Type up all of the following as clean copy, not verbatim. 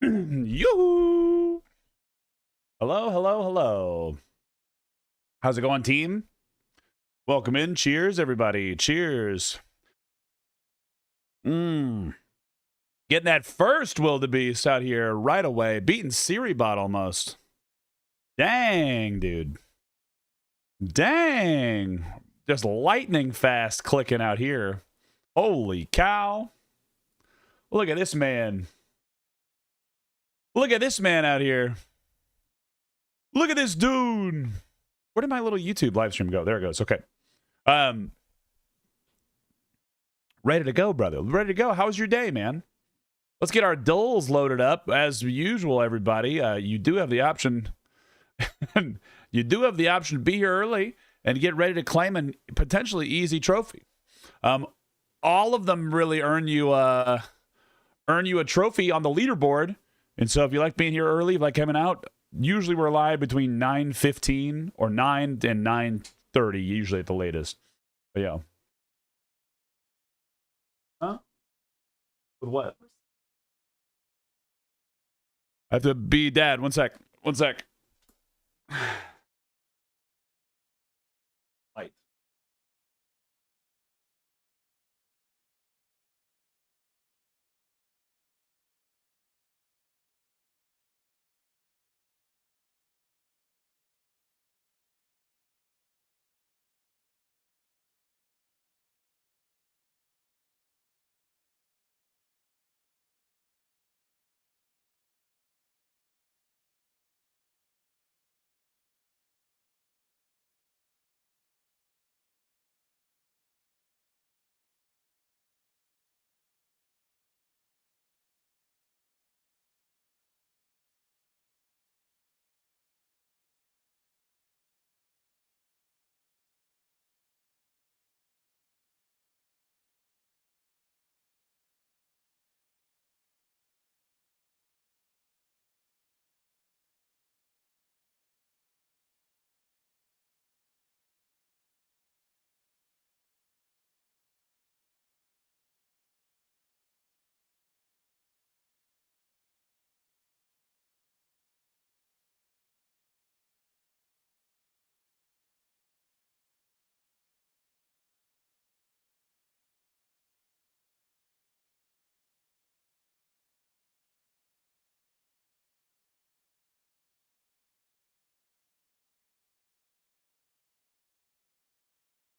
Yoo-hoo! Hello, hello, hello. How's it going, team? Welcome in. Cheers, everybody. Cheers. Getting that first wildebeest out here right away. Beating Siri bot almost. Dang, dude. Dang. Just lightning fast clicking out here. Holy cow. Look at this man. Look at this man out here. Look at this dude. Where did my little YouTube live stream go? There it goes. Okay. Ready to go, brother. Ready to go. How's your day, man? Let's get our dulls loaded up. As usual, everybody, you do have the option. You do have the option to be here early and get ready to claim a potentially easy trophy. All of them really earn you a trophy on the leaderboard. And so if you like being here early, if you like coming out, usually we're live between 9:15 or 9 and 9:30, usually at the latest. But yeah. Huh? With what? I have to be dad. One sec. Light.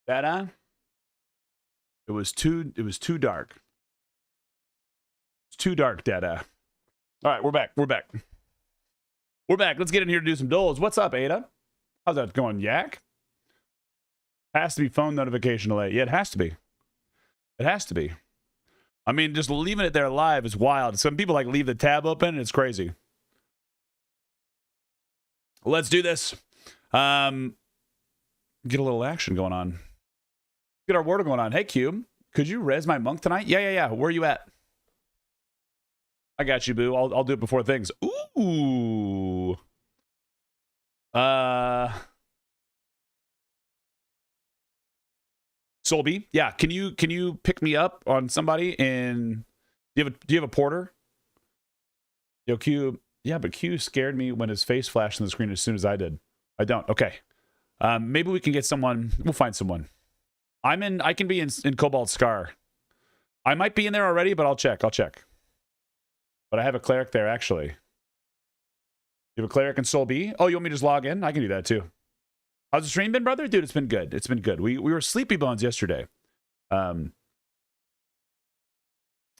Dada? It was too dark. It's too dark, Dada. All right, we're back. Let's get in here to do some doles. What's up, Ada? How's that going, Yak? Has to be phone notification delay. Yeah, it has to be. I mean, just leaving it there live is wild. Some people like leave the tab open and it's crazy. Let's do this. Get a little action going on. Get our water going on. Hey, Cube, could you res my monk tonight? Yeah. Where are you at? I got you, boo. I'll do it before things. Ooh. Solby, yeah. Can you pick me up on somebody in? Do you have a porter? Yo, Q. Yeah, but Q scared me when his face flashed on the screen as soon as I did. I don't. Okay. Maybe we can get someone. We'll find someone. I can be in Cobalt Scar. I might be in there already, but I'll check. But I have a cleric there, actually. You have a cleric in Soul B? Oh, you want me to just log in? I can do that, too. How's the stream been, brother? Dude, it's been good. We were sleepy bones yesterday. Would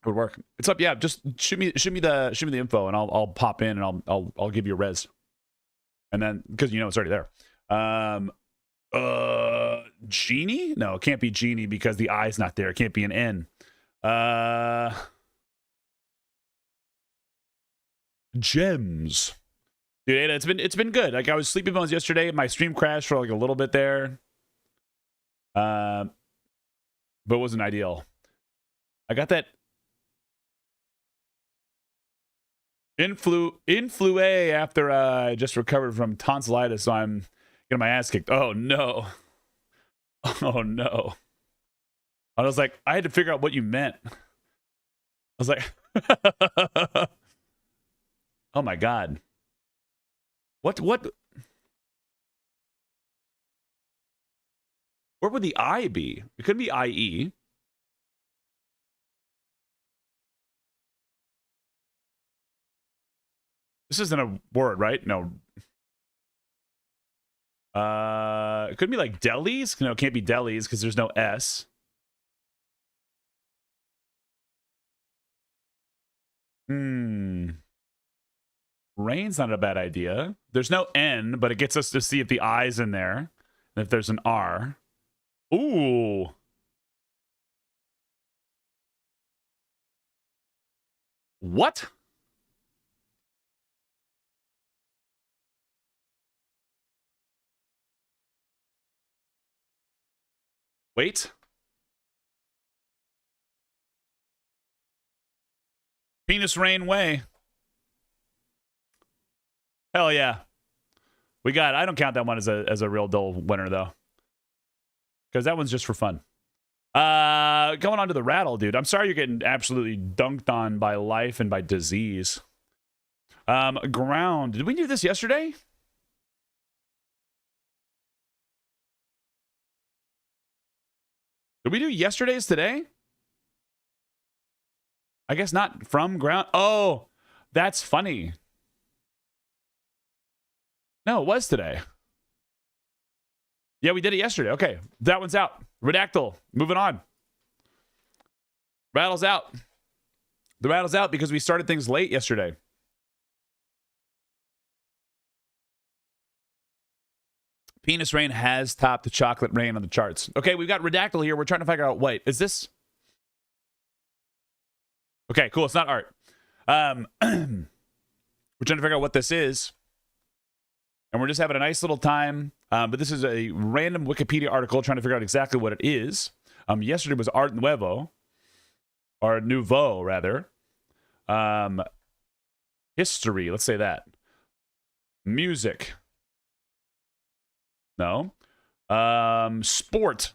work. It's up, yeah. Just shoot me the info, and I'll pop in and I'll give you a res. And then because it's already there. Genie? No, it can't be Genie because the I's not there. It can't be an N. Gems. Dude, Ada, it's been good. Like I was sleepy bones yesterday. My stream crashed for like a little bit there. But it wasn't ideal. I got that influ after I just recovered from tonsillitis, so I'm getting my ass kicked. Oh no. Oh no. I was like, I had to figure out what you meant. I was like Oh my God. What? Where would the I be? It could be IE. This isn't a word, right? No. It could be like delis. No, it can't be delis because there's no S. Rain's not a bad idea. There's no N, but it gets us to see if the I's in there. And if there's an R. Ooh. What? Wait. Penis Rain Way. Hell yeah. We got it. I don't count that one as a real dull winner, though. Because that one's just for fun. Going on to the rattle, dude. I'm sorry you're getting absolutely dunked on by life and by disease. Ground. Did we do this yesterday? Did we do yesterday's today? I guess not. From ground. Oh, that's funny. No, it was today. Yeah, we did it yesterday. Okay, that one's out. Redactyl. Moving on. Rattle's out. The rattle's out because we started things late yesterday. Penis Rain has topped the Chocolate Rain on the charts. Okay, we've got Redactyl here. We're trying to figure out, wait, is this? Okay, cool. It's not art. We're trying to figure out what this is. And we're just having a nice little time. But this is a random Wikipedia article trying to figure out exactly what it is. Yesterday was Art Nuevo. Or Nouveau, rather. History, let's say that. Music. No. Sport.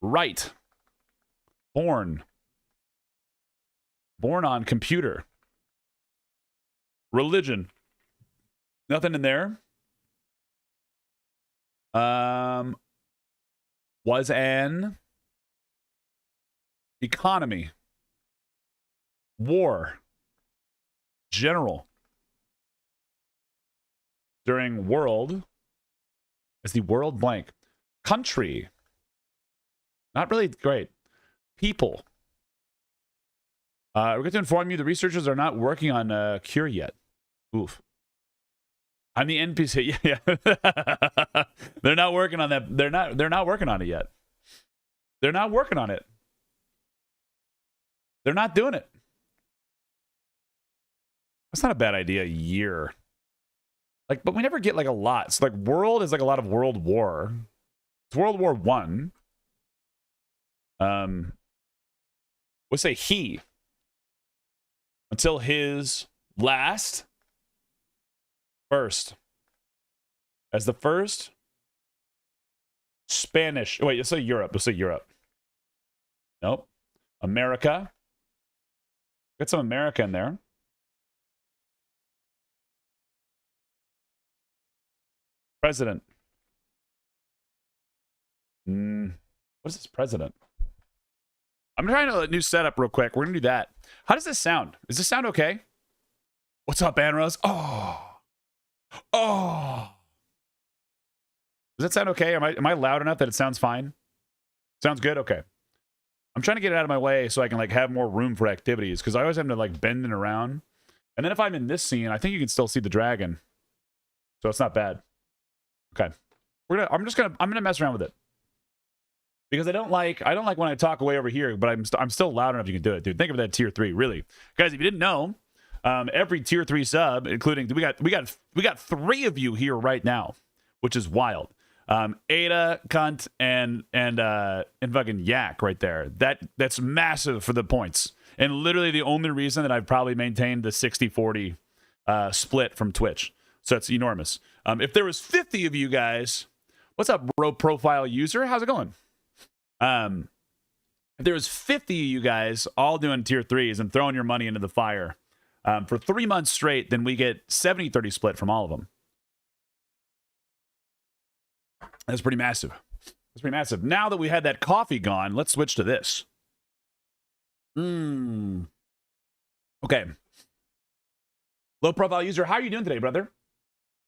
Right. Born. Born on computer. Religion. Nothing in there. Was an economy. War. General. During world. Is the world blank? Country. Not really great. People. We're going to inform you the researchers are not working on a cure yet. Oof. I'm the NPC. Yeah. They're not working on that. They're not working on it yet. They're not working on it. They're not doing it. That's not a bad idea. A year. Like, but we never get like a lot. So like world is like a lot of World War. It's World War One. We'll say he. Until his last. First. As the first. Spanish. Wait, let's say Europe. Let's say Europe. Nope. America. Got some America in there. President. What is this president? I'm trying a new setup real quick. We're going to do that. How does this sound? Does this sound okay? What's up, Anrose? Oh. Oh. Does that sound okay? Am I loud enough that it sounds fine? Sounds good? Okay. I'm trying to get it out of my way so I can like have more room for activities because I always have to like bend it around. And then if I'm in this scene, I think you can still see the dragon. So it's not bad. Okay. I'm gonna mess around with it. Because I don't like when I talk away over here, but I'm still loud enough you can do it, dude. Think of that tier 3, really. Guys, if you didn't know, every tier 3 sub, including we got 3 of you here right now, which is wild. Ada, Cunt, and fucking Yak right there. That's massive for the points. And literally the only reason that I've probably maintained the 60-40 split from Twitch. So that's enormous. If there was 50 of you guys, what's up, bro profile user? How's it going? if there was 50 of you guys all doing tier 3s and throwing your money into the fire for 3 months straight, then we get 70-30 split from all of them. That's pretty massive. That's pretty massive. Now that we had that coffee gone, let's switch to this. Okay. Low profile user, how are you doing today, brother?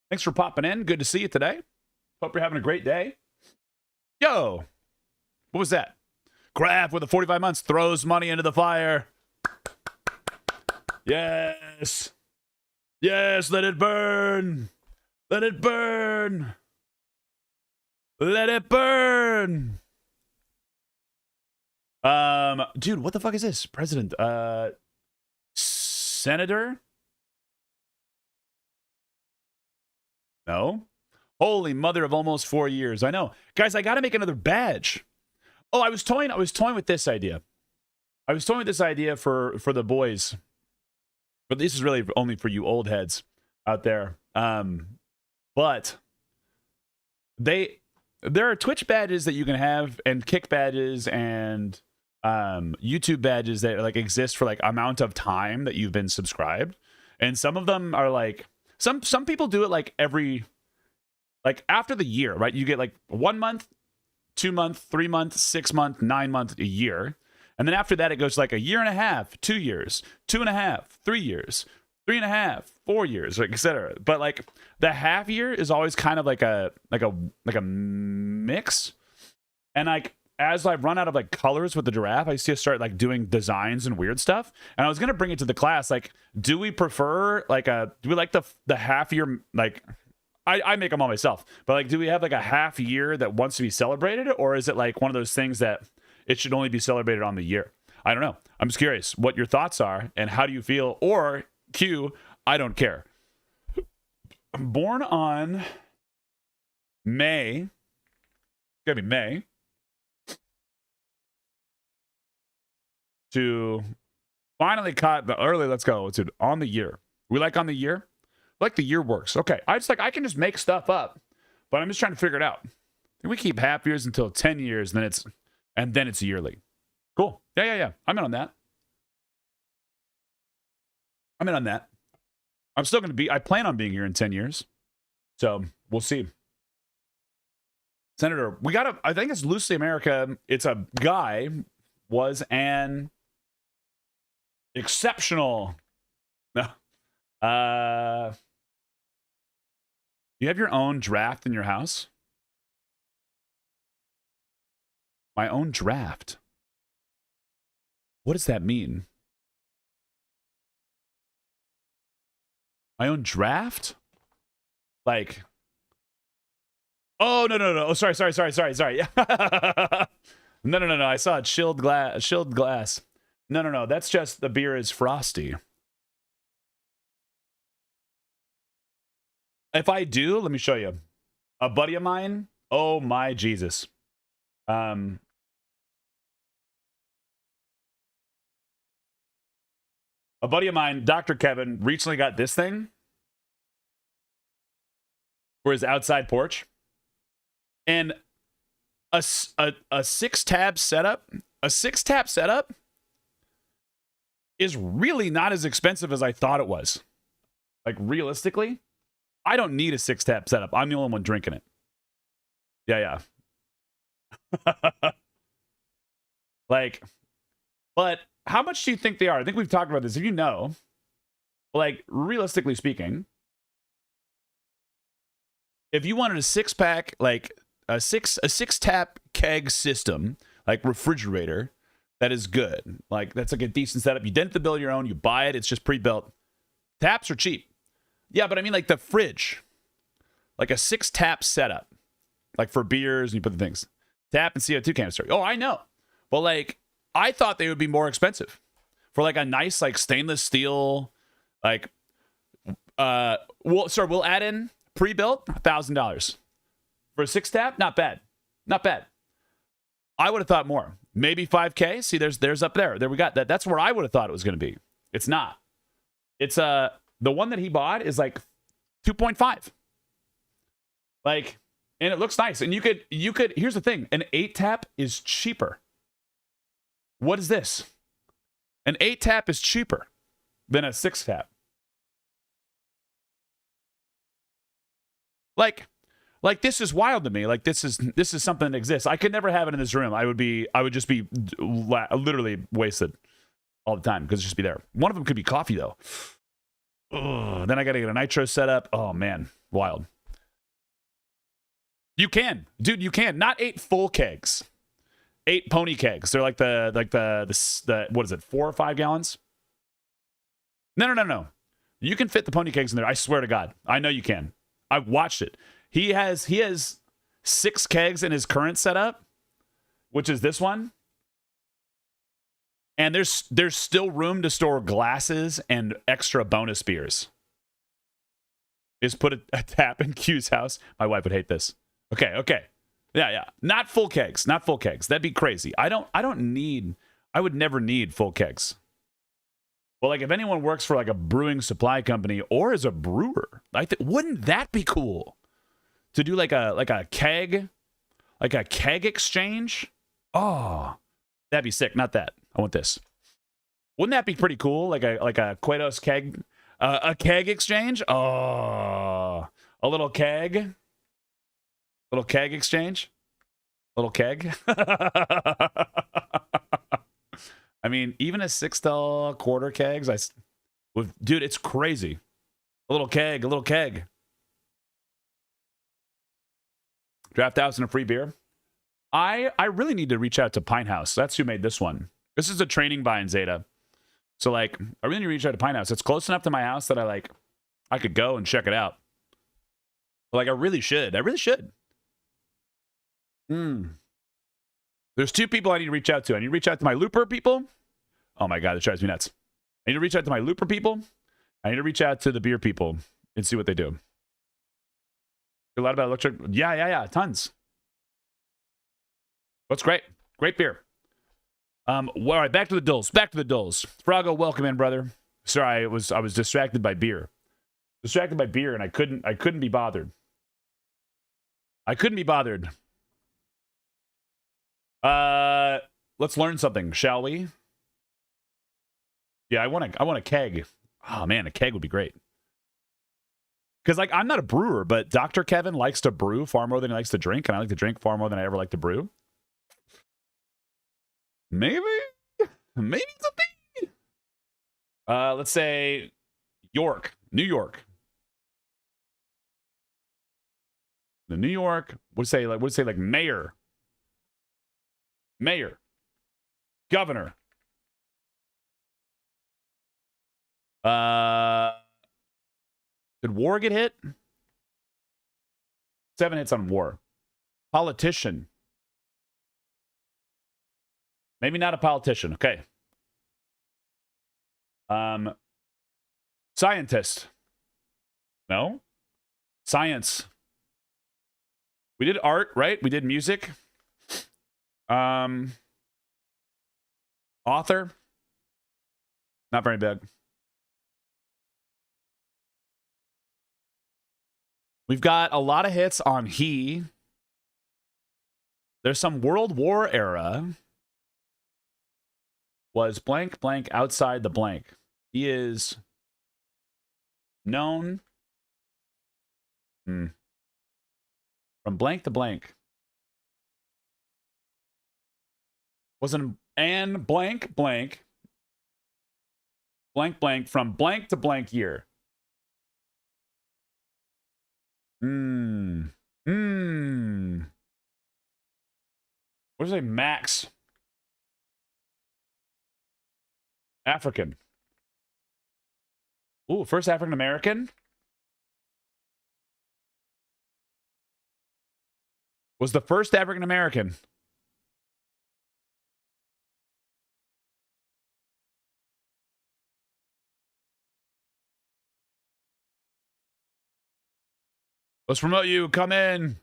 Thanks for popping in. Good to see you today. Hope you're having a great day. Yo, what was that? Graf with the 45 months throws money into the fire. Yes. Yes, let it burn. Let it burn. Let it burn. Dude, what the fuck is this? President, Senator? No. Holy mother of almost 4 years. I know. Guys, I got to make another badge. Oh, I was toying with this idea. I was toying with this idea for the boys. But this is really only for you old heads out there. But there are Twitch badges that you can have, and Kick badges, and YouTube badges that like exist for like amount of time that you've been subscribed. And some of them are like some people do it like every, like after the year, right? You get like 1 month, 2 month, 3 month, 6 month, 9 month, a year. And then after that, it goes like a year and a half, 2 years, 2.5, 3 years, 3.5, 4 years, like, etc. But like the half year is always kind of like a mix. And like as I've run out of like colors with the giraffe, I just start like doing designs and weird stuff. And I was gonna bring it to the class. Like, do we prefer like do we like the half year, like I make them all myself, but like, do we have like a half year that wants to be celebrated, or is it like one of those things that it should only be celebrated on the year? I don't know. I'm just curious what your thoughts are and how do you feel, or Q, I don't care. I'm born on May. It's gonna be May. To finally caught the early, let's go. Dude, on the year. We like on the year? Like the year works. Okay. I can just make stuff up, but I'm just trying to figure it out. We keep half years until 10 years, then it's yearly. Cool. Yeah. I'm in on that. I'm still going to be, I plan on being here in 10 years. So we'll see. Senator, I think it's Loosely America. It's a guy, was an exceptional. No. You have your own draft in your house? My own draft. What does that mean? My own draft? Like, oh, no. Oh, sorry. No. I saw it. Chilled glass. No. That's just the beer is frosty. If I do, let me show you. A buddy of mine, oh my Jesus. A buddy of mine, Dr. Kevin, recently got this thing for his outside porch. And a 6-tab setup, is really not as expensive as I thought it was. Like, realistically, I don't need a 6-tab setup. I'm the only one drinking it. Yeah. Like, but how much do you think they are? I think we've talked about this. If you know, like, realistically speaking, if you wanted a 6-pack, like a 6-tap keg system, like refrigerator, that is good. Like, that's like a decent setup. You didn't have to build your own. You buy it. It's just pre-built. Taps are cheap. Yeah, but I mean like the fridge. Like a 6-tap setup. Like for beers and you put the things. Tap and CO2 canister. Oh, I know. But like, I thought they would be more expensive. For like a nice like stainless steel, like, we'll add in pre-built, $1,000. For a 6-tap, not bad. I would have thought more. Maybe 5K. See, there's up there. There we got that. That's where I would have thought it was going to be. It's not. It's the one that he bought is like 2.5. Like, and it looks nice. And you could here's the thing, an 8-tap is cheaper. What is this? An 8-tap is cheaper than a 6-tap. Like this is wild to me. Like this is something that exists. I could never have it in this room. I would just be literally wasted all the time because it'd just be there. One of them could be coffee though. Ugh, then I got to get a nitro setup. Oh man, wild. You can, dude. You can. Not 8 full kegs. 8 pony kegs. They're like the what is it? 4 or 5 gallons? No. You can fit the pony kegs in there. I swear to God. I know you can. I watched it. He has 6 kegs in his current setup, which is this one. And there's still room to store glasses and extra bonus beers. Just put a tap in Q's house. My wife would hate this. Okay. Yeah. Not full kegs. That'd be crazy. I would never need full kegs. Well, like if anyone works for like a brewing supply company or as a brewer, wouldn't that be cool? To do like a keg exchange? Oh, that'd be sick. Not that. I want this. Wouldn't that be pretty cool? Like a Quatos keg, a keg exchange? Oh, a little keg exchange, little keg. I mean, even a $6 quarter kegs, dude, it's crazy. A little keg. Draft house and a free beer. I really need to reach out to Pine House. That's who made this one. This is a training buy in Zeta. So like, I really need to reach out to Pine House. It's close enough to my house that I could go and check it out. Like I really should. There's 2 people I need to reach out to. I need to reach out to my Looper people. Oh my God, it drives me nuts. I need to reach out to my Looper people. I need to reach out to the beer people and see what they do. A lot about electric. Yeah. Tons. That's great. Great beer. All right, back to the dulls. Frago, welcome in, brother. Sorry, I was distracted by beer. And I couldn't be bothered. Let's learn something, shall we? Yeah, I want a keg. Oh man, a keg would be great. Because like I'm not a brewer, but Dr. Kevin likes to brew far more than he likes to drink, and I like to drink far more than I ever like to brew. Maybe it's a thing. Let's say New York. The New York. What do you say like mayor, governor. Did war get hit? 7 hits on war. Politician. Maybe not a politician. Okay. Scientist. No. Science. We did art, right? We did music. Author. Not very big. We've got a lot of hits on he. There's some World War era. Was blank blank outside the blank. He is known from blank to blank. Wasn't and blank blank from blank to blank year. What is a Max? African. Ooh, first African American. Was the first African American. Let's promote you. Come in.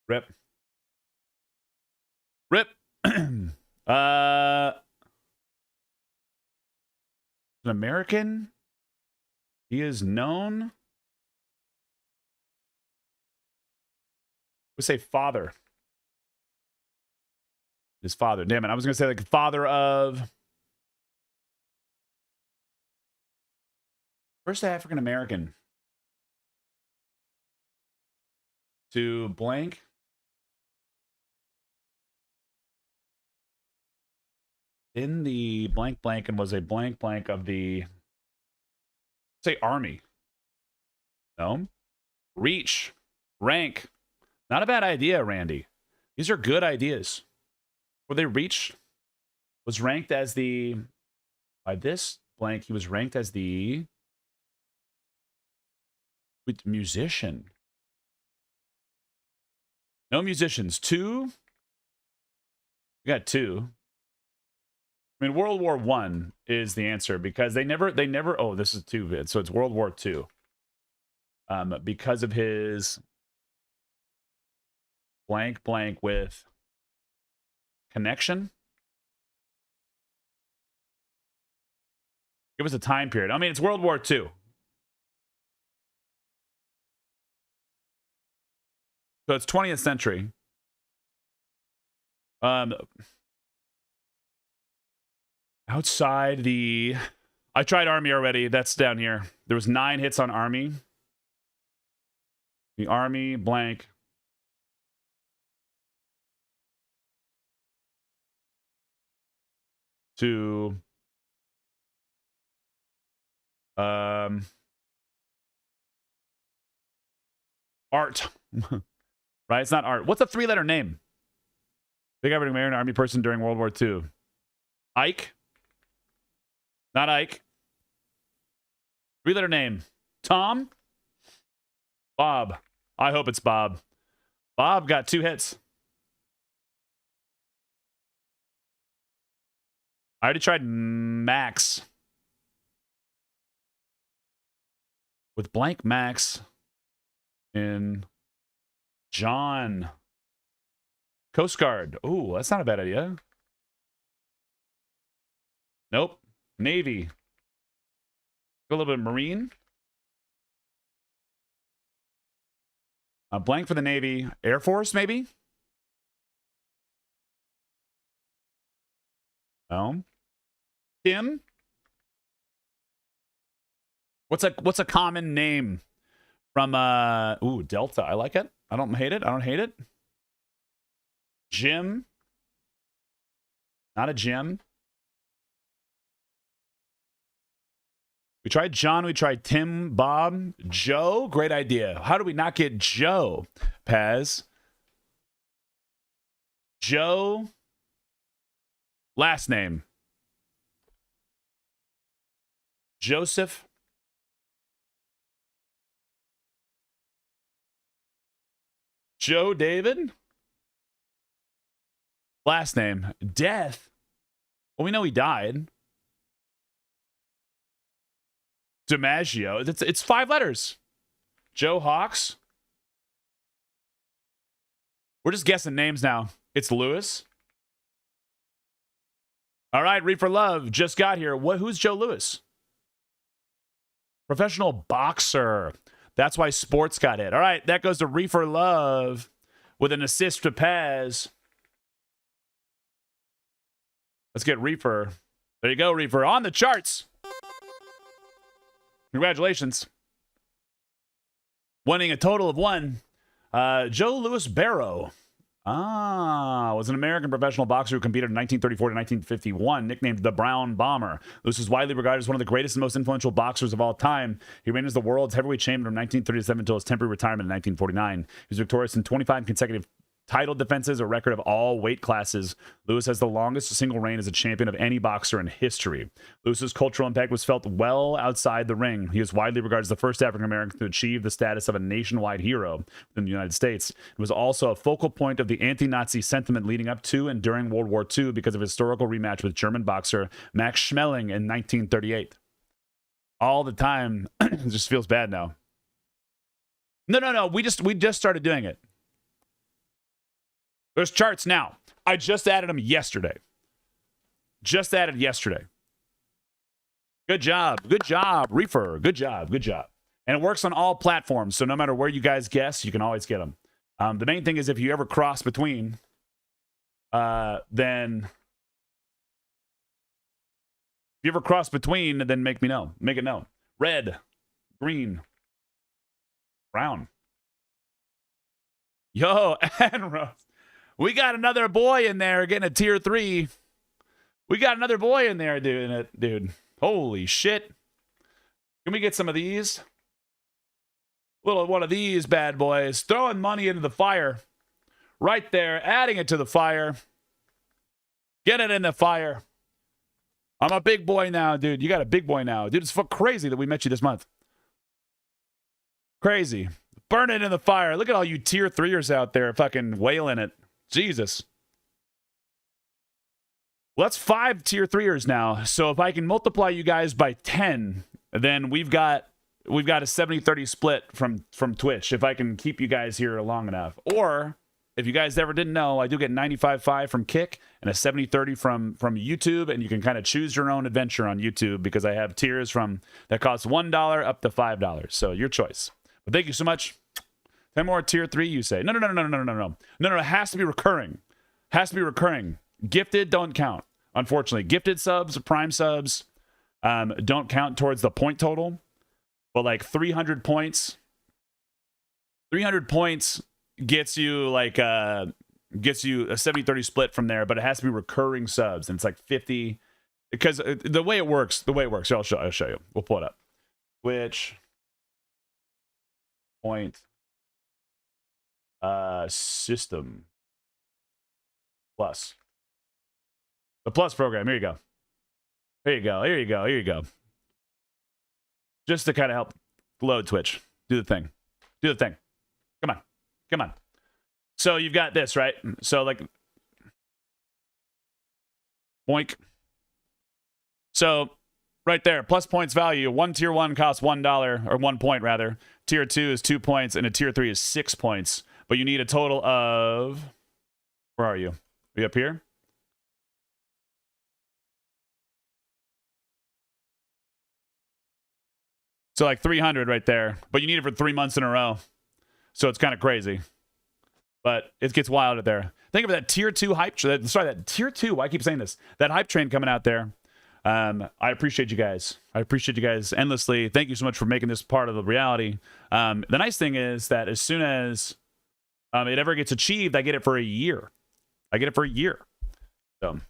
Rip. An American. He is known. We say father. His father. Damn it. I was going to say like father of first African American to blank. In the blank blank and was a blank blank of the say army. No. Reach. Rank. Not a bad idea, Randy. These are good ideas. Were they reach? Was ranked as the by this blank, he was ranked as the musician. No musicians. 2. We got 2. I mean, World War I is the answer because they never, oh, this is 2 so it's World War II. Because of his blank blank with connection. Give us a time period. I mean, it's World War II. So it's 20th century. Outside the... I tried Army already. That's down here. There was 9 hits on Army. The Army, blank. To... art. Right? It's not art. What's a 3-letter name? Big African American Army person during World War II. Ike? Not Ike. 3-letter name. Tom? Bob. I hope it's Bob. Bob got 2 hits. I already tried Max. With blank Max in John. Coast Guard. Ooh, that's not a bad idea. Nope. Navy. A little bit of Marine. Blank for the Navy. Air Force, maybe? No. Tim? What's a common name from ooh, Delta. I like it. I don't hate it. I don't hate it. Jim. Not a Jim. We tried John. We tried Tim, Bob, Joe. Great idea. How do we not get Joe, Paz? Joe. Last name. Joseph. Joe David. Last name. Death. Well, we know he died. DiMaggio. It's 5 letters. Joe Hawks. We're just guessing names now. It's Lewis. All right, Reef for Love just got here. Who's Joe Lewis? Professional boxer. That's why sports got it. All right, that goes to Reef for Love with an assist to Paz. Let's get Reefer. There you go, Reefer. On the charts. Congratulations. Winning a total of 1. Joe Louis Barrow. Was an American professional boxer who competed in 1934 to 1951, nicknamed the Brown Bomber. Lewis is widely regarded as one of the greatest and most influential boxers of all time. He reigned as the world's heavyweight champion from 1937 until his temporary retirement in 1949. He was victorious in 25 consecutive title defenses, a record of all weight classes. Lewis has the longest single reign as a champion of any boxer in history. Lewis's cultural impact was felt well outside the ring. He is widely regarded as the first African American to achieve the status of a nationwide hero within the United States. It was also a focal point of the anti-Nazi sentiment leading up to and during World War II because of his historical rematch with German boxer Max Schmeling in 1938. All the time. It just feels bad now. No. We just started doing it. There's charts now. I just added them yesterday. Just added yesterday. Good job. Good job, Reefer. Good job. Good job. And it works on all platforms, so no matter where you guys guess, you can always get them. The main thing is if you ever cross between then if you ever cross between, then make me know. Make it known. Red, green, brown. Yo, and Rose. We got another boy in there getting a tier 3. We got another boy in there doing it, dude. Holy shit. Can we get some of these? Little one of these bad boys. Throwing money into the fire. Right there. Adding it to the fire. Get it in the fire. I'm a big boy now, dude. You got a big boy now. Dude, it's crazy that we met you this month. Crazy. Burn it in the fire. Look at all you tier 3ers out there fucking wailing it. Jesus. Well, that's 5 tier 3ers now. So if I can multiply you guys by 10, then we've got a 70-30 split from Twitch if I can keep you guys here long enough. Or if you guys ever didn't know, I do get 95-5 from Kick and a 70-30 from YouTube, and you can kind of choose your own adventure on YouTube because I have tiers from that cost $1 up to $5. So your choice. But thank you so much. 10 more tier 3, you say. No. It has to be recurring. Has to be recurring. Gifted don't count, unfortunately. Gifted subs, prime subs don't count towards the point total. But like 300 points. 300 points gets you like gets you a 70-30 split from there, but it has to be recurring subs, and it's like 50 because the way it works, so I'll show you. We'll pull it up. Which point system plus the plus program. Here you go. Just to kind of help load Twitch. Do the thing. Come on. So you've got this, right? So like boink. So right there, plus points value. One tier 1 costs $1 or 1 point rather. Tier 2 is 2 points, and a tier 3 is 6 points. But you need a total of, where are you? Are you up here? So like 300 right there, but you need it for 3 months in a row. So it's kind of crazy, but it gets wild out there. Think of that tier 2 hype. That tier 2. Why I keep saying this? That hype train coming out there. I appreciate you guys. I appreciate you guys endlessly. Thank you so much for making this part of the reality. The nice thing is that as soon as it ever gets achieved, I get it for a year. So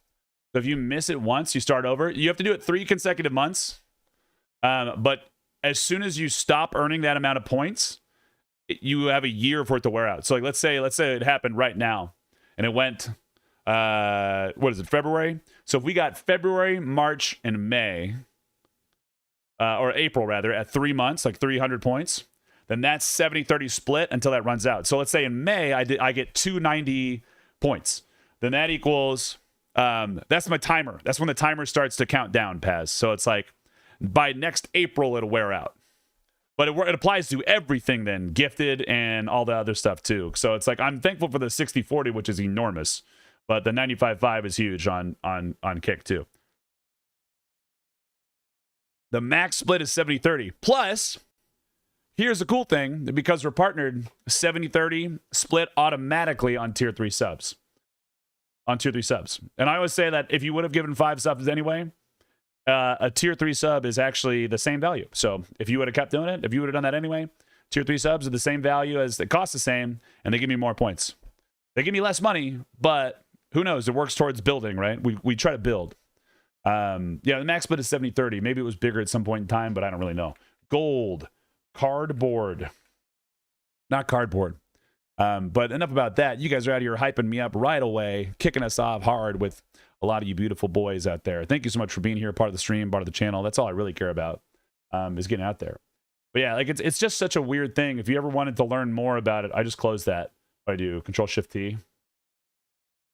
if you miss it once, you start over. You have to do it 3 consecutive months. But as soon as you stop earning that amount of points, you have a year for it to wear out. So like, let's say it happened right now and it went, what is it, February? So if we got February, March, and May, or April rather, at 3 months, like 300 points, then that's 70-30 split until that runs out. So let's say in May, I get 290 points. Then that equals, that's my timer. That's when the timer starts to count down, Paz. So it's like by next April, it'll wear out. But it applies to everything then, gifted and all the other stuff too. So it's like, I'm thankful for the 60-40, which is enormous. But the 95-5 is huge on Kick too. The max split is 70-30. Plus, here's the cool thing, because we're partnered, 70-30 split automatically on tier 3 subs. And I always say that if you would have given 5 subs anyway, a tier 3 sub is actually the same value. So if you would have kept doing it, if you would have done that anyway, tier 3 subs are the same value as, it costs the same, and they give me more points. They give me less money, but who knows? It works towards building, right? We try to build. Yeah, the max split is 70-30. Maybe it was bigger at some point in time, but I don't really know. Gold. Cardboard. Not cardboard. But enough about that. You guys are out here hyping me up right away, kicking us off hard with a lot of you beautiful boys out there. Thank you so much for being here, part of the stream, part of the channel. That's all I really care about, is getting out there. But yeah, like it's just such a weird thing. If you ever wanted to learn more about it, I just closed that. I do Control-Shift-T.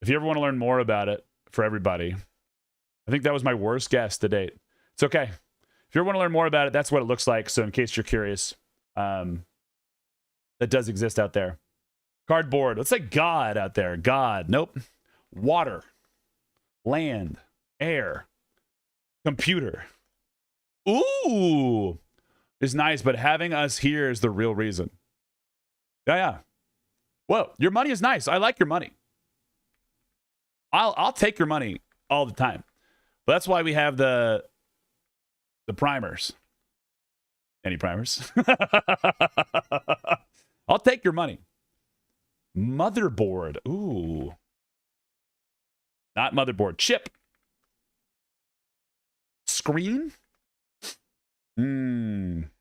If you ever want to learn more about it for everybody, I think that was my worst guess to date. It's okay. If you ever want to learn more about it, that's what it looks like. So in case you're curious, that does exist out there. Cardboard. Let's say God out there. God. Nope. Water. Land. Air. Computer. Ooh. Is nice, but having us here is the real reason. Yeah. Whoa. Your money is nice. I like your money. I'll take your money all the time. But that's why we have the primers. Any primers? I'll take your money. Motherboard. Ooh. Not motherboard. Chip. Screen. RAM.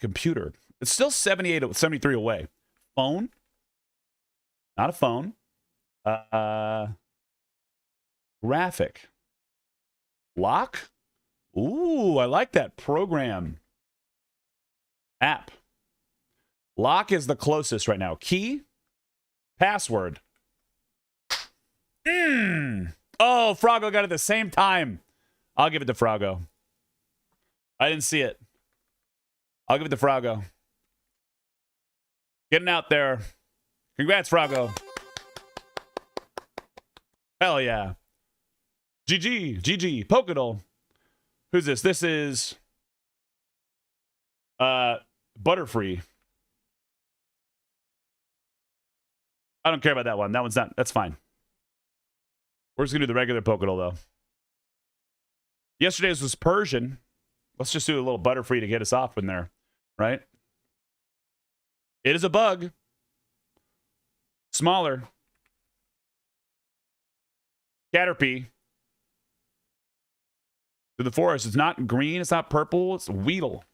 Computer. It's still 73 away. Phone. Not a phone. Graphic. Lock. Ooh, I like that. Program. App. Lock is the closest right now. Key. Password. Oh, Froggo got it at the same time. I'll give it to Froggo. I didn't see it. I'll give it to Froggo. Getting out there. Congrats, Froggo. Hell yeah. GG. Pokedol. Who's this? This is Butterfree. I don't care about that one. That one's not. That's fine. We're just going to do the regular Pokedol, though. Yesterday's was Persian. Let's just do a little Butterfree to get us off in there, right? It is a bug. Smaller. Caterpie. To the forest. It's not green. It's not purple. It's Weedle.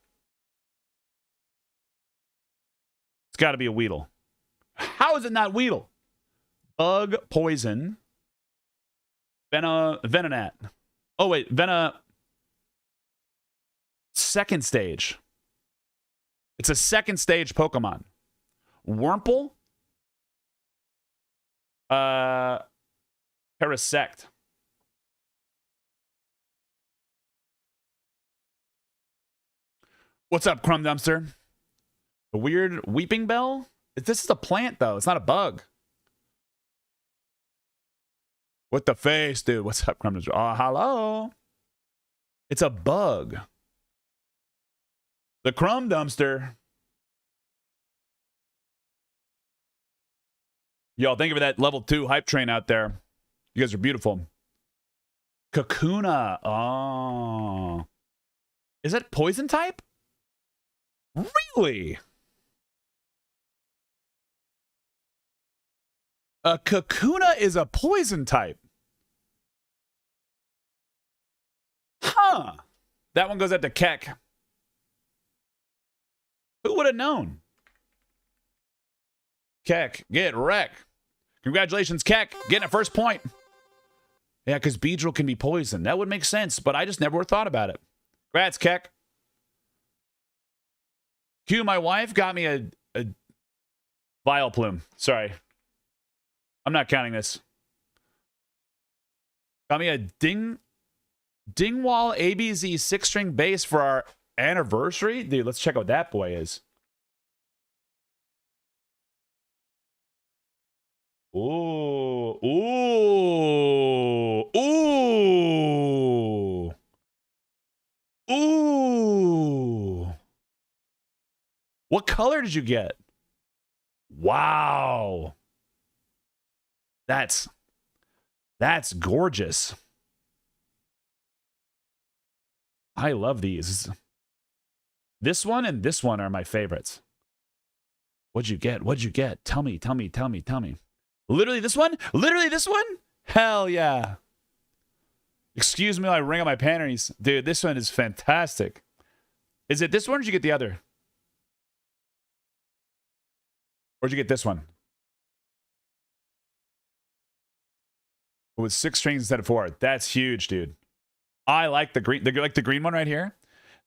It's got to be a Weedle. How is it not Weedle? Bug poison. Venonat. Oh, wait. Second stage. It's a second stage Pokemon. Wurmple. Parasect. What's up, Crumb Dumpster? A weird weeping bell? This is a plant, though. It's not a bug. What the face, dude? What's up, Crumb Dumpster? Oh, hello. It's a bug. The Crumb Dumpster. Y'all, thank you for that level 2 hype train out there. You guys are beautiful. Kakuna. Oh. Is that poison type? Really? A Kakuna is a poison type. Huh. That one goes out to Keck. Who would have known? Keck, get wrecked. Congratulations, Keck, getting a first point. Yeah, because Beedrill can be poison. That would make sense, but I just never thought about it. Congrats, Keck. Q, my wife got me a Vileplume. Sorry. I'm not counting this. Got me a Dingwall ABZ 6-string bass for our anniversary. Dude, let's check out what that boy is. Ooh. Ooh. Ooh. Ooh. What color did you get? Wow. That's gorgeous. I love these. This one and this one are my favorites. What'd you get? What'd you get? Tell me. Literally this one? Literally this one? Hell yeah. Excuse me while I wring out my panties. Dude, this one is fantastic. Is it this one or did you get the other? Or did you get this one? With 6 strings instead of 4. That's huge, dude. I like the green. Like the green one right here.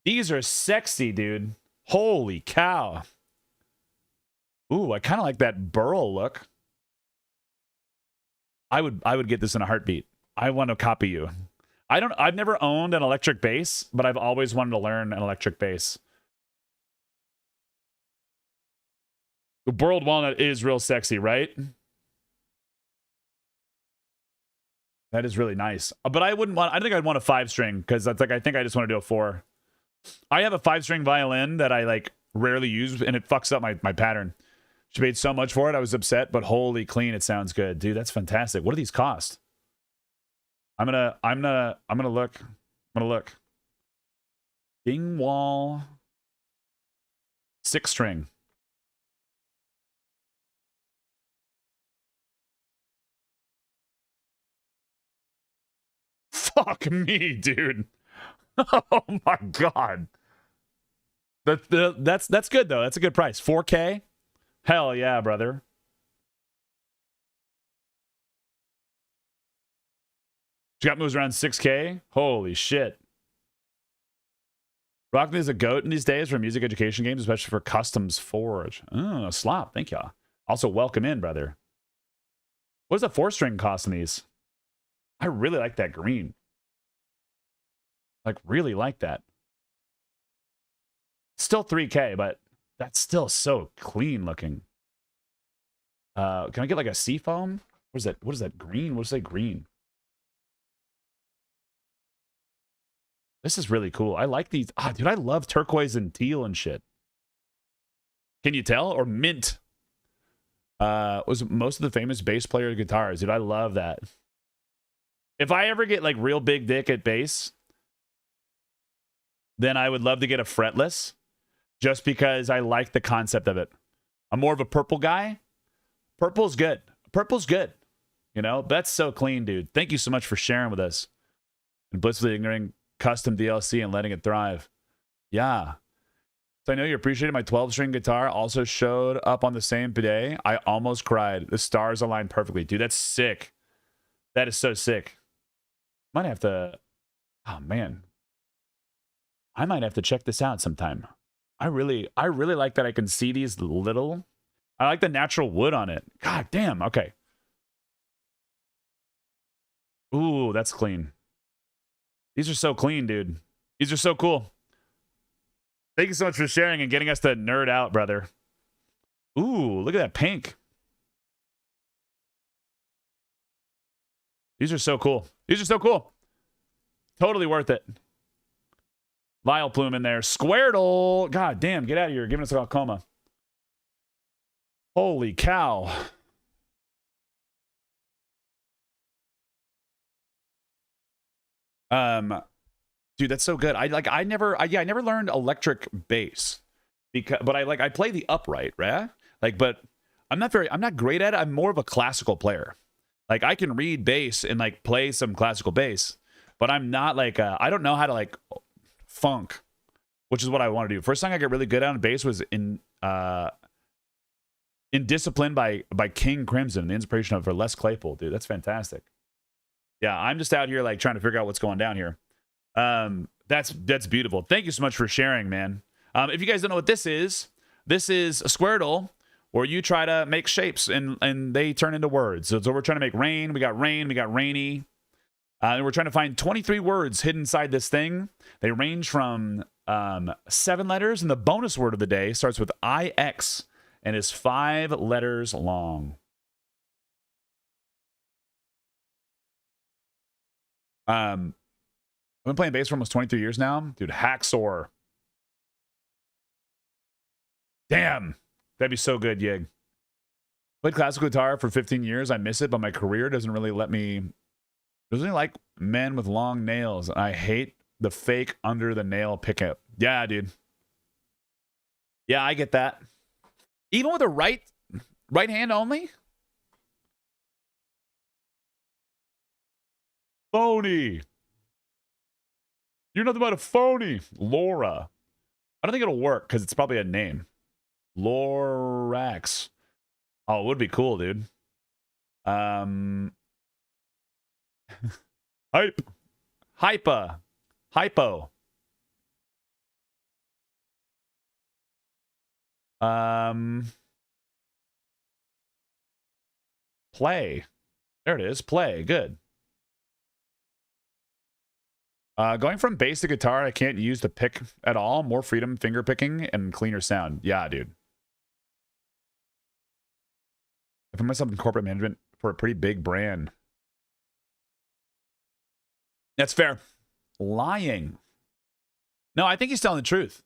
These are sexy, dude. Holy cow. Ooh, I kind of like that burl look. I would get this in a heartbeat. I want to copy you. I've never owned an electric bass, but I've always wanted to learn an electric bass. The burled walnut is real sexy, right? That is really nice. But I wouldn't want, I think I'd want a 5-string because that's like, I think I just want to do a 4. I have a 5-string violin that I like rarely use and it fucks up my pattern. She paid so much for it. I was upset, but holy clean, it sounds good. Dude, that's fantastic. What do these cost? I'm gonna look. I'm gonna look. Dingwall 6-string. Fuck me, dude. Oh my god. That's good though. That's a good price. 4K? Hell yeah, brother. She got moves around 6K. Holy shit. Rockman is a goat in these days for music education games, especially for Customs Forge. Oh, slop. Thank y'all. Also, welcome in, brother. What does a 4-string cost in these? I really like that green. Like, really like that. Still 3K, but that's still so clean looking. Can I get like a seafoam? What is that? What is that? Green? What does it say green? This is really cool. I like these. Ah, dude, I love turquoise and teal and shit. Can you tell? Or mint. Was most of the famous bass player guitars. Dude, I love that. If I ever get like real big dick at bass, then I would love to get a fretless. Just because I like the concept of it. I'm more of a purple guy. Purple's good. Purple's good. You know, that's so clean, dude. Thank you so much for sharing with us. And blissfully ignoring custom DLC and letting it thrive. Yeah. So I know you appreciated my 12-string guitar. Also showed up on the same day. I almost cried. The stars aligned perfectly. Dude, that's sick. That is so sick. Might have to... Oh, man. I might have to check this out sometime. I really like that I can see these little... I like the natural wood on it. God damn. Okay. Ooh, that's clean. These are so clean, dude. These are so cool. Thank you so much for sharing and getting us to nerd out, brother. Ooh, look at that pink. These are so cool. These are so cool. Totally worth it. Vile plume in there. Squirtle. God damn, get out of here. Giving us a glaucoma. Holy cow. Dude, that's so good. I never learned electric bass but I play the upright, right? Like, but I'm not great at it. I'm more of a classical player. Like, I can read bass and like play some classical bass, but I'm not like I don't know how to like funk, which is what I want to do. First song I got really good at on bass was in Discipline by King Crimson, the inspiration of for Les Claypool. Dude, that's fantastic. Yeah, I'm just out here like trying to figure out what's going down here. That's beautiful. Thank you so much for sharing, man. If you guys don't know what this is a Squirtle where you try to make shapes and they turn into words. So we're trying to make rain. We got rainy. And we're trying to find 23 words hidden inside this thing. They range from 7 letters, and the bonus word of the day starts with IX and is 5 letters long. I've been playing bass for almost 23 years now. Dude, hacksaw. Damn. That'd be so good, Yig. Played classical guitar for 15 years. I miss it, but my career doesn't really like men with long nails. I hate the fake under the nail pickup. Yeah, dude. Yeah, I get that. Even with a right hand only? Phony. You're nothing but a phony. Laura. I don't think it'll work because it's probably a name. Lorax. Oh, it would be cool, dude. Hype. Hypo. Play. There it is. Play. Good. Going from bass to guitar, I can't use the pick at all. More freedom, finger picking, and cleaner sound. Yeah, dude. I put myself in corporate management for a pretty big brand. That's fair. Lying. No, I think he's telling the truth.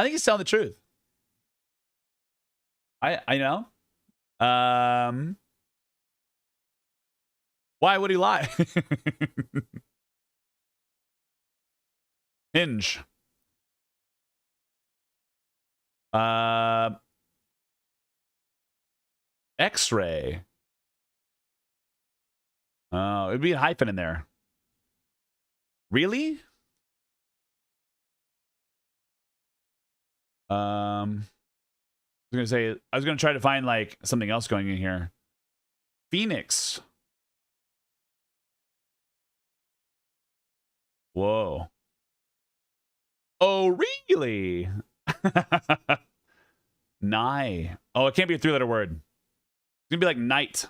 I think he's telling the truth. I know. Why would he lie? Hinge. X-ray. Oh, it'd be a hyphen in there. Really? I was gonna try to find like something else going in here. Phoenix. Whoa. Oh, really? Nye. Oh, it can't be a 3-letter word. It's gonna be like night,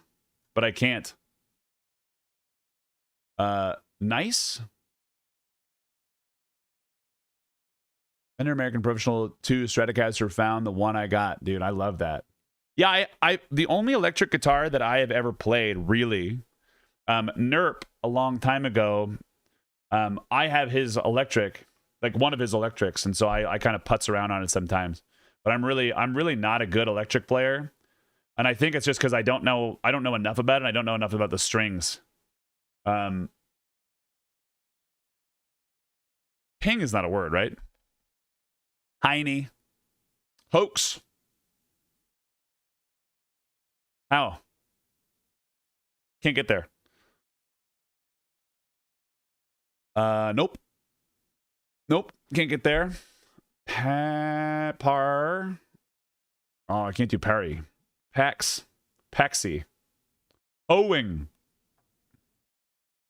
but I can't. Nice. Fender American Professional 2 Stratocaster found the one I got. Dude, I love that. Yeah, the only electric guitar that I have ever played, really, Nerp, a long time ago, I have his electric, like one of his electrics, and so I kind of putz around on it sometimes. But I'm really not a good electric player. And I think it's just because I don't know enough about it, and I don't know enough about the strings. Ping is not a word, right? Heine. Hoax. How? Can't get there. Nope. Nope. Can't get there. Par. Oh, I can't do parry. Pax. Paxi. Owing.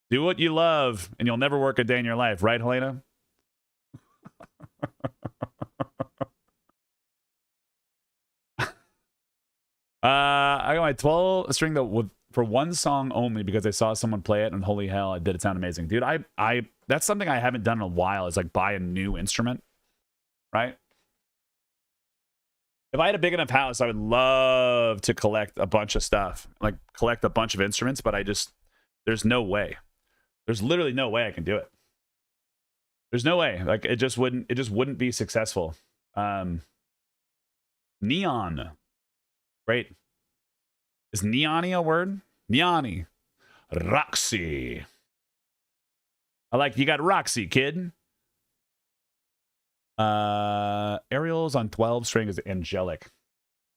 Do what you love, and you'll never work a day in your life, right, Helena? I got my 12 string for one song only because I saw someone play it, and holy hell, did it sound amazing, dude. I that's something I haven't done in a while, is like buy a new instrument, right? If I had a big enough house, I would love to collect a bunch of stuff, like collect a bunch of instruments, but there's no way. There's literally no way I can do it. There's no way. Like it just wouldn't be successful. Neon. Great. Is neoni a word? Neoni. Roxy. I like, you got Roxy, kid. Ariel's on 12 string is angelic.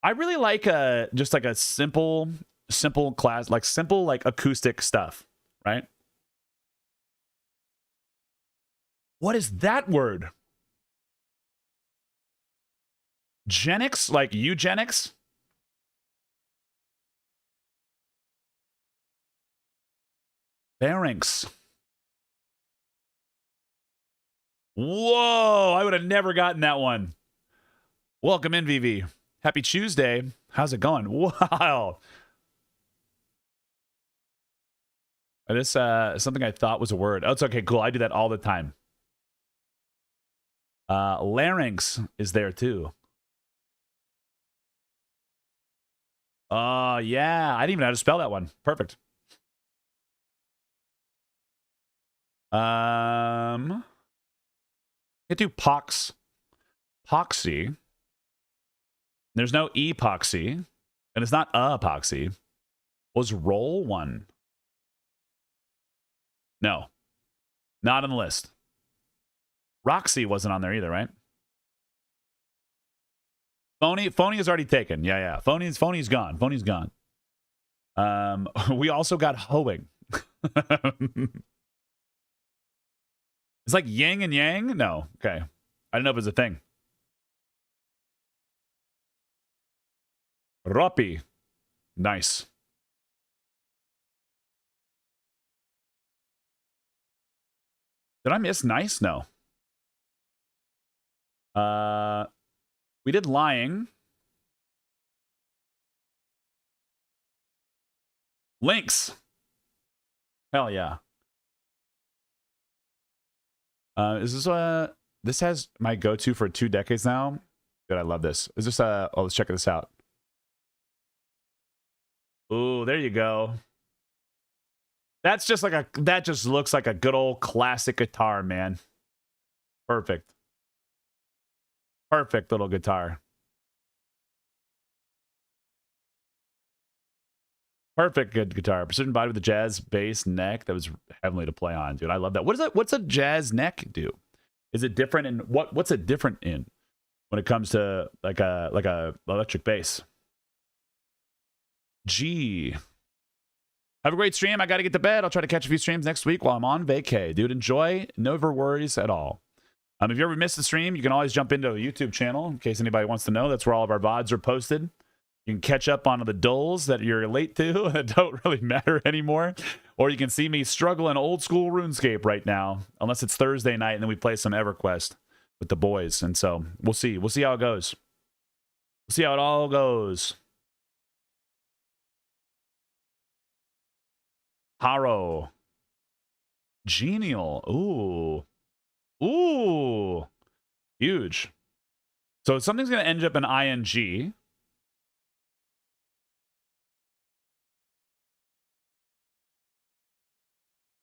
I really like just like a simple class, like simple like acoustic stuff, right? What is that word? Genics, like eugenics? Pharynx. Whoa, I would have never gotten that one. Welcome in, VV. Happy Tuesday. How's it going? Wow. This something I thought was a word. Oh, it's okay, cool. I do that all the time. Larynx is there too. Yeah. I didn't even know how to spell that one. Perfect. Get to pox. Poxy. There's no epoxy. And it's not epoxy. Was roll one? No. Not on the list. Roxy wasn't on there either, right? Phony is already taken. Yeah. Phony's gone. Phony's gone. We also got hoeing. It's like yin and yang? No. Okay. I don't know if it's a thing. Roppy. Nice. Did I miss nice? No. We did lying. Links. Hell yeah. Is this this has my go-to for 2 decades now? Good, I love this. Is this oh, let's check this out. Ooh, there you go. That's just like that just looks like a good old classic guitar, man. Perfect. Perfect little guitar. Perfect good guitar. Precision body with a jazz bass neck that was heavenly to play on, dude. I love that. What is that? What's a jazz neck do? Is it different in what's it different in when it comes to like a electric bass? Gee. Have a great stream. I got to get to bed. I'll try to catch a few streams next week while I'm on vacay. Dude, enjoy. Never worries at all. If you ever missed the stream, you can always jump into a YouTube channel in case anybody wants to know. That's where all of our VODs are posted. You can catch up on the dulls that you're late to that don't really matter anymore. Or you can see me struggle in old school RuneScape right now, unless it's Thursday night and then we play some EverQuest with the boys. And so we'll see. We'll see how it goes. We'll see how it all goes. Haro. Genial. Ooh. Ooh. Huge. So something's going to end up in ing.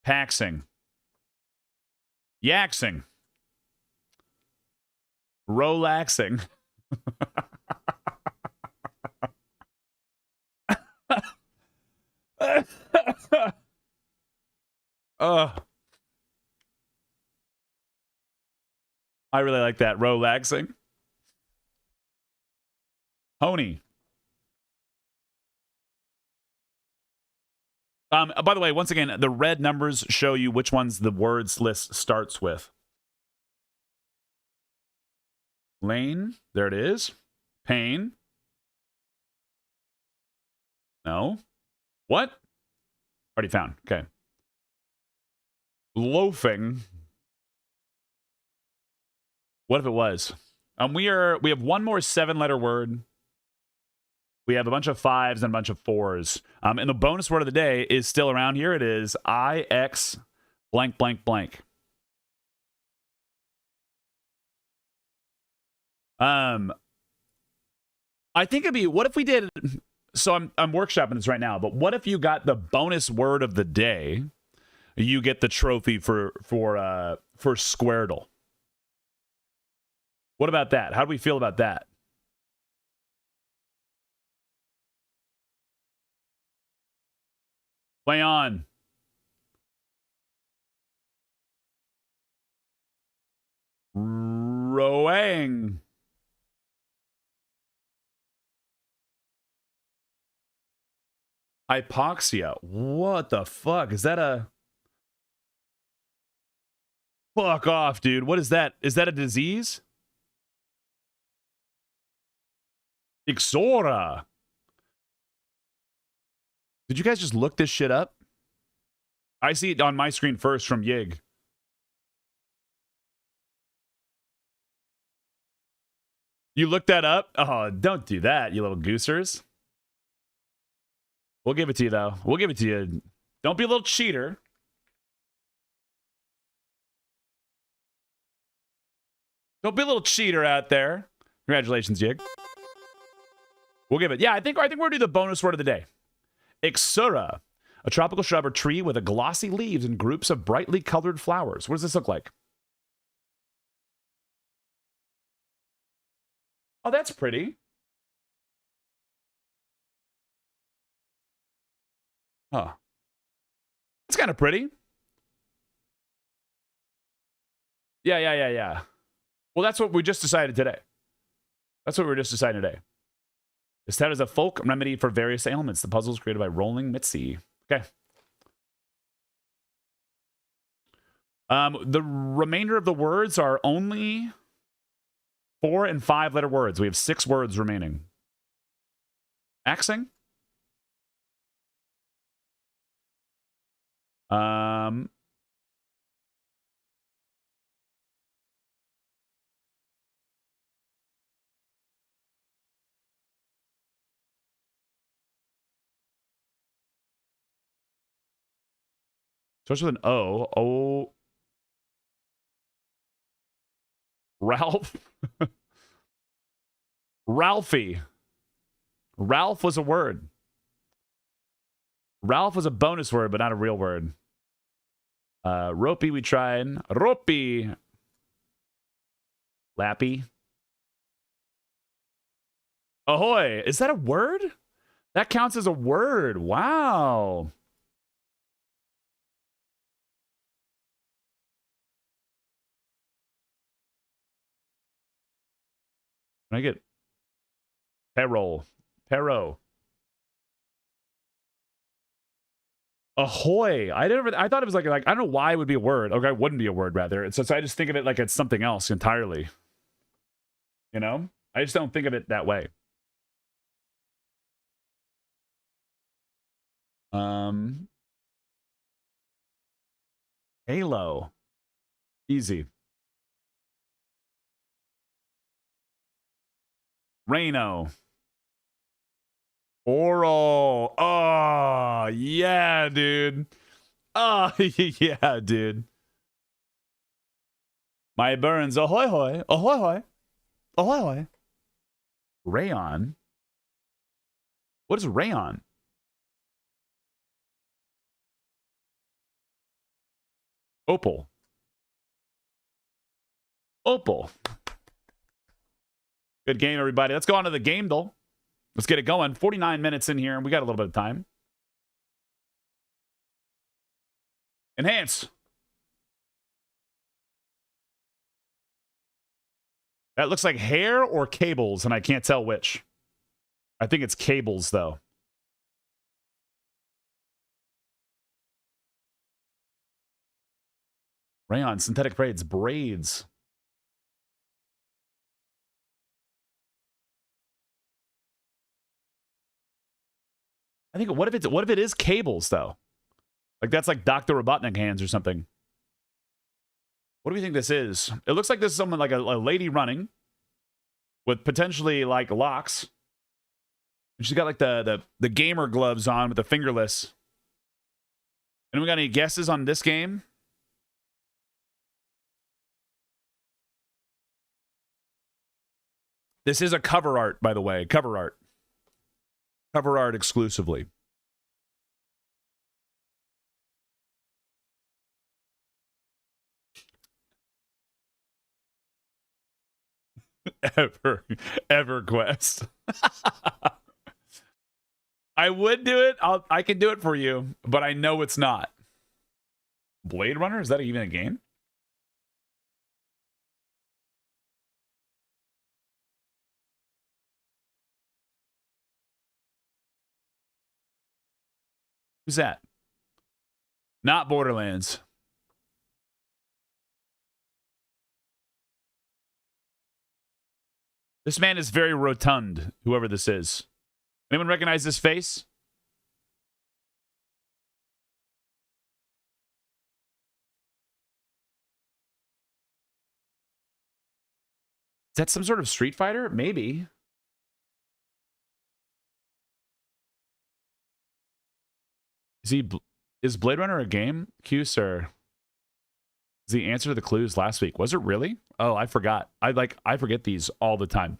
Paxing. Yaxing. Relaxing. I really like that. Relaxing. Honey. By the way, once again, the red numbers show you which ones the words list starts with. Lane. There it is. Pain. No. What? Already found. Okay. Loafing. What if it was? We have one more 7-letter word. We have a bunch of 5s and a bunch of 4s. And the bonus word of the day is still around here. It is IX blank blank blank. I think it'd be, what if we did, so I'm workshopping this right now, but what if you got the bonus word of the day? You get the trophy for Squirtle. What about that? How do we feel about that? Play on. Rowing. Hypoxia. What the fuck? Is that a... Fuck off, dude. What is that? Is that a disease? Ixora. Did you guys just look this shit up? I see it on my screen first from Yig. You looked that up? Oh, don't do that, you little goosers. We'll give it to you, though. We'll give it to you. Don't be a little cheater. Don't be a little cheater out there. Congratulations, Yig. We'll give it. Yeah, I think we're going to do the bonus word of the day. Ixura, a tropical shrub or tree with a glossy leaves and groups of brightly colored flowers. What does this look like? Oh, that's pretty. Huh. It's kind of pretty. Yeah. Well, that's what we just decided today. That's what we were just deciding today. This tat is a folk remedy for various ailments. The puzzle is created by Rolling Mitzi. Okay. The remainder of the words are only 4- and 5-letter words. We have 6 words remaining. Axing? Starts with an O. Oh. Ralph. Ralphie. Ralph was a word. Ralph was a bonus word, but not a real word. Ropey we tried. Ropey. Lappy. Ahoy. Is that a word? That counts as a word. Wow. Can I get Peril? Pero. Ahoy. I thought it was like I don't know why it would be a word. Okay, it wouldn't be a word rather. So I just think of it like it's something else entirely. You know? I just don't think of it that way. Halo. Easy. Reno. Oral. Oh, yeah, dude. Oh, yeah, dude. My burns. Ahoy, hoy. Ahoy, hoy. Ahoy, hoy. Rayon. What is rayon? Opal. Opal. Good game, everybody. Let's go on to the game, though. Let's get it going. 49 minutes in here, and we got a little bit of time. Enhance. That looks like hair or cables, and I can't tell which. I think it's cables, though. Rayon, synthetic braids. I think what if it is cables though? Like that's like Dr. Robotnik hands or something. What do we think this is? It looks like this is someone like a lady running with potentially like locks. And she's got like the gamer gloves on with the fingerless. Anyone got any guesses on this game? This is a cover art, by the way. Cover art. Cover art exclusively. EverQuest. I would do it. I can do it for you, but I know it's not. Blade Runner? Is that even a game? Who's that? Not Borderlands. This man is very rotund, whoever this is. Anyone recognize this face? Is that some sort of Street Fighter? Maybe. Is Blade Runner a game? Q, sir. Is the answer to the clues last week? Was it really? Oh, I forgot. I forget these all the time.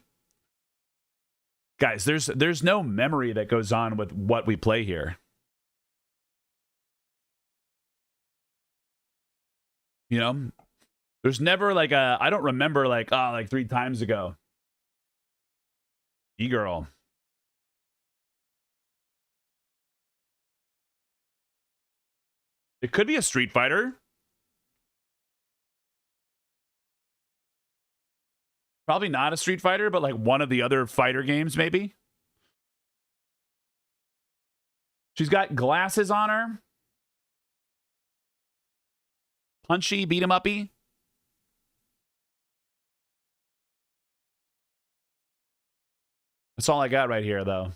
Guys, there's no memory that goes on with what we play here. You know? There's never like I don't remember like 3 times ago. E-girl. It could be a Street Fighter. Probably not a Street Fighter, but like one of the other fighter games, maybe. She's got glasses on her. Punchy, beat 'em uppy. That's all I got right here, though.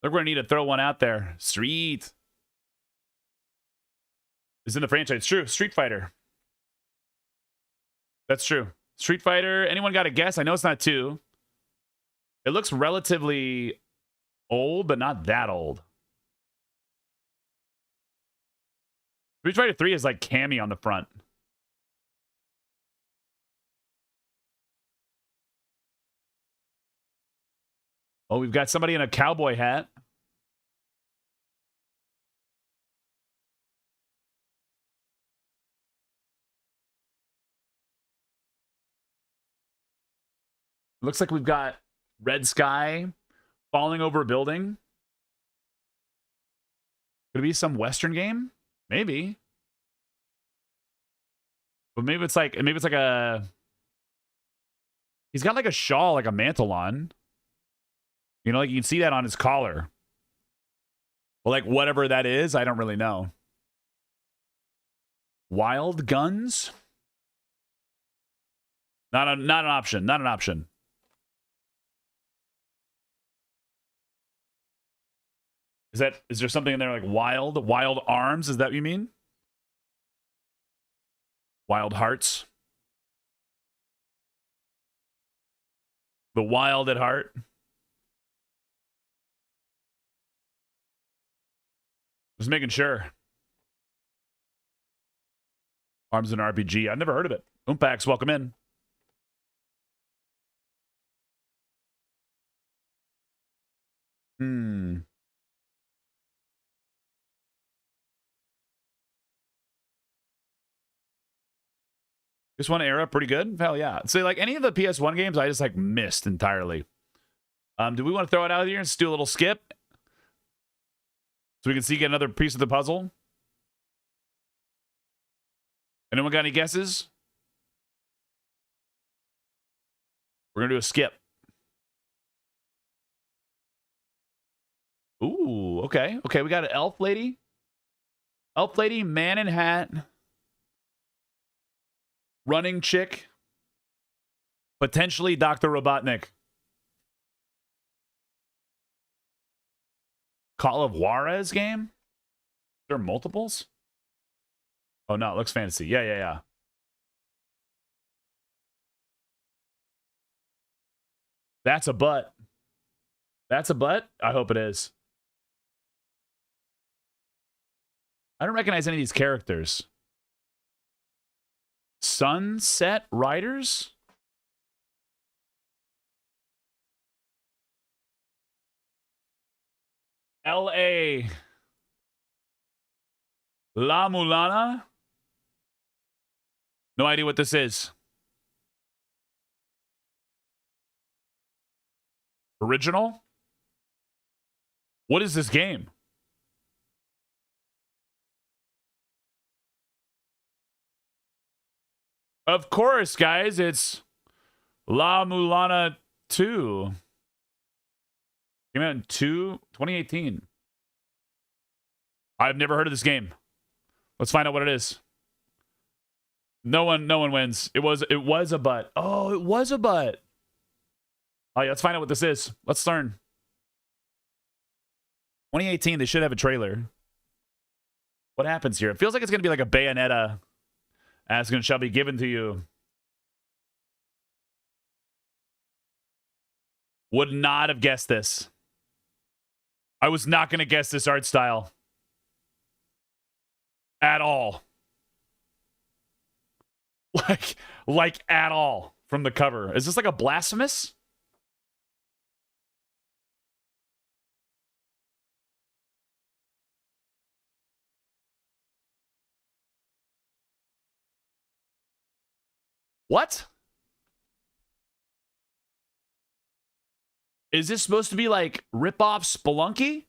They're going to need to throw one out there. Street. Is in the franchise. It's true. Street Fighter. That's true. Street Fighter. Anyone got a guess? I know it's not 2. It looks relatively old, but not that old. Street Fighter 3 is like Cammy on the front. Oh, we've got somebody in a cowboy hat. Looks like we've got Red sky, falling over a building. Could it be some Western game? Maybe. But maybe it's like a... He's got like a shawl, like a mantle on. You know, like you can see that on his collar. Well, like whatever that is, I don't really know. Wild guns? Not an option. Not an option. Is there something in there like wild arms? Is that what you mean? Wild hearts? The wild at heart? Just making sure. Arms and RPG. I've never heard of it. Umpax, welcome in. This one era, pretty good. Hell yeah. So like any of the PS1 games, I just like missed entirely. Do we want to throw it out here and just do a little skip? So we can get another piece of the puzzle? Anyone got any guesses? We're going to do a skip. Ooh, okay. Okay, we got an elf lady. Elf lady, man in hat. Running chick. Potentially Dr. Robotnik. Call of Juarez game? There are multiples? Oh, no, it looks fantasy. Yeah. That's a butt. That's a butt? I hope it is. I don't recognize any of these characters. Sunset Riders? L.A. La Mulana? No idea what this is. Original? What is this game? Of course, guys, it's La Mulana 2. Came out in 2018. I've never heard of this game. Let's find out what it is. No one wins. It was a butt. Oh, it was a butt. Oh yeah, let's find out what this is. Let's learn. 2018, they should have a trailer. What happens here? It feels like it's gonna be like a Bayonetta. Ask and shall be given to you. Would not have guessed this. I was not going to guess this art style. At all. Like at all from the cover. Is this like a Blasphemous? What? Is this supposed to be like rip-off Spelunky?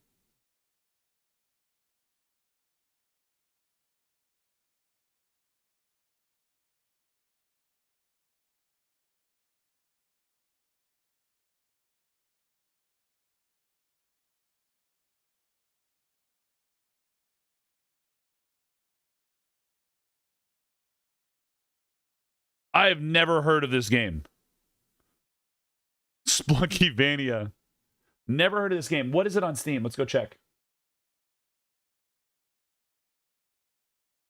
I have never heard of this game. Splunkyvania. Never heard of this game. What is it on Steam? Let's go check.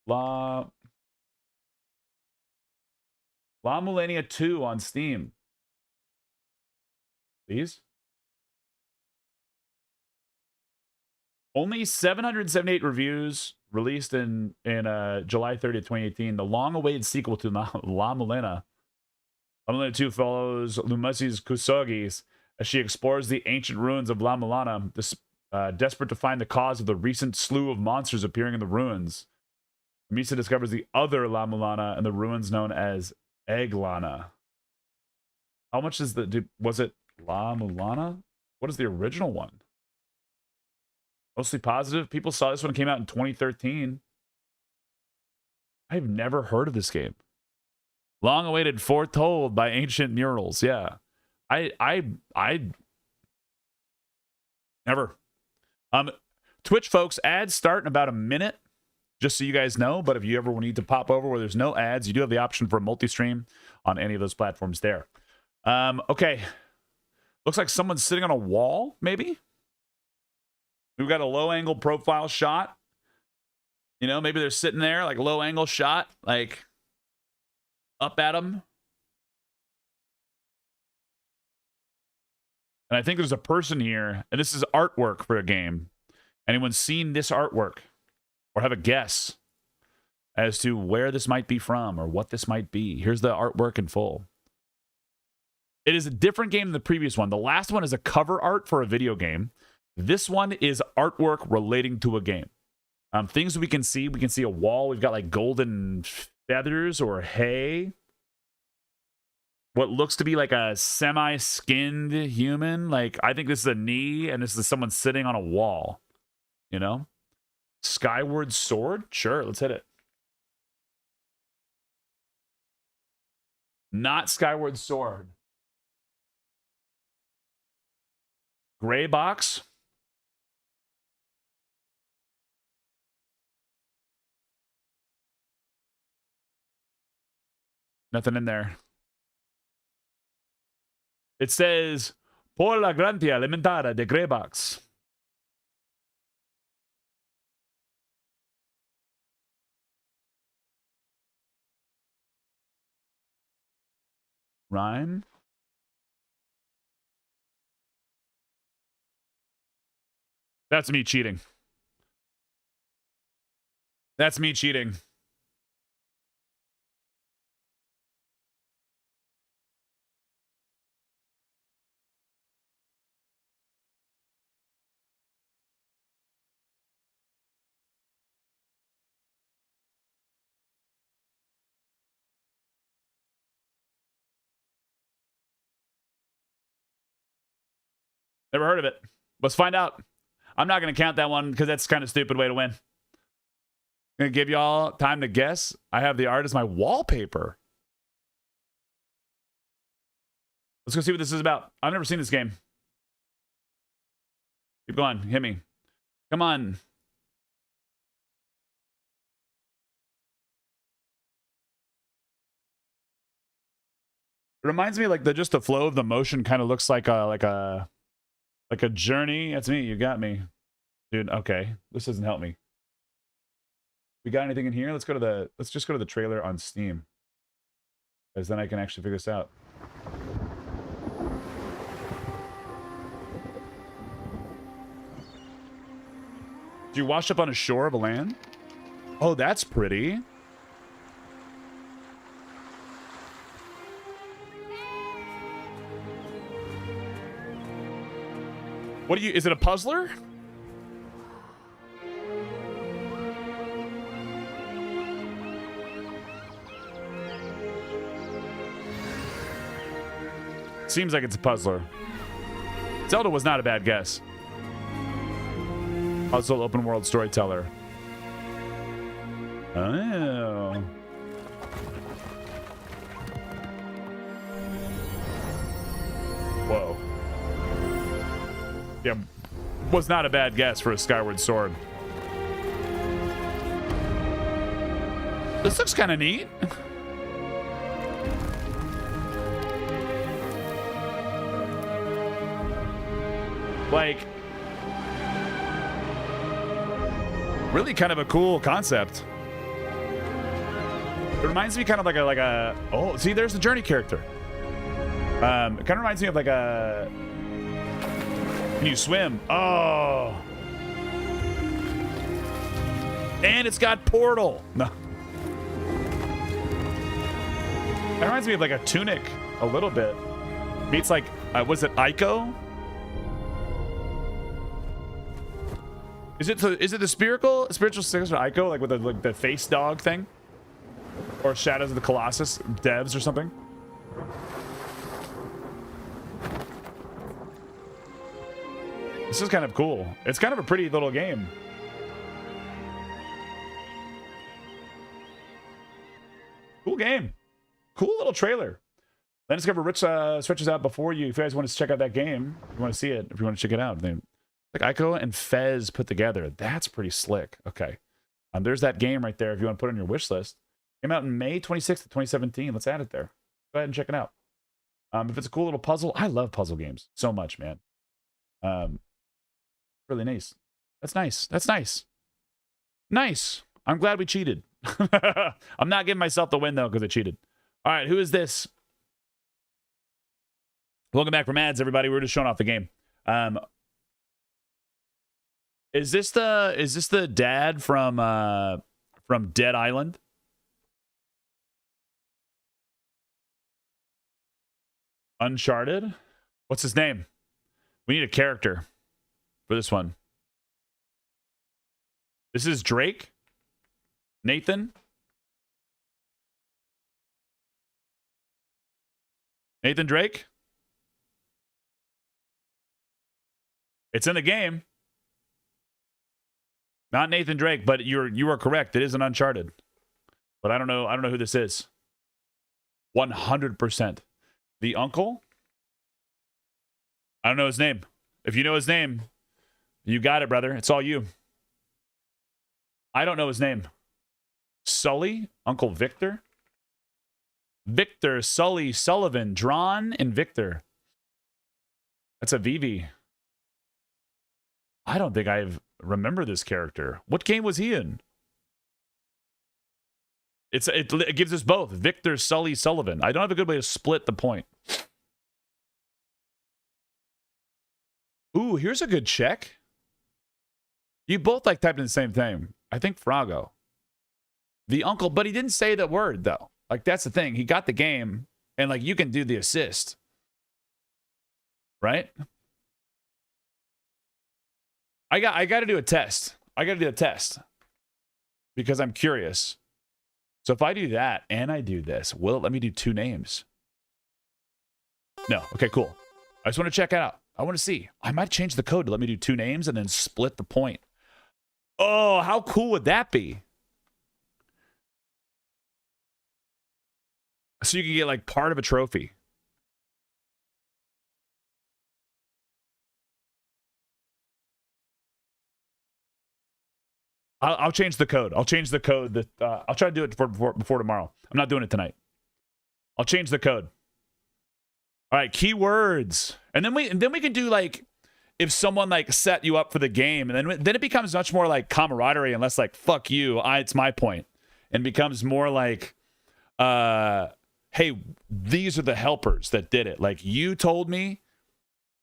La Mulania 2 on Steam. Please? Only 778 reviews, released in July 30th, 2018. The long-awaited sequel to La Mulana. La Mulana 2 follows Lumasi's Kusogis as she explores the ancient ruins of La Mulana, desperate to find the cause of the recent slew of monsters appearing in the ruins. Misa discovers the other La Mulana in the ruins known as Eglana. How much is was it La Mulana? What is the original one? Mostly positive. People saw this one came out in 2013. I've never heard of this game. Long awaited, foretold by ancient murals. Yeah. I never. Twitch folks, ads start in about a minute, just so you guys know. But if you ever need to pop over where there's no ads, you do have the option for a multi-stream on any of those platforms there. Okay. Looks like someone's sitting on a wall, maybe? We've got a low-angle profile shot. You know, maybe they're sitting there, like low-angle shot, like up at them. And I think there's a person here, and this is artwork for a game. Anyone seen this artwork or have a guess as to where this might be from or what this might be? Here's the artwork in full. It is a different game than the previous one. The last one is a cover art for a video game. This one is artwork relating to a game. Things we can see a wall. We've got like golden feathers or hay. What looks to be like a semi-skinned human. Like, I think this is a knee, and this is someone sitting on a wall. You know? Skyward sword? Sure, let's hit it. Not skyward sword. Gray box. Nothing in there. It says, por la gracia alimentada de Gray box. Rhyme. That's me cheating. That's me cheating. Never heard of it. Let's find out. I'm not going to count that one because that's kind of a stupid way to win. I'm going to give y'all time to guess. I have the art as my wallpaper. Let's go see what this is about. I've never seen this game. Keep going. Hit me. Come on. It reminds me of like just the flow of the motion kind of looks like a journey. That's me. You got me. Dude, okay. This doesn't help me. We got anything in here? Let's just go to the trailer on Steam. Because then I can actually figure this out. Do you wash up on a shore of a land? Oh, that's pretty. What do you, is it a puzzler? Seems like it's a puzzler. Zelda was not a bad guess. Puzzle open world storyteller. Oh. Whoa. Yeah, was not a bad guess for a Skyward Sword. This looks kind of neat. Like, really kind of a cool concept. It reminds me kind of like a oh, see, there's the Journey character. It kind of reminds me of like a, can you swim? Oh. And it's got Portal. No. It reminds me of like a Tunic a little bit. Meets like, was it Ico? Is it the spiritual successor to Ico, like with the face dog thing? Or Shadows of the Colossus, Devs or something? This is kind of cool. It's kind of a pretty little game. Cool game. Cool little trailer. Then Discover Rich stretches out before you. If you guys want to check out that game, if you want to see it, if you want to check it out. Then, like Ico and Fez put together. That's pretty slick. Okay. There's that game right there if you want to put it on your wish list. Came out in May 26th of 2017. Let's add it there. Go ahead and check it out. If it's a cool little puzzle, I love puzzle games so much, man. Really nice. That's nice. That's nice. Nice. I'm glad we cheated. I'm not giving myself the win, though, because I cheated. All right, who is this? Welcome back from ads, everybody. We're just showing off the game. Is this the dad from Dead Island? Uncharted? What's his name? We need a character for this one. This is Drake? Nathan? Nathan Drake? It's in the game. Not Nathan Drake, but you are correct. It is an Uncharted. But I don't know who this is. 100%. The uncle? I don't know his name. If you know his name, you got it, brother. It's all you. I don't know his name. Sully? Uncle Victor? Victor, Sully, Sullivan, Drawn, and Victor. That's a Vivi. I don't think I remember this character. What game was he in? It gives us both. Victor, Sully, Sullivan. I don't have a good way to split the point. Ooh, here's a good check. You both like typed in the same thing. I think Frago. The uncle, but he didn't say the word, though. Like, that's the thing. He got the game, and, like, you can do the assist. Right? I got to do a test. I got to do a test. Because I'm curious. So if I do that, and I do this, will it let me do two names? No. Okay, cool. I just want to check it out. I want to see. I might change the code to let me do two names and then split the point. Oh, how cool would that be? So you can get like part of a trophy. I'll change the code. I'll change the code. That I'll try to do it before tomorrow. I'm not doing it tonight. I'll change the code. All right, keywords, and then we can do like if someone like set you up for the game, and then it becomes much more like camaraderie and less like fuck you. It's my point, and becomes more like, hey, these are the helpers that did it. Like you told me,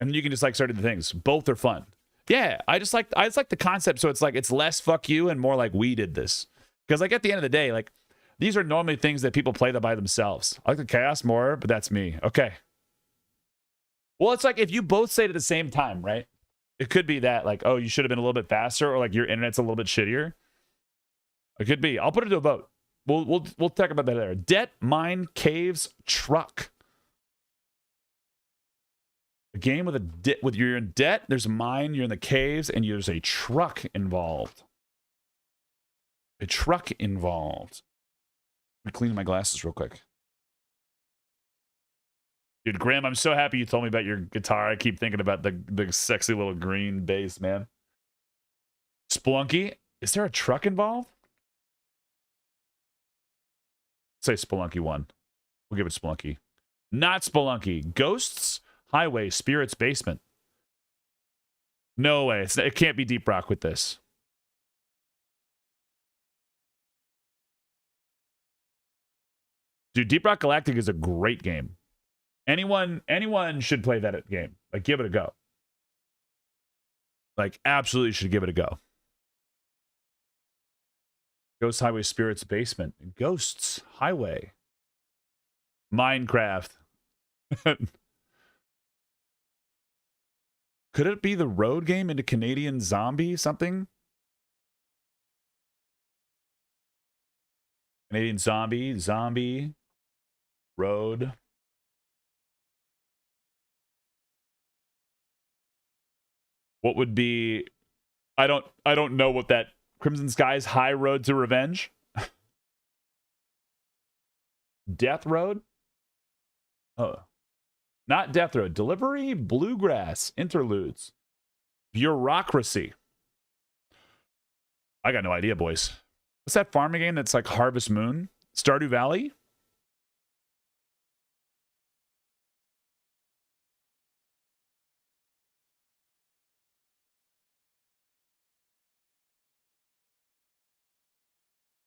and you can just like start the things. Both are fun. Yeah, I just like the concept. So it's like it's less fuck you and more like we did this. Because like at the end of the day, like these are normally things that people play by themselves. I like the chaos more, but that's me. Okay. Well, it's like if you both say it at the same time, right? It could be that like, oh, you should have been a little bit faster, or like your internet's a little bit shittier. It could be. I'll put it to a vote. We'll talk about that later. Debt, mine, caves, truck. A game with you're in debt, there's a mine, you're in the caves, and there's a truck involved. A truck involved. I'm cleaning my glasses real quick. Dude, Graham, I'm so happy you told me about your guitar. I keep thinking about the sexy little green bass, man. Spelunky. Is there a truck involved? Say Spelunky 1. We'll give it Spelunky. Not Spelunky. Ghosts, Highway, Spirits, Basement. No way. It can't be Deep Rock with this. Dude, Deep Rock Galactic is a great game. Anyone should play that game. Like, give it a go. Like, absolutely should give it a go. Ghosts, Highway, Spirits, Basement. Ghosts, Highway. Minecraft. Could it be the road game into Canadian Zombie something? Canadian Zombie, Road. What would be? I don't know what that Crimson Skies High Road to Revenge. Death Road? Oh. Not Death Road. Delivery, Bluegrass, Interludes, Bureaucracy. I got no idea, boys. What's that farming game that's like Harvest Moon? Stardew Valley?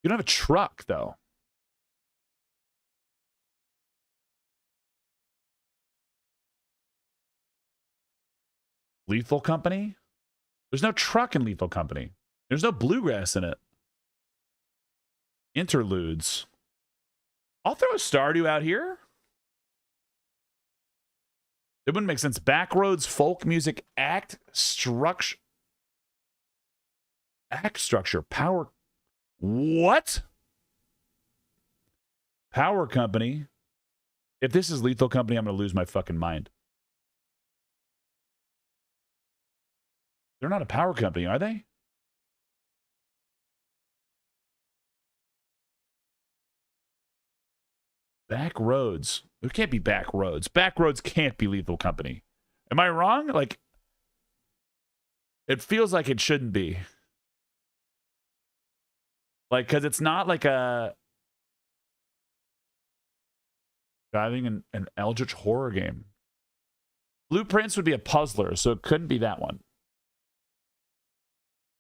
You don't have a truck, though. Lethal Company? There's no truck in Lethal Company. There's no bluegrass in it. Interludes. I'll throw a Stardew out here. It wouldn't make sense. Backroads, folk music, act structure. Act structure. Power. What? Power Company. If this is Lethal Company, I'm going to lose my fucking mind. They're not a power company, are they? Back Roads. It can't be Back Roads. Back Roads can't be Lethal Company. Am I wrong? Like, it feels like it shouldn't be. Like, because it's not like a driving an eldritch horror game. Blueprints would be a puzzler, so it couldn't be that one.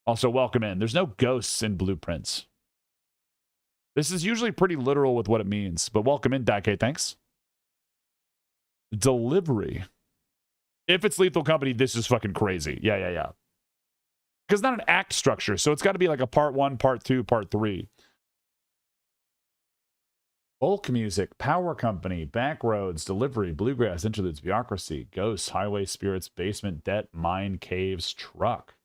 Also, welcome in. There's no ghosts in Blueprints. This is usually pretty literal with what it means, but welcome in, Dake, thanks. Delivery. If it's Lethal Company, this is fucking crazy. Yeah. Because it's not an act structure, so it's got to be like a part 1, part 2, part 3. Folk music, Power Company, Backroads, Delivery, Bluegrass, Interludes, Bureaucracy, Ghosts, Highway Spirits, Basement, Debt, Mine, Caves, Truck.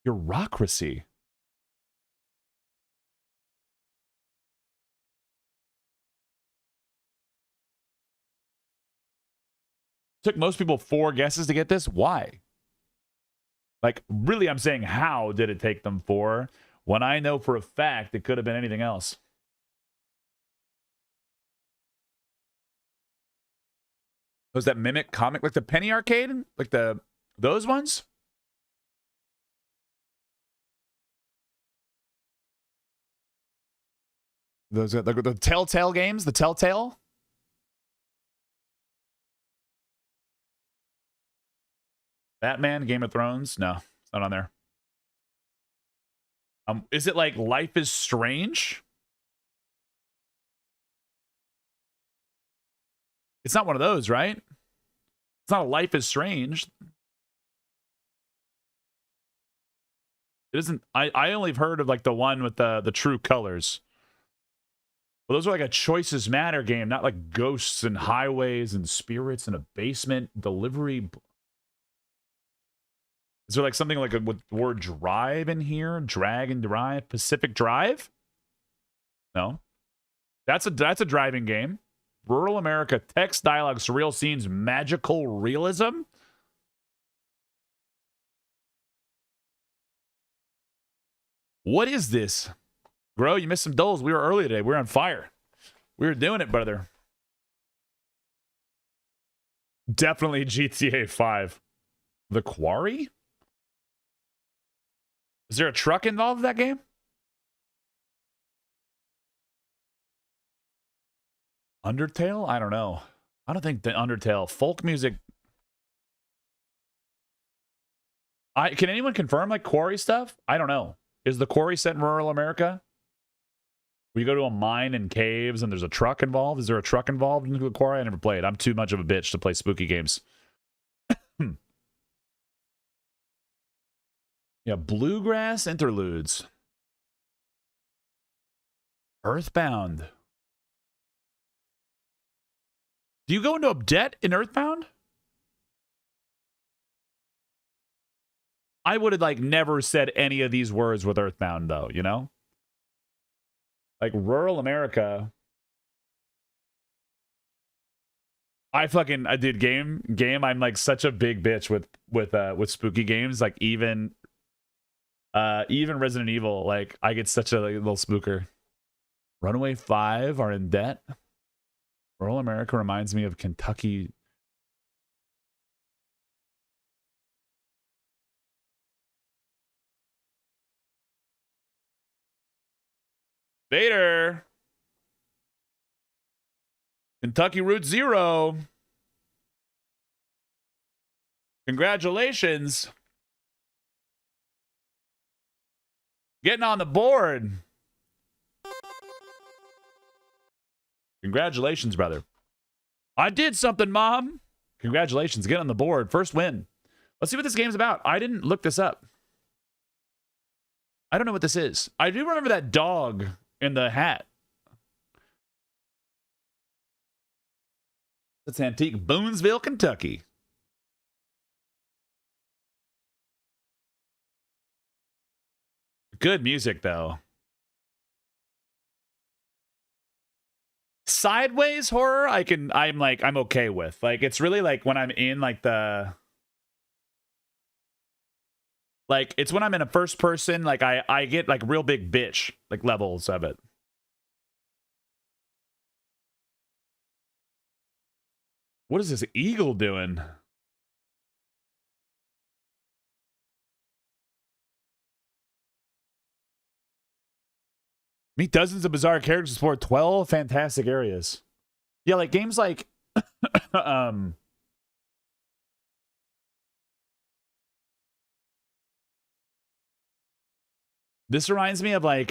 Bureaucracy. Took most people 4 guesses to get this. Why? Like, really, I'm saying, how did it take them 4 when I know for a fact it could have been anything else? Was that Mimic comic like the Penny Arcade? Like those ones? Those the Telltale games? The Telltale? Batman, Game of Thrones? No, it's not on there. Is it like Life is Strange? It's not one of those, right? It's not a Life is Strange. It isn't. I only have heard of like the one with the true colors. Well, those are like a Choices Matter game, not like ghosts and highways and spirits and a basement delivery. Is there like something like with the word drive in here? Drag and drive? Pacific Drive? No. That's a driving game. Rural America, text, dialogue, surreal scenes, magical realism? What is this? Bro, you missed some doles. We were early today. We were on fire. We were doing it, brother. Definitely GTA 5. The Quarry? Is there a truck involved in that game? Undertale? I don't know. I don't think the Undertale. Folk music. Can anyone confirm like Quarry stuff? I don't know. Is the Quarry set in rural America? Where you go to a mine and caves and there's a truck involved? Is there a truck involved in the Quarry? I never played. I'm too much of a bitch to play spooky games. Yeah, Bluegrass Interludes. Earthbound. Do you go into a debt in Earthbound? I would have like never said any of these words with Earthbound though, you know? Like rural America. I did game. I'm like such a big bitch with spooky games. Like even Resident Evil. Like I get such a little spooker. Runaway 5 are in debt. Rural America reminds me of Kentucky. Vader. Kentucky Route 0. Congratulations. Getting on the board. Congratulations, brother. I did something, Mom. Congratulations. Get on the board. First win. Let's see what this game's about. I didn't look this up. I don't know what this is. I do remember that dog in the hat. It's antique Boonesville, Kentucky. Good music, though. Sideways horror, I'm okay with. Like, it's really like when I'm in like it's when I'm in a first person, like I get like real big bitch like levels of it. What is this eagle doing? Meet dozens of bizarre characters, explore 12 fantastic areas. Yeah, like games like this reminds me of like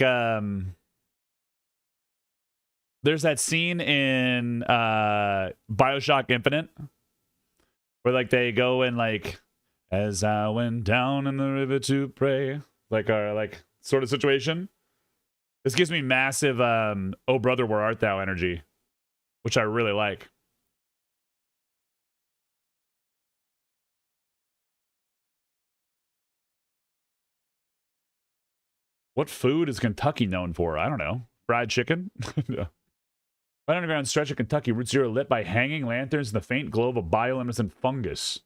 there's that scene in BioShock Infinite where like they go and like as I went down in the river to pray, like sort of situation. This gives me massive oh brother where art thou energy, which I really like. What food is Kentucky known for? I don't know. Fried chicken? Right underground stretch of Kentucky, Route 0 lit by hanging lanterns and the faint glow of a bioluminescent fungus.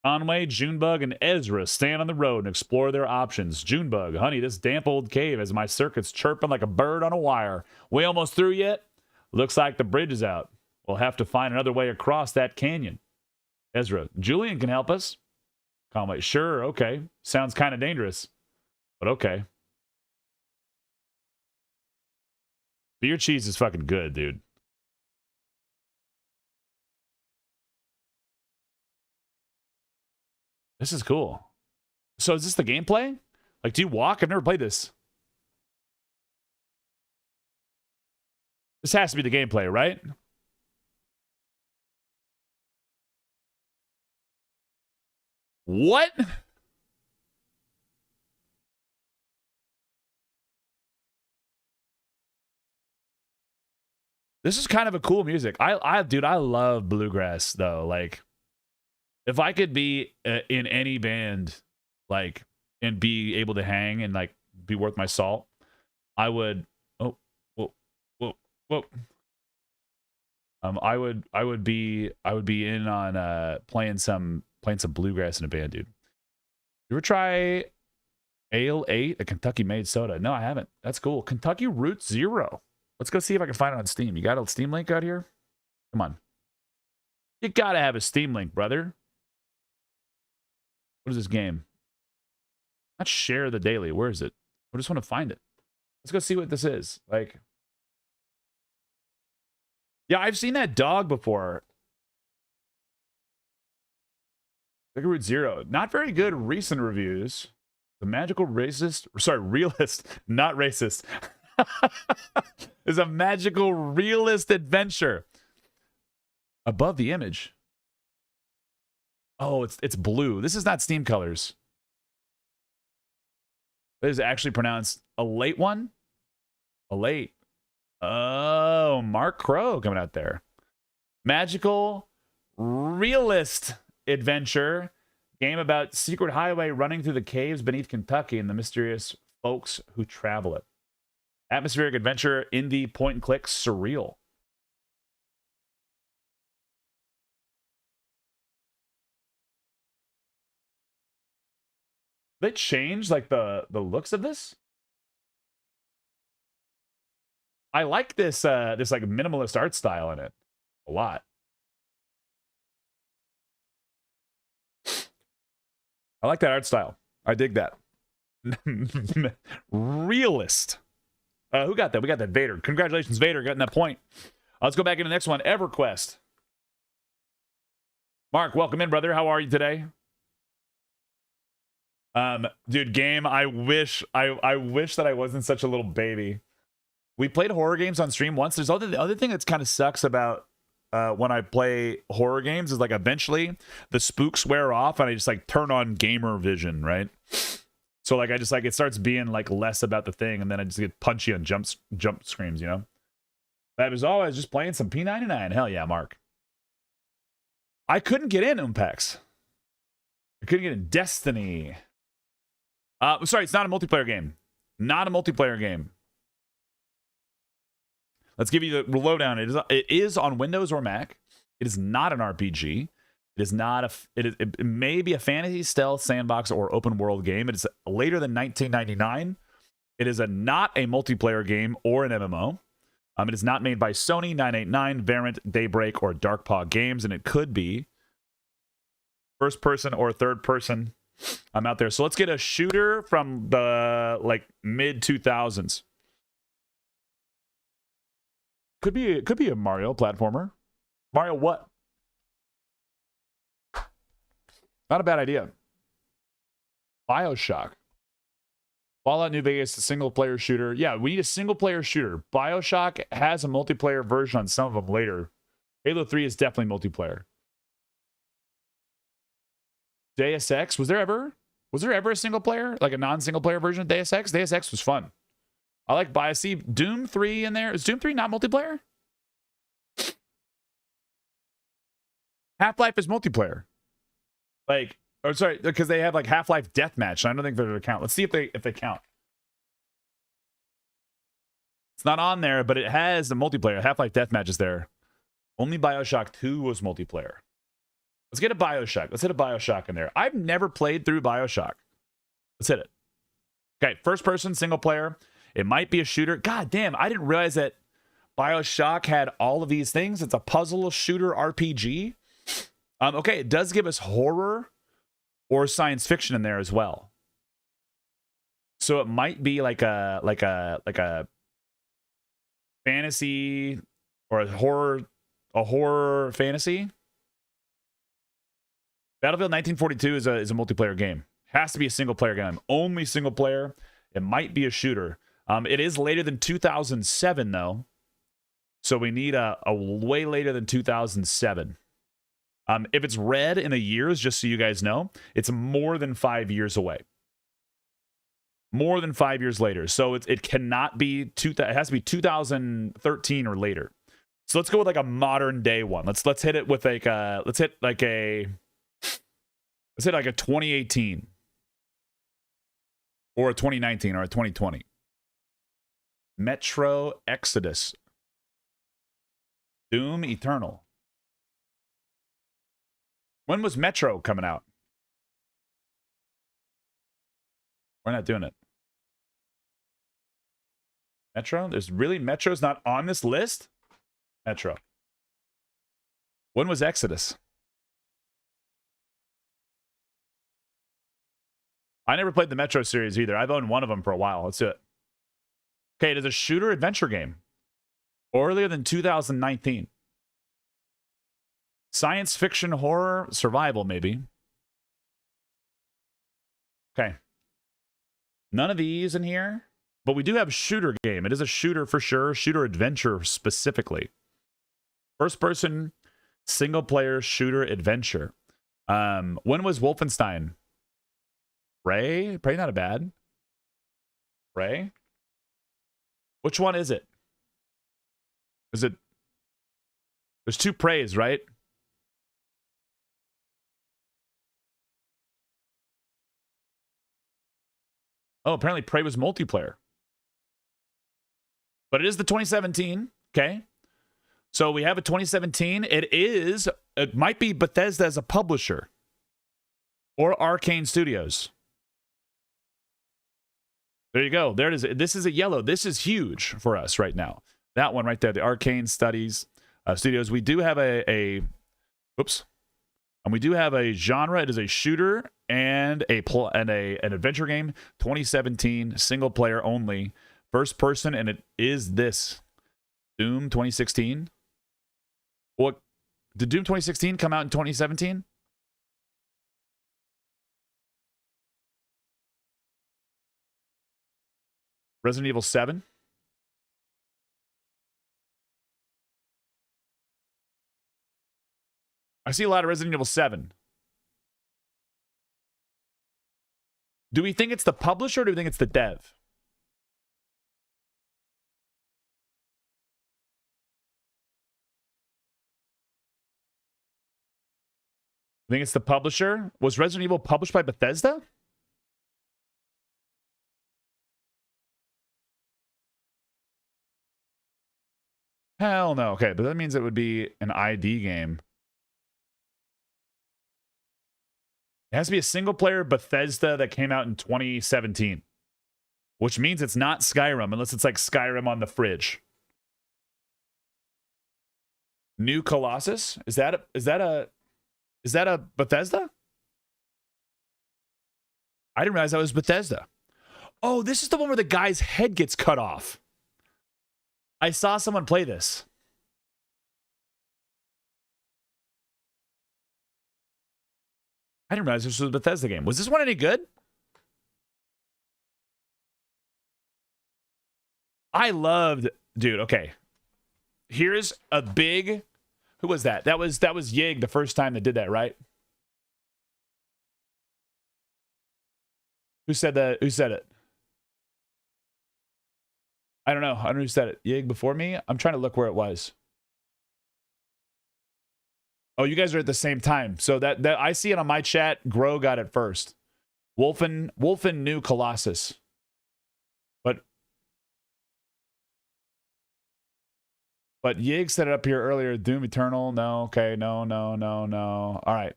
Conway, Junebug, and Ezra stand on the road and explore their options. Junebug, honey, this damp old cave has my circuits chirping like a bird on a wire. We almost through yet? Looks like the bridge is out. We'll have to find another way across that canyon. Ezra, Julian can help us. Conway, sure, okay. Sounds kind of dangerous, but okay. Beer cheese is fucking good, dude. This is cool. So is this the gameplay? Like, do you walk? I've never played this. This has to be the gameplay, right? What? This is kind of a cool music. Dude, I love bluegrass though. Like, if I could be in any band, like, and be able to hang and like be worth my salt, I would. Oh, whoa, whoa, whoa. I would be in on playing some bluegrass in a band, dude. You ever try Ale 8, a Kentucky made soda? No, I haven't. That's cool. Kentucky Route 0. Let's go see if I can find it on Steam. You got a Steam link out here? Come on. You gotta have a Steam link, brother. What is this game? Not share the daily. Where is it? I just want to find it. Let's go see what this is. Like, yeah, I've seen that dog before. Route 0. Not very good recent reviews. The magical realist, not racist. Is a magical realist adventure. Above the image. Oh, it's blue. This is not Steam colors. This is actually pronounced a late one. A late. Oh, Mark Crow coming out there. Magical realist adventure game about secret highway running through the caves beneath Kentucky and the mysterious folks who travel it. Atmospheric adventure, indie, point and click, surreal. They changed like the looks of this. I like this this like minimalist art style in it a lot. I like that art style. I dig that. Realist. Who got that? We got that Vader. Congratulations, Vader, getting that point. Let's go back into the next one. EverQuest. Mark, welcome in, brother. How are you today? Dude, game. I wish that I wasn't such a little baby. We played horror games on stream once. There's the other thing that's kind of sucks about when I play horror games is like eventually the spooks wear off and I just like turn on gamer vision, right? So like I just like it starts being like less about the thing and then I just get punchy on jump screams, you know? That was always just playing some P99. Hell yeah, Mark. I couldn't get in Umpex. I couldn't get in Destiny. Sorry, it's not a multiplayer game. Not a multiplayer game. Let's give you the lowdown. It is on Windows or Mac. It is not an RPG. It is not it may be a fantasy, stealth, sandbox, or open world game. It is later than 1999. It is not a multiplayer game or an MMO. It is not made by Sony, 989, Variant, Daybreak, or Darkpaw Games, and it could be first person or third person. I'm out there. So let's get a shooter from the like mid 2000s. Could be a Mario platformer. Mario what? Not a bad idea. BioShock. Fallout New Vegas, a single player shooter. Yeah, we need a single player shooter. BioShock has a multiplayer version on some of them later. Halo 3 is definitely multiplayer. Deus Ex, was there ever a single player, like a non-single player version of Deus Ex? Deus Ex was fun. I like see Doom 3 in there. Is Doom 3 not multiplayer? Half-Life is multiplayer. Like, oh sorry, because they have like Half-Life Deathmatch. I don't think they're gonna count. Let's see if they count. It's not on there, but it has the multiplayer. Half-Life Deathmatch is there. Only BioShock 2 was multiplayer. Let's get a BioShock. Let's hit a BioShock in there. I've never played through BioShock. Let's hit it. Okay, first person, single player. It might be a shooter. God damn, I didn't realize that BioShock had all of these things. It's a puzzle shooter RPG. Okay, it does give us horror or science fiction in there as well. So it might be like a fantasy or a horror fantasy. Battlefield 1942 is a multiplayer game. Has to be a single player game. Only single player. It might be a shooter. It is later than 2007 though. So we need a way later than 2007. If it's red in the years, just so you guys know, it's more than 5 years away. More than 5 years later. So it cannot be, it has to be 2013 or later. So let's go with like a modern day one. Let's hit it with like let's hit like a 2018 or a 2019 or a 2020. Metro Exodus. Doom Eternal. When was Metro coming out? We're not doing it. Metro? Metro's not on this list? Metro. When was Exodus? I never played the Metro series either. I've owned one of them for a while. Let's do it. Okay, it is a shooter adventure game. Earlier than 2019. Science fiction, horror, survival, maybe. Okay. None of these in here. But we do have a shooter game. It is a shooter for sure. Shooter adventure specifically. First person, single player shooter adventure. When was Wolfenstein? Prey? Prey not a bad. Prey? Which one is it? Is it? There's two Preys, right? Oh, apparently Prey was multiplayer. But it is the 2017. Okay. So we have a 2017. It might be Bethesda as a publisher. Or Arcane Studios. There you go. There it is. This is a yellow. This is huge for us right now. That one right there, the Arcane Studies Studios. We do have and we do have a genre. It is a shooter and an adventure game. 2017, single player only, first person, and it is this Doom 2016. What did Doom 2016 come out in 2017? Resident Evil 7. I see a lot of Resident Evil 7. Do we think it's the publisher or do we think it's the dev? I think it's the publisher. Was Resident Evil published by Bethesda? Hell no. Okay, but that means it would be an ID game. It has to be a single-player Bethesda that came out in 2017. Which means it's not Skyrim, unless it's like Skyrim on the fridge. New Colossus? Is that a Bethesda? I didn't realize that was Bethesda. Oh, this is the one where the guy's head gets cut off. I saw someone play this. I didn't realize this was a Bethesda game. Was this one any good? I loved, dude, okay. Here's a big, who was that? That was Yig the first time that did that, right? Who said that? Who said it? I don't know. I don't know who said it. Yig before me? I'm trying to look where it was. Oh, you guys are at the same time. So that I see it on my chat. Grow got it first. Wolfen knew Colossus. But Yig set it up here earlier. Doom Eternal. No. Okay. No. All right.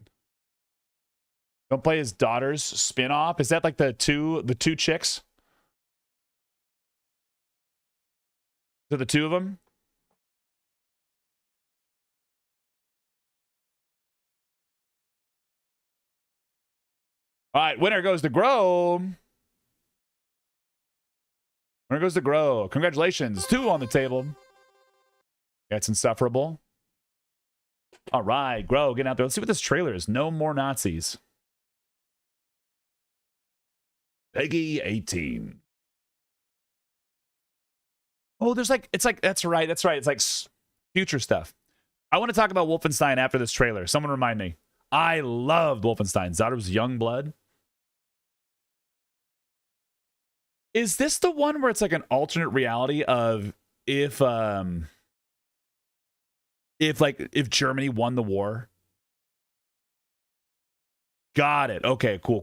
Don't play his daughter's spin-off. Is that like the two chicks? Is it the two of them? All right, winner goes to Grow. Winner goes to Grow. Congratulations. 2 on the table. That's insufferable. All right, Grow, get out there. Let's see what this trailer is. No More Nazis. Peggy 18. Oh, there's like, it's like, that's right. It's like future stuff. I want to talk about Wolfenstein after this trailer. Someone remind me. I loved Wolfenstein. Zodder's Youngblood. Is this the one where it's like an alternate reality of if Germany won the war? Got it. Okay, cool.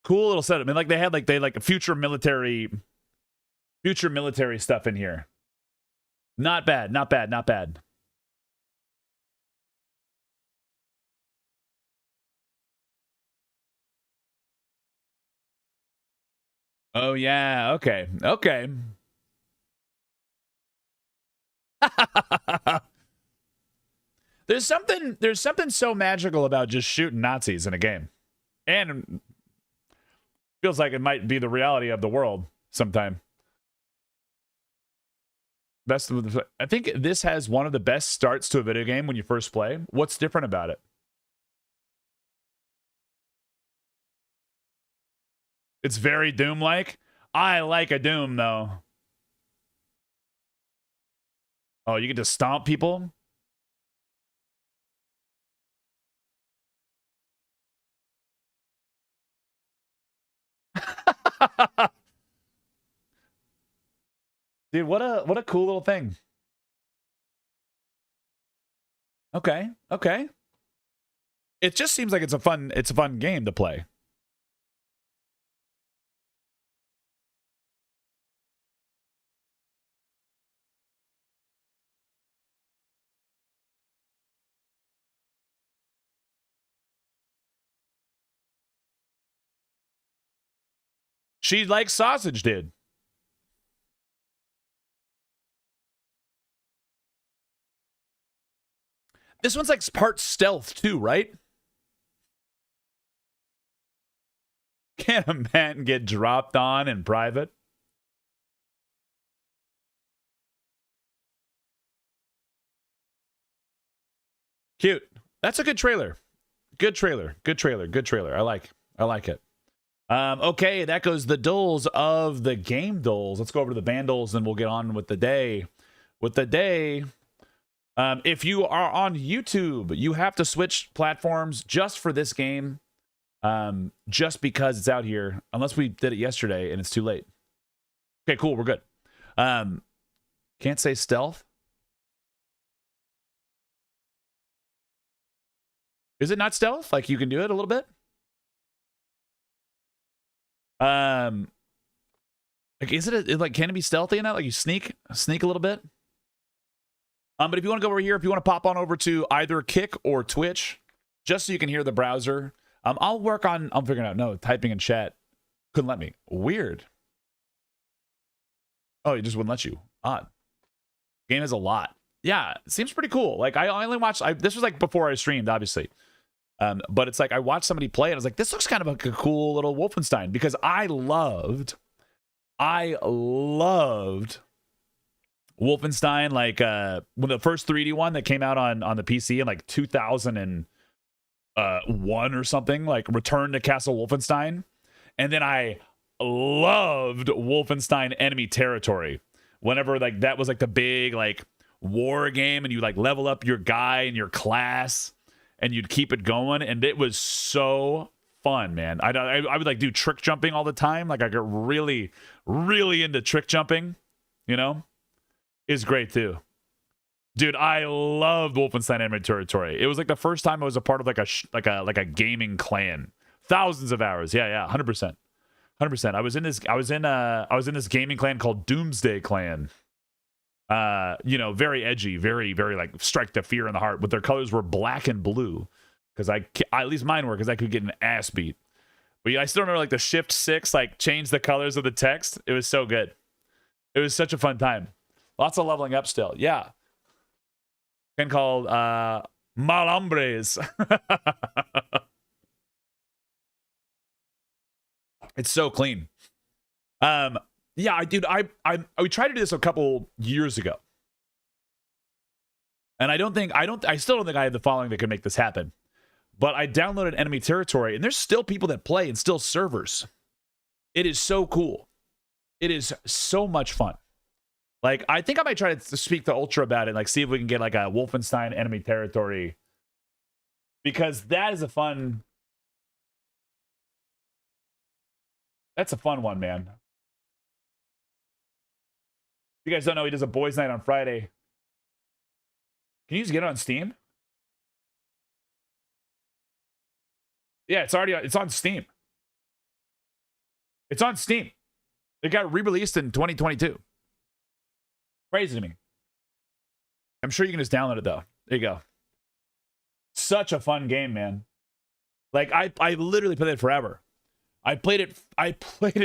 Cool little setup. I mean, like they had like future military stuff in here. Not bad. Oh yeah, okay. There's something so magical about just shooting Nazis in a game. And feels like it might be the reality of the world sometime. I think this has one of the best starts to a video game when you first play. What's different about it? It's very Doom-like. I like a Doom, though. Oh, you get to stomp people? Dude, what a cool little thing. Okay. It just seems like it's a fun game to play. She likes sausage, dude. This one's like part stealth too, right? Can a man get dropped on in private? Cute. That's a good trailer. Good trailer. Good trailer. Good trailer. I like it. Okay, that goes the dulls of the game dulls. Let's go over to the bandulls and we'll get on with the day. If you are on YouTube, you have to switch platforms just for this game. Just because it's out here, unless we did it yesterday and it's too late. Okay, cool. We're good. Can't say stealth. Is it not stealth? Like you can do it a little bit? Like is it like can it be stealthy in that? Like you sneak a little bit? But if you want to go over here, if you want to pop on over to either Kick or Twitch, just so you can hear the browser. I'll work on I'm figuring out. No, typing in chat couldn't let me. Weird. Oh, it just wouldn't let you. Odd. Game has a lot. Yeah, it seems pretty cool. Like I only watched this was like before I streamed, obviously. But it's like I watched somebody play it. I was like, this looks kind of like a cool little Wolfenstein because I loved Wolfenstein, like when the first 3D one that came out on the PC in like 2001 or something, like Return to Castle Wolfenstein. And then I loved Wolfenstein Enemy Territory. Whenever like that was like the big like war game and you like level up your guy and your class and you'd keep it going, and it was so fun, man. I would like do trick jumping all the time. Like I got really into trick jumping, you know. Is great too. Dude, I loved Wolfenstein Enemy Territory. It was like the first time I was a part of like a gaming clan. Thousands of hours. Yeah, 100%. 100%. I was in this gaming clan called Doomsday Clan. Very edgy, very like strike the fear in the heart, but their colors were black and blue because at least mine were, because I could get an ass beat. But yeah, I still remember like the Shift 6 like change the colors of the text. It was so good. It was such a fun time. Lots of leveling up still. Yeah. And called Malambres. It's so clean. Yeah, dude, we tried to do this a couple years ago. And I still don't think I have the following that could make this happen. But I downloaded Enemy Territory, and there's still people that play and still servers. It is so cool. It is so much fun. Like, I think I might try to speak to Ultra about it, like see if we can get like a Wolfenstein Enemy Territory. Because that's a fun one, man. If you guys don't know, he does a boys' night on Friday. Can you just get it on Steam? Yeah, it's on Steam. It's on Steam. It got re-released in 2022. Crazy to me. I'm sure you can just download it though. There you go. Such a fun game, man. Like I literally played it forever. I played it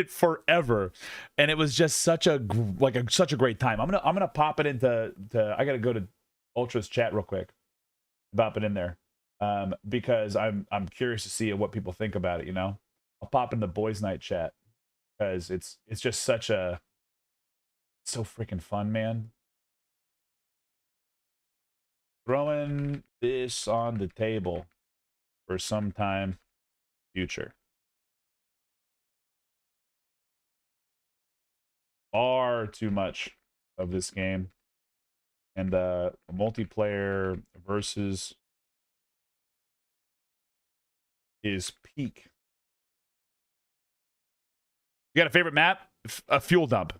forever, and it was just such a great time. I'm gonna pop it into I gotta go to Ultra's chat real quick. Pop it in there. Because I'm curious to see what people think about it, you know. I'll pop in the boys' night chat because it's just so freaking fun, man. Throwing this on the table for some time future. Far too much of this game, and multiplayer versus is peak. You got a favorite map? A Fuel Dump.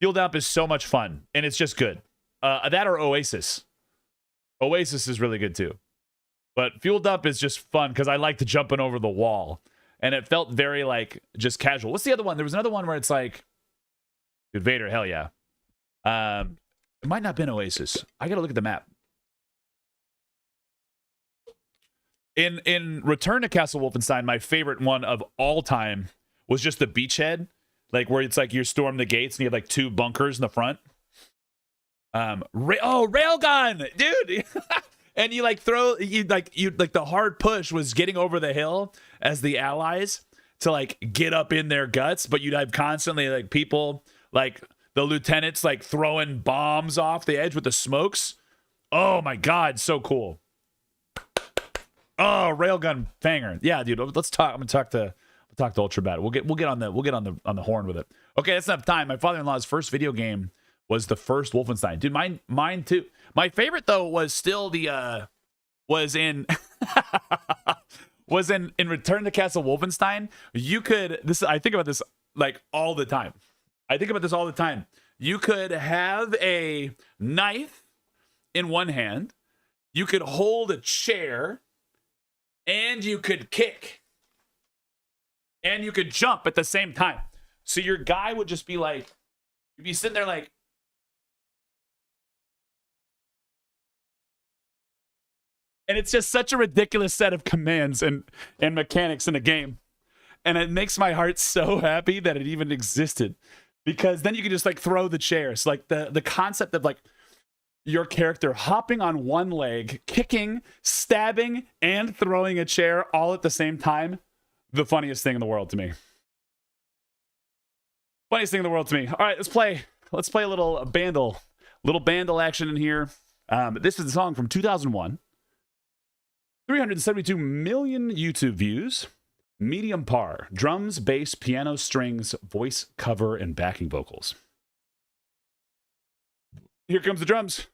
Fuel Dump is so much fun, and it's just good. That or Oasis. Oasis is really good too. But Fuel Dump is just fun because I like to jumping over the wall. And it felt very, like, just casual. What's the other one? There was another one where it's like... Dude, Vader, hell yeah. It might not have been Oasis. I gotta look at the map. In Return to Castle Wolfenstein, my favorite one of all time was just the beachhead, like where it's like you storm the gates and you have like 2 bunkers in the front. Railgun, dude. And you like throw you the hard push was getting over the hill as the allies to like get up in their guts, but you'd have constantly like people like the lieutenants like throwing bombs off the edge with the smokes. Oh my god, so cool. Oh, railgun banger. Yeah, dude. Let's talk. I'm gonna talk to Ultra about it. We'll get on the horn with it. Okay, that's enough time. My father-in-law's first video game was the first Wolfenstein. Dude, mine too. My favorite though was still the was in Return to Castle Wolfenstein. You could I think about this like all the time. You could have a knife in one hand, you could hold a chair, and you could kick. And you could jump at the same time. So your guy would just be like, you'd be sitting there like, and it's just such a ridiculous set of commands and mechanics in a game. And it makes my heart so happy that it even existed. Because then you can just like throw the chairs. Like the concept of like your character hopping on one leg, kicking, stabbing, and throwing a chair all at the same time. The funniest thing in the world to me. Funniest thing in the world to me. All right, let's play a little bandle action in here. This is a song from 2001. 372 million YouTube views. Medium par. Drums, bass, piano, strings, voice, cover, and backing vocals. Here comes the drums.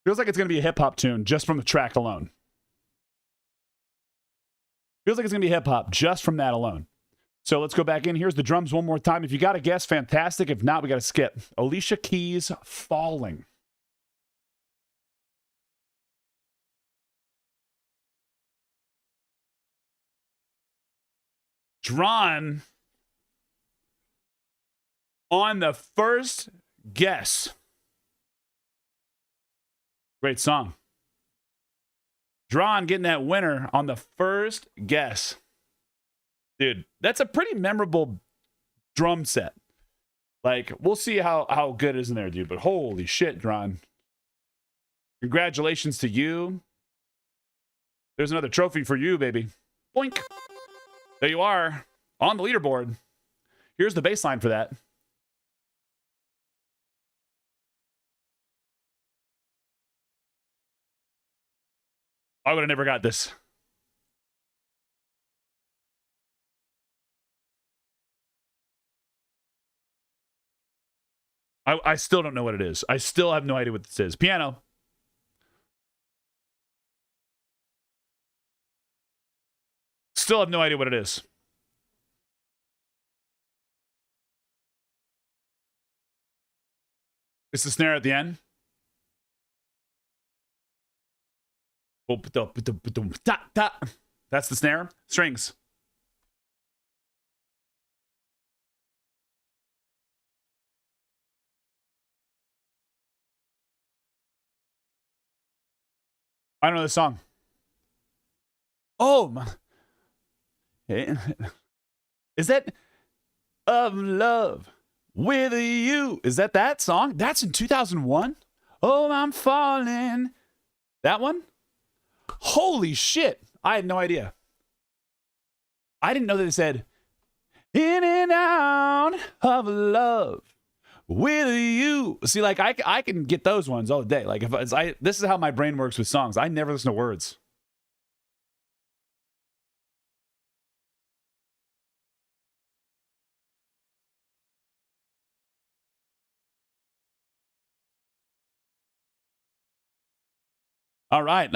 Feels like it's going to be a hip-hop tune just from the track alone. Feels like it's going to be hip-hop just from that alone. So let's go back in. Here's the drums one more time. If you got a guess, fantastic. If not, we got to skip. Alicia Keys, Falling. Drawn on the first guess. Great song. Drawn getting that winner on the first guess. Dude, that's a pretty memorable drum set. Like, we'll see how good it is in there, dude. But holy shit, Drawn. Congratulations to you. There's another trophy for you, baby. Boink. There you are on the leaderboard. Here's the baseline for that. I would have never got this. I still don't know what it is. I still have no idea what this is. Piano. Still have no idea what it is. It's the snare at the end. That's the snare. Strings. I don't know this song. Oh, my. Is that Of Love With You? Is that song? That's in 2001? Oh, I'm falling. That one? Holy shit. I had no idea. I didn't know that it said in and out of love with you. See, like I can get those ones all day. Like this is how my brain works with songs. I never listen to words. All right.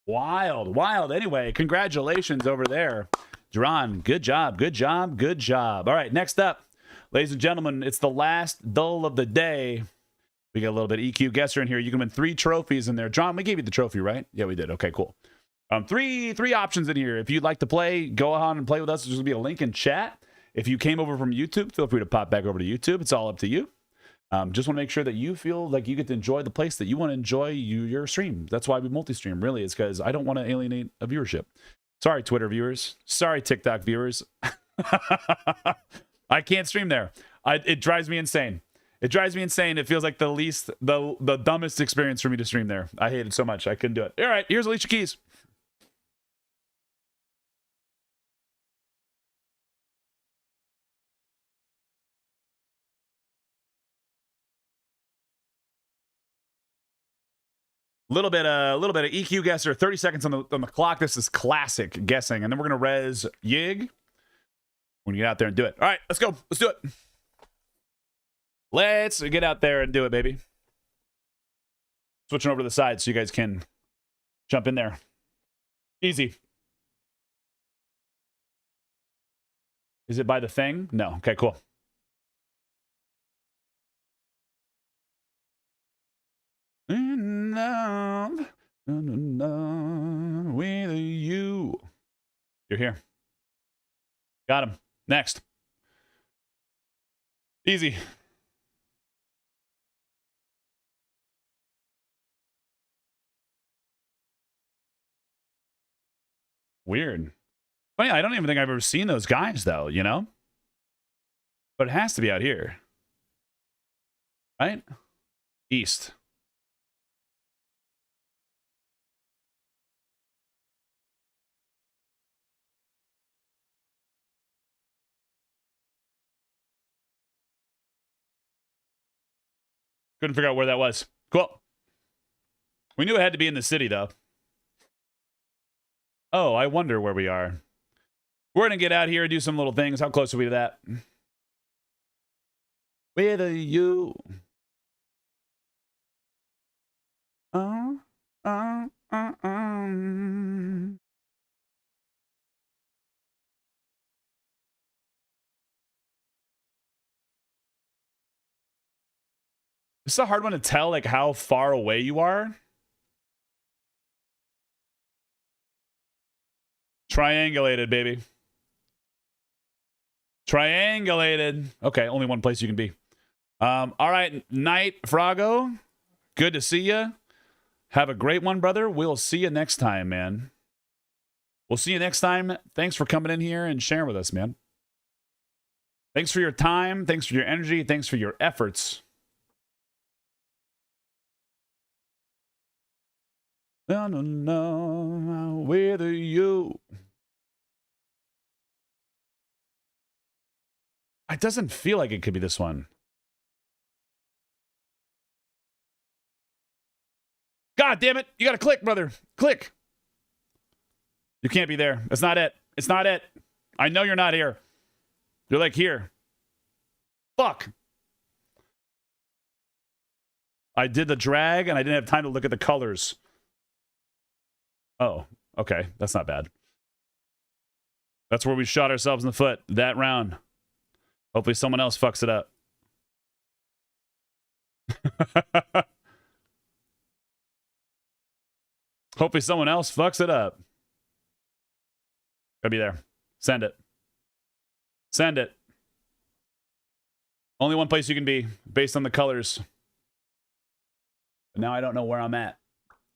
Wild. Anyway, congratulations over there. Drawn, good job. All right, next up, ladies and gentlemen, it's the last dull of the day. We got a little bit of EQ guesser in here. You can win 3 trophies in there. John, we gave you the trophy, right? Yeah, we did. Okay, cool. Three options in here. If you'd like to play, go on and play with us. There's going to be a link in chat. If you came over from YouTube, feel free to pop back over to YouTube. It's all up to you. Just want to make sure that you feel like you get to enjoy the place that you want to enjoy your stream. That's why we multi-stream, really, is because I don't want to alienate a viewership. Sorry, Twitter viewers. Sorry, TikTok viewers. I can't stream there. It drives me insane. It drives me insane. It feels like the dumbest experience for me to stream there. I hate it so much. I couldn't do it. All right, here's Alicia Keys. Little bit of EQ guesser. 30 seconds on the clock. This is classic guessing, and then we're gonna res Yig. We're gonna get out there and do it. All right, let's go. Let's do it. Let's get out there and do it, baby. Switching over to the side so you guys can jump in there. Easy. Is it by the thing? No. Okay, cool. In love with you. You're here. Got him. Next. Easy. Weird. Funny, I don't even think I've ever seen those guys, though, you know? But it has to be out here. Right? East. Couldn't figure out where that was. Cool. We knew it had to be in the city, though. Oh, I wonder where we are. We're going to get out here and do some little things. How close are we to that? With you. It's a hard one to tell, like, how far away you are. Triangulated, baby. Triangulated. Okay, only one place you can be. All right, Night Frago. Good to see you. Have a great one, brother. We'll see you next time, man. We'll see you next time. Thanks for coming in here and sharing with us, man. Thanks for your time. Thanks for your energy. Thanks for your efforts. No, with you. It doesn't feel like it could be this one. God damn it. You got to click, brother. Click. You can't be there. That's not it. It's not it. I know you're not here. You're like here. Fuck. I did the drag and I didn't have time to look at the colors. Oh, okay. That's not bad. That's where we shot ourselves in the foot that round. Hopefully someone else fucks it up. Hopefully someone else fucks it up. Gotta be there. Send it. Send it. Only one place you can be based on the colors. But now I don't know where I'm at.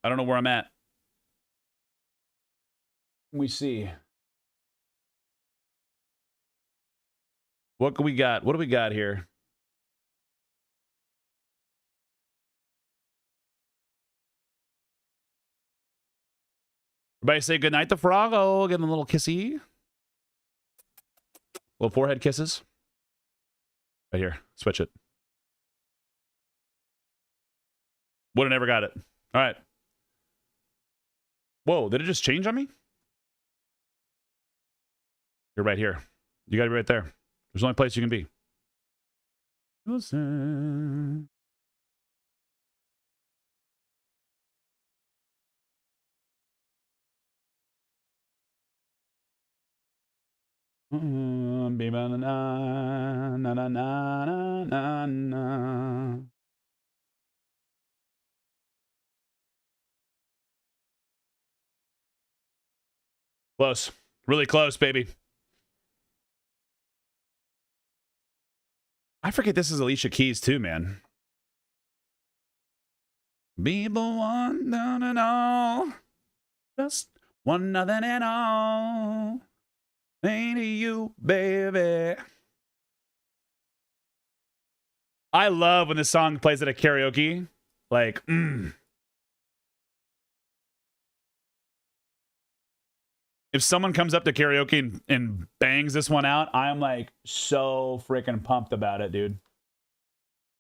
I don't know where I'm at. We see. What do we got? What do we got here? Everybody say goodnight to Froggo. Give him a little kissy. Little forehead kisses. Right here. Switch it. Would have never got it. All right. Whoa, did it just change on me? You're right here. You got to be right there. There's the only place you can be. Listen. Na na na na na na. Close. Really close, baby. I forget this is Alicia Keys too, man. People want none and all. Just one nothing at all. Ain't you, baby. I love when this song plays at a karaoke. Like, If someone comes up to karaoke and bangs this one out, I'm like so freaking pumped about it, dude.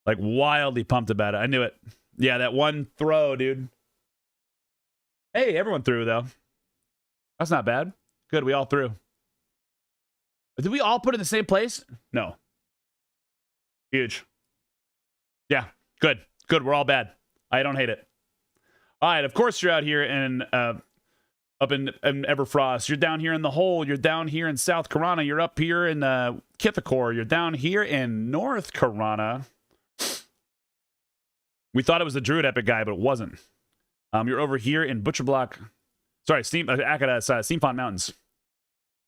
Like wildly pumped about it. I knew it. Yeah, that one throw, dude. Hey, everyone threw though. That's not bad. Good, we all threw. Did we all put it in the same place? No. Huge. Yeah, good. Good, we're all bad. I don't hate it. All right, of course you're out here in up in Everfrost. You're down here in the Hole. You're down here in South Corona. You're up here in Kithakor. You're down here in North Corona. We thought it was the Druid Epic guy, but it wasn't. You're over here in Butcher Block. Sorry, Steamfont Mountains.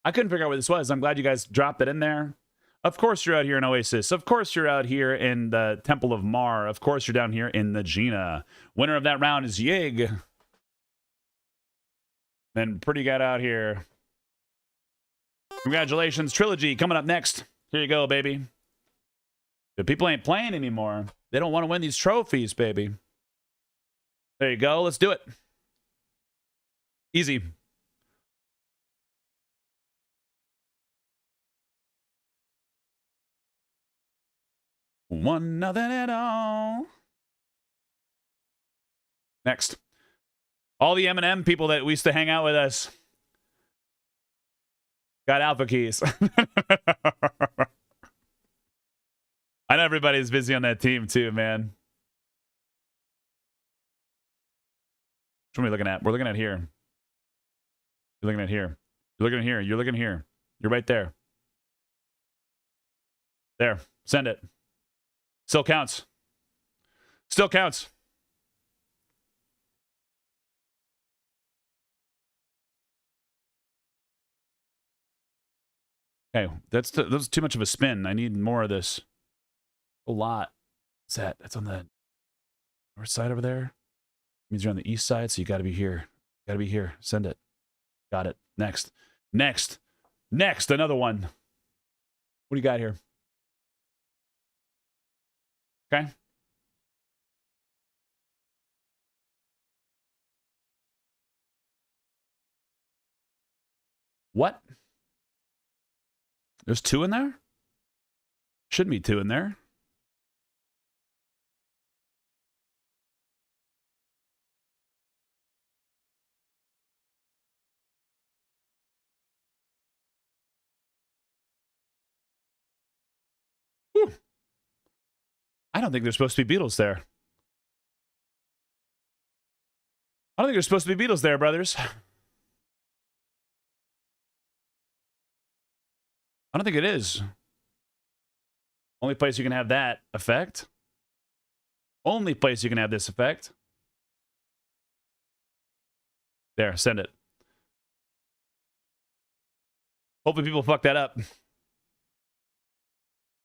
I couldn't figure out what this was. I'm glad you guys dropped it in there. Of course you're out here in Oasis. Of course you're out here in the Temple of Mar. Of course you're down here in the Gina. Winner of that round is Yig. Then Pretty Got out here. Congratulations. Trilogy coming up next. Here you go, baby. The people ain't playing anymore. They don't want to win these trophies, baby. There you go. Let's do it. Easy. One nothing at all. Next. All the M&M people that used to hang out with us got alpha keys. I know everybody's busy on that team too, man. What are we looking at? We're looking at here. You're looking at here. You're looking at here. You're looking here. You're right there. There. Send it. Still counts. Still counts. Okay, that's too much of a spin. I need more of this. A lot. What's that? That's on the north side over there. Means you're on the east side, so you got to be here. Got to be here. Send it. Got it. Next. Next. Next. Another one. What do you got here? Okay. What? There's two in there? Shouldn't be two in there. Whew. I don't think there's supposed to be beetles there. I don't think there's supposed to be beetles there, brothers. I don't think it is. Only place you can have that effect. Only place you can have this effect. There, send it. Hopefully people fuck that up.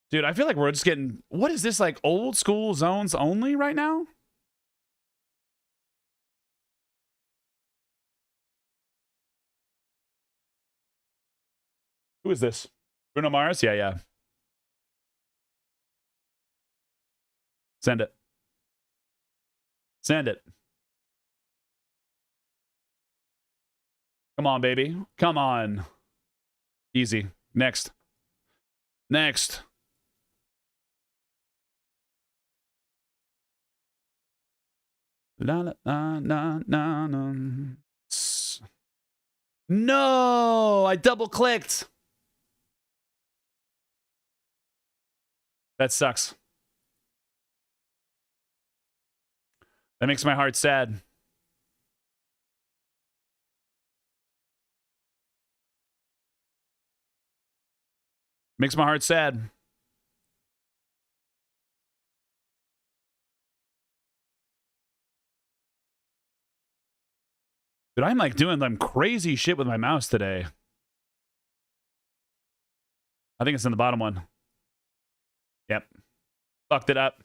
Dude, I feel like we're just getting... What is this, like, old school zones only right now? Who is this? Bruno Mars? Yeah, yeah. Send it. Send it. Come on, baby. Come on. Easy. Next. Next. La, la, la, la, la, la. No! I double clicked. That sucks. That makes my heart sad. Makes my heart sad. But I'm like doing some crazy shit with my mouse today. I think it's in the bottom one. Yep. Fucked it up.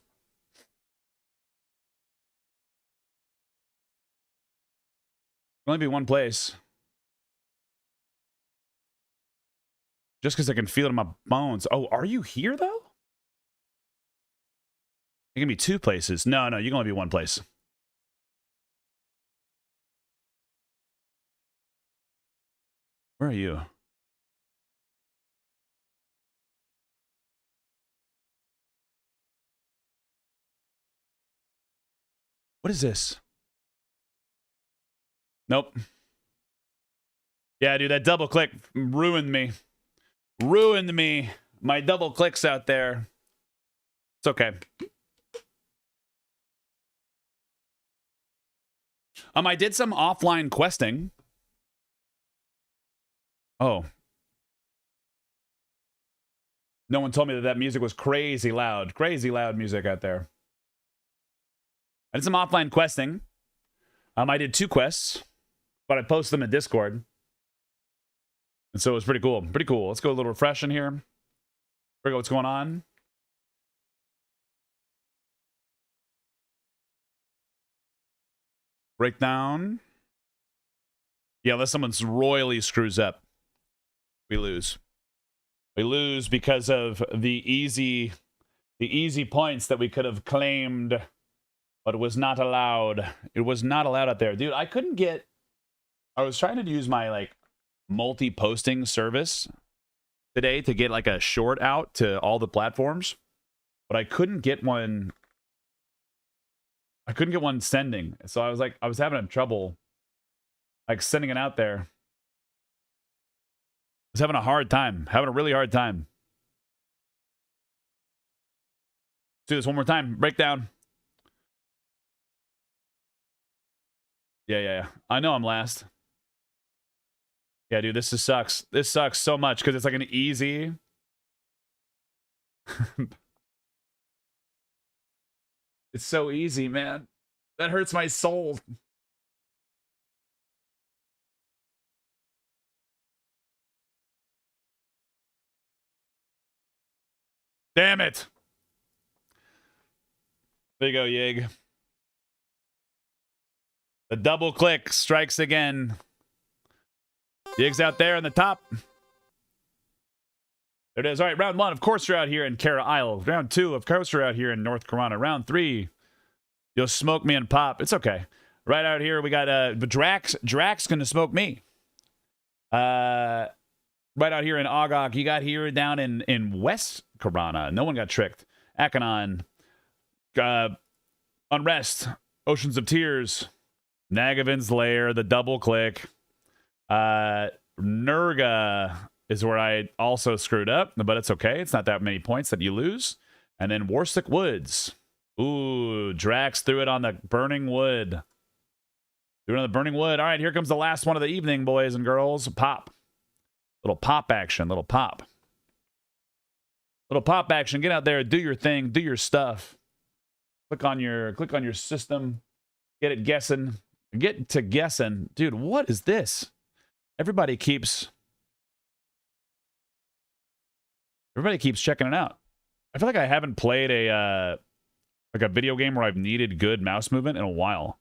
Only be one place. Just because I can feel it in my bones. Oh, are you here, though? It can be two places. No, you can only be one place. Where are you? What is this? Nope. Yeah, dude, that double click ruined me. Ruined me. My double clicks out there. It's okay. I did some offline questing. Oh. No one told me that music was crazy loud. Crazy loud music out there. I did some offline questing. I did 2 quests, but I posted them in Discord. And so it was pretty cool. Pretty cool. Let's go a little refresh in here. Figure out what's going on. Breakdown. Yeah, unless someone royally screws up, we lose. We lose because of the easy points that we could have claimed, but it was not allowed. It was not allowed out there. Dude, I was trying to use my like multi-posting service today to get like a short out to all the platforms, but I couldn't get one. I couldn't get one sending. So I was having trouble like sending it out there. I was having a hard time, having a really hard time. Let's do this one more time. Breakdown. Yeah. I know I'm last. Yeah, dude, this just sucks. This sucks so much because it's like an easy. It's so easy, man. That hurts my soul. Damn it. There you go, Yig. The double click strikes again. Yig's out there on the top. There it is. All right, round 1. Of course, you're out here in Cara Isle. Round 2. Of course, you're out here in North Carolina. Round 3. You'll smoke me and pop. It's okay. Right out here, we got Drax. Drax going to smoke me. Right out here in Ogok. You got here down in West Carolina. No one got tricked. Akanon. Unrest. Oceans of Tears. Nagavin's Lair. The double click. Nurga is where I also screwed up, but it's okay. It's not that many points that you lose. And then Warstick Woods. Ooh, Drax threw it on the burning wood. Threw it on the burning wood. All right, here comes the last one of the evening, boys and girls. Pop. Little pop action. Little pop. Little pop action. Get out there. Do your thing. Do your stuff. Click on your system. Get it guessing. Get to guessing. Dude, what is this? Everybody keeps checking it out. I feel like I haven't played a video game where I've needed good mouse movement in a while.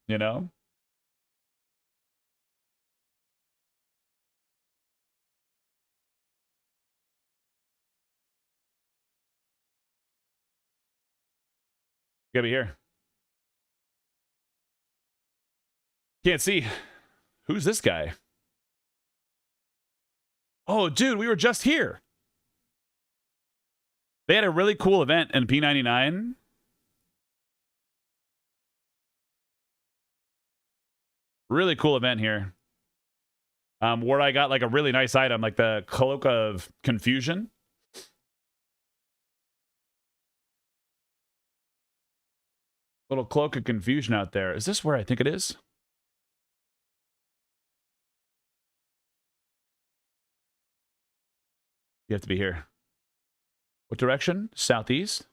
You know? You gotta be here. Can't see. Who's this guy? Oh, dude, we were just here. They had a really cool event in P99. Really cool event here. Where I got like a really nice item, like the Cloak of Confusion. Little Cloak of Confusion out there. Is this where I think it is? You have to be here. What direction? Southeast.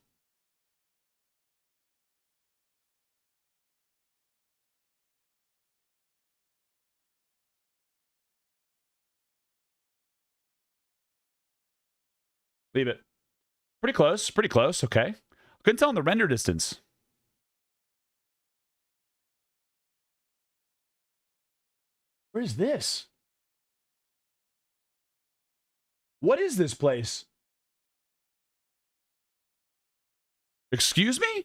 Leave it. Pretty close. Pretty close. Okay. Couldn't tell in the render distance. Where is this? What is this place? Excuse me?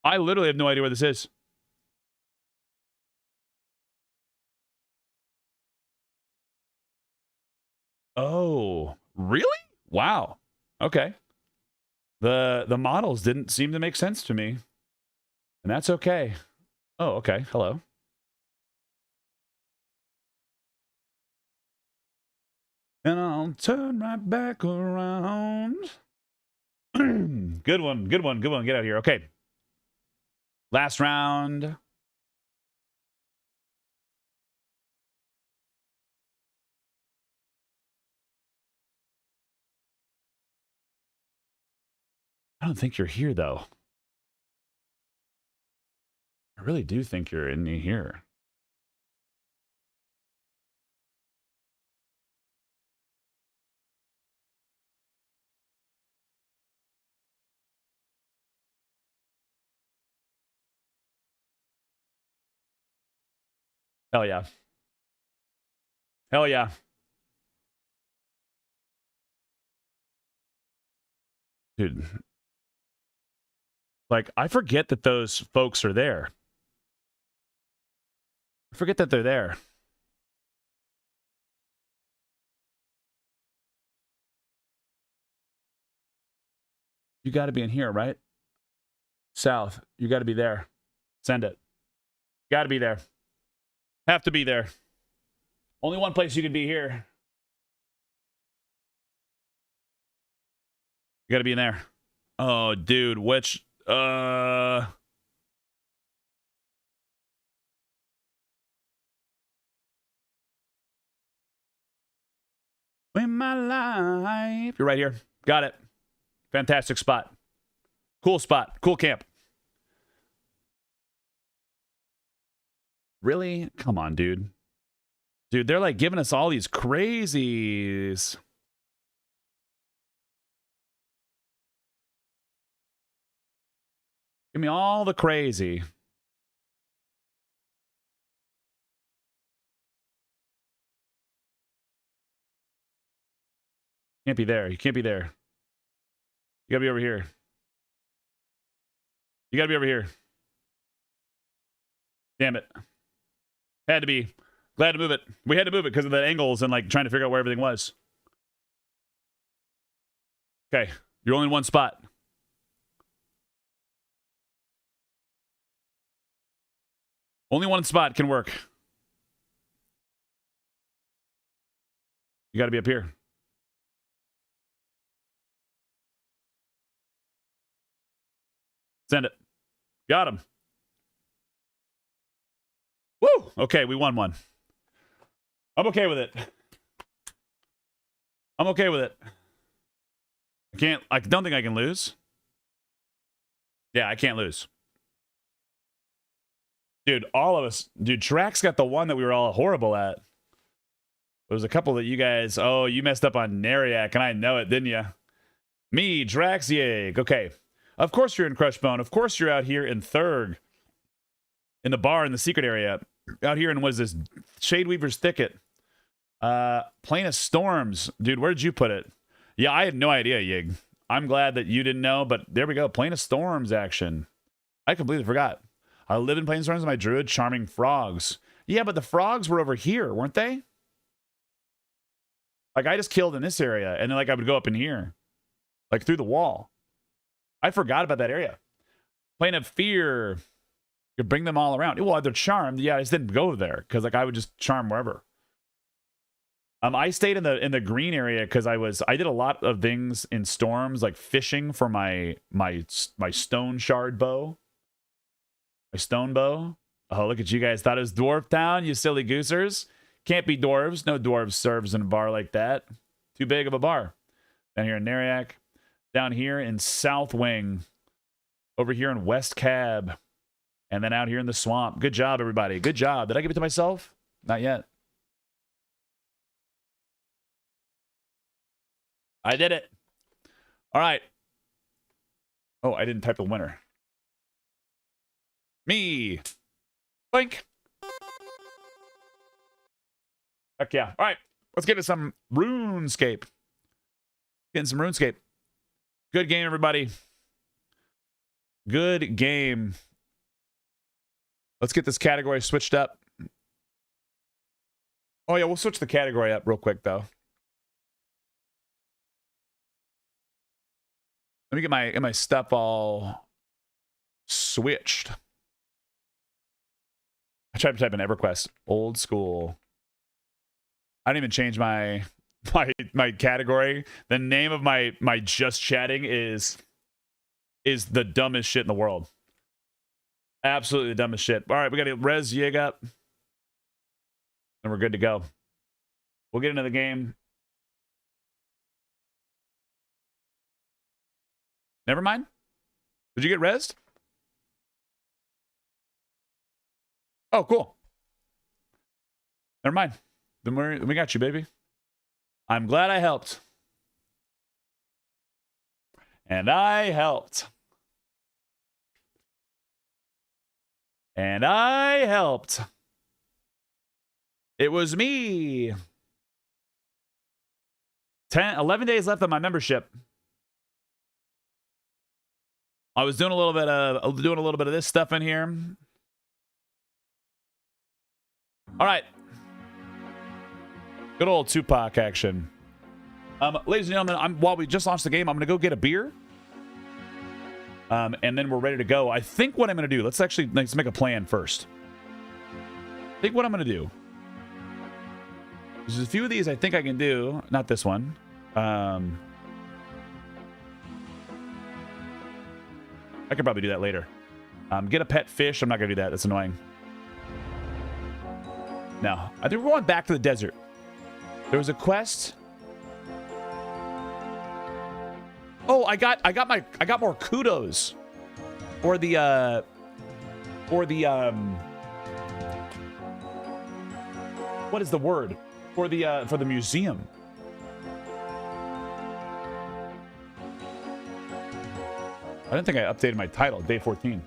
I literally have no idea where this is. Oh, really? Wow. Okay. The models didn't seem to make sense to me. And that's okay. Oh, okay. Hello. And I'll turn right back around. Good one. Good one. Good one. Get out of here. Okay. Last round. I don't think you're here, though. I really do think you're in here. Hell yeah. Hell yeah. Dude. Like, I forget that those folks are there. I forget that they're there. You got to be in here, right? South. You got to be there. Send it. Got to be there. Have to be there. Only one place you could be here. You got to be in there. Oh, dude. Which... In my life. You're right here. Got it. Fantastic spot. Cool spot. Cool camp. Really? Come on, dude. Dude, they're like giving us all these crazies. Give me all the crazy. Can't be there. You can't be there. You gotta be over here. You gotta be over here. Damn it. Had to be. Glad to move it. We had to move it because of the angles and like trying to figure out where everything was. Okay. You're only in one spot. Only one spot can work. You got to be up here. Send it. Got him. Woo! Okay, we won one. I'm okay with it. I'm okay with it. I don't think I can lose. Yeah, I can't lose. Dude, all of us. Dude, Trax got the one that we were all horrible at. There was a couple that you guys... Oh, you messed up on Nariak, and I know it, didn't you? Me, Draxiag. Okay. Of course you're in Crushbone. Of course you're out here in Thurg. In the bar in the secret area. Out here in, what is this? Shadeweaver's Thicket. Plane of Storms. Dude, where did you put it? Yeah, I had no idea, Yig. I'm glad that you didn't know, but there we go. Plane of Storms action. I completely forgot. I live in Plane of Storms with my druid charming frogs. Yeah, but the frogs were over here, weren't they? Like, I just killed in this area, and then, like, I would go up in here. Like, through the wall. I forgot about that area. Plane of Fear. You bring them all around. Well, they're charmed. Yeah, I just didn't go there, because, like, I would just charm wherever. I stayed in the green area because I did a lot of things in storms, like fishing for my stone shard bow. My stone bow. Oh, look at you guys. Thought it was Dwarf Town, you silly goosers. Can't be dwarves. No dwarves serves in a bar like that. Too big of a bar. Down here in Nariak. Down here in South Wing. over here in West Cab, and then out here in the swamp. Good job, everybody. Good job. Did I give it to myself? Not yet. I did it. All right. Oh, I didn't type the winner. Me. Blink. Heck yeah. All right. Let's get into some RuneScape. Getting some RuneScape. Good game, everybody. Good game. Let's get this category switched up. Oh, yeah, we'll switch the category up real quick, though. Let me get my stuff all switched. I tried to type in EverQuest. Old school. I didn't even change my category. The name of my just chatting is the dumbest shit in the world. Absolutely the dumbest shit. All right, we got to res Yig up. And we're good to go. We'll get into the game. Never mind. Did you get rezzed? Oh, cool. Never mind. Then we got you, baby. I'm glad I helped. And I helped. And I helped. It was me. 11 days left on my membership. I was doing a little bit of this stuff in here. All right. Good old Tupac action. Ladies and gentlemen, while we just launched the game, I'm going to go get a beer. And then we're ready to go. I think what I'm going to do, let's make a plan first. I think what I'm going to do. There's a few of these I think I can do. Not this one. I could probably do that later. Get a pet fish. I'm not going to do that. That's annoying. No. I think we're going back to the desert. There was a quest. Oh, I got more kudos for the what is the word? For the museum. I don't think I updated my title. Day 14.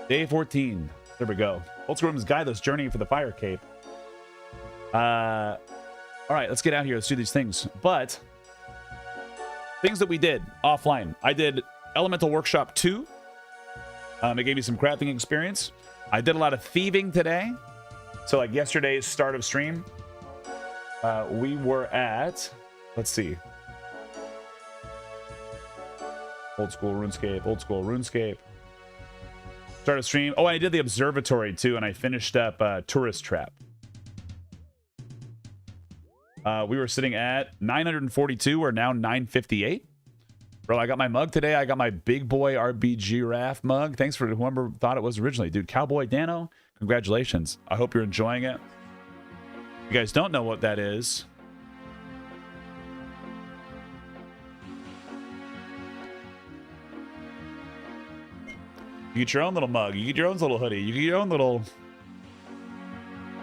Day 14. There we go. Old School Room's Guideless Journey for the Firecape. All right, let's get out here. Let's do these things. But things that we did offline. I did Elemental Workshop 2. It gave me some crafting experience. I did a lot of thieving today. So like yesterday's start of stream, we were at, let's see. Old School RuneScape, Old School RuneScape. Start of stream. Oh, I did the observatory too, and I finished up Tourist Trap. We were sitting at 942. We're now 958. Bro, I got my mug today. I got my big boy RBG Raft mug. Thanks for whoever thought it was originally. Dude, Cowboy Dano, congratulations. I hope you're enjoying it. If you guys don't know what that is, you get your own little mug. You get your own little hoodie. You get your own little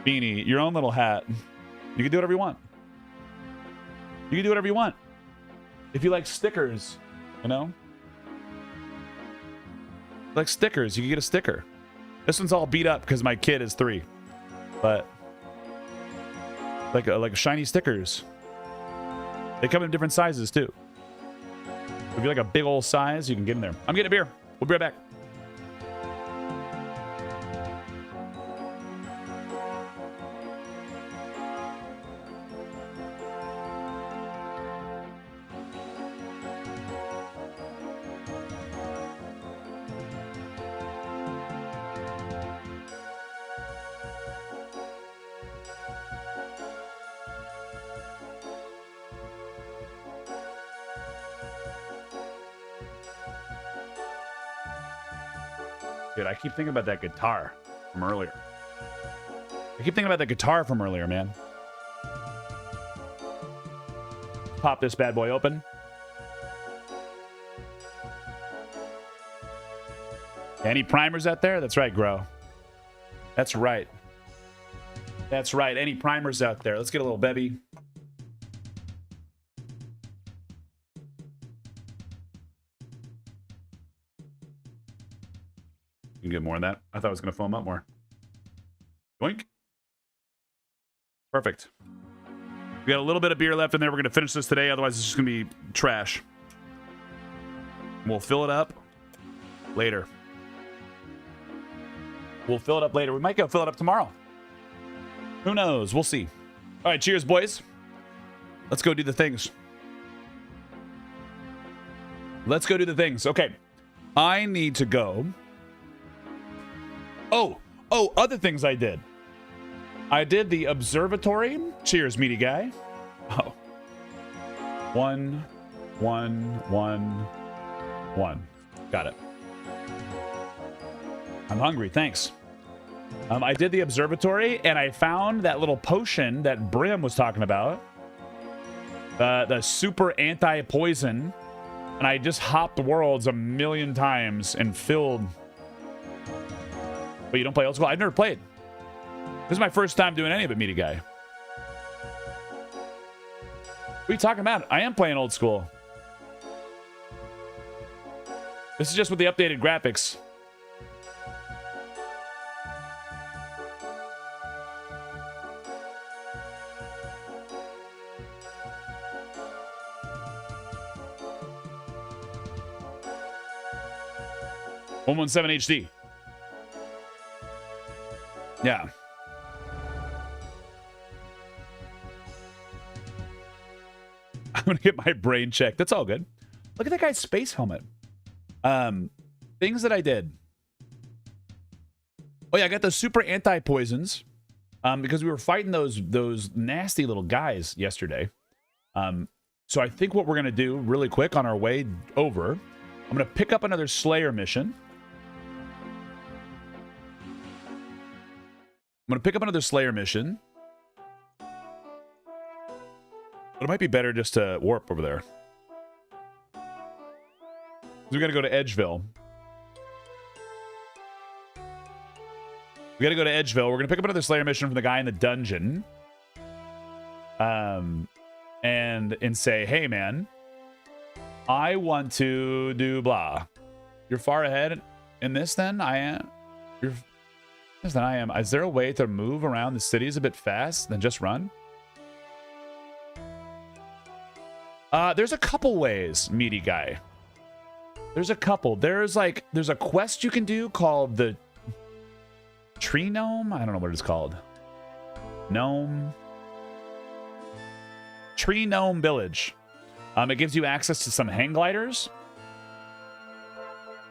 beanie. Your own little hat. You can do whatever you want. You can do whatever you want. If you like stickers, you know? Like stickers, you can get a sticker. This one's all beat up because my kid is 3. But like shiny stickers. They come in different sizes too. If you like a big old size, you can get in there. I'm getting a beer. We'll be right back. Dude, I keep thinking about that guitar from earlier. Man. pop this bad boy open. Any primers out there? That's right, Grow. That's right. That's right. Any primers out there? Let's get a little bevy. You can get more of that. I thought I was going to foam up more. Boink. Perfect. We got a little bit of beer left in there. We're going to finish this today. Otherwise, it's just going to be trash. We'll fill it up later. We'll fill it up later. We might go fill it up tomorrow. Who knows? We'll see. All right, cheers, boys. Let's go do the things. Let's go do the things. Okay. I need to go. Oh, other things I did. I did the observatory. Cheers, meaty guy. Oh. 1, 1, 1, 1. Got it. I'm hungry, thanks. I did the observatory, and I found that little potion that Brim was talking about. The super anti-poison. And I just hopped the worlds a million times and filled... But you don't play old school? I've never played. This is my first time doing any of it, meaty guy. What are you talking about? I am playing old school. This is just with the updated graphics. HD. Yeah. I'm gonna get my brain checked. That's all good. Look at that guy's space helmet. Things that I did. Oh yeah, I got those super anti-poisons. Because we were fighting those nasty little guys yesterday. So I think what we're gonna do really quick on our way over, I'm gonna pick up another Slayer mission. I'm going to pick up another Slayer mission. But it might be better just to warp over there. We got to go to Edgeville. We got to go to Edgeville. We're going to pick up another Slayer mission from the guy in the dungeon. And say, hey, man, I want to do blah. You're far ahead in this, then? I am. You're... than I am. Is there a way to move around the cities a bit fast than just run? There's a couple ways, meaty guy. There's a couple. There's a quest you can do called the Tree Gnome. I don't know what it's called. Tree Gnome Village. It gives you access to some hang gliders.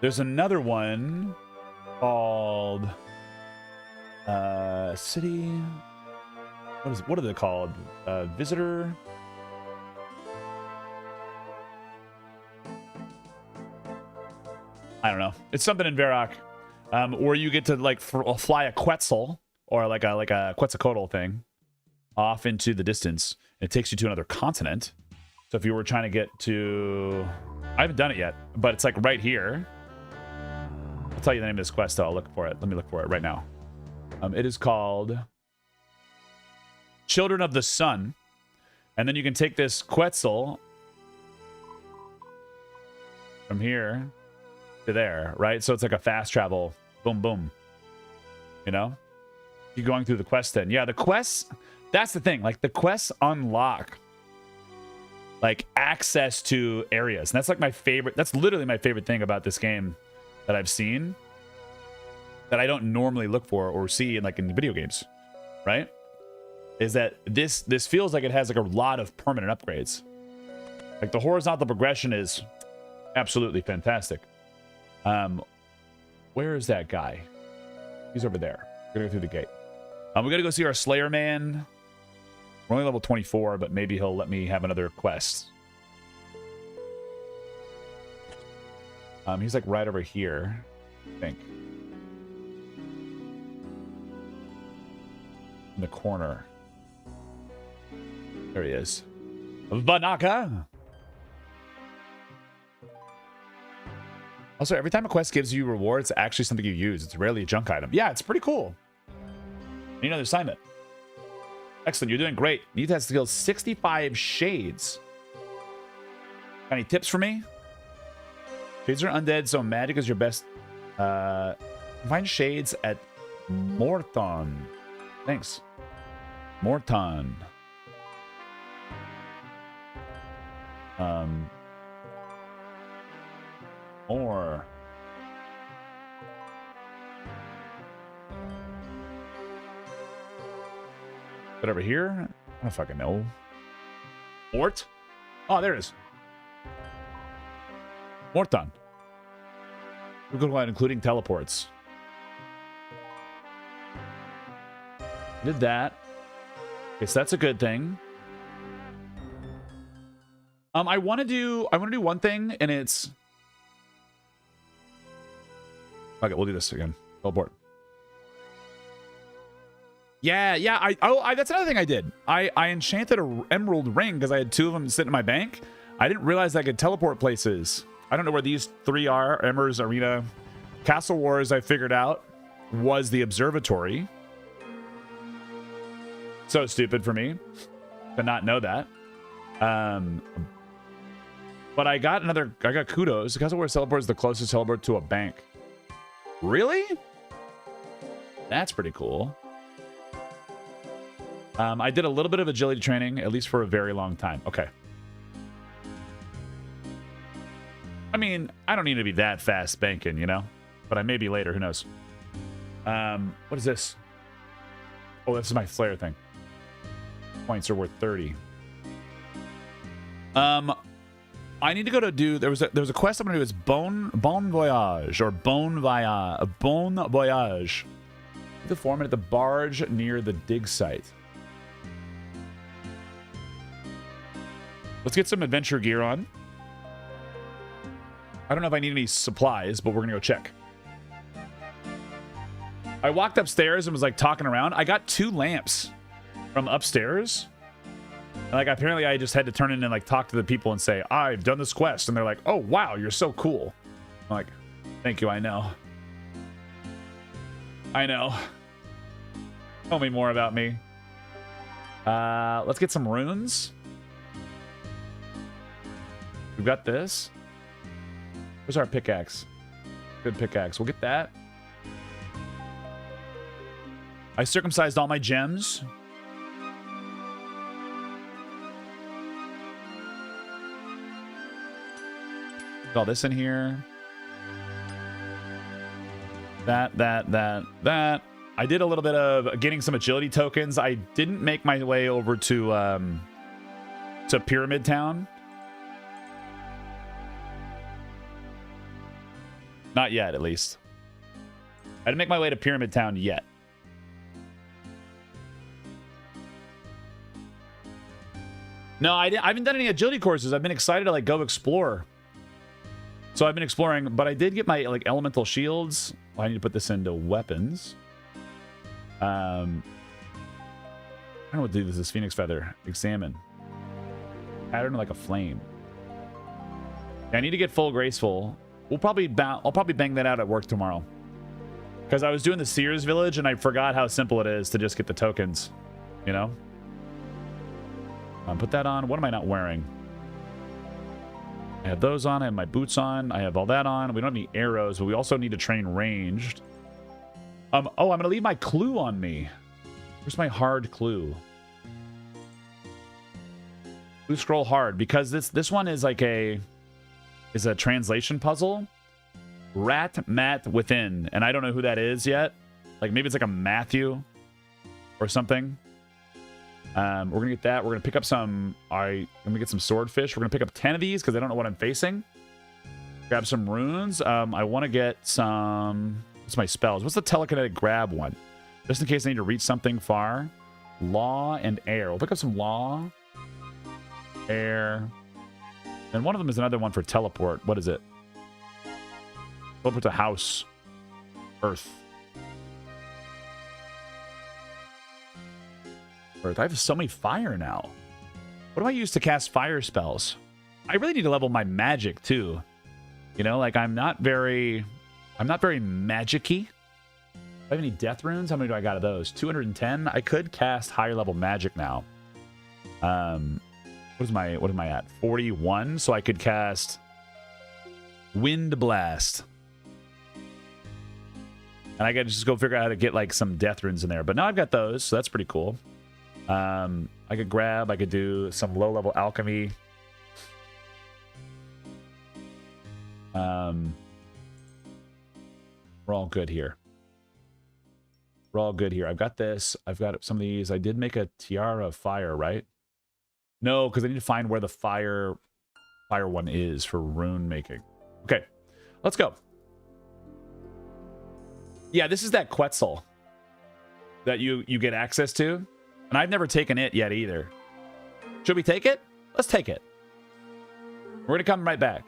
There's another one called city. What are they called? Visitor. I don't know. It's something in Varrock, where you get to like fly a Quetzal or like a Quetzalcoatl thing off into the distance. It takes you to another continent. So if you were trying to get to, I haven't done it yet, but it's like right here. I'll tell you the name of this quest. I'll look for it. Let me look for it right now. It is called Children of the Sun. And then you can take this Quetzal from here to there, right? So it's like a fast travel. Boom, boom. You know? You're going through the quest then. Yeah, the quests, that's the thing. Like, the quests unlock, like, access to areas. And that's, like, my favorite. That's literally my favorite thing about this game that I've seen that I don't normally look for or see in, like, in video games, right? Is that this feels like it has, like, a lot of permanent upgrades. Like, the horizontal progression is absolutely fantastic. Where is that guy? He's over there. We're gonna go through the gate. We gotta go see our Slayer man. We're only level 24, but maybe he'll let me have another quest. He's like right over here, I think. In the corner. There he is. Vanaka. Also, every time a quest gives you rewards, it's actually something you use. It's rarely a junk item. Yeah, it's pretty cool. Need another assignment. Excellent, you're doing great. You need to have skills 65 shades. Got any tips for me? Shades are undead, so magic is your best. Find shades at Morton. Thanks. Morton. More. Is it over here? I don't fucking know. Mort? Oh, there it is. Morton. We're good one, including teleports. Did that. Okay, so that's a good thing. I want to do one thing, and it's. Okay, we'll do this again. Teleport. Yeah. That's another thing I did. I enchanted an emerald ring because I had 2 of them sitting in my bank. I didn't realize I could teleport places. I don't know where these 3 are. Embers, Arena, Castle Wars. I figured out was the observatory. So stupid for me to not know that. But I got Quatos. Castle Wars teleport is the closest teleport to a bank. Really? That's pretty cool. I did a little bit of agility training, at least for a very long time. Okay. I mean, I don't need to be that fast banking, you know? But I may be later, who knows? What is this? Oh, this is my flare thing. Points are worth 30. I need to go to do. There was a quest I'm gonna do. It's Bon Voyage or Bon Voyage. The foreman at the barge near the dig site. Let's get some adventure gear on. I don't know if I need any supplies, but we're gonna go check. I walked upstairs and was like talking around. I got 2 lamps from upstairs. And, like, apparently I just had to turn in and like talk to the people and say, I've done this quest. And they're like, oh, wow, you're so cool. I'm like, thank you, I know. I know. Tell me more about me. Let's get some runes. We've got this. Where's our pickaxe? Good pickaxe. We'll get that. I circumcised all my gems. Put all this in here. That. I did a little bit of getting some agility tokens. I didn't make my way over to Pyramid Town. Not yet, at least. I didn't make my way to Pyramid Town yet. No, I haven't done any agility courses. I've been excited to like go explore. So I've been exploring, but I did get my like elemental shields. Well, I need to put this into weapons. I don't know what to do. This is Phoenix Feather. Examine. Pattern like a flame. Yeah, I need to get full graceful. I'll probably bang that out at work tomorrow. Because I was doing the Sears Village and I forgot how simple it is to just get the tokens. You know? Put that on. What am I not wearing? I have those on. I have my boots on. I have all that on. We don't have any arrows, but we also need to train ranged. Oh, I'm going to leave my clue on me. Where's my hard clue? Clue scroll hard. Because this one is like a translation puzzle. Rat Mat Within. And I don't know who that is yet. Like maybe it's like a Matthew or something. We're going to get that. We're going to pick up some... I'm going to get some swordfish. We're going to pick up 10 of these because I don't know what I'm facing. Grab some runes. I want to get some... What's my spells? What's the telekinetic grab one? Just in case I need to reach something far. Law and air. We'll pick up some law. Air. And one of them is another one for teleport. What is it? Teleport to house. Earth. Earth. I have so many fire now. What do I use to cast fire spells? I really need to level my magic too. You know, like I'm not very magic-y. Do I have any death runes? How many do I got of those? 210. I could cast higher level magic now. What am I at? 41. So I could cast Wind Blast. And I got to just go figure out how to get like some death runes in there. But now I've got those, so that's pretty cool. I could do some low level alchemy. We're all good here. We're all good here. I've got this. I've got some of these. I did make a tiara of fire, right? No, because I need to find where the fire one is for rune making. Okay, let's go. Yeah, this is that Quetzal that you get access to. And I've never taken it yet either. Should we take it? Let's take it. We're going to come right back.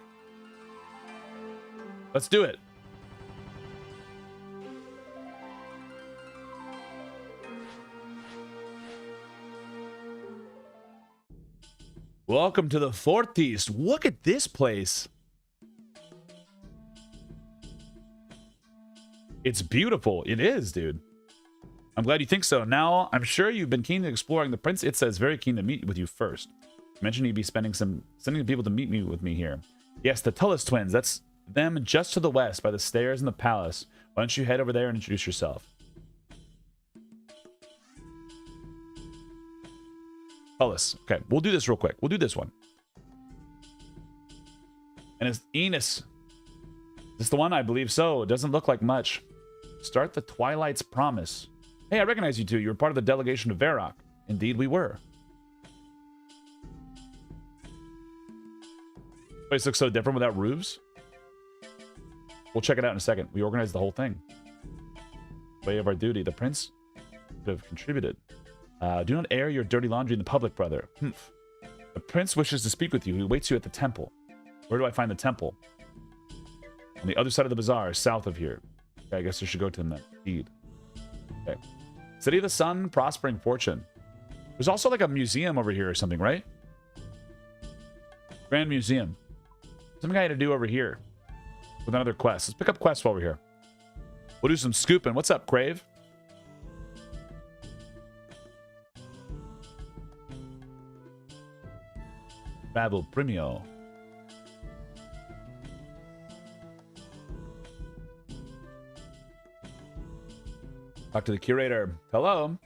Let's do it. Welcome to the Forties. Look at this place. It's beautiful. It is, dude. I'm glad you think so. Now, I'm sure you've been keen to exploring the prince. It says very keen to meet with you first. You mentioned you'd be sending people to meet me with me here. Yes, the Tullis twins. That's them just to the west by the stairs in the palace. Why don't you head over there and introduce yourself? Tullis. Okay, we'll do this real quick. We'll do this one. And it's Enos. Is this the one? I believe so. It doesn't look like much. Start the Twilight's Promise. Hey, I recognize you two. You were part of the delegation to Varrock. Indeed, we were. Place looks so different without roofs. We'll check it out in a second. We organized the whole thing. Way of our duty. The prince could have contributed. Do not air your dirty laundry in the public, brother. Humph. The prince wishes to speak with you. He waits you at the temple. Where do I find the temple? On the other side of the bazaar, south of here. Okay, I guess I should go to him then. Indeed. Okay. City of the Sun, prospering fortune. There's also like a museum over here or something, right? Grand Museum. Something I had to do over here with another quest. Let's pick up quests while we're here. We'll do some scooping. What's up, Crave? Babel Premio. Talk to the curator. Hello.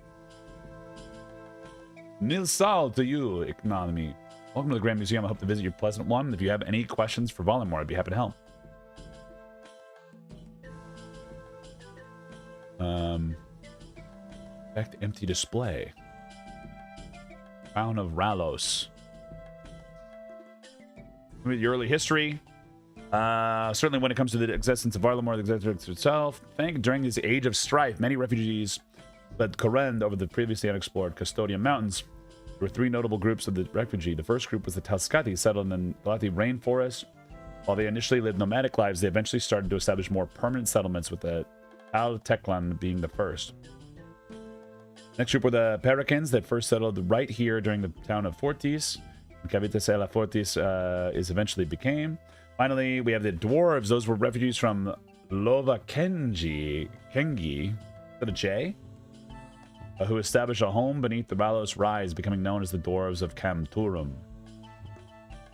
Nil sal to you, economy. Welcome to the Grand Museum. I hope to visit your pleasant one. If you have any questions for Voldemort, I'd be happy to help. Back to empty display. Crown of Ralos. The early history. Certainly when it comes to the existence of Varlamore, the existence itself. During this age of strife, many refugees led Korend over the previously unexplored Custodian Mountains. There were three notable groups of the refugee. The first group was the Talskati, settled in the Galati rainforest. While they initially lived nomadic lives, they eventually started to establish more permanent settlements, with the Al Teklan being the first. Next group were the Pericans that first settled right here during the town of Fortis. Cavitas la Fortis is eventually became. Finally, we have the dwarves. Those were refugees from Lova Kengi, is that a J? Who established a home beneath the Ralos Rise, becoming known as the dwarves of Camturum.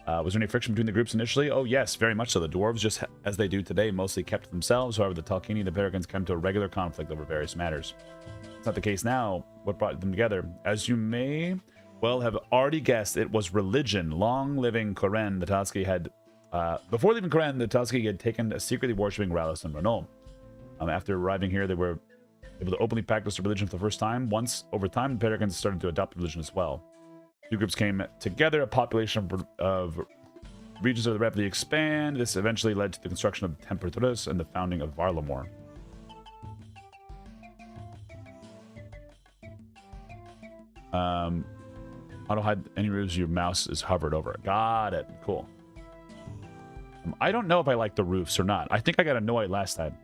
Was there any friction between the groups initially? Oh yes, very much so. The dwarves, just as they do today, mostly kept to themselves. However, the Talkini and the Pericans came to a regular conflict over various matters. It's not the case now. What brought them together? As you may well have already guessed, it was religion. Long living Koren, the Talski had... before leaving Koren, the Talski had taken a secretly worshipping Ralos and Renault. After arriving here, they were able to openly practice the religion for the first time. Once, over time, the Pericans started to adopt religion as well. Two groups came together, a population of regions of the rapidly expand. This eventually led to the construction of Temperaturas and the founding of Varlamore. Auto hide any roofs your mouse is hovered over. Got it. Cool. I don't know if I like the roofs or not. I think I got annoyed last time.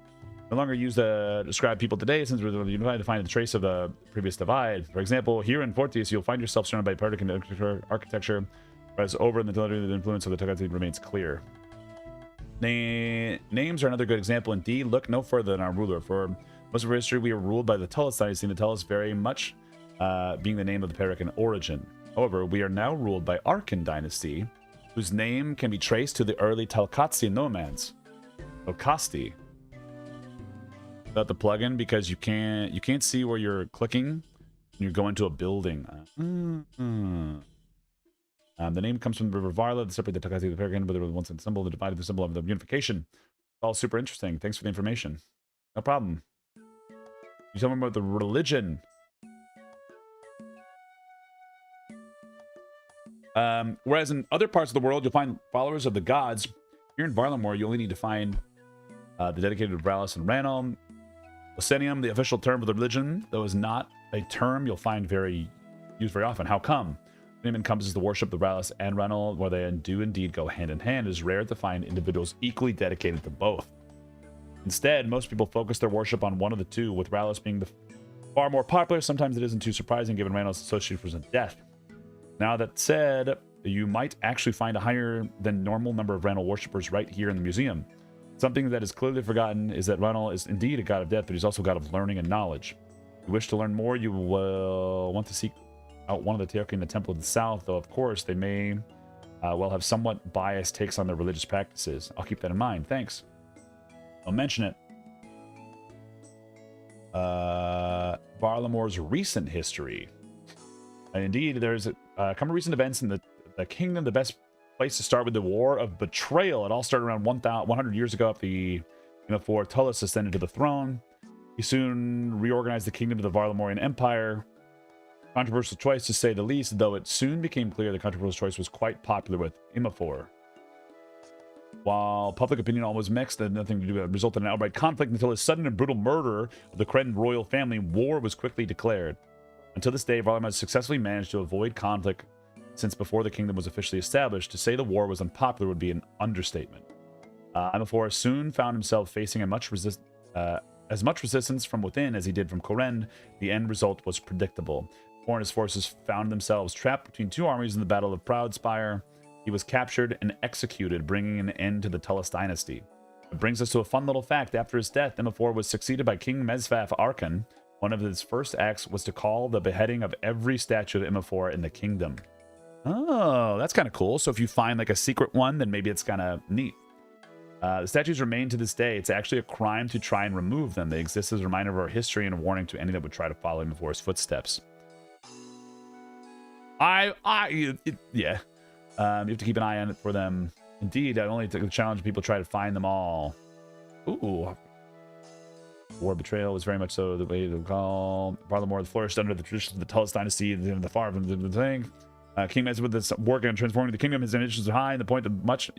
no longer used to describe people today, since we're unified to find a trace of the previous divide. For example, here in Fortius, you'll find yourself surrounded by particular architecture, whereas over in the Teletubby, the influence of the Togatsi remains clear. Names are another good example. Indeed, look no further than our ruler. For most of our history, we are ruled by the Tullus dynasty, and the Tullus very much being the name of the Perican origin. However, we are now ruled by Arkan dynasty, whose name can be traced to the early Telkatsi nomads. Telkasti. Without the plugin, because you can't see where you're clicking when you're going to a building. The name comes from the river Varla, the separate the Telkatsi, the Perican, but there was once a symbol that divided the symbol of the unification. All super interesting. Thanks for the information. No problem. You tell me about the religion. Whereas in other parts of the world, you'll find followers of the gods. Here in Varlamore, you only need to find the dedicated of Ralis and Ranal. Osenium, the official term for the religion, though is not a term you'll find used very often. How come? The name encompasses the worship of Ralis and Ranal, where they do indeed go hand in hand. It is rare to find individuals equally dedicated to both. Instead, most people focus their worship on one of the two, with Ralis being the far more popular. Sometimes it isn't too surprising given Ranal's association with death. Now that said, you might actually find a higher than normal number of Ranal worshippers right here in the museum. Something that is clearly forgotten is that Ranal is indeed a god of death, but he's also a god of learning and knowledge. If you wish to learn more, you will want to seek out one of the Teoki in the Temple of the South, though of course they may well have somewhat biased takes on their religious practices. I'll keep that in mind. Thanks. I'll mention it. Varlamore's recent history. And indeed, there's come recent events in the kingdom. The best place to start with the War of Betrayal. It all started around 100 years ago before Tullus ascended to the throne. He soon reorganized the kingdom of the Varlamorean Empire. Controversial choice to say the least, though it soon became clear the controversial choice was quite popular with Imafor. While public opinion always mixed and nothing to do with it, resulted in an outright conflict until his sudden and brutal murder of the Kren royal family, war was quickly declared. Until this day, Varlamore has successfully managed to avoid conflict since before the kingdom was officially established. To say the war was unpopular would be an understatement. Imafor soon found himself facing as much resistance from within as he did from Koren. The end result was predictable. Imafor and his forces found themselves trapped between two armies in the Battle of Proudspire. He was captured and executed, bringing an end to the Tullus dynasty. It brings us to a fun little fact. After his death, Imafor was succeeded by King Mesfaf Arkan. One of his first acts was to call the beheading of every statue of Imafor in the kingdom. Oh, that's kind of cool. So if you find like a secret one, then maybe it's kind of neat. The statues remain to this day. It's actually a crime to try and remove them. They exist as a reminder of our history and a warning to any that would try to follow Imafor's footsteps. Yeah. You have to keep an eye on it for them. Indeed, I only took the challenge people try to find them all. Ooh. War Betrayal was very much so the way to call Varlamore flourished under the traditions of the Tullus dynasty, the far from the thing. King Mez with this work on transforming the kingdom, his ambitions are high, and the point that much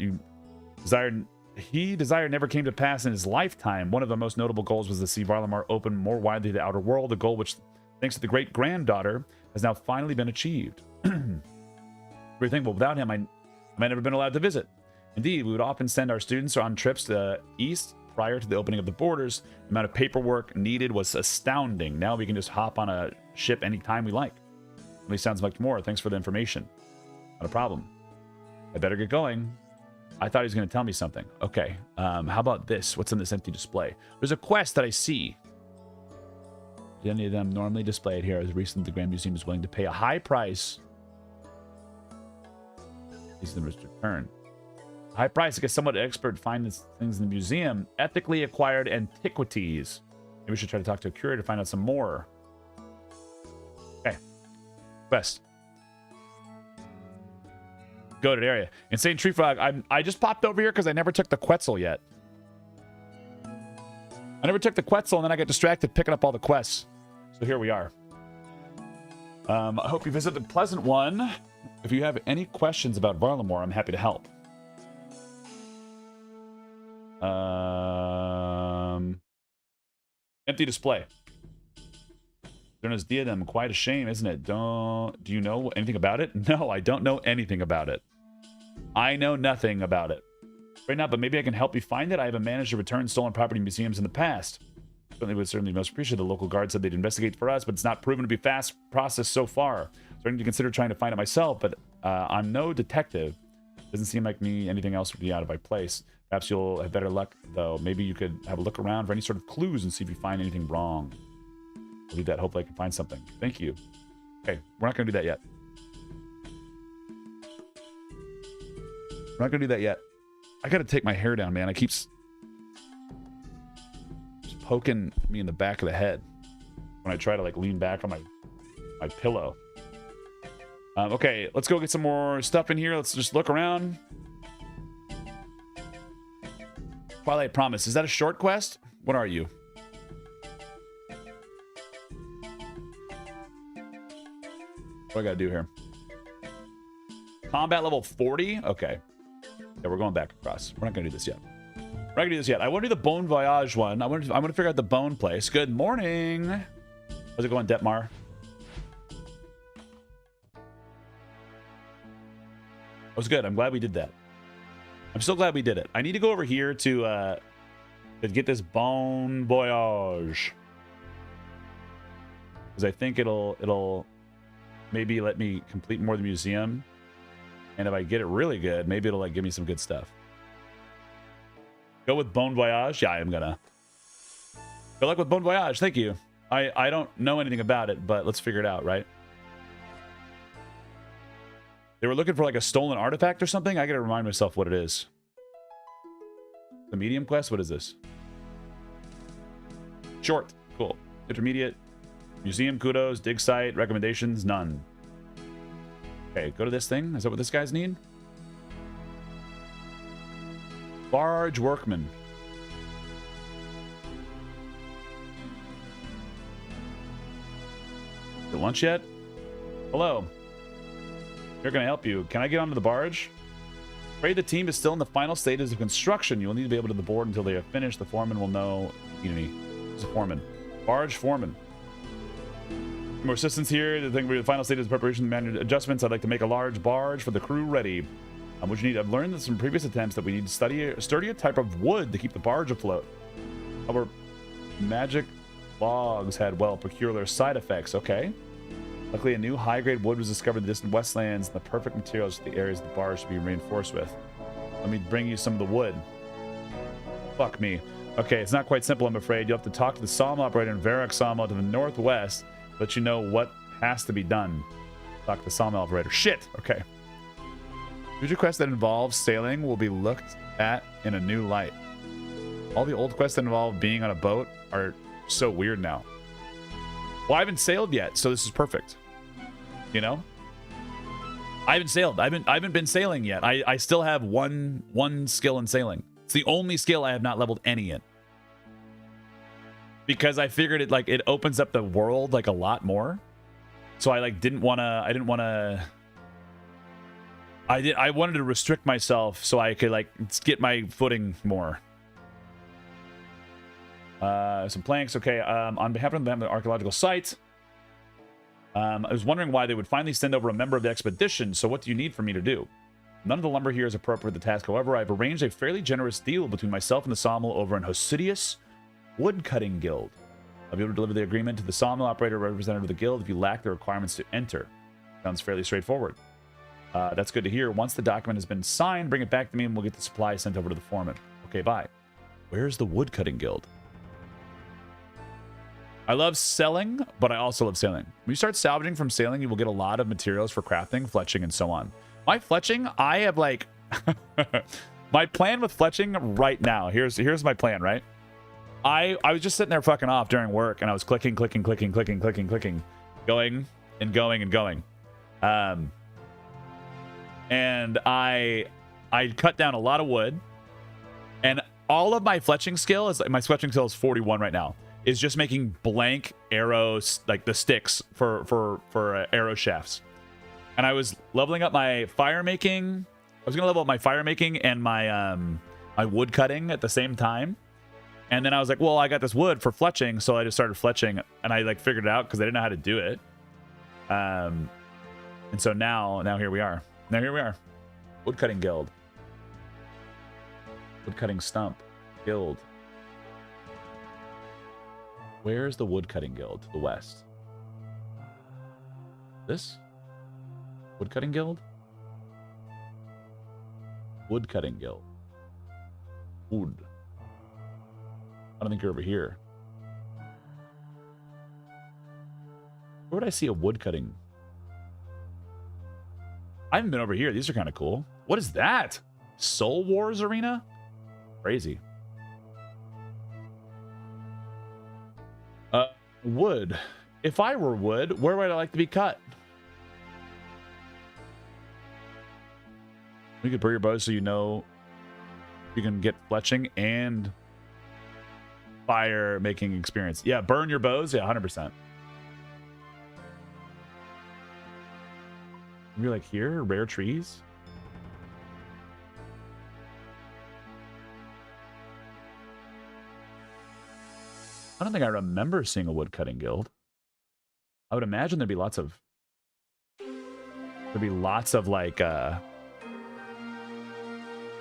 he desired never came to pass in his lifetime. One of the most notable goals was to see Varlamore open more widely to the outer world, a goal which, thanks to the great-granddaughter, has now finally been achieved. We think, well, without him, I might never been allowed to visit. Indeed, we would often send our students on trips to the east prior to the opening of the borders. The amount of paperwork needed was astounding. Now we can just hop on a ship anytime we like. At least sounds much more. Thanks for the information. Not a problem. I better get going. I thought he was going to tell me something. Okay. How about this? What's in this empty display? There's a quest that I see. Do any of them normally displayed here? As recently, the Grand Museum is willing to pay a high price. These are the return. High price to get somewhat expert to find these things in the museum. Ethically acquired antiquities. Maybe we should try to talk to a curator to find out some more. Okay. Quest. Goated area. Insane Tree Frog. I just popped over here because I never took the Quetzal yet. I never took the Quetzal, and then I got distracted picking up all the quests. So here we are. I hope you visit the Pleasant One. If you have any questions about Varlamore, I'm happy to help. Empty display. Jonas Diadem, quite a shame, isn't it? Do you know anything about it? No, I don't know anything about it. I know nothing about it. right now, but maybe I can help you find it. I haven't managed to return stolen property museums in the past. Certainly most appreciate. The local guard said they'd investigate for us, but it's not proven to be a fast process so far. Starting to consider trying to find it myself, but I'm no detective. Doesn't seem like anything else would be out of my place. Perhaps you'll have better luck, though. Maybe you could have a look around for any sort of clues and see if you find anything wrong. I'll do that. Hopefully I can find something. Thank you. Okay, we're not going to do that yet. We're not going to do that yet. I got to take my hair down, man. It keeps poking me in the back of the head when I try to like lean back on my pillow. Okay, let's go get some more stuff in here. Let's just look around. Twilight Promise. Is that a short quest? What are you? What do I gotta do here? Combat level 40? Okay. Yeah, we're going back across. We're not gonna do this yet. We're not gonna do this yet. I want to do the Bone Voyage one. I'm gonna figure out the bone place. Good morning. How's it going, Detmar? That was good. I'm glad we did that. I'm so glad we did it. I need to go over here to get this Bone Voyage, because I think it'll maybe let me complete more of the museum, and if I get it really good, maybe it'll like give me some good stuff. Go with Bone Voyage. Yeah, I am gonna. Good luck with Bone Voyage. Thank you. I don't know anything about it, but let's figure it out, right? They were looking for like a stolen artifact or something. I gotta remind myself what it is. The medium quest? What is this? Short. Cool. Intermediate. Museum, kudos. Dig site. Recommendations, none. Okay, go to this thing. Is that what this guy's need? Barge workman. Is it lunch yet? Hello. They're going to help you. Can I get onto the barge? Afraid the team is still in the final stages of construction. You will need to be able to the board until they have finished. The foreman will know. Unity. Who's the foreman? Barge foreman. More assistance here. The thing for the final stages of preparation and manual adjustments. I'd like to make a large barge for the crew ready. What you need. I've learned from previous attempts that we need to study a sturdier type of wood to keep the barge afloat. Our magic logs had peculiar side effects. Okay. Luckily, a new high-grade wood was discovered in the distant Westlands, and the perfect materials for the areas the barge should be reinforced with. Let me bring you some of the wood. Fuck me. Okay, it's not quite simple, I'm afraid. You'll have to talk to the sawmill operator in Varrock Sawmill to the northwest, let you know what has to be done. Talk to the sawmill operator. Shit! Okay. Future quests that involve sailing will be looked at in a new light. All the old quests that involve being on a boat are so weird now. Well, I haven't sailed yet, so this is perfect. You know? I haven't sailed. I haven't been sailing yet. I still have one skill in sailing. It's the only skill I have not leveled any in. Because I figured it opens up the world like a lot more. So I I wanted to restrict myself so I could get my footing more. Some planks. Okay. On behalf of the archaeological site, I was wondering why they would finally send over a member of the expedition. So what do you need for me to do? None of the lumber here is appropriate for the task. However, I've arranged a fairly generous deal between myself and the sawmill over in Hosidius Woodcutting Guild. I'll be able to deliver the agreement to the sawmill operator representative of the guild if you lack the requirements to enter. Sounds fairly straightforward. That's good to hear. Once the document has been signed, bring it back to me and we'll get the supply sent over to the foreman. Okay, bye. Where's the Woodcutting Guild? I love selling, but I also love sailing. When you start salvaging from sailing, you will get a lot of materials for crafting, fletching, and so on. My fletching, I have my plan with fletching right now. Here's my plan, right? I was just sitting there fucking off during work, and I was clicking, going and going and going. And I cut down a lot of wood, and all of my fletching skill is my fletching skill is 41 right now. Is just making blank arrows, like the sticks for arrow shafts. And I was leveling up my fire making. I was gonna level up my fire making and my my wood cutting at the same time. And then I was like, well, I got this wood for fletching, so I just started fletching, and I figured it out because I didn't know how to do it. And so now here we are. Woodcutting Guild. Woodcutting stump. Guild. Where's the woodcutting guild? To the west. This? Woodcutting guild? Woodcutting guild. Wood. I don't think you're over here. Where would I see a woodcutting? I haven't been over here. These are kind of cool. What is that? Soul Wars Arena? Crazy. Wood. If I were wood, where would I like to be cut? You could burn your bow so you know you can get fletching and fire making experience. Yeah, burn your bows. Yeah, 100%. Maybe like here, rare trees. I don't think I remember seeing a woodcutting guild. I would imagine there'd be lots of like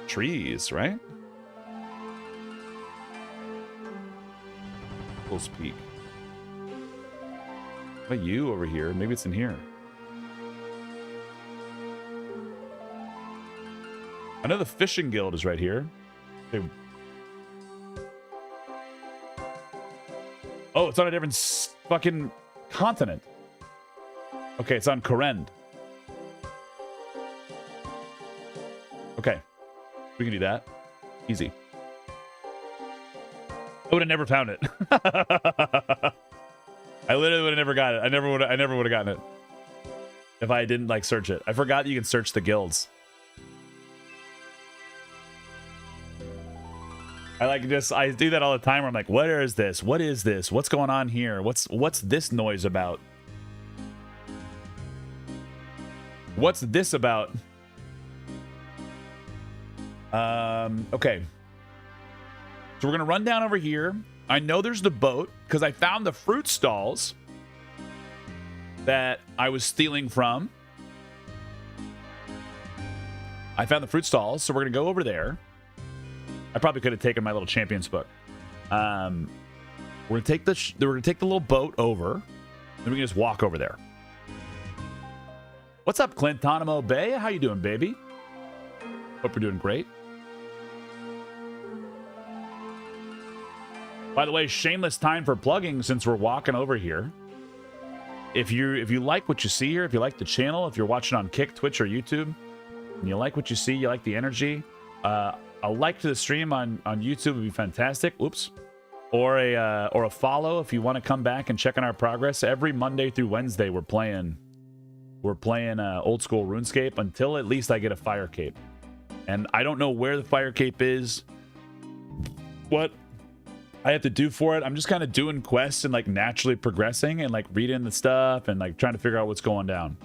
trees, right? Full Peak. What about you over here? Maybe it's in here. I know the fishing guild is right here. Oh, it's on a different fucking continent. Okay, it's on Korend. Okay, we can do that. Easy. I would have never found it. I literally would have never got it. I never would have gotten it if I didn't like search it. I forgot you can search the guilds. I do that all the time where I'm like, what is this? What is this? What's going on here? What's this noise about? What's this about? Okay. So we're gonna run down over here. I know there's the boat because I found the fruit stalls that I was stealing from. I found the fruit stalls, so we're gonna go over there. I probably could have taken my little champions book. We're gonna take the little boat over, then we can just walk over there. What's up, Clintonimo Bay? How you doing, baby? Hope you're doing great. By the way, shameless time for plugging since we're walking over here. If you like what you see here, if you like the channel, if you're watching on Kick, Twitch, or YouTube, and you like what you see, you like the energy, a like to the stream on YouTube would be fantastic. Oops. Or a follow if you want to come back and check on our progress. Every Monday through Wednesday we're playing old school RuneScape until at least I get a Firecape. And I don't know where the Firecape is, what I have to do for it. I'm just kind of doing quests and like naturally progressing and like reading the stuff and like trying to figure out what's going down.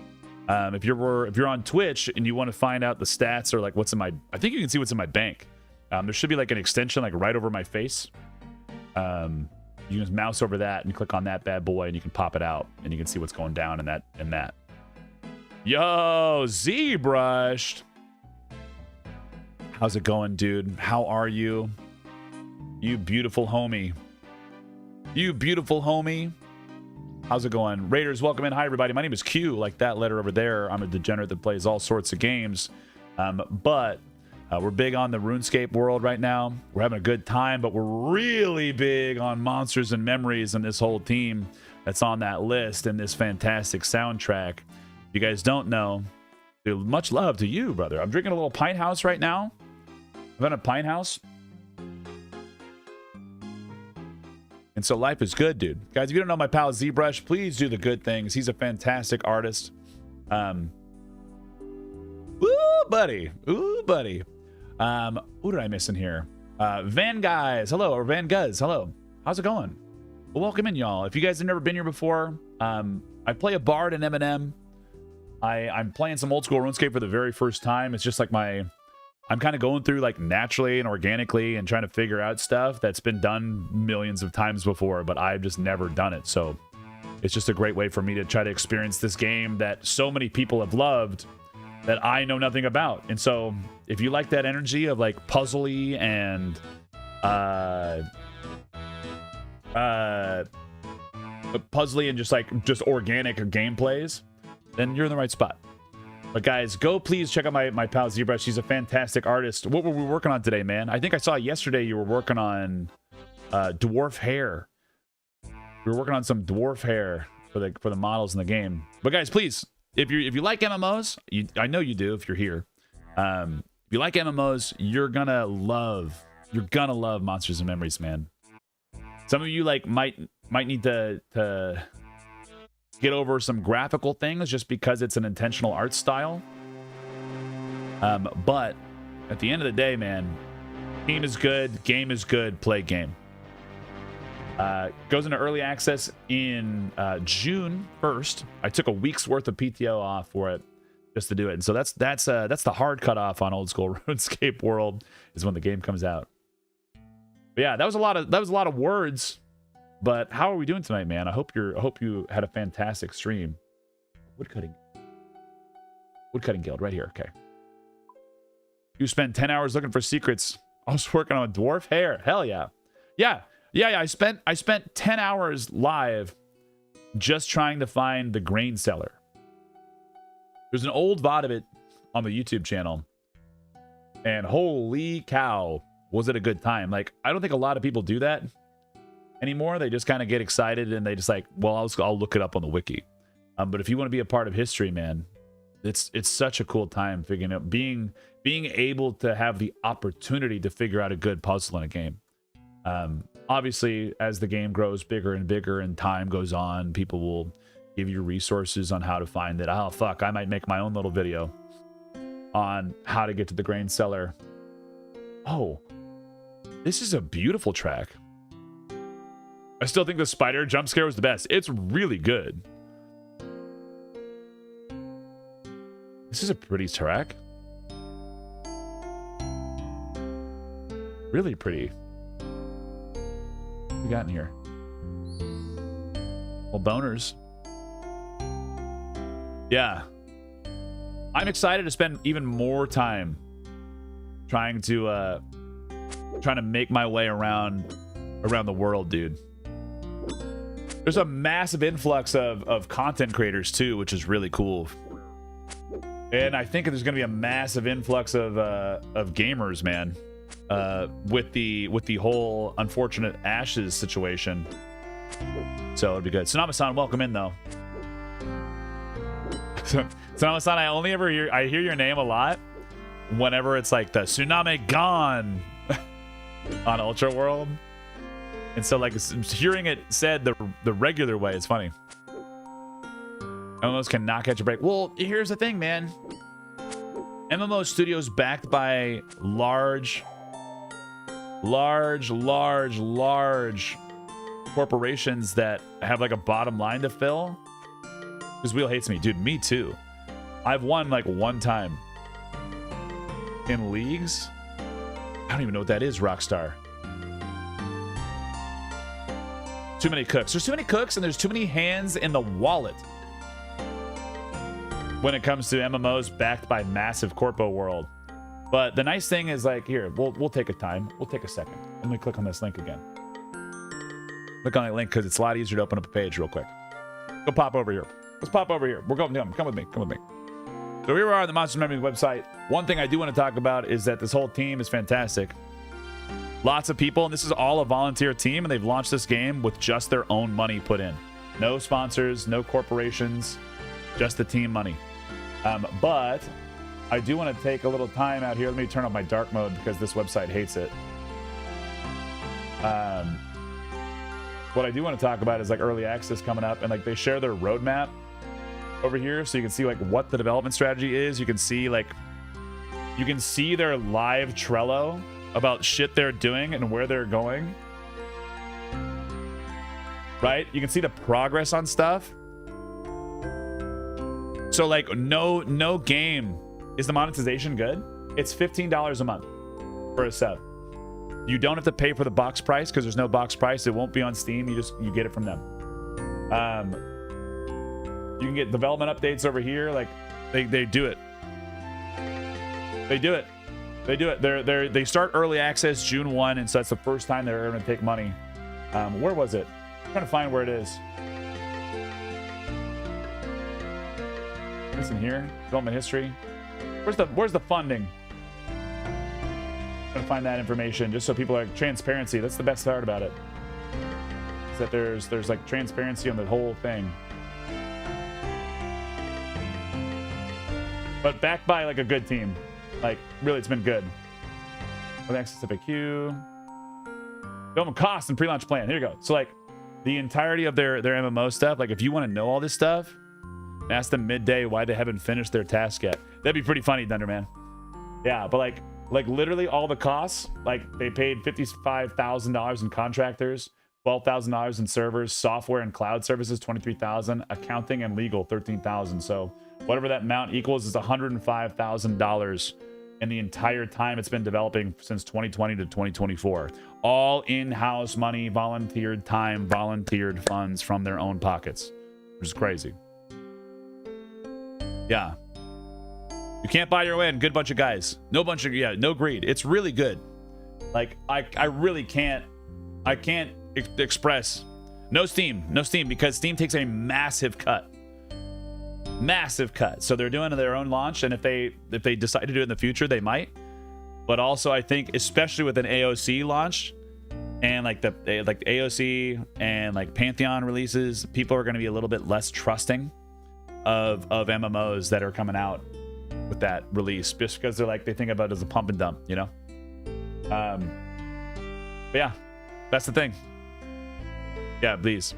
If you're on Twitch and you want to find out the stats or like what's in my, I think you can see what's in my bank. There should be like an extension like right over my face. You can just mouse over that and click on that bad boy and you can pop it out and you can see what's going down in that. Yo, ZBrushed. How's it going, dude? How are you? You beautiful homie. You beautiful homie. How's it going? Raiders, welcome in. Hi, everybody. My name is Q, like that letter over there. I'm a degenerate that plays all sorts of games. But we're big on the RuneScape world right now. We're having a good time, but we're really big on Monsters and Memories and this whole team that's on that list and this fantastic soundtrack. If you guys don't know, dude, much love to you, brother. I'm drinking a little Pint House right now. I'm in a Pint House. And so life is good, dude. Guys, if you don't know my pal ZBrush, please do the good things. He's a fantastic artist. Ooh, buddy. Ooh, buddy. Who did I miss in here? Van Guys, hello. Or Van Guz, hello. How's it going? Well, welcome in, y'all. If you guys have never been here before, I play a bard in M&M. I'm playing some old school RuneScape for the very first time. It's just like I'm kind of going through like naturally and organically and trying to figure out stuff that's been done millions of times before, but I've just never done it. So it's just a great way for me to try to experience this game that so many people have loved that I know nothing about. And so if you like that energy of like puzzly and just organic gameplays, then you're in the right spot. But guys, go please check out my pal Zebra. She's a fantastic artist. What were we working on today, man? I think I saw yesterday you were working on dwarf hair. We were working on some dwarf hair for the models in the game. But guys, please, if you like MMOs, I know you do if you're here. If you like MMOs, you're gonna love Monsters and Memories, man. Some of you like might need to get over some graphical things just because it's an intentional art style. But at the end of the day, man, team is good, game is good, play game. Goes into early access in June 1st. I took a week's worth of PTO off for it just to do it. And so that's the hard cutoff on old school RuneScape world is when the game comes out. But yeah, that was a lot of words. But how are we doing tonight, man? I hope you had a fantastic stream. Woodcutting guild right here. Okay. You spent 10 hours looking for secrets. I was working on dwarf hair. Hell yeah. Yeah. I spent 10 hours live just trying to find the grain cellar. There's an old VOD of it on the YouTube channel. And holy cow, was it a good time. Like, I don't think a lot of people do that anymore. They just kind of get excited and they just like, well, I'll look it up on the wiki. But if you want to be a part of history, man, it's such a cool time figuring out being able to have the opportunity to figure out a good puzzle in a game. Obviously, as the game grows bigger and bigger and time goes on, people will give you resources on how to find it. Oh fuck, I might make my own little video on how to get to the grain cellar. Oh, this is a beautiful track. I still think the spider jump scare was the best. It's really good. This is a pretty track. Really pretty. What we got in here? Well, boners. Yeah. I'm excited to spend even more time trying to make my way around the world, dude. There's a massive influx of content creators too, which is really cool. And I think there's going to be a massive influx of gamers, man, with the whole unfortunate Ashes situation. So it'd be good. Tsunami-san, welcome in though. Tsunami-san, I hear your name a lot whenever it's like the tsunami gone on Ultra World. And so, like, hearing it said the regular way is funny. MMOs cannot catch a break. Well, here's the thing, man. MMO studios backed by large corporations that have, like, a bottom line to fill. Because Wheel hates me. Dude, me too. I've won, like, one time in leagues. I don't even know what that is, Rockstar. Too many cooks. There's too many cooks and there's too many hands in the wallet when it comes to MMOs backed by massive corpo world. But the nice thing is, like, here, we'll take a time. We'll take a second. Let me click on this link again. Click on that link because it's a lot easier to open up a page real quick. Go pop over here. Let's pop over here. We're going. Come with me. Come with me. So here we are on the Monsters and Memories website. One thing I do want to talk about is that this whole team is fantastic. Lots of people, and this is all a volunteer team, and they've launched this game with just their own money put in. No sponsors, no corporations, just the team money. But I do want to take a little time out here. Let me turn off my dark mode because this website hates it. What I do want to talk about is like early access coming up, and like they share their roadmap over here, so you can see like what the development strategy is. You can see their live Trello about shit they're doing and where they're going. Right? You can see the progress on stuff. So like no game. Is the monetization good? It's $15 a month for a sub. You don't have to pay for the box price because there's no box price. It won't be on Steam. You get it from them. You can get development updates over here. Like they do it. They do it. They do it. They start early access June 1, and so that's the first time they're going to take money. Where was it? I'm trying to find where it is. It's in here. Development history. Where's the funding? I'm gonna find that information just so people are like, transparency. That's the best part about it. Is that there's like transparency on the whole thing. But backed by like a good team. Like really, it's been good. With access to FAQ. Development cost and pre-launch plan. Here you go. So like the entirety of their MMO stuff. Like if you want to know all this stuff, ask them midday why they haven't finished their task yet. That'd be pretty funny, Dunderman. Yeah, but like literally all the costs. Like they paid $55,000 in contractors, $12,000 in servers, software and cloud services, $23,000, accounting and legal, $13,000. So whatever that amount equals is $105,000 in the entire time it's been developing since 2020 to 2024. All in-house money, volunteered time, volunteered funds from their own pockets, which is crazy. Yeah. You can't buy your way in. Good bunch of guys. No greed. It's really good. Like I really can't. I can't express. No Steam because Steam takes a massive cut. Massive cut. So they're doing their own launch, and if they decide to do it in the future, they might. But also, I think especially with an AOC launch and like the AOC and like Pantheon releases, people are going to be a little bit less trusting of MMOs that are coming out with that release, just because they think about it as a pump and dump, you know. But yeah, that's the thing. Yeah, please.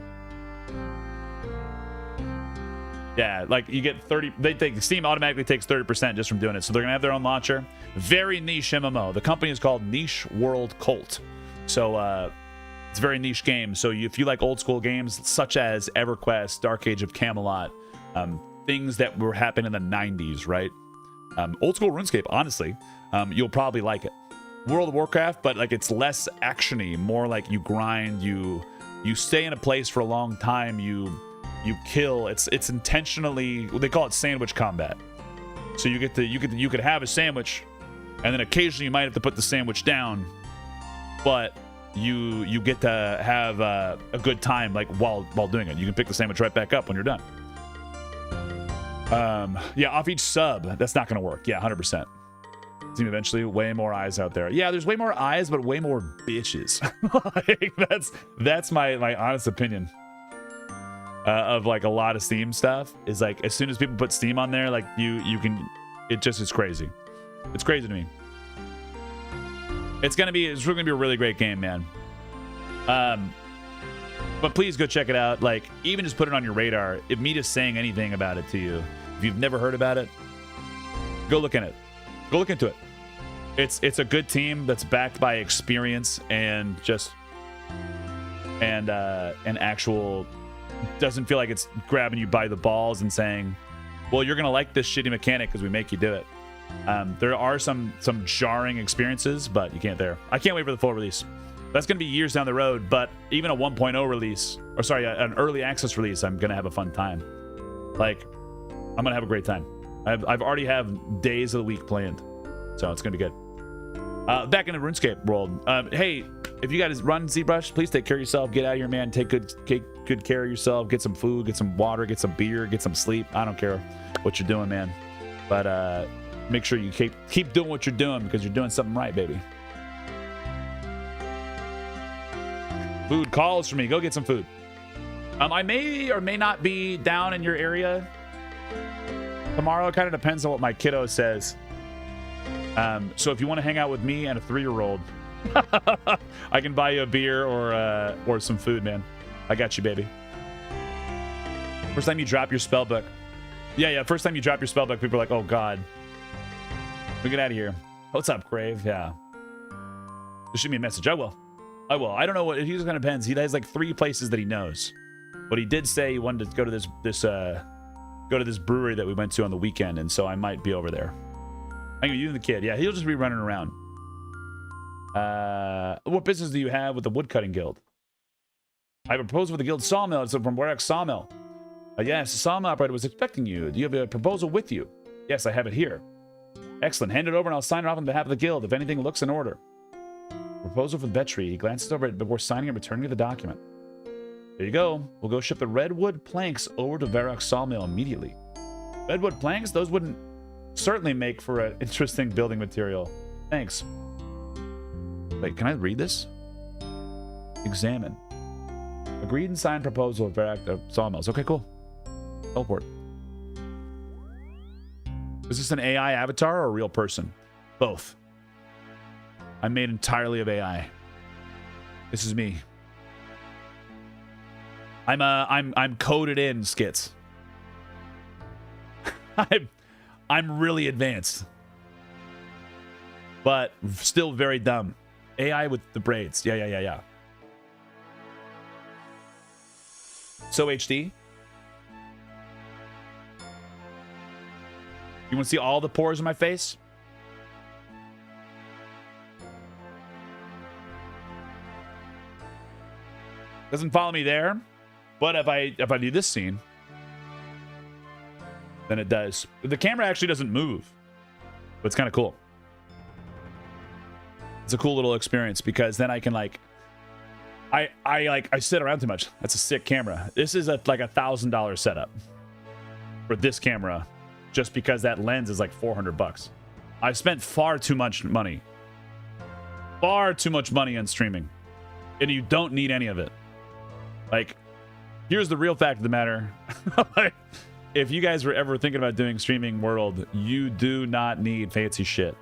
Yeah, like you get 30. Steam automatically takes 30% just from doing it. So they're gonna have their own launcher. Very niche MMO. The company is called Niche World Cult. So it's a very niche game. So if you like old school games such as EverQuest, Dark Age of Camelot, things that were happening in the 90s, right? Old school RuneScape, honestly, you'll probably like it. World of Warcraft, but like it's less actiony, more like you grind, you stay in a place for a long time, you kill. It's intentionally, they call it sandwich combat. So you could have a sandwich, and then occasionally you might have to put the sandwich down, but you get to have a good time like while doing it. You can pick the sandwich right back up when you're done. Yeah, off each sub. That's not gonna work. Yeah, 100%. Team eventually, way more eyes out there. Yeah, there's way more eyes, but way more bitches. Like, that's my honest opinion of like a lot of Steam stuff. Is like as soon as people put Steam on there, like you can, it just is crazy. It's crazy to me. It's really gonna be a really great game, man. But please go check it out. Like, even just put it on your radar. If me just saying anything about it to you, if you've never heard about it, go look in it. Go look into it. It's a good team that's backed by experience and just an actual, doesn't feel like it's grabbing you by the balls and saying, well, you're gonna like this shitty mechanic because we make you do it. There are some jarring experiences, but you can't there. I can't wait for the full release. That's going to be years down the road, but even a 1.0 release, or sorry, an early access release, I'm going to have a fun time. Like, I'm going to have a great time. I've already have days of the week planned, so it's going to be good. Back in the RuneScape world. Hey, if you guys run ZBrush, please take care of yourself. Get out of here, man. Take good care of yourself. Get some food, get some water, get some beer, get some sleep. I don't care what you're doing, man. But make sure you keep doing what you're doing because you're doing something right, baby. Food calls for me. Go get some food. I may or may not be down in your area tomorrow. It kind of depends on what my kiddo says. So if you want to hang out with me and a 3-year-old, I can buy you a beer or some food, man. I got you, baby. First time you drop your spell book. Yeah. First time you drop your spell book, people are like, oh God. We get out of here. What's up, Crave? Yeah. Just shoot me a message. I will. I don't know what, it just kind of depends. He has like 3 places that he knows. But he did say he wanted to go to this brewery that we went to on the weekend, and so I might be over there. I mean, you and the kid. Yeah, he'll just be running around. What business do you have with the woodcutting guild? I have a proposal with the guild sawmill. It's from Warwick Sawmill. Yes, the sawmill operator was expecting you. Do you have a proposal with you? Yes, I have it here. Excellent. Hand it over and I'll sign it off on behalf of the guild if anything looks in order. Proposal from Betry. He glances over it before signing and returning the document. There you go. We'll go ship the redwood planks over to Varrock's sawmill immediately. Redwood planks? Those wouldn't certainly make for an interesting building material. Thanks. Wait, can I read this? Examine. Agreed and signed proposal of Varrock sawmills. Okay, cool. Teleport. Is this an AI avatar or a real person? Both. I'm made entirely of AI. This is me. I'm coded in, Skits. I'm really advanced. But still very dumb. AI with the braids. Yeah. So HD. You want to see all the pores in my face? Doesn't follow me there, but if I do this scene, then it does. The camera actually doesn't move, but it's kind of cool. It's a cool little experience because then I can like, I sit around too much. That's a sick camera. This is like $1,000 setup for this camera, just because that lens is like $400. I've spent far too much money on streaming, and you don't need any of it. Like, here's the real fact of the matter. If you guys were ever thinking about doing streaming world, you do not need fancy shit.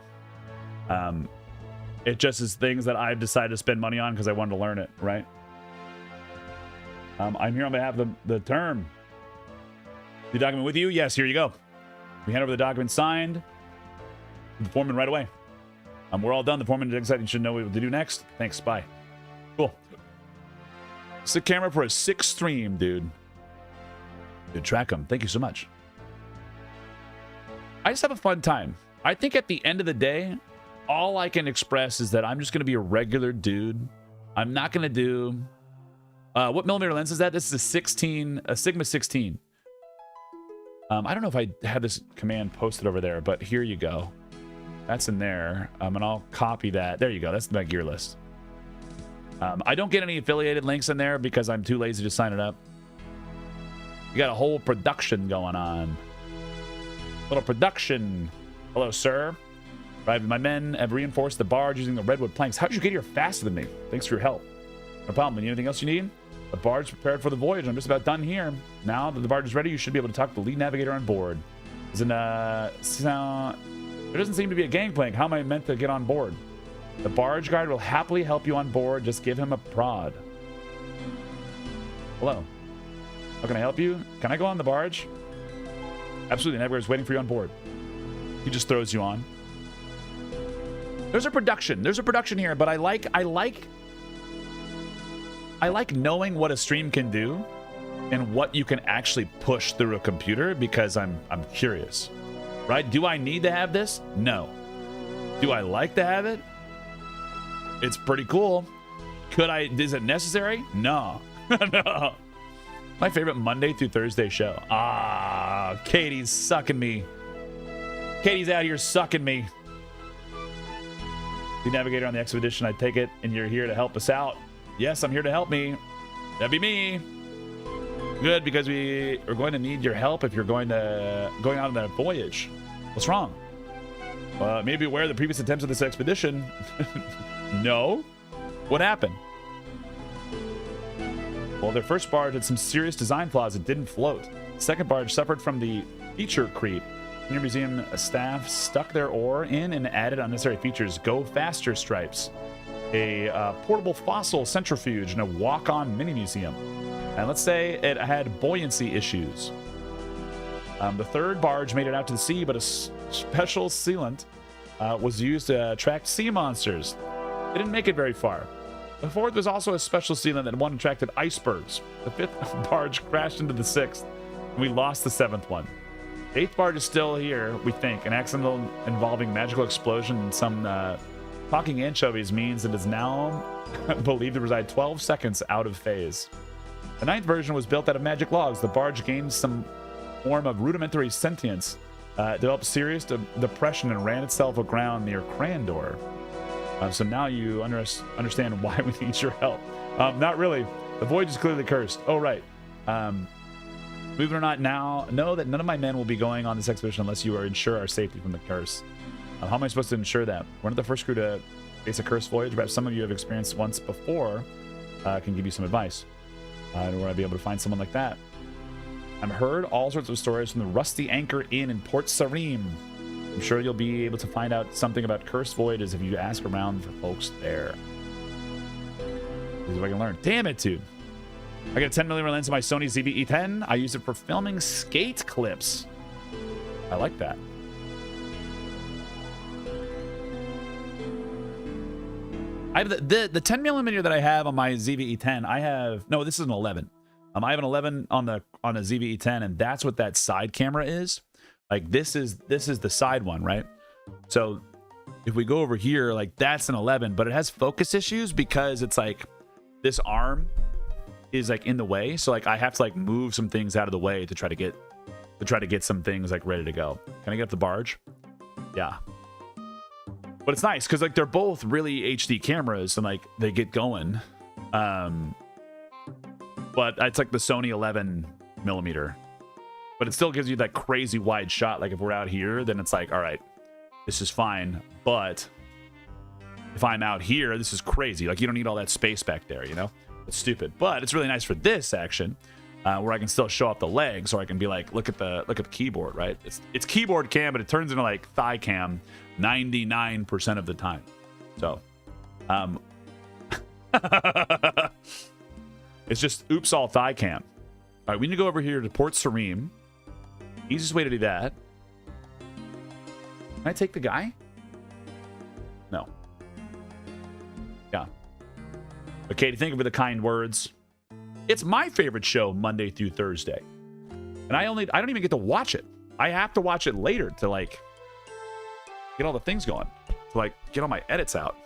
It just is things that I've decided to spend money on because I wanted to learn it, right? I'm here on behalf of the term. The document with you? Yes, here you go. We hand over the document signed to the foreman right away. We're all done. The foreman is excited. You should know what to do next. Thanks. Bye. Cool. Sick camera for a sick stream, dude. Dude, track him. Thank you so much. I just have a fun time. I think at the end of the day, all I can express is that I'm just going to be a regular dude. I'm not going to do... what millimeter lens is that? This is a Sigma 16. I don't know if I have this command posted over there, but here you go. That's in there. And I'll copy that. There you go. That's my gear list. I don't get any affiliated links in there because I'm too lazy to sign it up. You got a whole production going on. Little production. Hello, sir. Right, my men have reinforced the barge using the redwood planks. How did you get here faster than me? Thanks for your help. No problem. Anything else you need? The barge prepared for the voyage. I'm just about done here. Now that the barge is ready, you should be able to talk to the lead navigator on board. There doesn't seem to be a gangplank. How am I meant to get on board? The barge guard will happily help you on board. Just give him a prod. Hello. How can I help you? Can I go on the barge? Absolutely. Navigator's waiting for you on board. He just throws you on. There's a production. There's a production here, but I like knowing what a stream can do and what you can actually push through a computer because I'm curious. Right? Do I need to have this? No. Do I like to have it? It's pretty cool. Is it necessary? No. No. My favorite Monday through Thursday show. Ah, Katie's sucking me. Katie's out here sucking me. The navigator on the expedition, I take it, and you're here to help us out. Yes, I'm here to help me. That'd be me. Good, because we are going to need your help if you're going out on that voyage. What's wrong? Maybe aware of the previous attempts of this expedition. No? What happened? Well, their first barge had some serious design flaws. It didn't float. The second barge suffered from the feature creep. Senior museum staff stuck their oar in and added unnecessary features. Go faster stripes, a portable fossil centrifuge, and a walk-on mini museum. And let's say it had buoyancy issues. The third barge made it out to the sea, but a special sealant was used to attract sea monsters. It didn't make it very far. The fourth was also a special sealant that one attracted icebergs. The fifth barge crashed into the sixth, and we lost the seventh one. The eighth barge is still here, we think. An accident involving magical explosion and some talking anchovies means it is now believed to reside 12 seconds out of phase. The ninth version was built out of magic logs. The barge gained some form of rudimentary sentience Developed serious depression and ran itself aground near Crandor. So now you understand why we need your help. Not really. The voyage is clearly cursed. Oh, right. Believe it or not, now know that none of my men will be going on this expedition unless you ensure our safety from the curse. How am I supposed to ensure that? We're not the first crew to face a cursed voyage. Perhaps some of you have experienced once before. Can give you some advice. Where I'd be able to find someone like that. I've heard all sorts of stories from the Rusty Anchor Inn in Port Sarim. I'm sure you'll be able to find out something about cursed voyages if you ask around for folks there. See if I can learn. Damn it, dude. I got a 10 millimeter lens on my Sony ZV-E10. I use it for filming skate clips. I like that. I have the 10 millimeter that I have on my ZV-E10. I have this is an 11. I have an 11 on a ZV-E10, and that's what that side camera is. Like this is the side one, right? So if we go over here, like that's an 11, but it has focus issues because it's like this arm is like in the way. So like I have to like move some things out of the way to try to get some things like ready to go. Can I get up the barge? Yeah. But it's nice because like they're both really HD cameras and like they get going. But it's like the Sony 11 millimeter. But it still gives you that crazy wide shot. Like if we're out here, then it's like, all right, this is fine. But if I'm out here, this is crazy. Like you don't need all that space back there, you know? It's stupid. But it's really nice for this action, where I can still show up the legs, or I can be like, look at the keyboard, right? It's keyboard cam, but it turns into like thigh cam 99% of the time. So it's just oops all thigh cam. All right, we need to go over here to Port Sarim. Easiest way to do that. Can I take the guy? No. Yeah. But Katie, thank you for the kind words. It's my favorite show Monday through Thursday. And I don't even get to watch it. I have to watch it later to like get all the things going. To like get all my edits out.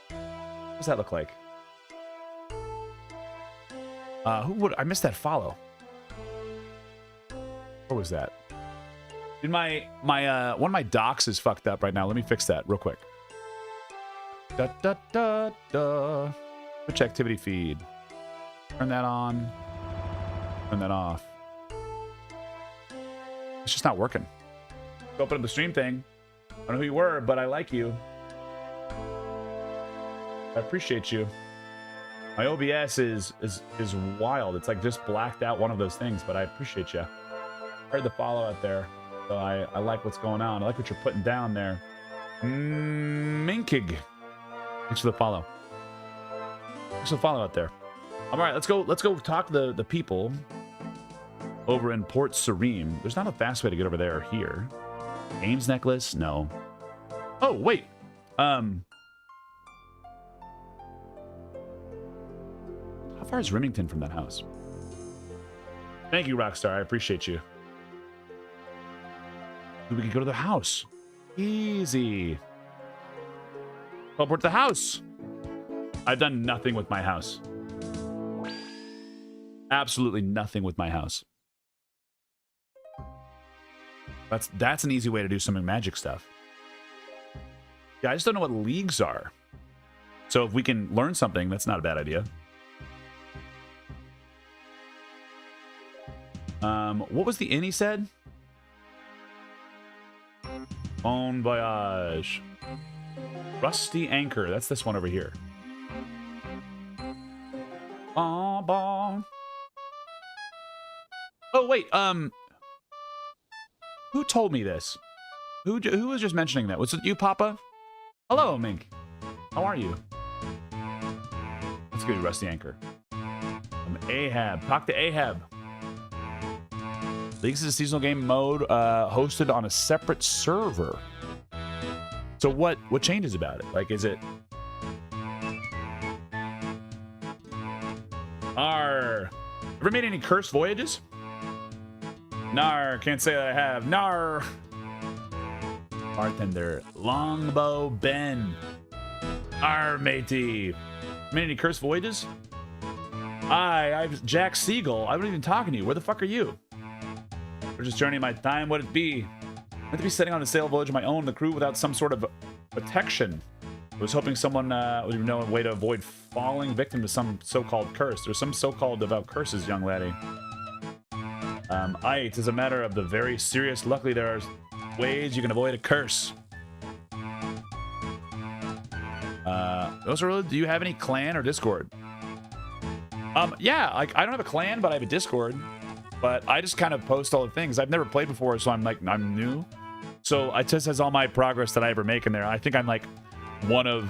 What does that look like? I missed that follow. What was that? Dude, my one of my docs is fucked up right now. Let me fix that real quick. Da da da da. Twitch activity feed. Turn that on. Turn that off. It's just not working. Open up the stream thing. I don't know who you were, but I like you. I appreciate you. My OBS is wild. It's like just blacked out one of those things, but I appreciate you. I heard the follow out there, so I like what's going on. I like what you're putting down there. Minkig. Thanks for the follow. Thanks for the follow out there. All right, let's go talk to the people over in Port Sarim. There's not a fast way to get over there or here. Ames necklace? No. Oh, wait. How far is Remington from that house? Thank you, Rockstar. I appreciate you. We can go to the house. Easy. Teleport to the house. I've done nothing with my house. Absolutely nothing with my house. That's an easy way to do some magic stuff. Yeah, I just don't know what leagues are. So if we can learn something, that's not a bad idea. What was the inn he said? Bon voyage. Rusty Anchor. That's this one over here. Bon bon. Oh wait. Who told me this? Who was just mentioning that? Was it you, Papa? Hello, Mink. How are you? Let's go to Rusty Anchor. I'm Ahab. Talk to Ahab. Leagues is a seasonal game mode hosted on a separate server. So what changes about it? Like, is it... Arr. Ever made any cursed voyages? Nar. Can't say that I have. Nar. Bartender. Longbow Ben. Arr, matey. Made any cursed voyages? I'm Jack Siegel. I wasn't even talking to you. Where the fuck are you? For just journey my time, would it be? Meant to be setting on a sail voyage of my own, the crew without some sort of protection. I was hoping someone would know a way to avoid falling victim to some so-called curse. There's some so-called devout curses, young laddie. It is a matter of the very serious. Luckily, there are ways you can avoid a curse. Those are really, do you have any clan or Discord? Yeah, like I don't have a clan, but I have a Discord. But I just kind of post all the things. I've never played before, so I'm new. So it just has all my progress that I ever make in there. I think I'm like one of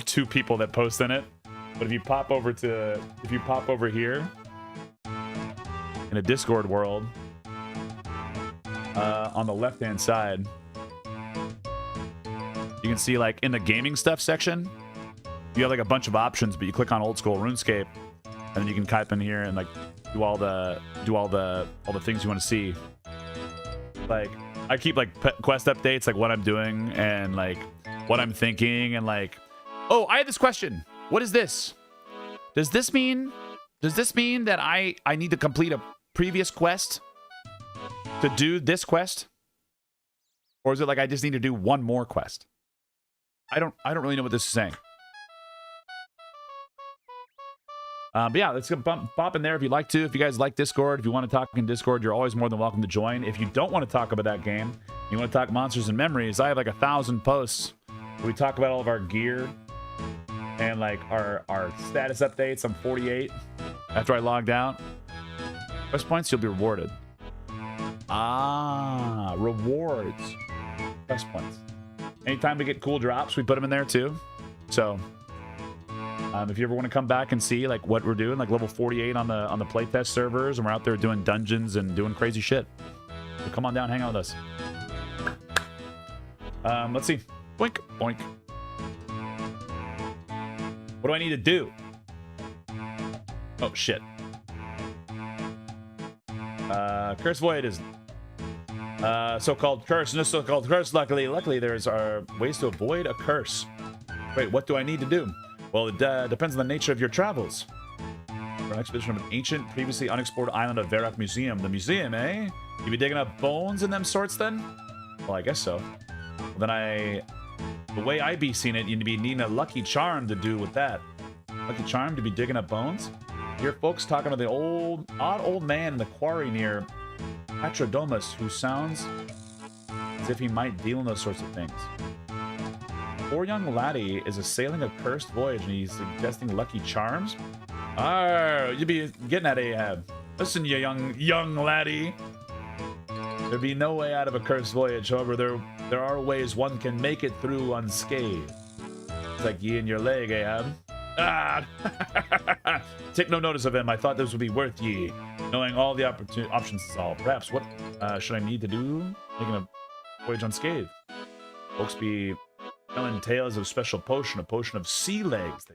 2 people that post in it. But if you pop over here in a Discord world, on the left-hand side, you can see like in the gaming stuff section, you have like a bunch of options, but you click on old school RuneScape, and then you can type in here and like do all the things you want to see. Like I keep like quest updates, like what I'm doing and like what I'm thinking, and like, oh, I had this question. What is this? Does this mean that I need to complete a previous quest to do this quest? Or is it like I just need to do one more quest? I don't really know what this is saying. But yeah, let's go bop in there if you'd like to. If you guys like Discord, if you want to talk in Discord, you're always more than welcome to join. If you don't want to talk about that game, you want to talk monsters and memories, I have like 1,000 posts where we talk about all of our gear and like our status updates. I'm 48 after I logged out. Quest points, you'll be rewarded. Ah, rewards. Quest points. Anytime we get cool drops, we put them in there too. So if you ever want to come back and see like what we're doing, like level 48 on the playtest servers, and we're out there doing dungeons and doing crazy shit, so come on down, hang out with us. Let's see. Boink, boink. What do I need to do? Oh shit. Curse void is so-called curse. No so-called curse. Luckily, there's ways to avoid a curse. Wait, what do I need to do? Well, it depends on the nature of your travels. For an expedition of an ancient, previously unexplored island of Verak Museum. The museum, eh? You be digging up bones and them sorts then? Well, I guess so. Well, then the way I be seeing it, you'd be needing a lucky charm to do with that. Lucky charm to be digging up bones? Here, folks, talking to the odd old man in the quarry near Patrodomus, who sounds as if he might deal in those sorts of things. Poor young laddie is sailing a cursed voyage, and he's suggesting lucky charms. You be getting at Ahab. Listen, you young laddie. There be no way out of a cursed voyage. However, there are ways one can make it through unscathed. It's like ye and your leg, Ahab. Ah! Take no notice of him. I thought this would be worth ye, knowing all the options to solve. Perhaps what should I need to do? Making a voyage unscathed. Folks be telling tales of special potion, a potion of sea legs.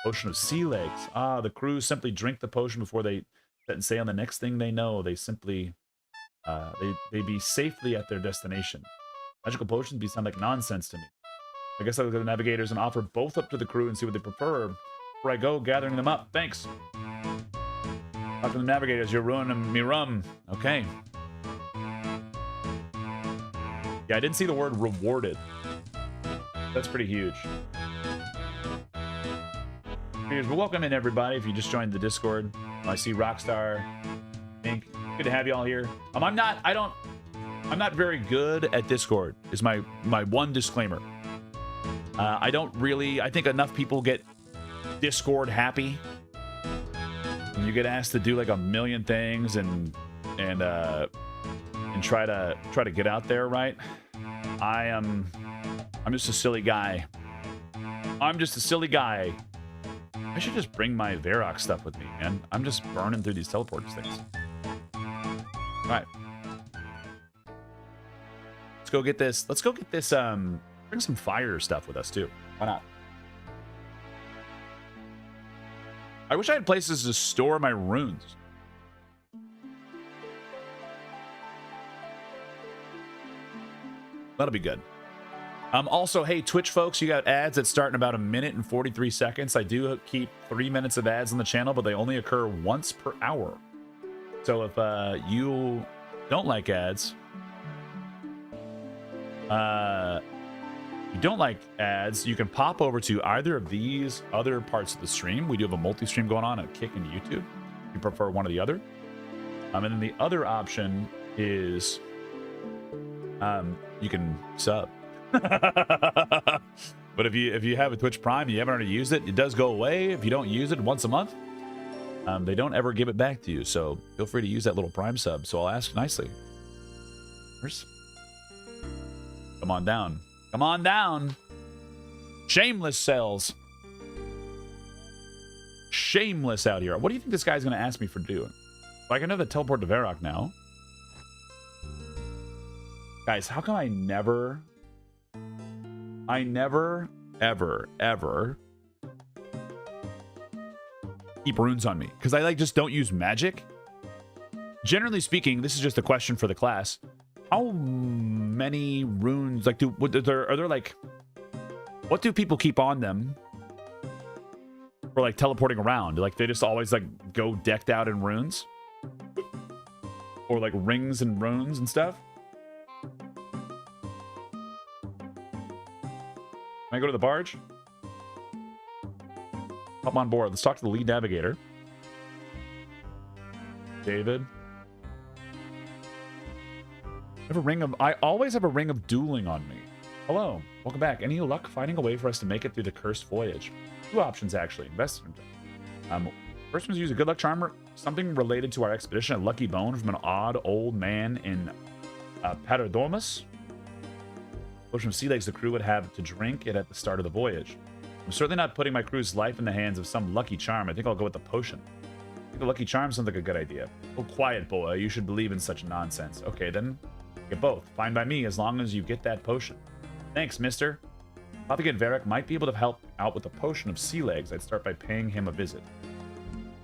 Potion of sea legs. Ah, the crew simply drink the potion before they set and sail, and the next thing they know, they simply they be safely at their destination. Magical potions be sound like nonsense to me. I guess I'll go to the navigators and offer both up to the crew and see what they prefer before I go gathering them up. Thanks. Talk to the navigators. You're ruining me rum. Okay. Yeah, I didn't see the word rewarded. That's pretty huge. Here's, well, welcome in everybody. If you just joined the Discord, I see Rockstar Inc. Good to have you all here. I'm not very good at Discord. Is my one disclaimer. I think enough people get Discord happy. And you get asked to do like a million things and try to get out there, right? I'm just a silly guy. I'm just a silly guy. I should just bring my Varrock stuff with me, man. I'm just burning through these teleporters things. All right. Let's go get this. Bring some fire stuff with us too. Why not? I wish I had places to store my runes. That'll be good. Also, hey, Twitch folks, you got ads that start in about 1 minute and 43 seconds. I do keep 3 minutes of ads on the channel, but they only occur once per hour. So if you don't like ads, you can pop over to either of these other parts of the stream. We do have a multi-stream going on at Kick and YouTube. If you prefer one or the other. And then the other option is you can sub. But if you have a Twitch Prime, you haven't already used it, it does go away if you don't use it once a month. They don't ever give it back to you, so feel free to use that little Prime sub. So I'll ask nicely. Come on down. Come on down. Shameless sales. Shameless out here. What do you think this guy's going to ask me for doing? Like, I know the teleport to Varrock now. Guys, how come I never, ever keep runes on me? Because I, like, just don't use magic. Generally speaking, this is just a question for the class. How many runes, like, are there, like, what do people keep on them for, like, teleporting around? Like, they just always, like, go decked out in runes? Or, like, rings and runes and stuff? Can I go to the barge? Hop on board. Let's talk to the lead navigator. David. I always have a ring of dueling on me. Hello. Welcome back. Any luck finding a way for us to make it through the cursed voyage? Two options, actually. First one's use a good luck charm, something related to our expedition, a lucky bone from an odd old man in Paterdomus. From sea legs the crew would have to drink it at the start of the voyage. I'm certainly not putting my crew's life in the hands of some lucky charm. I think I'll go with the potion. I think the lucky charm sounds like a good idea. Oh, quiet, boy. You should believe in such nonsense. Okay, then get both. Fine by me, as long as you get that potion. Thanks, mister. Apothecary Varrock might be able to help out with a potion of sea legs. I'd start by paying him a visit.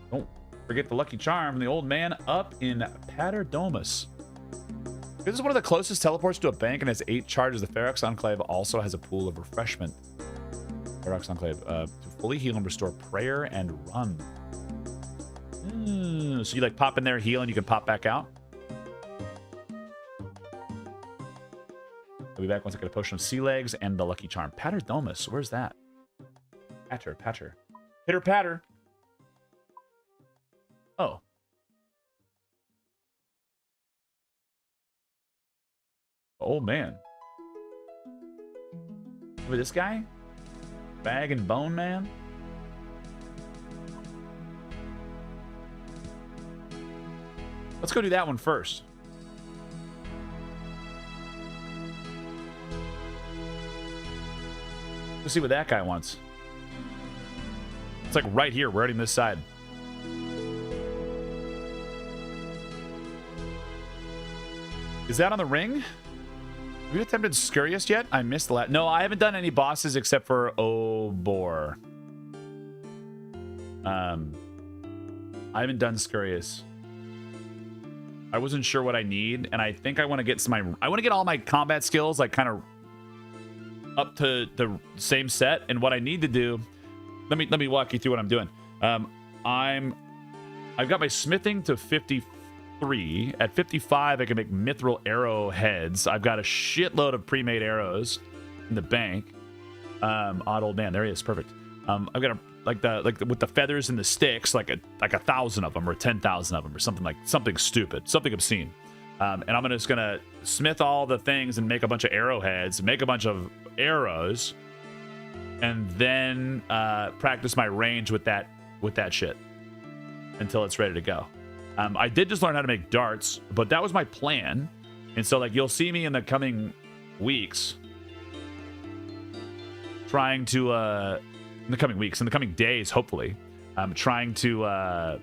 Don't forget the lucky charm from the old man up in Paterdomus. This is one of the closest teleports to a bank and has 8 charges. The Ferox Enclave also has a pool of refreshment. Ferox Enclave to fully heal and restore prayer and run. So you like pop in there, heal, and you can pop back out. I'll be back once I get a potion of sea legs and the lucky charm. Paterdomus, where's that? Patter. Pitter patter. Oh. Oh, man. With this guy? Bag and Bone Man? Let's go do that one first. Let's see what that guy wants. It's like right here. We're already on this side. Is that on the ring? Have you attempted Scurious yet? I missed the last. No, I haven't done any bosses except for Obor. I haven't done Scurious. I wasn't sure what I need, and I think I want to get I want to get all my combat skills like kind of up to the same set. And what I need to do, let me walk you through what I'm doing. I've got my smithing to 53. At 55, I can make mithril arrowheads. I've got a shitload of pre-made arrows in the bank. Odd old man, there he is, perfect. I've got with the feathers and the sticks, like 1,000 of them or 10,000 of them or something stupid, something obscene. And I'm just gonna smith all the things and make a bunch of arrowheads, make a bunch of arrows, and then practice my range with that shit until it's ready to go. I did just learn how to make darts, but that was my plan. And so, like, you'll see me in the coming weeks trying to, in the coming days, hopefully, trying to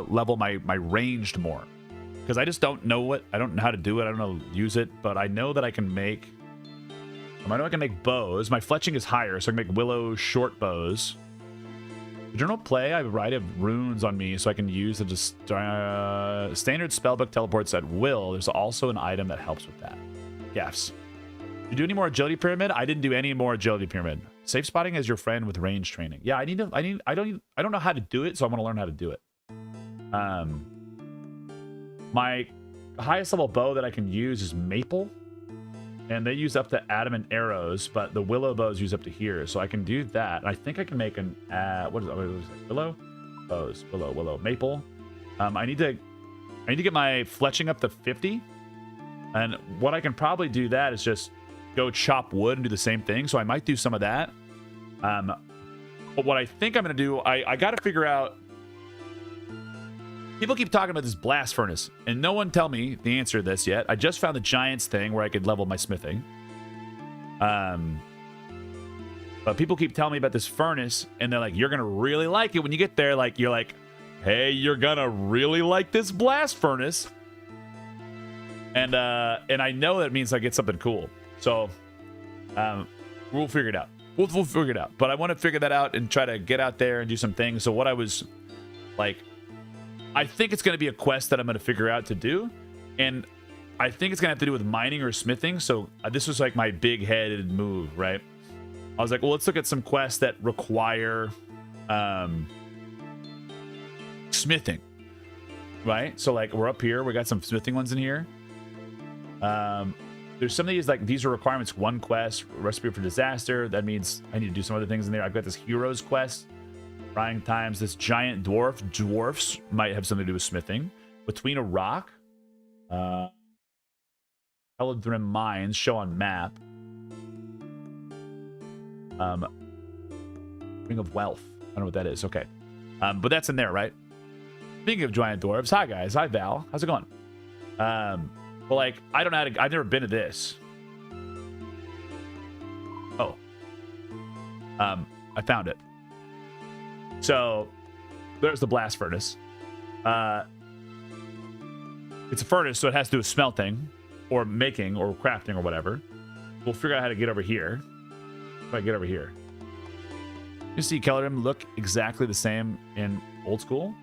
level my ranged more. Because I just don't know I don't know how to do it. I don't know how to use it, but I know that I can make, bows. My fletching is higher, so I can make willow short bows. General play, I have a variety of runes on me, so I can use the standard spellbook teleports at will. There's also an item that helps with that. Yes. Did you do any more agility pyramid? I didn't do any more agility pyramid. Safe spotting as your friend with range training. Yeah, I don't know how to do it, so I want to learn how to do it. My highest level bow that I can use is maple, and they use up to adamant arrows, but the willow bows use up to here, so I can do that. I think I can make an what is it? Willow bows, willow, maple. I need to get my fletching up to 50, and what I can probably do that is just go chop wood and do the same thing. So I might do some of that. But what I think I'm gonna do, I got to figure out. People keep talking about this blast furnace, and no one tell me the answer to this yet. I just found the Giants thing where I could level my smithing. But people keep telling me about this furnace, and they're like, you're going to really like it when you get there. Like, you're like, hey, you're going to really like this blast furnace. And I know that means I get something cool. So we'll figure it out. We'll figure it out. But I want to figure that out and try to get out there and do some things. So what I was like... I think it's going to be a quest that I'm going to figure out to do, and I think it's going to have to do with mining or smithing, so this was like my big-headed move, right? I was like, well, let's look at some quests that require smithing, right? So, like, we're up here. We got some smithing ones in here. There's some of these, like, these are requirements. One quest, recipe for disaster. That means I need to do some other things in there. I've got this heroes quest. Frying times, this giant dwarfs might have something to do with smithing. Between a rock, Eldrim mines show on map. Ring of wealth. I don't know what that is. Okay, but that's in there, right? Speaking of giant dwarves, hi guys, hi Val, how's it going? But like, I don't know how to. I've never been to this. Oh, I found it. So, there's the blast furnace. It's a furnace, so it has to do with smelting, or making, or crafting, or whatever. We'll figure out how to get over here. If I get over here. You see Kellerim look exactly the same in old school.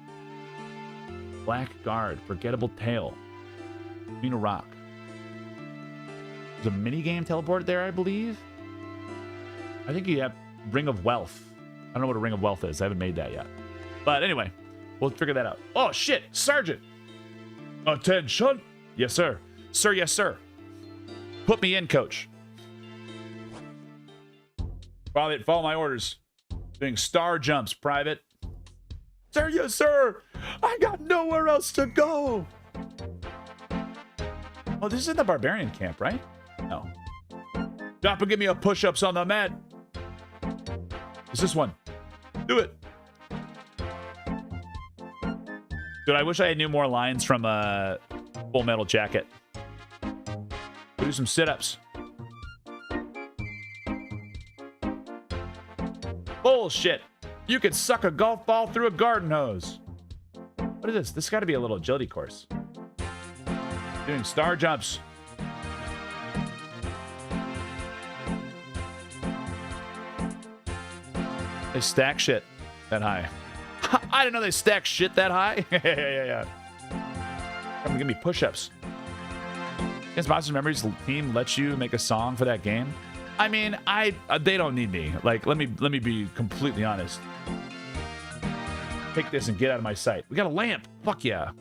Black guard, forgettable tail. Between a rock. There's a mini-game teleported there, I believe. I think you have Ring of Wealth. I don't know what a Ring of Wealth is. I haven't made that yet. But anyway, we'll figure that out. Oh, shit. Sergeant. Attention. Yes, sir. Sir, yes, sir. Put me in, coach. Private, follow my orders. Doing star jumps, private. Sir, yes, sir. I got nowhere else to go. Oh, this isn't the barbarian camp, right? No. Stop and give me a push-ups on the mat. It's this one. Do it. Dude, I wish I knew more lines from Full Metal Jacket. Do some sit-ups. Bullshit. You could suck a golf ball through a garden hose. What is this? This got to be a little agility course. Doing star jumps. They stack shit that high. I didn't know they stack shit that high. yeah. Come give me push-ups. Guess Monsters Memories team lets you make a song for that game. I mean, they don't need me. Like, let me be completely honest. Take this and get out of my sight. We got a lamp. Fuck yeah.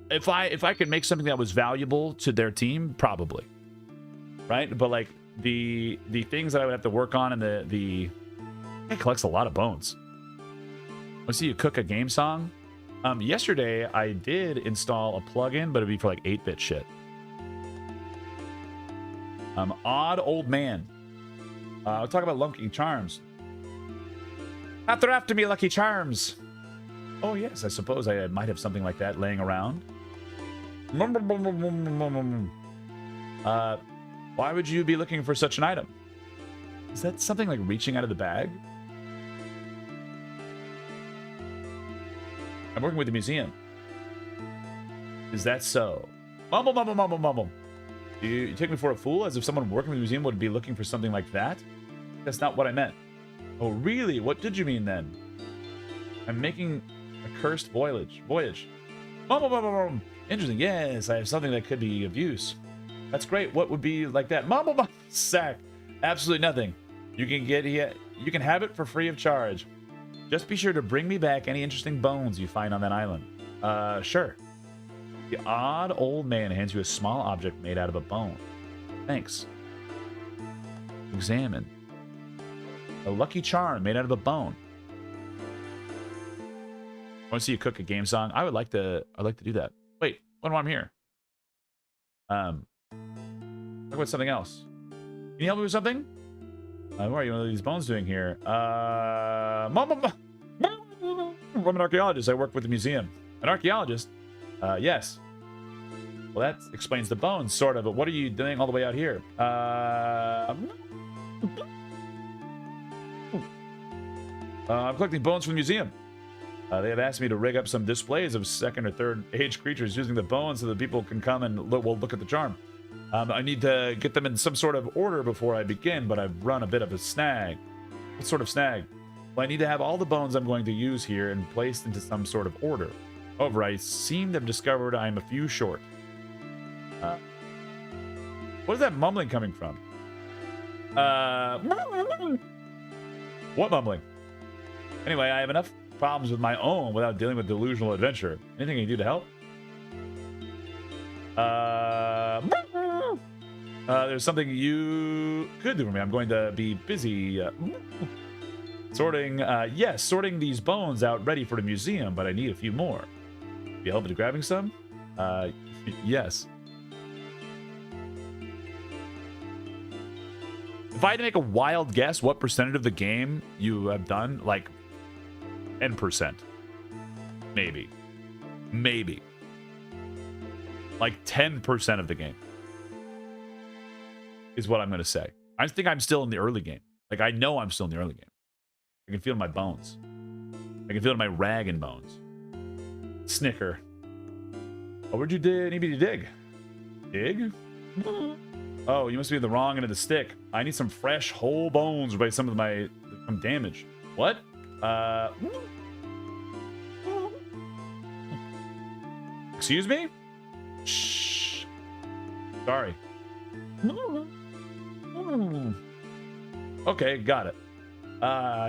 If I could make something that was valuable to their team, probably. Right? But like the things that I would have to work on and the it collects a lot of bones. Let's see you cook a game song. Yesterday I did install a plugin, but it'd be for like 8-bit shit. Odd old man. I'll talk about Lucky Charms. Not they're after me, Lucky Charms. Oh yes, I suppose I might have something like that laying around. Why would you be looking for such an item? Is that something like reaching out of the bag? I'm working with the museum. Is that so? Mumble. You take me for a fool, as if someone working with the museum would be looking for something like that? That's not what I meant. Oh, really? What did you mean then? I'm making a cursed voyage. Mumble. Interesting. Yes, I have something that could be of use. That's great. What would be like that? Mumble sack. Absolutely nothing. You can get here. You can have it for free of charge. Just be sure to bring me back any interesting bones you find on that island. Sure. The odd old man hands you a small object made out of a bone. Thanks. Examine. A lucky charm made out of a bone. Want to see you cook a game song? I'd like to do that. Wait, when I'm here. Talk about something else. Can you help me with something? What are you? What are these bones doing here? I'm an archaeologist. I work with the museum. An archaeologist? Yes. Well, that explains the bones, sort of. But what are you doing all the way out here? I'm collecting bones from the museum. They have asked me to rig up some displays of second or third age creatures using the bones so that people can come and look at the charm. I need to get them in some sort of order before I begin, but I've run a bit of a snag. What sort of snag? Well, I need to have all the bones I'm going to use here and placed into some sort of order. However, I seem to have discovered I am a few short. What is that mumbling coming from? What mumbling? Anyway, I have enough problems with my own without dealing with delusional adventure. Anything I can do to help? There's something you could do for me. I'm going to be busy sorting, yes, sorting these bones out ready for the museum, but I need a few more. You help with grabbing some? Yes. If I had to make a wild guess, what percentage of the game you have done, like 10%, maybe, like 10% of the game is what I'm going to say. I think I'm still in the early game. Like, I know I'm still in the early game. I can feel it in my bones. I can feel it in my rag and bones. Snicker. Oh, where'd you need me to dig? Dig? Oh, you must be in the wrong end of the stick. I need some fresh, whole bones by some of some damage. What? Excuse me? Shh. Sorry. Okay, got it.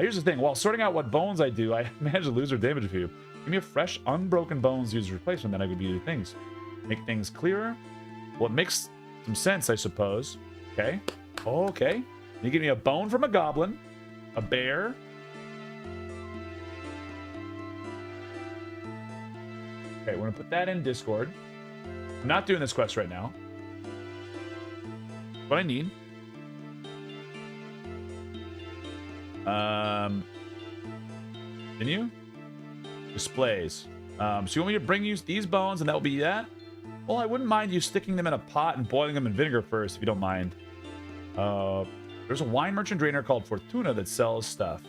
Here's the thing. While sorting out what bones I do, I manage to lose or damage a few. Give me a fresh, unbroken bones used as replacement, then I could do things. Make things clearer. Well, it makes some sense, I suppose. Okay. Okay. You give me a bone from a goblin, a bear. Okay, we're gonna put that in Discord. I'm not doing this quest right now. What I need. Continue. Displays. So you want me to bring you these bones and that will be that? Well, I wouldn't mind you sticking them in a pot and boiling them in vinegar first, if you don't mind. There's a wine merchant drainer called Fortuna that sells stuff.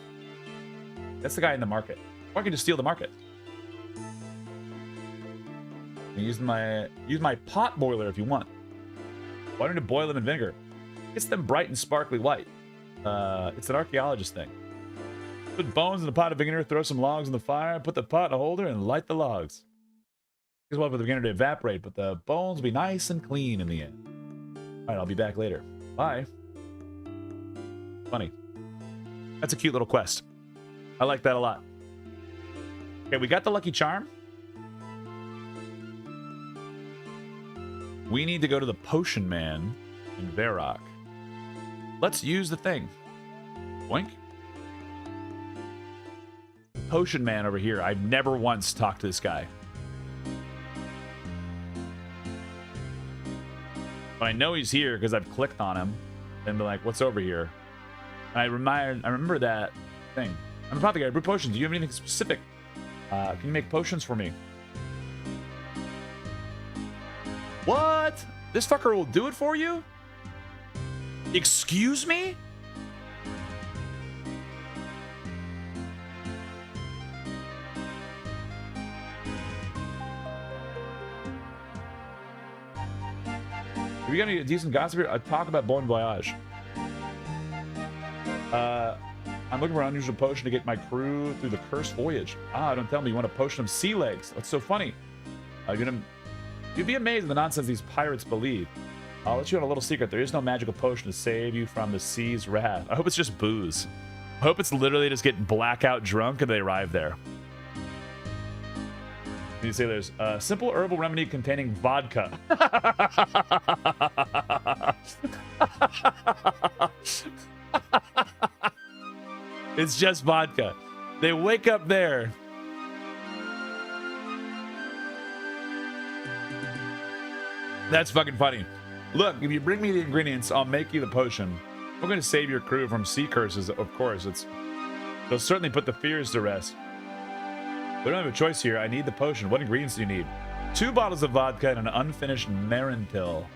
That's the guy in the market. Or I can just steal the market. Use my pot boiler if you want. Why don't you boil them in vinegar? Gets them bright and sparkly white. It's an archaeologist thing. Put bones in a pot of vinegar, throw some logs in the fire, put the pot in a holder, and light the logs. Takes a while for the vinegar to evaporate, but the bones will be nice and clean in the end. Alright, I'll be back later. Bye. Funny. That's a cute little quest. I like that a lot. Okay, we got the lucky charm. We need to go to the Potion Man in Varrock. Let's use the thing. Boink. Potion Man over here. I've never once talked to this guy. But I know he's here because I've clicked on him and been like, what's over here? And I remember that thing. I'm a apothecary. I brew potions. Do you have anything specific? Can you make potions for me? What? This fucker will do it for you? Excuse me? Have you got any decent gossip here? Talk about Bon Voyage. I'm looking for an unusual potion to get my crew through the cursed voyage. Don't tell me you want a potion of sea legs. That's so funny. You'd be amazed at the nonsense these pirates believe. I'll let you on a little secret. There is no magical potion to save you from the sea's wrath. I hope it's just booze. I hope it's literally just get blackout drunk and they arrive there. You say there's a simple herbal remedy containing vodka. It's just vodka. They wake up there. That's fucking funny. Look, if you bring me the ingredients, I'll make you the potion. We're going to save your crew from sea curses, of course. They'll certainly put the fears to rest. We don't have a choice here. I need the potion. What ingredients do you need? 2 bottles of vodka and an unfinished Marentil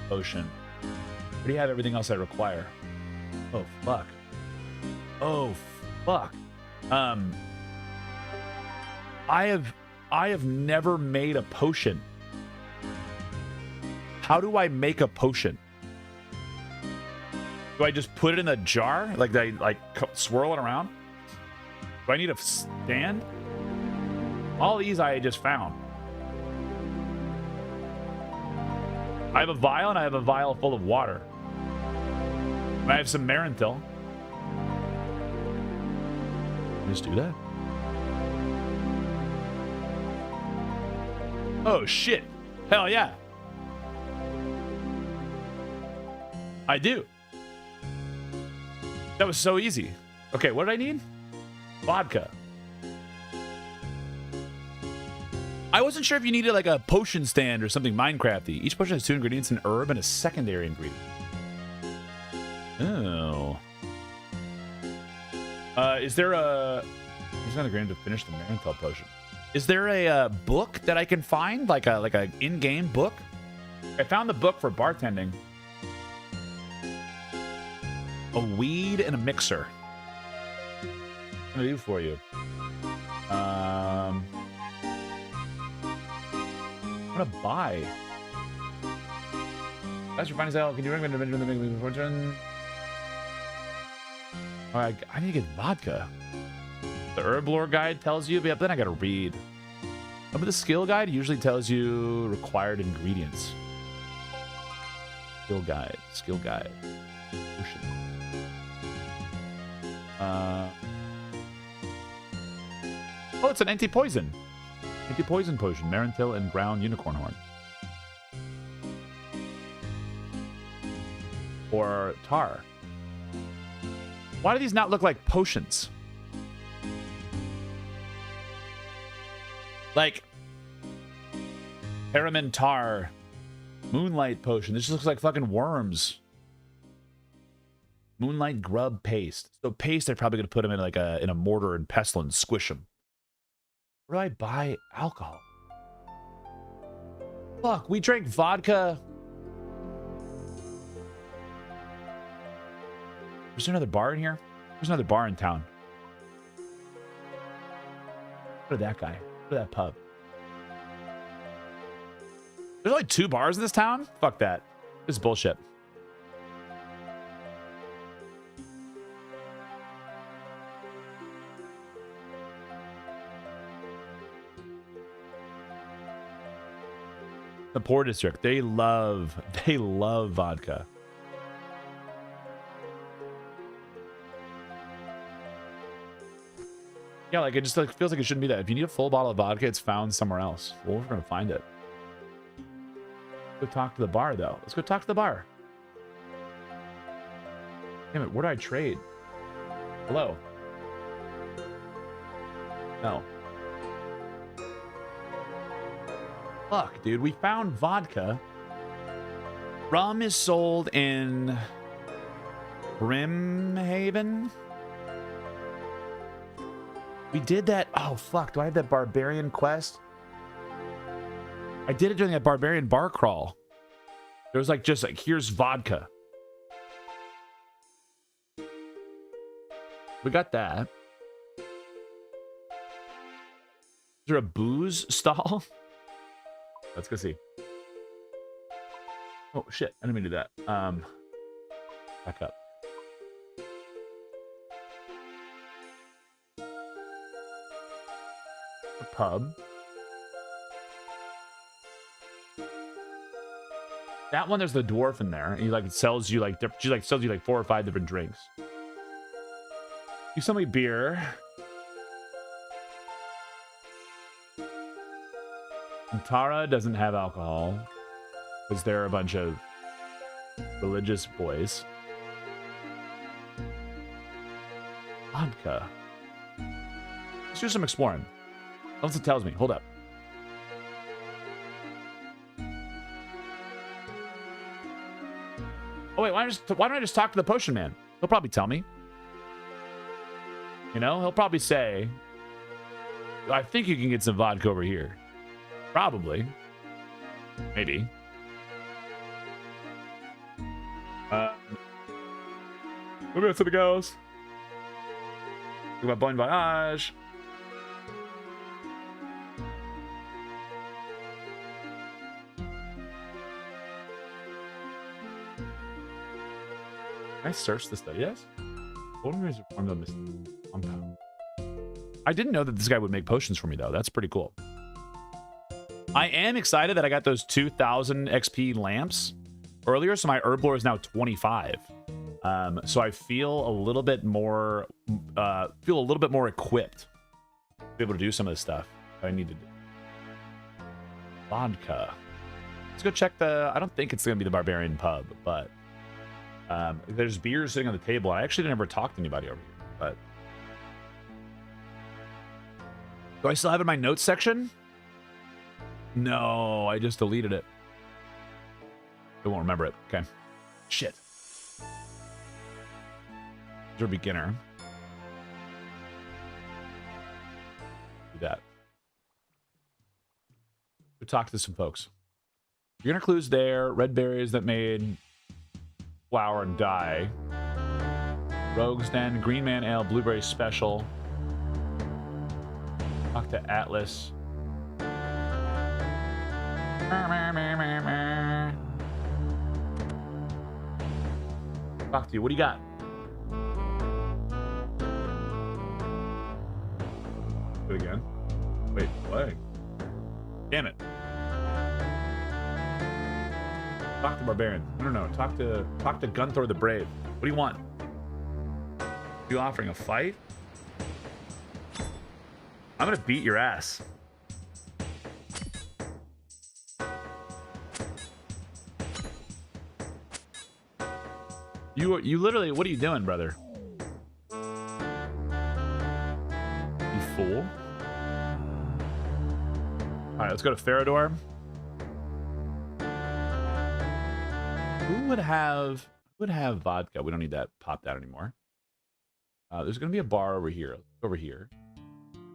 potion. What do you have? Everything else I require. Oh, fuck. Oh, fuck. I have never made a potion. How do I make a potion? Do I just put it in a jar? Like, swirl it around? Do I need a stand? All these I just found. I have a vial and I have a vial full of water. And I have some Marentil. Just do that. Oh, shit. Hell yeah. I do. That was so easy. Okay, what did I need? Vodka. I wasn't sure if you needed like a potion stand or something Minecrafty. Each potion has 2 ingredients, an herb and a secondary ingredient. Oh. Is there a... There's not a ingredient to finish the Marental potion. Is there a book that I can find? Like a in-game book? I found the book for bartending. A weed and a mixer. What can I do for you? I'm gonna buy. That's your findings out. Can you recommend the fortune? I need to get vodka. The herb lore guide tells you, but then I gotta read. But the skill guide usually tells you required ingredients. Skill guide. Ocean. Oh, it's an anti-poison. Anti-poison potion. Marentil and ground unicorn horn. Or tar. Why do these not look like potions? Like Paramentar, Moonlight potion. This just looks like fucking worms. Moonlight grub paste. So paste, they're probably gonna put them in like in a mortar and pestle and squish them. Where do I buy alcohol? Fuck, we drank vodka. Is there another bar in here? There's another bar in town. Look at that guy. Look at that pub. There's only 2 bars in this town? Fuck that. This is bullshit. The Poor District. They love vodka. Yeah, like it just like feels like it shouldn't be that. If you need a full bottle of vodka, it's found somewhere else. Well, we're gonna find it. Go talk to the bar though. Let's go talk to the bar. Damn it, where do I trade? Hello. No. Fuck, dude, we found vodka. Rum is sold in Brimhaven. We did that. Oh, fuck. Do I have that barbarian quest? I did it during that barbarian bar crawl. There was like, just like, here's vodka. We got that. Is there a booze stall? Let's go see. Oh, shit. I didn't mean to do that. Back up. A pub. That one, there's the dwarf in there. And he like sells you like she like sells you like 4 or 5 different drinks. You sell me beer. And Tara doesn't have alcohol because they're a bunch of religious boys. Vodka. Let's do some exploring. Unless it tells me. Hold up. Oh wait, why don't I just talk to the potion man? He'll probably tell me. You know, he'll probably say, I think you can get some vodka over here. Probably. Maybe. Maybe that's what it goes. Think about Bon Voyage. Can I search this stuff? Yes? Golden Razor formed on this compound. I didn't know that this guy would make potions for me, though. That's pretty cool. I am excited that I got those 2,000 XP lamps earlier, so my herb lore is now 25. So I feel a little bit more equipped to be able to do some of this stuff that I need to do. Vodka. Let's go check the. I don't think it's gonna be the Barbarian Pub, but there's beer sitting on the table. I actually never talked to anybody over here, but do I still have it in my notes section? No, I just deleted it. I won't remember it. Okay. Shit. You're a beginner. Do that. Go talk to some folks. Beginner clues there. Red berries that made flour and dye. Rogue's Den, Green Man Ale, Blueberry Special. Talk to Atlas. Talk to you. What do you got? Do it again. Wait, what? Damn it. Talk to Barbarian. No. Talk to Gunthor the Brave. What do you want? Are you offering a fight? I'm gonna beat your ass. You literally, what are you doing, brother? You fool. Alright, let's go to Farador. Who would have vodka? We don't need that popped out anymore. There's gonna be a bar over here. Over here.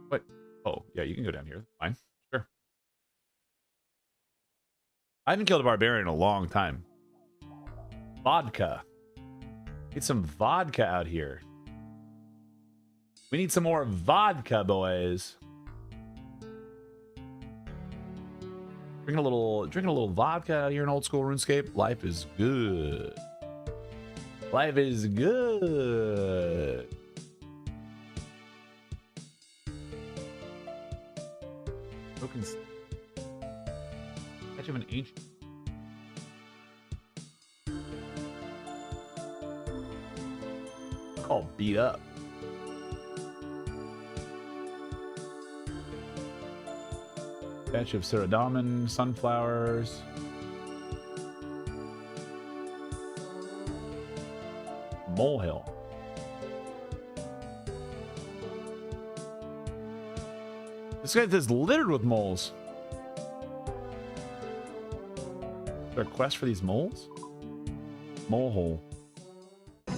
What? Oh, yeah, you can go down here. Fine. Sure. I haven't killed a barbarian in a long time. Vodka. Get some vodka out here. We need some more vodka, boys. Drinking a little vodka out here in old school RuneScape. Life is good. Life is good. Broken. Catch of an ancient. All beat up. Batch of Ceradamon, sunflowers. Molehill. This guy is littered with moles. Is there a quest for these moles? Molehole.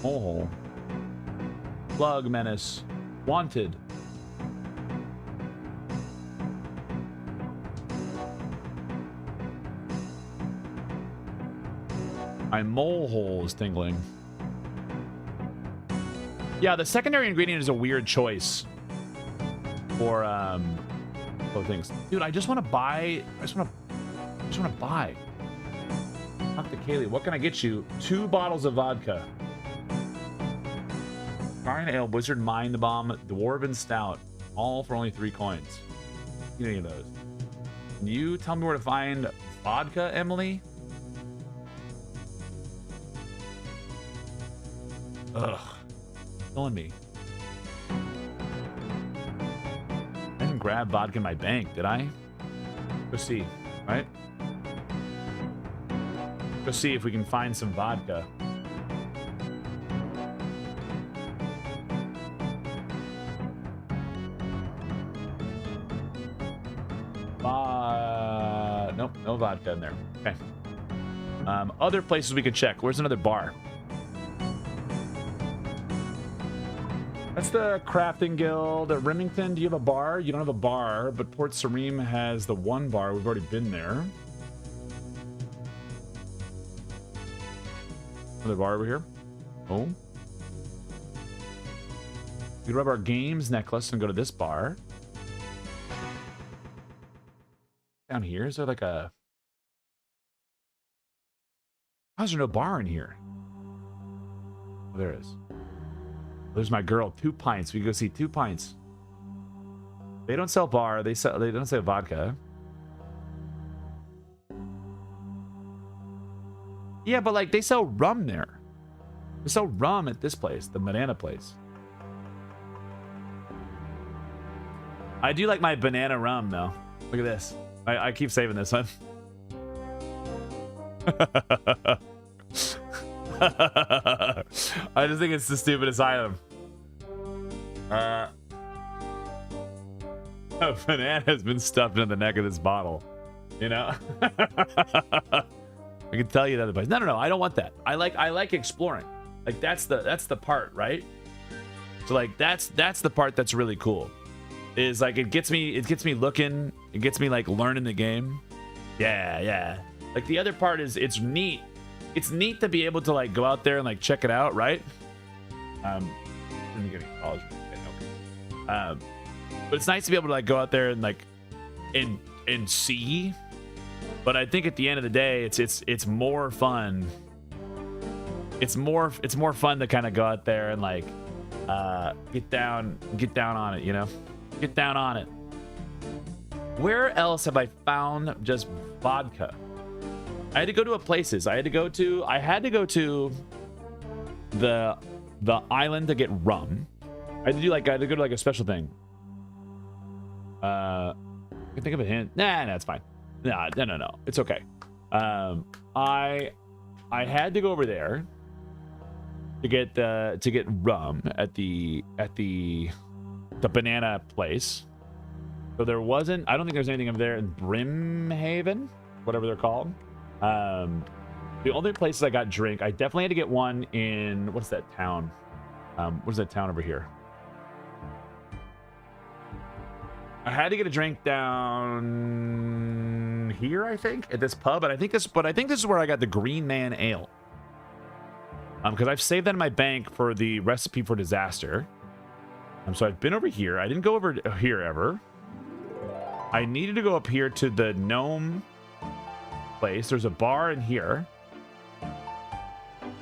Molehole. Plug menace. Wanted. My mole hole is tingling. Yeah, the secondary ingredient is a weird choice for things. Dude, I just want to buy. I just want to buy. Talk to Kaylee. What can I get you? 2 bottles of vodka. Fire Ale, Wizard Mind Bomb, Dwarven Stout, all for only 3 coins. Get any of those. Can you tell me where to find vodka, Emily? Ugh. Killing me. grab vodka in my bank, did I? Go see, right? Go see if we can find some vodka. Nope, no vodka in there. Okay. Other places we could check. Where's another bar? That's the Crafting Guild at Remington. Do you have a bar? You don't have a bar, but Port Sarim has the one bar. We've already been there. Another bar over here. Oh. We can rub our games necklace and go to this bar. Down here, is there like a... How is there no bar in here? Oh, there is. There's my girl, 2 pints. We can go see 2 pints. They don't sell bar. They don't sell vodka. Yeah, but like they sell rum there. They sell rum at this place, the banana place. I do like my banana rum though. Look at this. I keep saving this one. I just think it's the stupidest item. A banana has been stuffed in the neck of this bottle. You know? I can tell you the other place. No. I don't want that. I like exploring. Like that's the part, right? So like that's the part that's really cool. Is like it gets me looking, it gets me like learning the game. Yeah. Like the other part is it's neat. It's neat to be able to like go out there and like check it out, right? Didn't get any college. But it's nice to be able to like go out there and like and see. But I think at the end of the day, it's more fun. It's more fun to kind of go out there and like get down on it, you know? Get down on it. Where else have I found just vodka? I had to go to places. I had to go to the island to get rum. I had to go to like a special thing. I can think of a hint. Nah, it's fine. No. It's okay. I had to go over there to get rum at the banana place. So there wasn't. I don't think there's anything over there in Brimhaven, whatever they're called. The only places I got drink, I definitely had to get one in what's that town? What's that town over here? I had to get a drink down here, I think, at this pub, and I think this is where I got the Green Man Ale. Because I've saved that in my bank for the recipe for disaster. So I've been over here. I didn't go over here ever. I needed to go up here to the gnome place. There's a bar in here.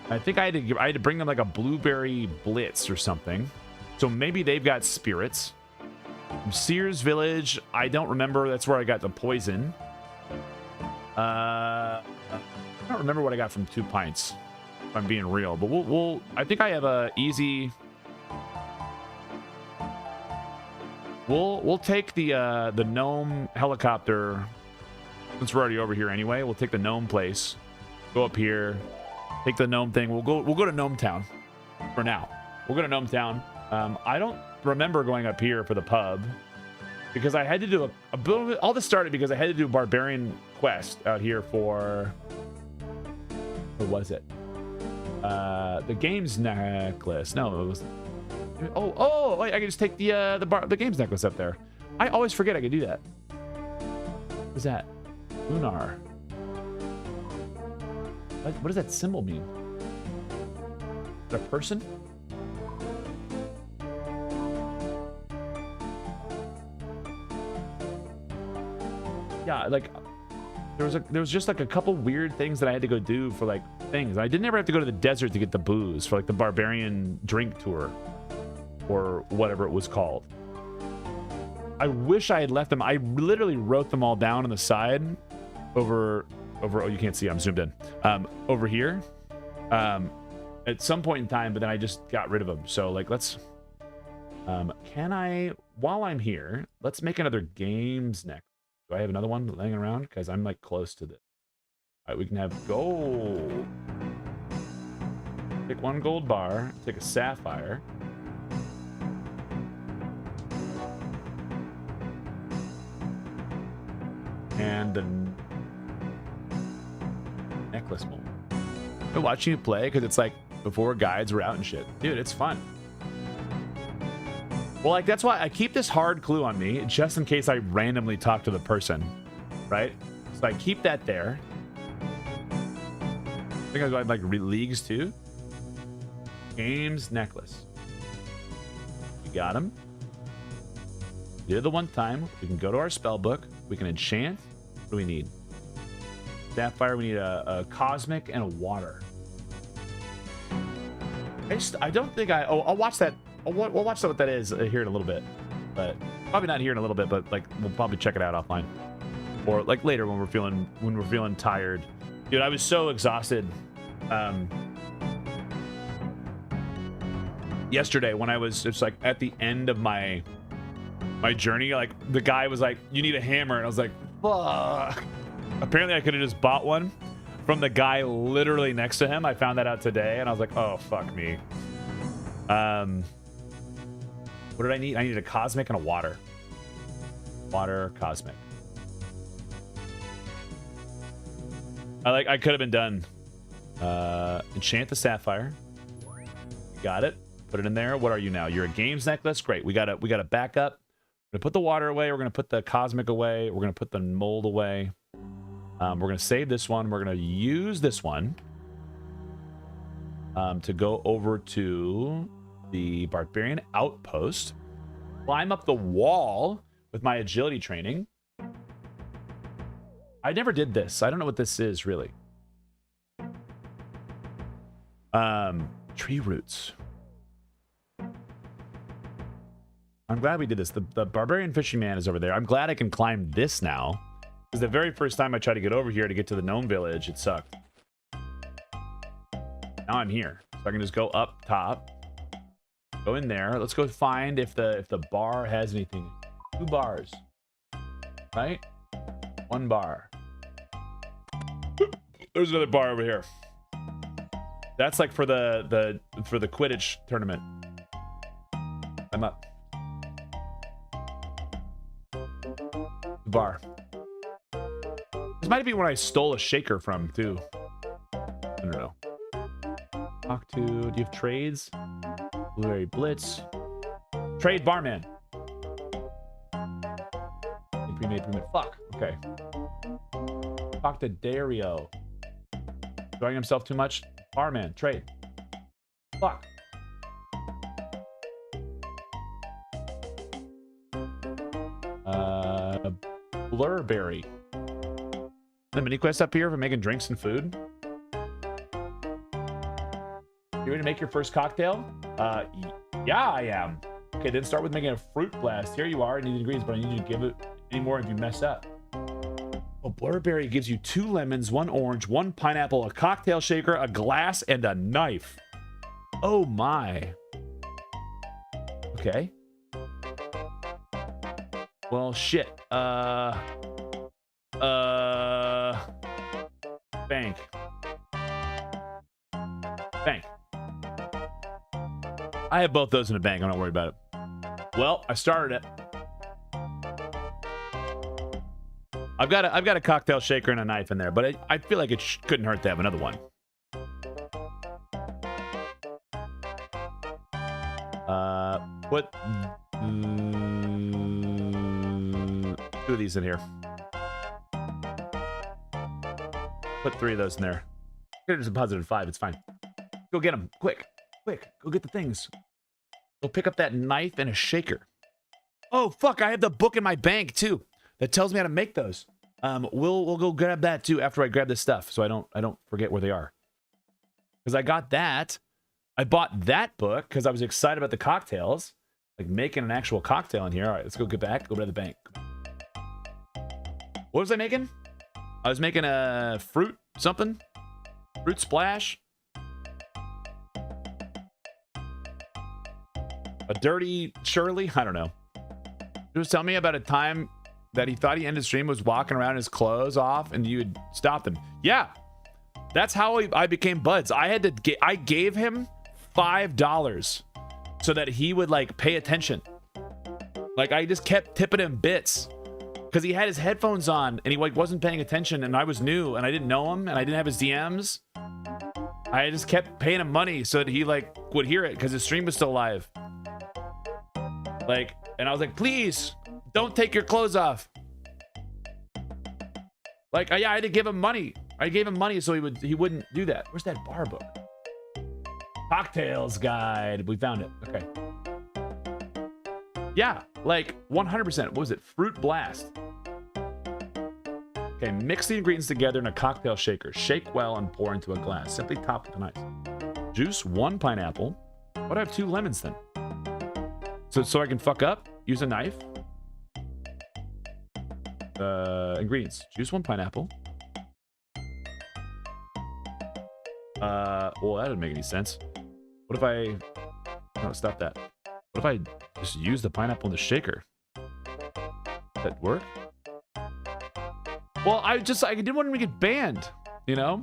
I think I had to bring them like a blueberry blitz or something. So maybe they've got spirits. From Sears Village, I don't remember. That's where I got the poison. I don't remember what I got from 2 pints. If I'm being real, but we'll. I think I have a easy. We'll take the gnome helicopter. Since we're already over here anyway, we'll take the gnome place. Go up here. Take the gnome thing. We'll go to Gnome Town for now. We'll go to Gnome Town. I don't remember going up here for the pub because I had to do a bit. All this started because I had to do a barbarian quest out here for. What was it? The games necklace. No, it was. Oh! Wait, I can just take the games necklace up there. I always forget I could do that. What is that? Lunar. What does that symbol mean? Is it a person? Yeah, like there was just like a couple weird things that I had to go do for like things. I didn't ever have to go to the desert to get the booze for like the barbarian drink tour or whatever it was called. I wish I had left them. I literally wrote them all down on the side over oh, you can't see, I'm zoomed in. Over here at some point in time, but then I just got rid of them. So like let's can I while I'm here, let's make another games next. Do I have another one laying around? Because I'm like close to this. All right, we can have gold. Take 1 gold bar, take a sapphire. And the necklace mold. I'm watching you play because it's like before guides were out and shit. Dude, it's fun. Well, like, that's why I keep this hard clue on me, just in case I randomly talk to the person, right? So I keep that there. I think I like leagues too. Games necklace. We got him. Did the one time. We can go to our spell book. We can enchant. What do we need? Sapphire. We need a cosmic and a water. I don't think I'll watch that. We'll watch what that is here in a little bit, but probably not here in a little bit. But like we'll probably check it out offline, or like later when we're feeling tired. Dude, I was so exhausted yesterday when I was just like at the end of my journey. Like the guy was like, "You need a hammer," and I was like, "Fuck." Apparently, I could have just bought one from the guy literally next to him. I found that out today, and I was like, "Oh fuck me." What did I need? I needed a cosmic and a water. Water, cosmic. I could have been done. Enchant the sapphire. Got it. Put it in there. What are you now? You're a games necklace. Great. We got a backup. We're gonna put the water away. We're gonna put the cosmic away. We're gonna put the mold away. We're gonna save this one. We're gonna use this one to go over to the barbarian outpost, climb up the wall with my agility training. I never did this. I don't know what this is really. Tree roots. I'm glad we did this. The barbarian fishing man is over there. I'm glad I can climb this now, because the very first time I tried to get over here to get to the gnome village, it sucked. Now I'm here, so I can just go up top. Go in there. Let's go find if the bar has anything. 2 bars. Right? 1 bar. There's another bar over here. That's like for the Quidditch tournament. I'm up. Bar. This might be when I stole a shaker from too. I don't know. Talk to. Do you have trades? Blueberry Blitz. Trade barman. Pre-made. Fuck. Okay. Talk to Dario. Enjoying himself too much. Barman. Trade. Fuck. Blurberry. The mini quest up here for making drinks and food. You ready to make your first cocktail? Yeah, I am. Okay, then start with making a fruit blast. Here you are. I need ingredients, but I need you to give it any more if you mess up. Oh, Blurberry gives you 2 lemons, 1 orange, 1 pineapple, a cocktail shaker, a glass, and a knife. Oh my. Okay. Well, shit. Bank. Bank. I have both those in a bank. I'm not worried about it. Well, I started it. I've got a cocktail shaker and a knife in there, but I feel like it couldn't hurt to have another one. Put 2 of these in here. Put 3 of those in there. There's a positive 5. It's fine. Go get them. Quick. Go get the things. Go pick up that knife and a shaker. Oh, fuck. I have the book in my bank, too, that tells me how to make those. We'll go grab that, too, after I grab this stuff, so I don't forget where they are. Because I got that. I bought that book because I was excited about the cocktails. Like, making an actual cocktail in here. All right, let's go get back. Go to the bank. What was I making? I was making a fruit something. Fruit splash. A dirty Shirley? I don't know. He was telling me about a time that he thought he ended stream was walking around his clothes off and you would stop them. Yeah, that's how I became buds. I gave him $5 so that he would like pay attention. Like I just kept tipping him bits because he had his headphones on and he like wasn't paying attention, and I was new and I didn't know him and I didn't have his DMs. I just kept paying him money so that he like would hear it because his stream was still live. Like, and I was like, please don't take your clothes off. Like, yeah, I had to give him money. I gave him money so he wouldn't do that. Where's that bar book? Cocktails guide. We found it. Okay. Yeah, like 100%. What was it? Fruit blast. Okay, mix the ingredients together in a cocktail shaker. Shake well and pour into a glass. Simply top with ice. Juice 1 pineapple. Why do I have 2 lemons then? So I can fuck up? Use a knife. Ingredients. Juice 1 pineapple. Well, that doesn't make any sense. What if I... No, stop that. What if I just use the pineapple in the shaker? Does that work? Well, I didn't want him to get banned, you know?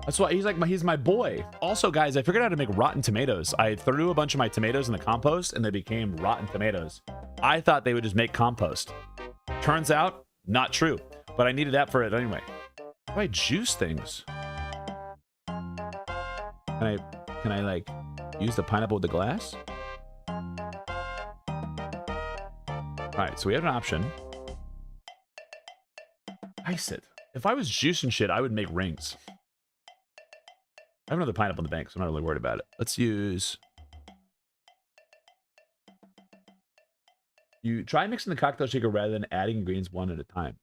That's why he's my boy. Also, guys, I figured out how to make rotten tomatoes. I threw a bunch of my tomatoes in the compost and they became rotten tomatoes. I thought they would just make compost. Turns out, not true. But I needed that for it anyway. How do I juice things? Can I like use the pineapple with the glass? Alright, so we have an option. Ice it. If I was juicing shit, I would make rings. I have another pineapple in the bank, so I'm not really worried about it. Let's use... You try mixing the cocktail shaker rather than adding ingredients one at a time.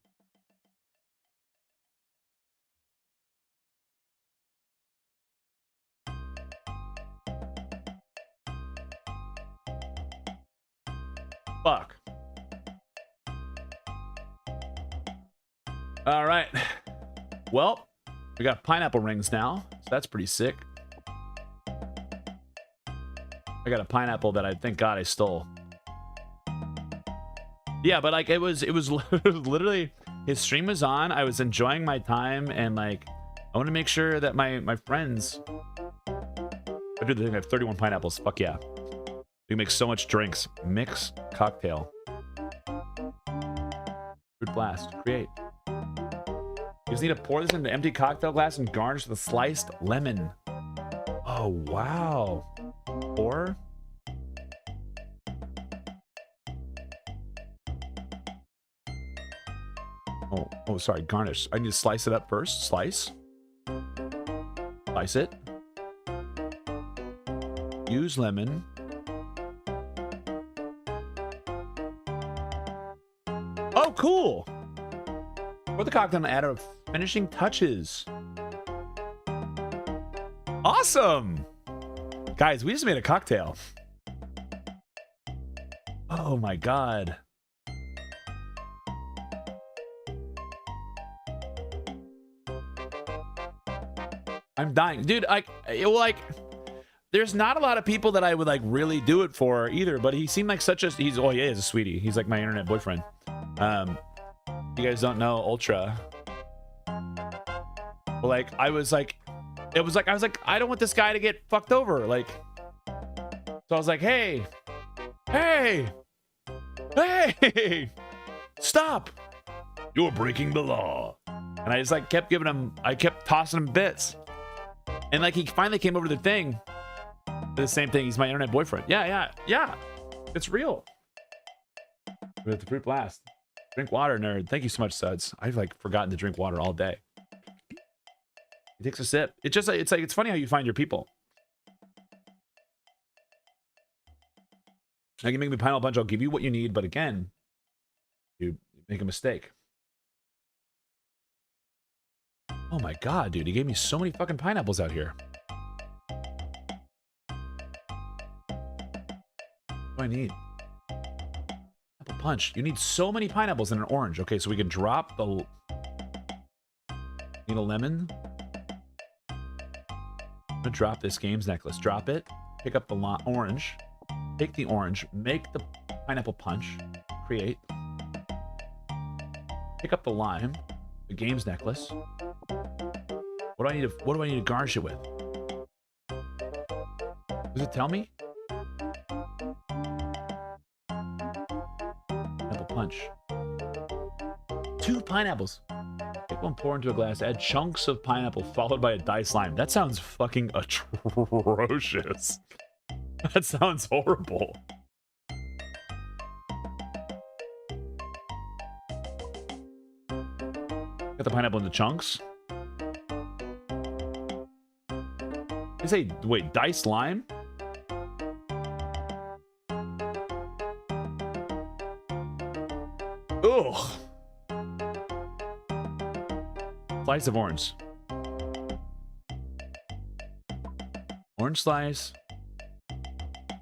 Fuck. All right. Well, we got pineapple rings now, so that's pretty sick. I got a pineapple that I thank God I stole. Yeah, but like it was literally his stream was on. I was enjoying my time and like I want to make sure that my friends. I do the thing. I have 31 pineapples. Fuck yeah. We can make so much drinks. Mix cocktail. Fruit blast. Create. You just need to pour this into an empty cocktail glass and garnish with a sliced lemon. Oh, wow. Pour. Oh, sorry. Garnish. I need to slice it up first. Slice. Slice it. Use lemon. Oh, cool. Pour the cocktail and add a finishing touches. Awesome. Guys, we just made a cocktail. Oh my God. I'm dying. Dude, there's not a lot of people that I would like really do it for either, but he seemed like he's a sweetie. He's like my internet boyfriend. You guys don't know Ultra. But like I was like, I don't want this guy to get fucked over. Like, so I was like, hey, stop. You're breaking the law. And I just like kept tossing him bits. And like he finally came over to the thing. The same thing. He's my internet boyfriend. Yeah. It's real. With the fruit blast. Drink water, nerd. Thank you so much, Suds. I've like forgotten to drink water all day. He takes a sip. It's funny how you find your people. Now you make me pineapple punch. I'll give you what you need, but again, you make a mistake. Oh my God, dude! He gave me so many fucking pineapples out here. What do I need? Apple punch. You need so many pineapples and an orange. Okay, so we can drop the... Need a lemon. I'm gonna drop this games necklace. Drop it. Pick up the orange. Take the orange. Make the Pineapple punch. Create. Pick up the lime. The games necklace. What do I need to garnish it with? Does it tell me? Pineapple punch. 2 pineapples. Take one, pour into a glass. Add chunks of pineapple followed by a diced lime. That sounds fucking atrocious. That sounds horrible. Got the pineapple into chunks. I say, wait, diced lime? Ugh. Slice of orange. Orange slice.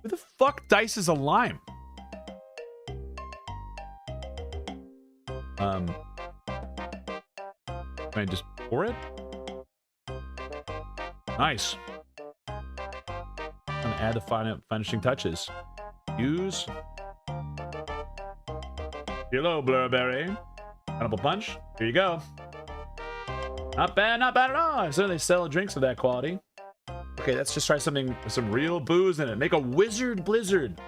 Who the fuck dices a lime? Can I just pour it? Nice. I'm gonna add the finishing touches. Use yellow blueberry. Pineapple punch. Here you go. Not bad at all. I certainly sell drinks of that quality. Okay, let's just try something with some real booze in it. Make a wizard blizzard.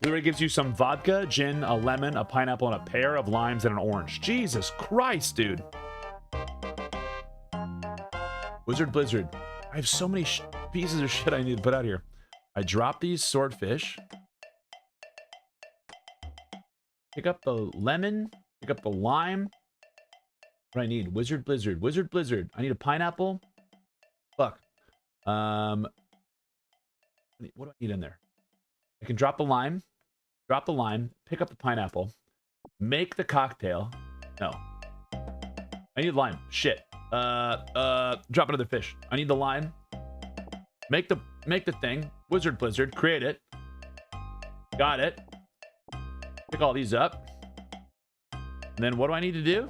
Literally gives you some vodka, gin, a lemon, a pineapple, and a pair of limes and an orange. Jesus Christ, dude. Wizard blizzard. I have so many pieces of shit I need to put out here. I drop these swordfish. Pick up the lemon. Pick up the lime. What do I need? Wizard blizzard. Wizard blizzard. I need a pineapple. Fuck. What do I need in there? I can drop the lime. Drop the lime. Pick up the pineapple. Make the cocktail. No. I need lime. Shit. Drop another fish. I need the lime. Make the thing. Wizard blizzard. Create it. Got it. Pick all these up. And then what do I need to do?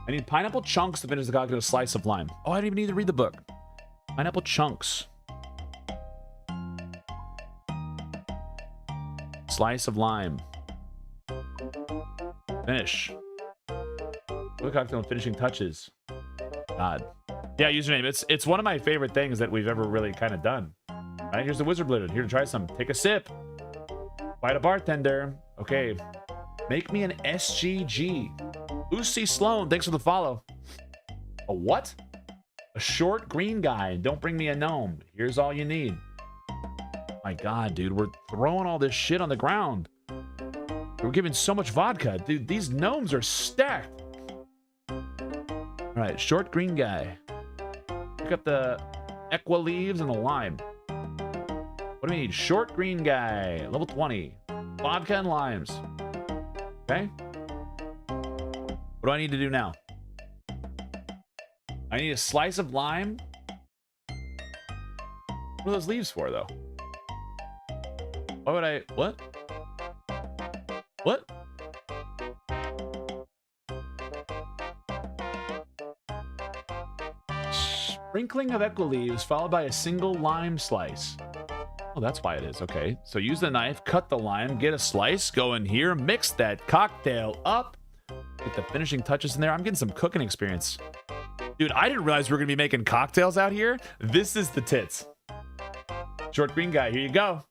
I need pineapple chunks to finish the cocktail, a slice of lime. Oh, I didn't even need to read the book. Pineapple chunks. Slice of lime. Finish. The cocktail and finishing touches. God. Yeah, username. It's one of my favorite things that we've ever really kind of done. All right, here's the wizard blizzard. Here to try some. Take a sip. Bite a bartender. Okay. Make me an SGG. Lucy Sloan, thanks for the follow. A what? A short green guy. Don't bring me a gnome. Here's all you need. My God, dude, we're throwing all this shit on the ground. We're giving so much vodka. Dude, these gnomes are stacked. All right, short green guy. Pick up the equa leaves and the lime. What do we need? Short green guy, level 20. Vodka and limes. Okay. What do I need to do now? I need a slice of lime. What are those leaves for, though? Why would I... What? What? Sprinkling of equa leaves followed by a single lime slice. Oh, that's why it is. Okay. So use the knife, cut the lime, get a slice, go in here, mix that cocktail up. Get the finishing touches in there. I'm getting some cooking experience. Dude, I didn't realize we were going to be making cocktails out here. This is the tits. Short green guy, here you go.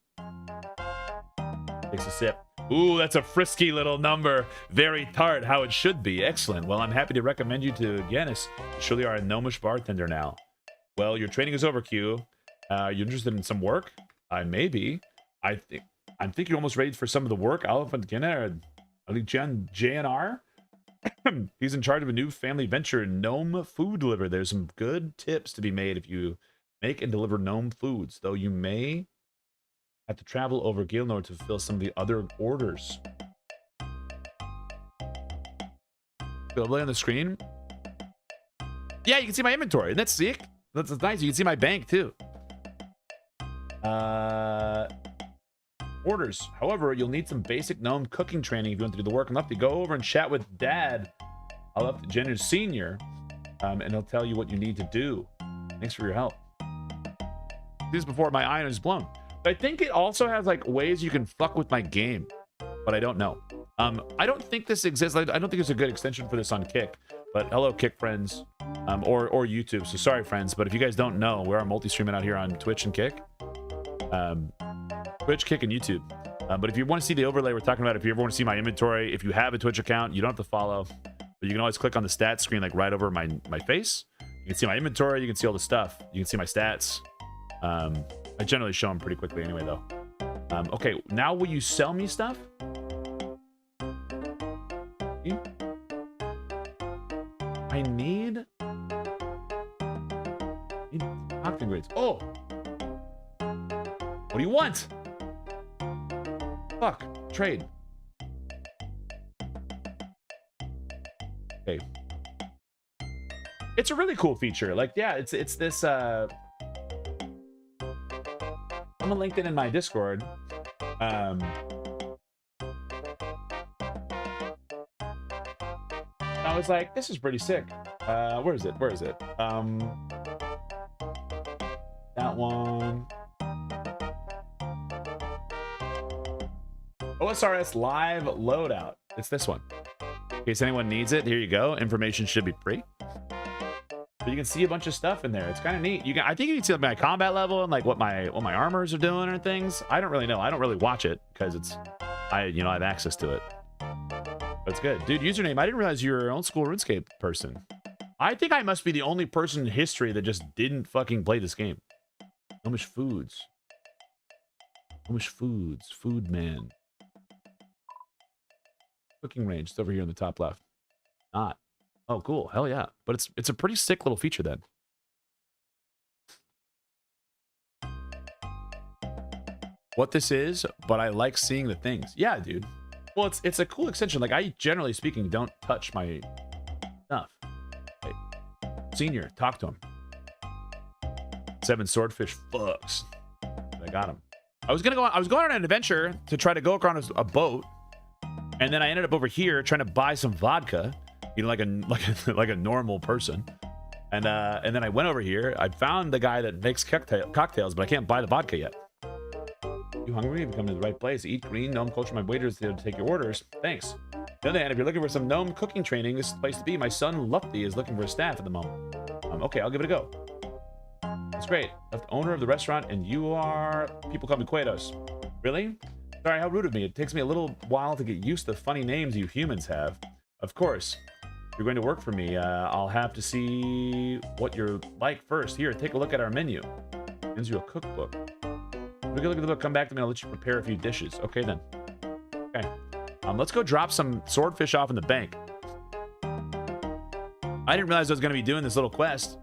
Takes a sip. Ooh, that's a frisky little number. Very tart, how it should be. Excellent. Well, I'm happy to recommend you to Guinness. You surely are a gnomish bartender now. Well, your training is over, Q. You interested in some work? I may be. I'm thinking you're almost ready for some of the work. Elephant JNR. He's in charge of a new family venture, gnome food delivery. There's some good tips to be made if you make and deliver gnome foods, though you may have to travel over Gilnor to fulfill some of the other orders. Play on the screen. Yeah, you can see my inventory. That's sick. That's nice. You can see my bank too. Orders. However, you'll need some basic gnome cooking training if you want to do the work. I'll have to go over and chat with Dad. I'll have to Jenner's senior, and he'll tell you what you need to do. Thanks for your help. This before my iron is blown. I think it also has like ways you can fuck with my game, but I don't know. I don't think this exists. I don't think there's a good extension for this on Kick, but hello Kick friends, or YouTube. So sorry friends, but if you guys don't know, we are multi-streaming out here on Twitch and Kick, Twitch, Kick, and YouTube. But if you want to see the overlay we're talking about, if you ever want to see my inventory, if you have a Twitch account, you don't have to follow, but you can always click on the stats screen like right over my face. You can see my inventory, you can see all the stuff, you can see my stats. I generally show them pretty quickly anyway, though. Okay, now will you sell me stuff? I need octane grades. Oh! What do you want? Fuck. Trade. Okay. It's a really cool feature. Like, yeah, it's this, I'm gonna link it in my Discord. I was like, this is pretty sick. Where is it? Where is it? That one. OSRS live loadout. It's this one. In case anyone needs it, here you go. Information should be free. But you can see a bunch of stuff in there. It's kind of neat. I think you can see like my combat level and like what my armors are doing and things. I don't really know. I don't really watch it because I have access to it. But it's good. Dude, username. I didn't realize you were an old school RuneScape person. I think I must be the only person in history that just didn't fucking play this game. Gnomish foods. Gnomish foods. Food man. Cooking range. It's over here in the top left. Not. Oh, cool. Hell yeah. But it's a pretty sick little feature then. What this is, but I like seeing the things. Yeah, dude. Well, it's a cool extension. Like, I, generally speaking, don't touch my stuff. Hey, Senior, talk to him. 7 swordfish fucks. I got him. I was going on an adventure to try to go across a boat, and then I ended up over here trying to buy some vodka. You know, like a normal person, and then I went over here. I found the guy that makes cocktails, but I can't buy the vodka yet. You hungry? You've come to the right place. Eat green. Gnome culture. My waiters there to take your orders. Thanks. On the other hand, if you're looking for some gnome cooking training, this is the place to be. My son Lufty is looking for a staff at the moment. Okay, I'll give it a go. That's great. Left owner of the restaurant, and you are. People call me Quatos. Really? Sorry, how rude of me. It takes me a little while to get used to the funny names you humans have. Of course. You're going to work for me. I'll have to see what you're like first. Here, take a look at our menu. Gives you a cookbook. Take a look at the book. Come back to me. I'll let you prepare a few dishes. Okay, then. Okay. Let's go drop some swordfish off in the bank. I didn't realize I was going to be doing this little quest.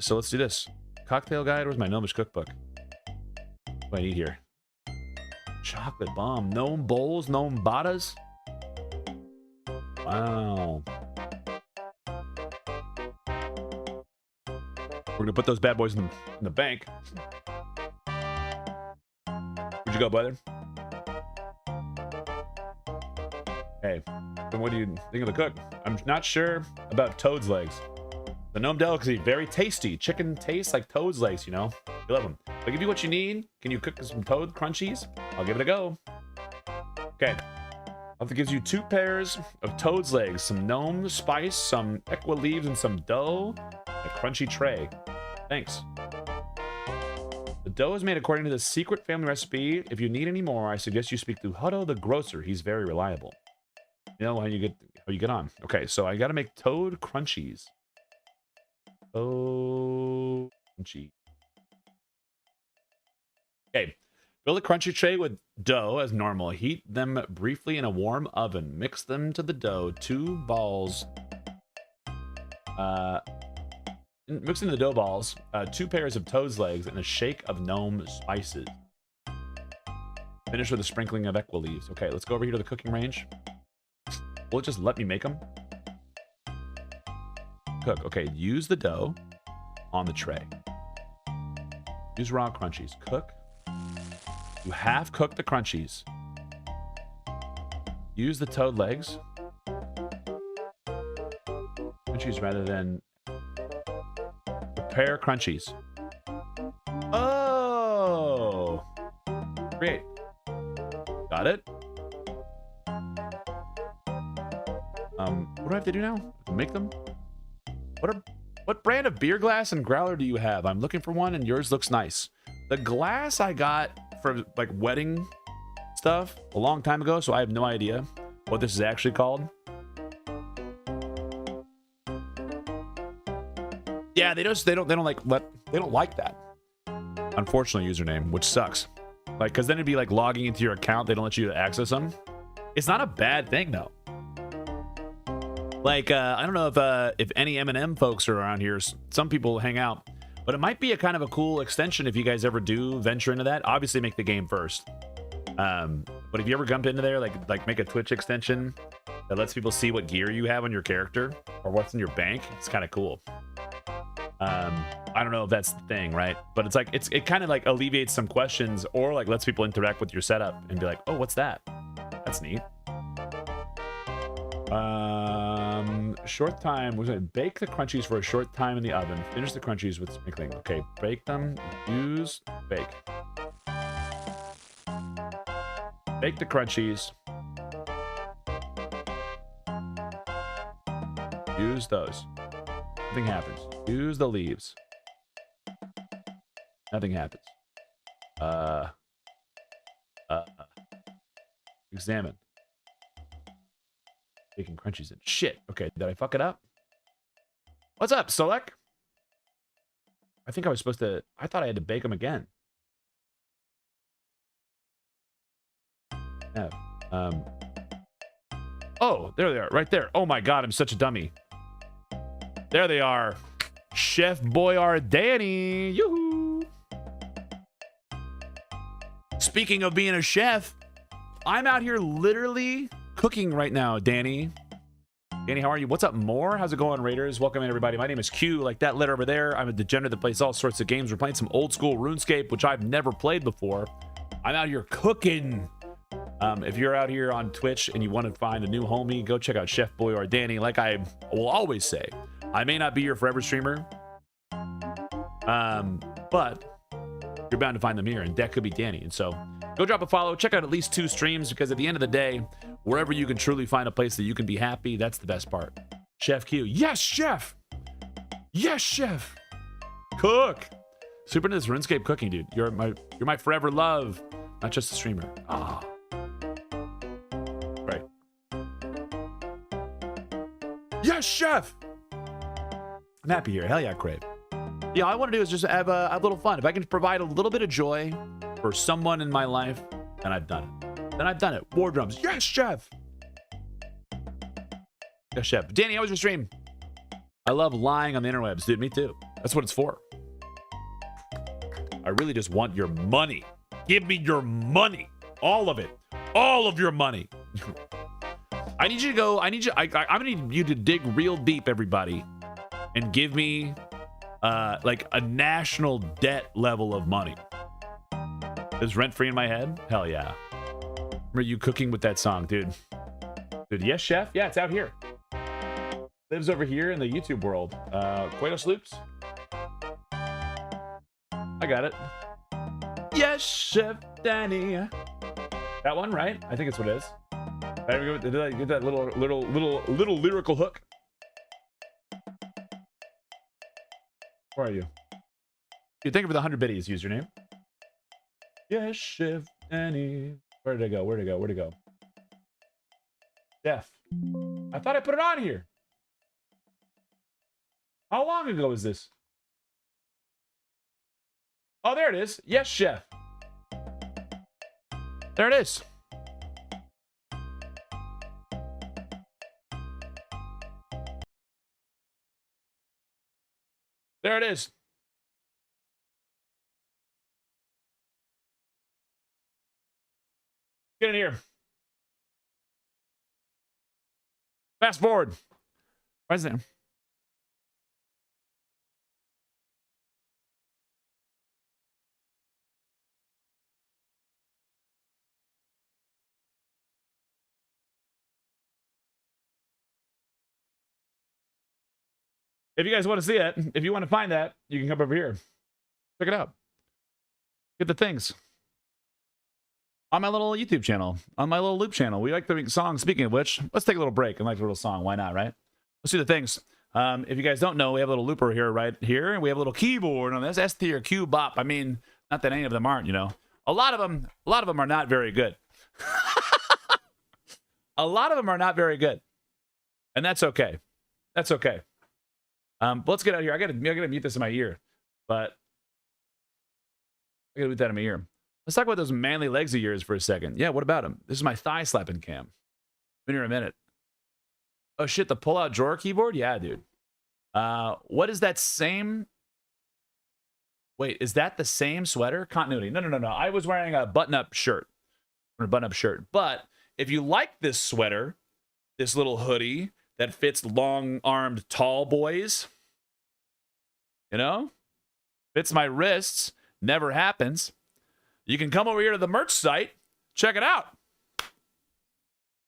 So let's do this. Cocktail guide. Where's my gnomish cookbook? What do I need here? Chocolate bomb. Gnome bowls. Gnome batas. Wow. We're gonna put those bad boys in the bank. Where'd you go, brother? Hey, what do you think of the cook? I'm not sure about toad's legs. The gnome delicacy, very tasty. Chicken tastes like toad's legs, you know. You love them. I'll give you what you need. Can you cook some toad crunchies? I'll give it a go. Okay. That gives you 2 pairs of toad's legs, some gnome spice, some equa leaves, and some dough. A crunchy tray. Thanks. The dough is made according to the secret family recipe. If you need any more, I suggest you speak to Hutto the grocer. He's very reliable. You know how you get on. Okay, so I gotta make toad crunchies. Oh, crunchy. Okay, fill the crunchy tray with dough as normal. Heat them briefly in a warm oven. Mix them to the dough. 2 balls. Mix in the dough balls. 2 pairs of toad's legs and a shake of gnome spices. Finish with a sprinkling of equa leaves. Okay, let's go over here to the cooking range. Will it just let me make them? Cook. Okay, use the dough on the tray. Use raw crunchies. Cook. You half cook the crunchies. Use the toad legs. Crunchies rather than Prepare crunchies. Oh. Great. Got it. What do I have to do now? Make them? What brand of beer glass and growler do you have? I'm looking for one, and yours looks nice. The glass I got for like wedding stuff a long time ago, so I have no idea what this is actually called. Yeah, they don't like that. Unfortunately, username, which sucks. Like, cause then it'd be like logging into your account. They don't let you access them. It's not a bad thing though. Like, I don't know if any M&M folks are around here. Some people hang out, but it might be a kind of a cool extension if you guys ever do venture into that. Obviously, make the game first. But if you ever jump into there, like make a Twitch extension that lets people see what gear you have on your character or what's in your bank, it's kind of cool. I don't know if that's the thing, right? But it's like it kind of like alleviates some questions or like lets people interact with your setup and be like, oh, what's that? That's neat. Short time. We're gonna bake the crunchies for a short time in the oven. Finish the crunchies with sprinkling. Okay, bake them. Use bake. Bake the crunchies. Use those. Nothing happens. Use the leaves. Nothing happens. Examine. Baking crunchies in. Shit. Okay, did I fuck it up? What's up, Solek? I think I was supposed to... I thought I had to bake them again. Yeah. Oh, there they are. Right there. Oh my god, I'm such a dummy. There they are. Chef Boyard Danny. Yoo-hoo. Speaking of being a chef, I'm out here literally cooking right now, Danny. Danny, how are you? What's up, More? How's it going, Raiders? Welcome in, everybody. My name is Q, like that letter over there. I'm a degenerate that plays all sorts of games. We're playing some old school RuneScape, which I've never played before. I'm out here cooking. If you're out here on Twitch and you want to find a new homie, go check out Chef Boyard Danny. Like I will always say, I may not be your forever streamer, but you're bound to find them here, and that could be Danny. And so go drop a follow, check out at least 2 streams, because at the end of the day, wherever you can truly find a place that you can be happy, that's the best part. Chef Q. Yes, chef. Yes, chef. Cook. Super into this RuneScape cooking, dude. You're my forever love, not just a streamer. Ah. Right. Yes, chef. I'm happy here. Hell yeah, Crave. Yeah, all I want to do is just have a little fun. If I can provide a little bit of joy for someone in my life, then I've done it. Then I've done it. War drums. Yes, chef. Yes, chef. Danny, how was your stream? I love lying on the interwebs, dude. Me too. That's what it's for. I really just want your money. Give me your money. All of it. All of your money. I need you to go. I'm gonna need you to dig real deep, everybody, and give me like a national debt level of money. Is rent free in my head? Hell yeah. Remember you cooking with that song, dude? Dude, yes, chef. Yeah, it's out here. Lives over here in the YouTube world. Quatos Loops. I got it. Yes, Chef Danny. That one, right? I think it's what it is. Did I get that little lyrical hook? Where are you? You think of the 100 biddies username. Yes, Chef Danny. Where did I go? Where'd it go? Where'd it go? Chef. I thought I put it on here. How long ago is this? Oh, there it is. Yes, chef. There it is. There it is. Get in here. Fast forward. Where's it? If you guys want to see it, if you want to find that, you can come over here. Check it out. Get the things. On my little YouTube channel, on my little loop channel. We like the songs. Speaking of which, let's take a little break and like a little song. Why not, right? Let's do the things. If you guys don't know, we have a little looper here, right here, and we have a little keyboard on this S tier Q bop. I mean, not that any of them aren't, you know. A lot of them are not very good. A lot of them are not very good, and that's okay. That's okay. Let's get out here. I gotta mute this in my ear, but I gotta mute that in my ear. Let's talk about those manly legs of yours for a second. Yeah, what about them? This is my thigh slapping cam. Been here a minute. Oh shit, the pull-out drawer keyboard? Yeah, dude. What is that same? Wait, is that the same sweater? Continuity. No. I was wearing a button-up shirt. But if you like this sweater, this little hoodie that fits long-armed tall boys, you know, fits my wrists, never happens. You can come over here to the merch site, check it out.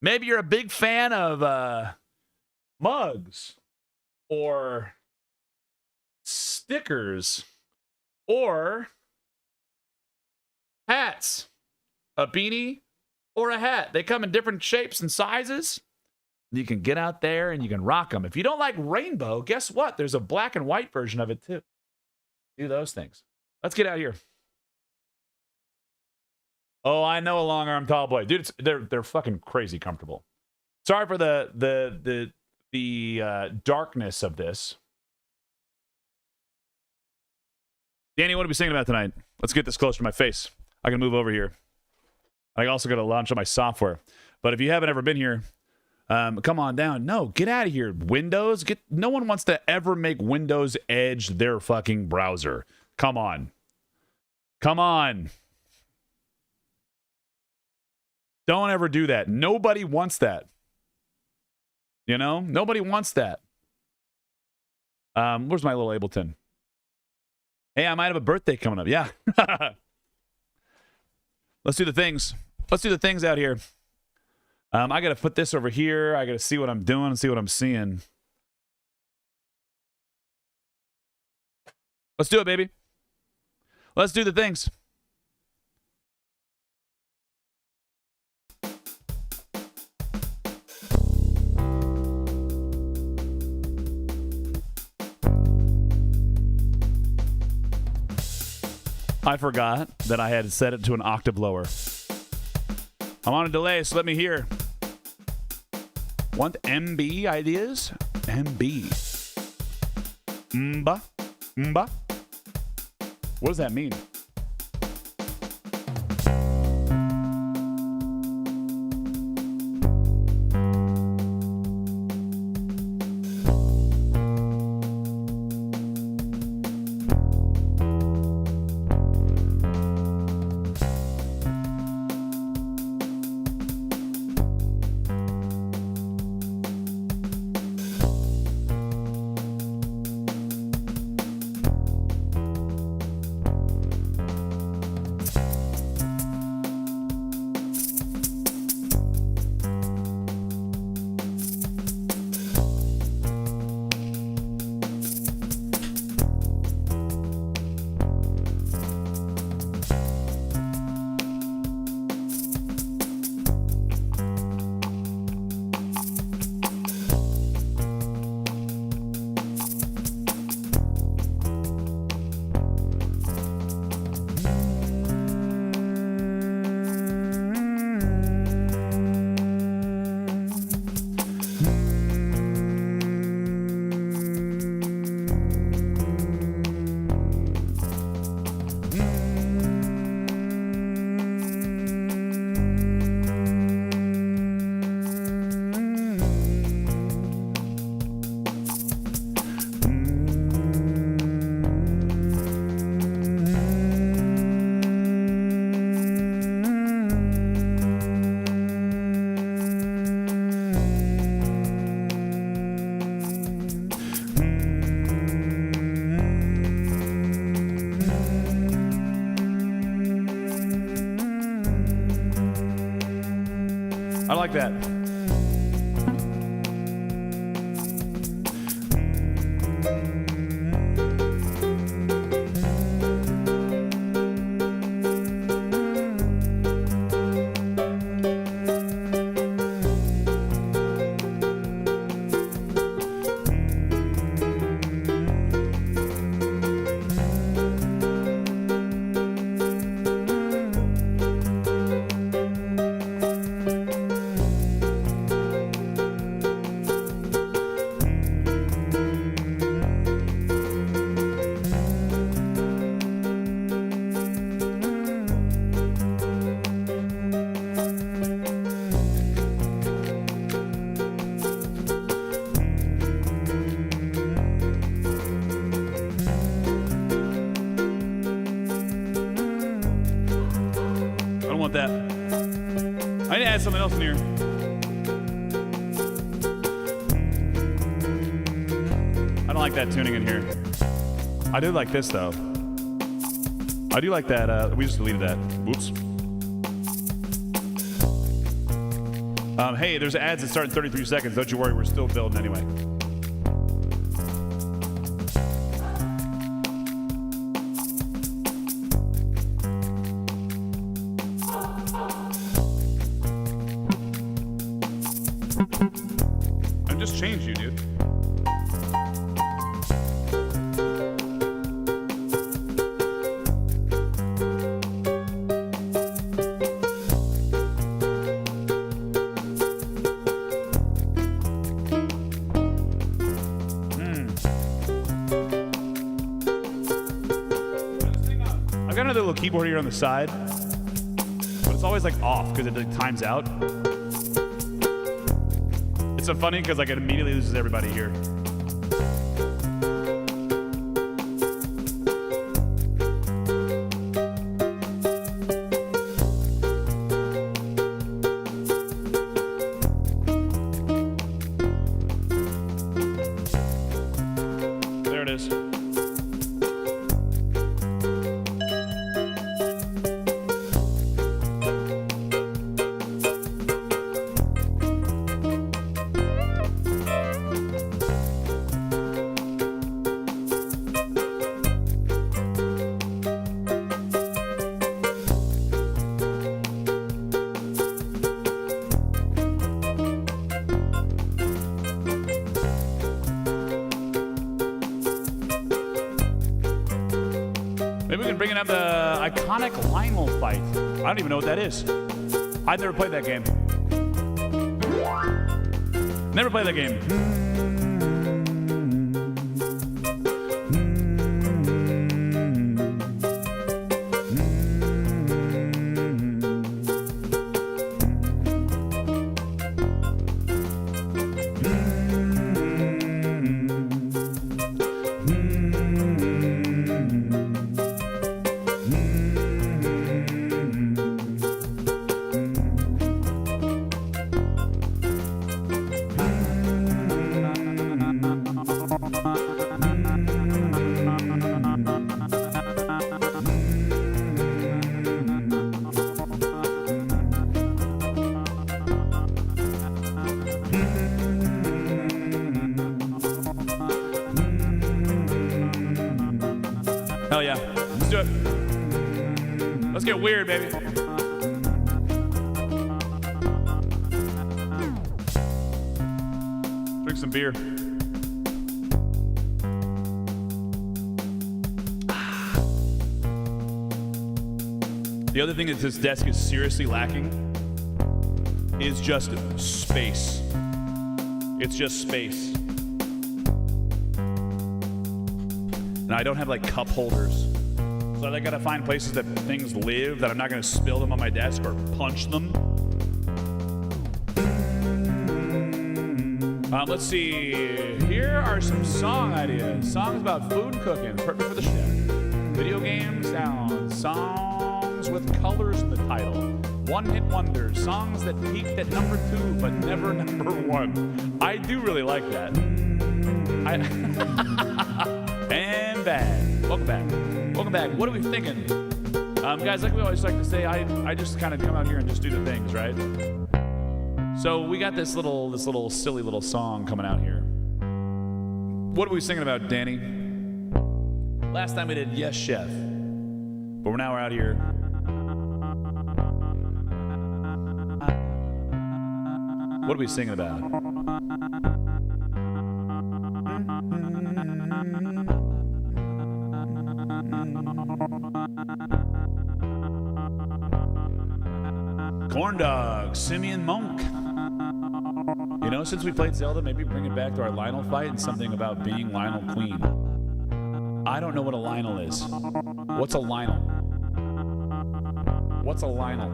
Maybe you're a big fan of mugs or stickers or hats, a beanie or a hat. They come in different shapes and sizes. You can get out there and you can rock them. If you don't like rainbow, guess what? There's a black and white version of it too. Do those things. Let's get out here. Oh, I know a long arm tall boy, dude. They're fucking crazy comfortable. Sorry for the darkness of this. Danny, what are we singing about tonight? Let's get this closer to my face. I can move over here. I also got to launch on my software. But if you haven't ever been here, come on down. No, get out of here. Windows. No one wants to ever make Windows Edge their fucking browser. Come on. Come on. Don't ever do that. Nobody wants that. You know? Nobody wants that. Where's my little Ableton? Hey, I might have a birthday coming up. Yeah. Let's do the things. Let's do the things out here. I got to put this over here. I got to see what I'm doing and see what I'm seeing. Let's do it, baby. Let's do the things. I forgot that I had set it to an octave lower. I'm on a delay, so let me hear. Want MB ideas? MB. Mba? Mba? What does that mean? I like that. don't want that. I need to add something else in here. I don't like that tuning in here. I do like this though. I do like that. We just deleted that. Whoops. Hey, there's ads that start in 33 seconds. Don't you worry, we're still building anyway. I've just changed you, dude. Keyboard here on the side, but it's always like off because it like, times out. It's so funny because like it immediately loses everybody here. There it is. Maybe we can bring it up the iconic Lionel fight. I don't even know what that is. I've never played that game. Never played that game. Hell yeah. Let's do it. Let's get weird, baby. Drink some beer. The other thing that this desk is seriously lacking is just space. It's just space. And I don't have like cup holders. So I gotta find places that things live that I'm not gonna spill them on my desk or punch them. Let's see. Here are some song ideas. Songs about food and cooking, perfect for the chef. Video game sounds, songs with colors in the title. One-hit wonders, songs that peaked at number 2 but never number 1. I do really like that. And back. Welcome back. Welcome back. What are we thinking? Guys, like we always like to say, I just kind of come out here and just do the things, right? So we got this little silly little song coming out here. What are we singing about, Danny? Last time we did Yes Chef, but now we're out here. What are we singing about? Corn Dog, Simeon Monk. You know, since we played Zelda, maybe bring it back to our Lionel fight and something about being Lionel Queen. I don't know what a Lionel is. What's a Lionel? What's a Lionel?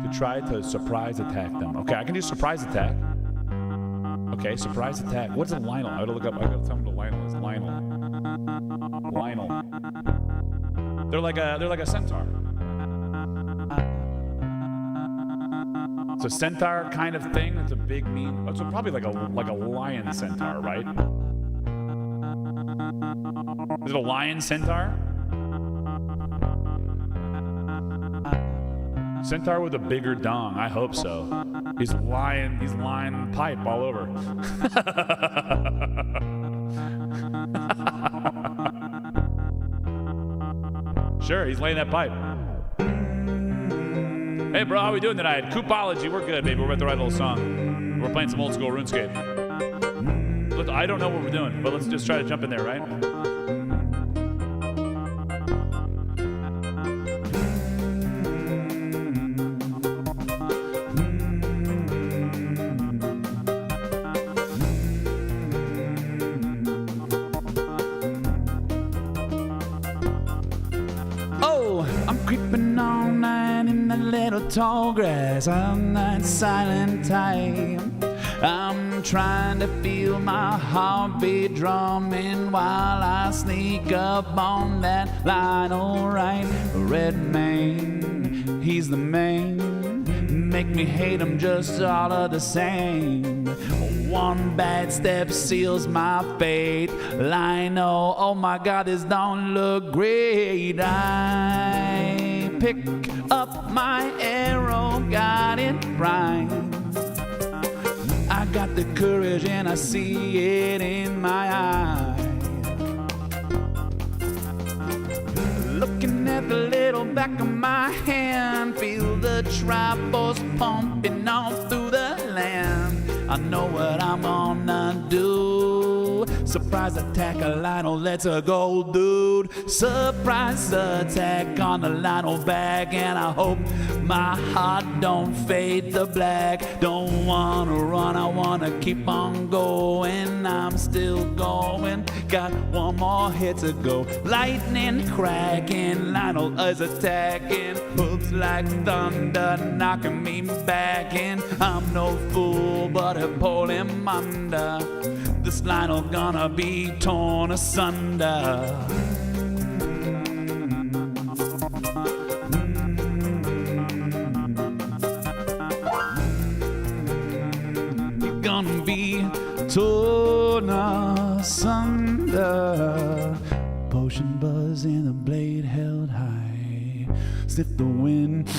To try to surprise attack them. Okay, I can do surprise attack. Okay, surprise attack. What's a Lionel? I gotta look up. I gotta tell them what a Lionel is. Lionel. They're like a centaur. It's a centaur kind of thing. It's a big mean. It's probably like a lion centaur, right? Is it a lion centaur? Centaur with a bigger dong. I hope so. He's lying pipe all over. Sure, he's laying that pipe. Hey, bro, how we doing tonight? Coopology, we're good, baby. We're about to write a little song. We're playing some old school RuneScape. I don't know what we're doing, but let's just try to jump in there, right? Tall grass on that silent time. I'm trying to feel my heartbeat drumming while I sneak up on that line. Alright, Red Mane, he's the main. Make me hate him just all of the same. One bad step seals my fate. Lino, oh my God, this don't look great. I pick up my arrow, got it right. I got the courage and I see it in my eye. Looking at the little back of my hand, feel the triples pumping all through the land. I know what I'm gonna do. Surprise attack, a Lionel, let's go, dude. Surprise attack on the Lionel bag, and I hope my heart don't fade to black. Don't wanna run, I wanna keep on going. I'm still going, got one more hit to go. Lightning cracking, Lionel is attacking. Hooks like thunder, knocking me back in. I'm no fool, but I pull him under. This Lionel gonna be torn asunder. You're gonna be torn asunder. Potion buzz and the blade held high. Sniff the wind,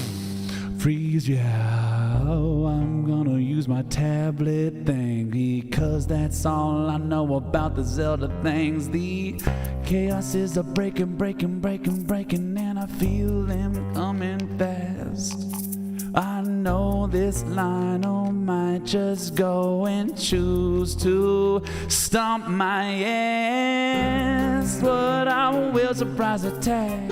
freeze, yeah. Oh, I'm gonna use my tablet thing, because that's all I know about the Zelda things. The chaos is a breaking, and I feel them coming fast. I know this Lionel might just go and choose to stomp my ass, but I will surprise attack.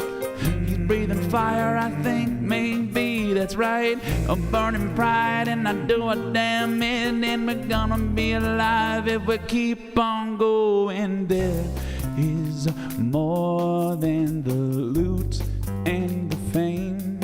He's breathing fire, I think, maybe that's right. A burning pride, and I do a damn it, and we're gonna be alive if we keep on going. There is more than the loot and the fame.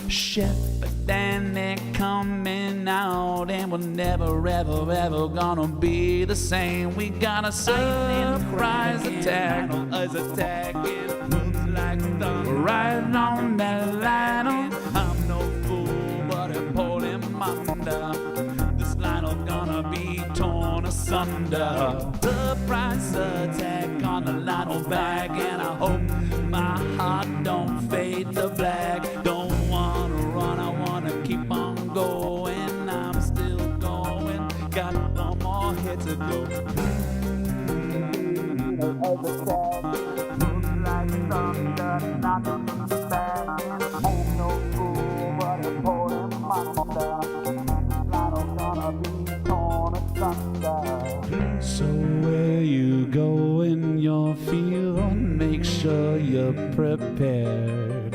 Shepherd and they're coming out, and we're never, ever, ever gonna be the same. We got a surprise attack, us attacking, moves like thunder, riding on that line. I'm no fool, but I pull him under. This Lionel gonna be torn asunder. Surprise attack on the Lionel bag, and I hope my heart don't fade to black. Don't wanna run, I wanna keep on going. I'm still going, got one more hit to go. Moves like thunder, knocking me back. Ain't no fool, but I pull him under. Lionel gonna be torn asunder. So where you go in your field, make sure you're prepared.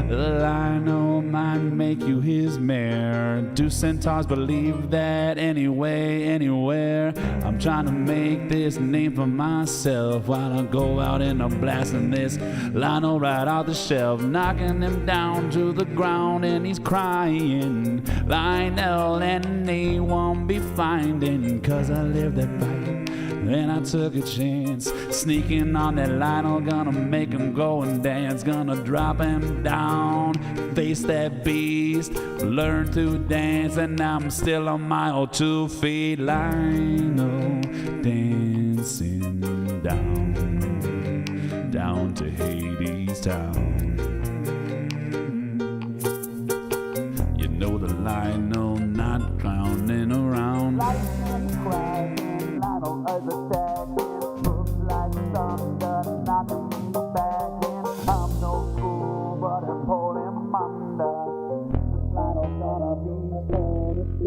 Lionel might make you his mare. Do centaurs believe that anyway, anywhere? I'm trying to make this name for myself while I go out and I'm blasting this Lionel right off the shelf, knocking him down to the ground, and he's crying. Lionel, and they won't be finding, 'cause I lived that fight. Then I took a chance, sneaking on that Lionel, gonna make him go and dance, gonna drop him down, face that beast. beast. Learned to dance and I'm still on my old 2 feet. Lionel dancing down to Hades town. You know the Lionel not clowning around. Lightning crashing, Lionel is attacking. Looks like thunder, knocking me back in. I'm no fool, but I pulled him under. Lionel's gonna be born a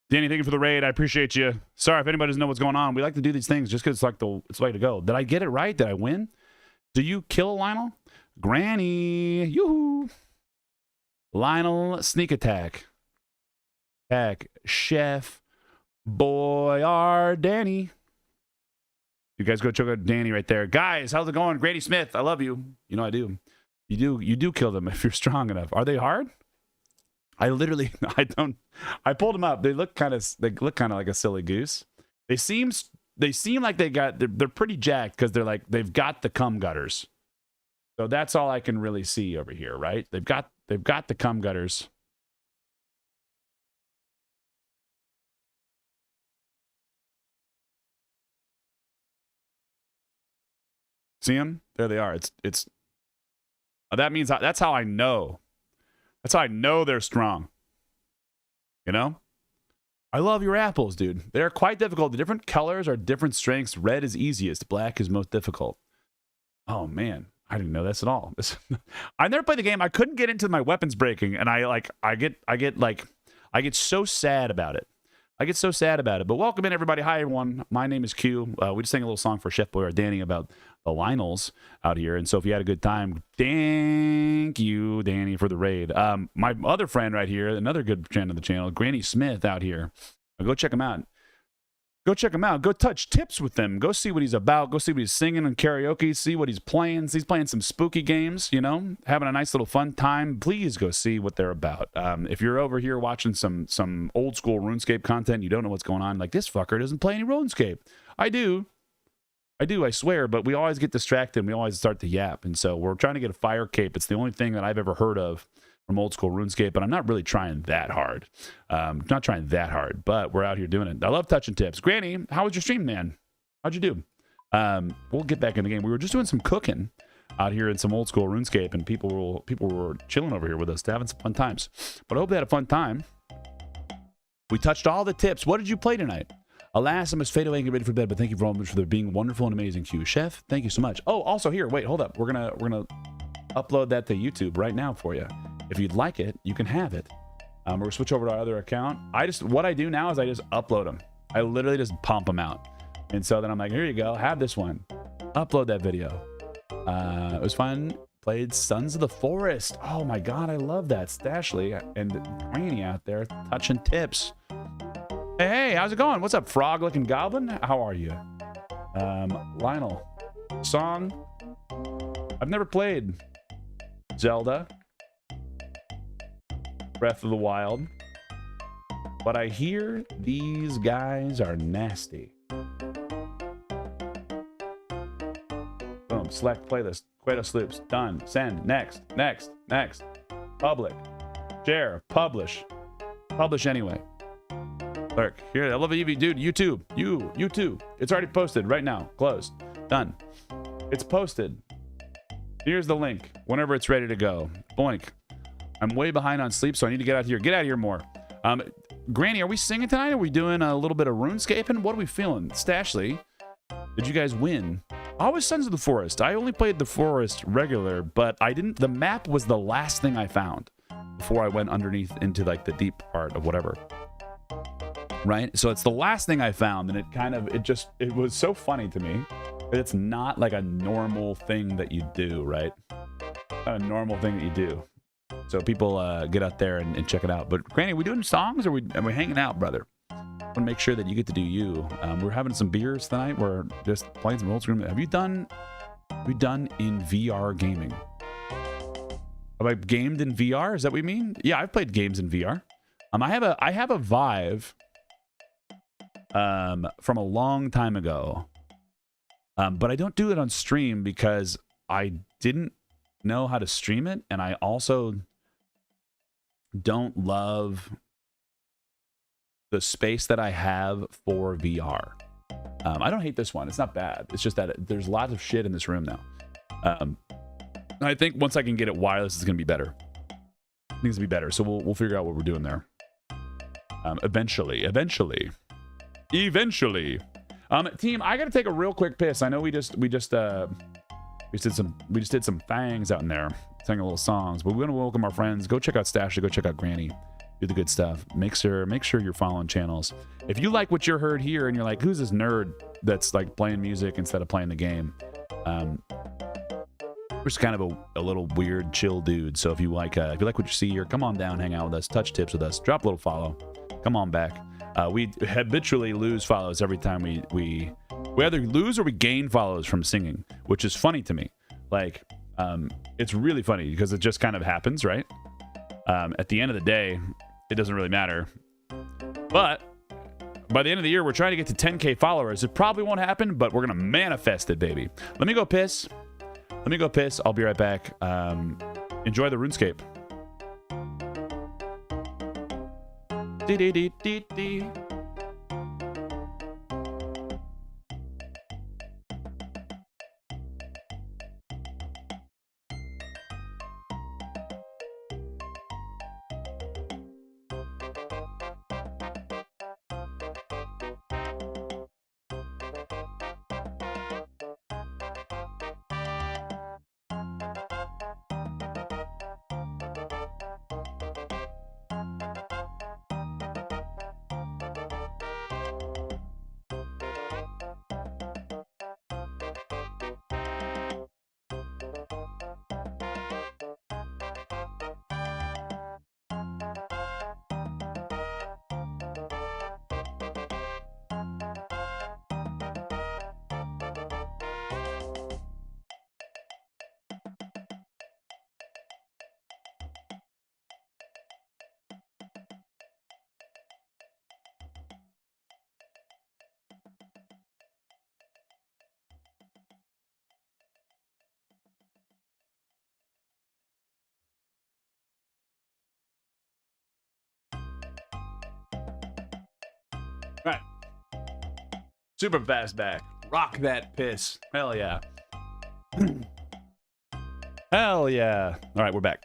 Danny, thank you for the raid. I appreciate you. Sorry if anybody doesn't know what's going on. We like to do these things just because it's the way to go. Did I get it right? Did I win? Do you kill Lionel? Granny. Yoo-hoo. Lionel sneak attack. Chef. Boy, Danny. You guys go check out Danny right there. Guys, how's it going? Grady Smith, I love you. You know I do. You do kill them if you're strong enough. Are they hard? I pulled them up. They look kind of like a silly goose. They seem like they're pretty jacked because they've got the cum gutters. So that's all I can really see over here, right? They've got the cum gutters. See them? There they are. It's that means that's how I know. That's how I know they're strong. You know? I love your apples, dude. They're quite difficult. The different colors are different strengths. Red is easiest. Black is most difficult. Oh, man. I didn't know this at all. I never played the game. I couldn't get into my weapons breaking, and I get so sad about it. But welcome in, everybody. Hi, everyone. My name is Q. We just sang a little song for Chef Boy or Danny about the Lionels out here. And so if you had a good time, thank you, Danny, for the raid. My other friend right here, another good friend of the channel, Granny Smith out here. Go check him out. Go touch tips with him. Go see what he's about. Go see what he's singing in karaoke. See what he's playing. He's playing some spooky games, you know, having a nice little fun time. Please go see what they're about. If you're over here watching some old school RuneScape content, you don't know what's going on. Like, this fucker doesn't play any RuneScape. I do, I swear, but we always get distracted and we always start to yap. And so we're trying to get a Firecape. It's the only thing that I've ever heard of from old school RuneScape, but I'm not really trying that hard. But we're out here doing it. I love touching tips. Granny, how was your stream, man? How'd you do? We'll get back in the game. We were just doing some cooking out here in some old school RuneScape, and people were chilling over here with us, having some fun times. But I hope they had a fun time. We touched all the tips. What did you play tonight? Alas, I must fade away and get ready for bed, but thank you very much for being wonderful and amazing, Q. Chef, thank you so much. Oh, also here, wait, hold up. We're gonna upload that to YouTube right now for you. If you'd like it, you can have it. We're gonna switch over to our other account. What I do now is I just upload them. I literally just pump them out. And so then I'm like, here you go, have this one. Upload that video. It was fun. Played Sons of the Forest. Oh my God, I love that. Stashley and Granny out there touching tips. Hey, how's it going? What's up, frog-looking goblin? How are you? Lionel. Song. I've never played Zelda. Breath of the Wild. But I hear these guys are nasty. Boom. Select playlist. Quatos loops. Done. Send. Next. Public. Share. Publish. Publish anyway. Lurk. Here. I love you, dude. YouTube. You too. It's already posted right now. Closed. Done. It's posted. Here's the link. Whenever it's ready to go. Boink. I'm way behind on sleep, so I need to get out here. Get out here more. Granny, are we singing tonight? Are we doing a little bit of RuneScaping? What are we feeling? Stashley, did you guys win? I was Sons of the Forest. I only played the Forest regular, but I didn't. The map was the last thing I found before I went underneath into like the deep part of whatever. Right? So it's the last thing I found, and it was so funny to me. It's not like a normal thing that you do, right? not a normal thing that you do. So people get out there and check it out. But Granny, we doing songs or are we hanging out, brother? I want to make sure that you get to do you. We're having some beers tonight. We're just playing some old school. Have you done in VR gaming? Have I gamed in VR? Is that what you mean? Yeah, I've played games in VR. I have a Vive from a long time ago. But I don't do it on stream because I didn't know how to stream it, and I also don't love the space that I have for VR. I don't hate this one. It's not bad. It's just that there's lots of shit in this room now. I think once I can get it wireless, it's going to be better. It needs to be better, so we'll figure out what we're doing there. Eventually. Team, I gotta take a real quick piss. I know we just did some fangs out in there, sang a little songs, but we're gonna welcome our friends. Go check out Stasha, go check out Granny, do the good stuff. Make sure you're following channels. If you like what you heard here and you're like, who's this nerd that's like playing music instead of playing the game? We're just kind of a little weird, chill dude. So if you like what you see here, come on down, hang out with us, touch tips with us, drop a little follow, come on back. We habitually lose follows every time we either lose or we gain follows from singing, which is funny to me. Like, it's really funny because it just kind of happens, right? At the end of the day, it doesn't really matter. But by the end of the year, we're trying to get to 10K followers. It probably won't happen, but we're going to manifest it, baby. Let me go piss. I'll be right back. Enjoy the RuneScape. Dee-dee-dee-dee-dee. Right. Super fast back. Rock that piss. Hell yeah. Hell yeah. All right, we're back.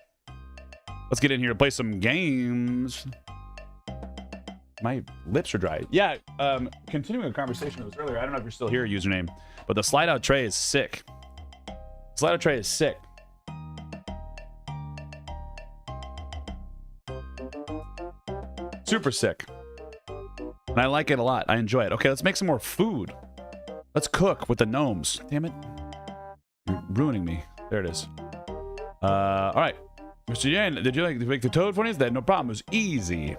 Let's get in here to play some games. My lips are dry. Yeah, continuing a conversation that was earlier. I don't know if you're still here, username, but the slide out tray is sick. Slide out tray is sick. Super sick. And I like it a lot. I enjoy it. Okay, let's make some more food. Let's cook with the gnomes. Damn it. You're ruining me. There it is. All right. Mr. Yan, did you like to make the toad funnies? That no problem. It was easy.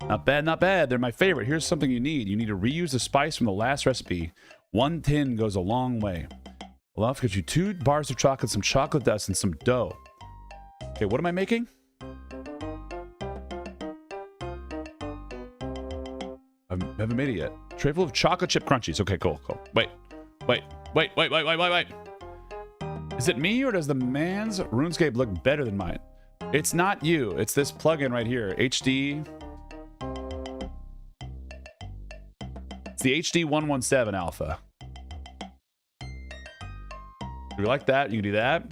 Not bad, not bad. They're my favorite. Here's something you need. You need to reuse the spice from the last recipe. 1 tin goes a long way. Well, I'll get you 2 bars of chocolate, some chocolate dust, and some dough. Okay, what am I making? I haven't made it yet. Tray full of chocolate chip crunchies. Okay, cool. Wait. Is it me or does the man's RuneScape look better than mine? It's not you. It's this plugin right here. HD. It's the HD 117 alpha. If you like that, you can do that.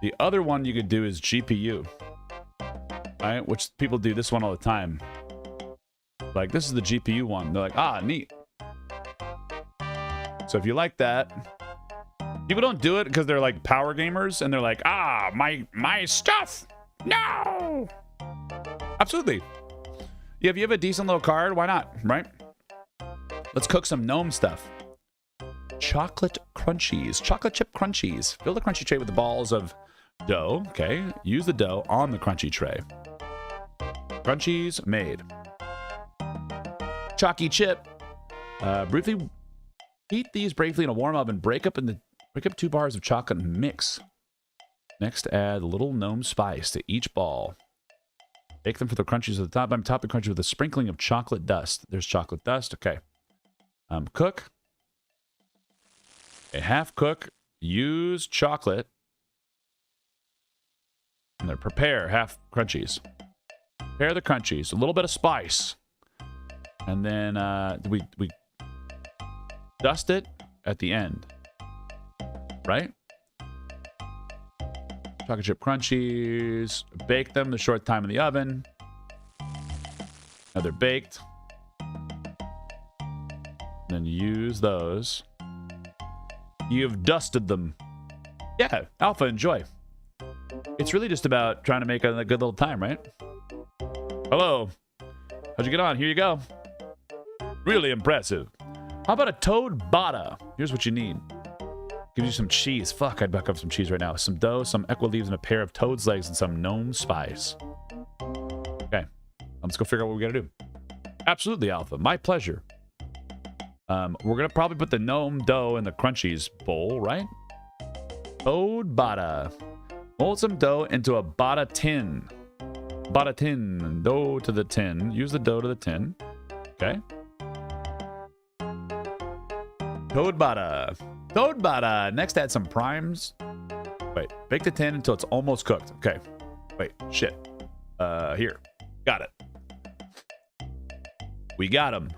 The other one you could do is GPU. Right? Which people do this one all the time. Like, this is the GPU one. They're like, ah, neat. So if you like that, people don't do it because they're like power gamers and they're like, ah, my stuff. No. Absolutely. Yeah, if you have a decent little card, why not, right? Let's cook some gnome stuff. Chocolate crunchies. Chocolate chip crunchies. Fill the crunchy tray with the balls of Dough. Okay. Use the dough on the crunchy tray. Crunchies made. Chalky chip. Briefly heat these briefly in a warm oven. Break up 2 bars of chocolate and mix. Next, add a little gnome spice to each ball. Bake them for the crunchies at the top. I'm topping the crunchies with a sprinkling of chocolate dust. There's chocolate dust. Okay. Cook. Okay, half cook. Use chocolate. And then prepare half crunchies. Prepare the crunchies. A little bit of spice. And then we dust it at the end. Right? Chocolate chip crunchies. Bake them the short time in the oven. Now they're baked. Then use those. You've dusted them. Yeah, Alpha, enjoy. It's really just about trying to make a good little time, right? Hello. How'd you get on? Here you go. Really impressive. How about a toad bada? Here's what you need. Gives you some cheese. Fuck, I'd back up some cheese right now. Some dough, some equa leaves, and a pair of toad's legs, and some gnome spice. Okay. Let's go figure out what we gotta do. Absolutely, Alpha. My pleasure. We're gonna probably put the gnome dough in the crunchies bowl, right? Toad bada. Mold some dough into a bada tin. Bada tin. Dough to the tin. Use the dough to the tin. Okay. Toad bada. Toad bada. Next, add some primes. Wait. Bake the tin until it's almost cooked. Okay. Wait. Shit. Here. Got it. We got him.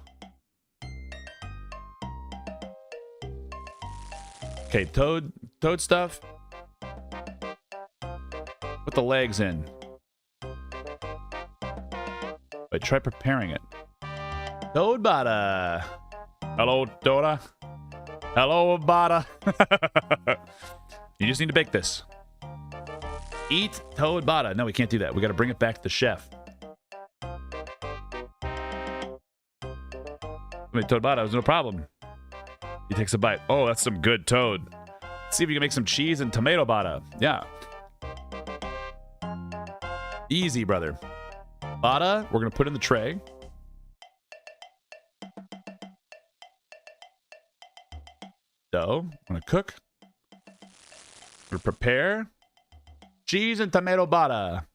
Okay. Toad stuff. Put the legs in. Wait. Try preparing it. Toad bada. Hello, Toda. Hello, Bada. You just need to bake this. Eat toad bada. No, we can't do that. We got to bring it back to the chef. I mean, toad bada was no problem. He takes a bite. Oh, that's some good toad. Let's see if we can make some cheese and tomato bada. Yeah. Easy, brother. Bada, we're going to put in the tray. Dough. I'm going to cook. We're going to prepare. Cheese and tomato bada.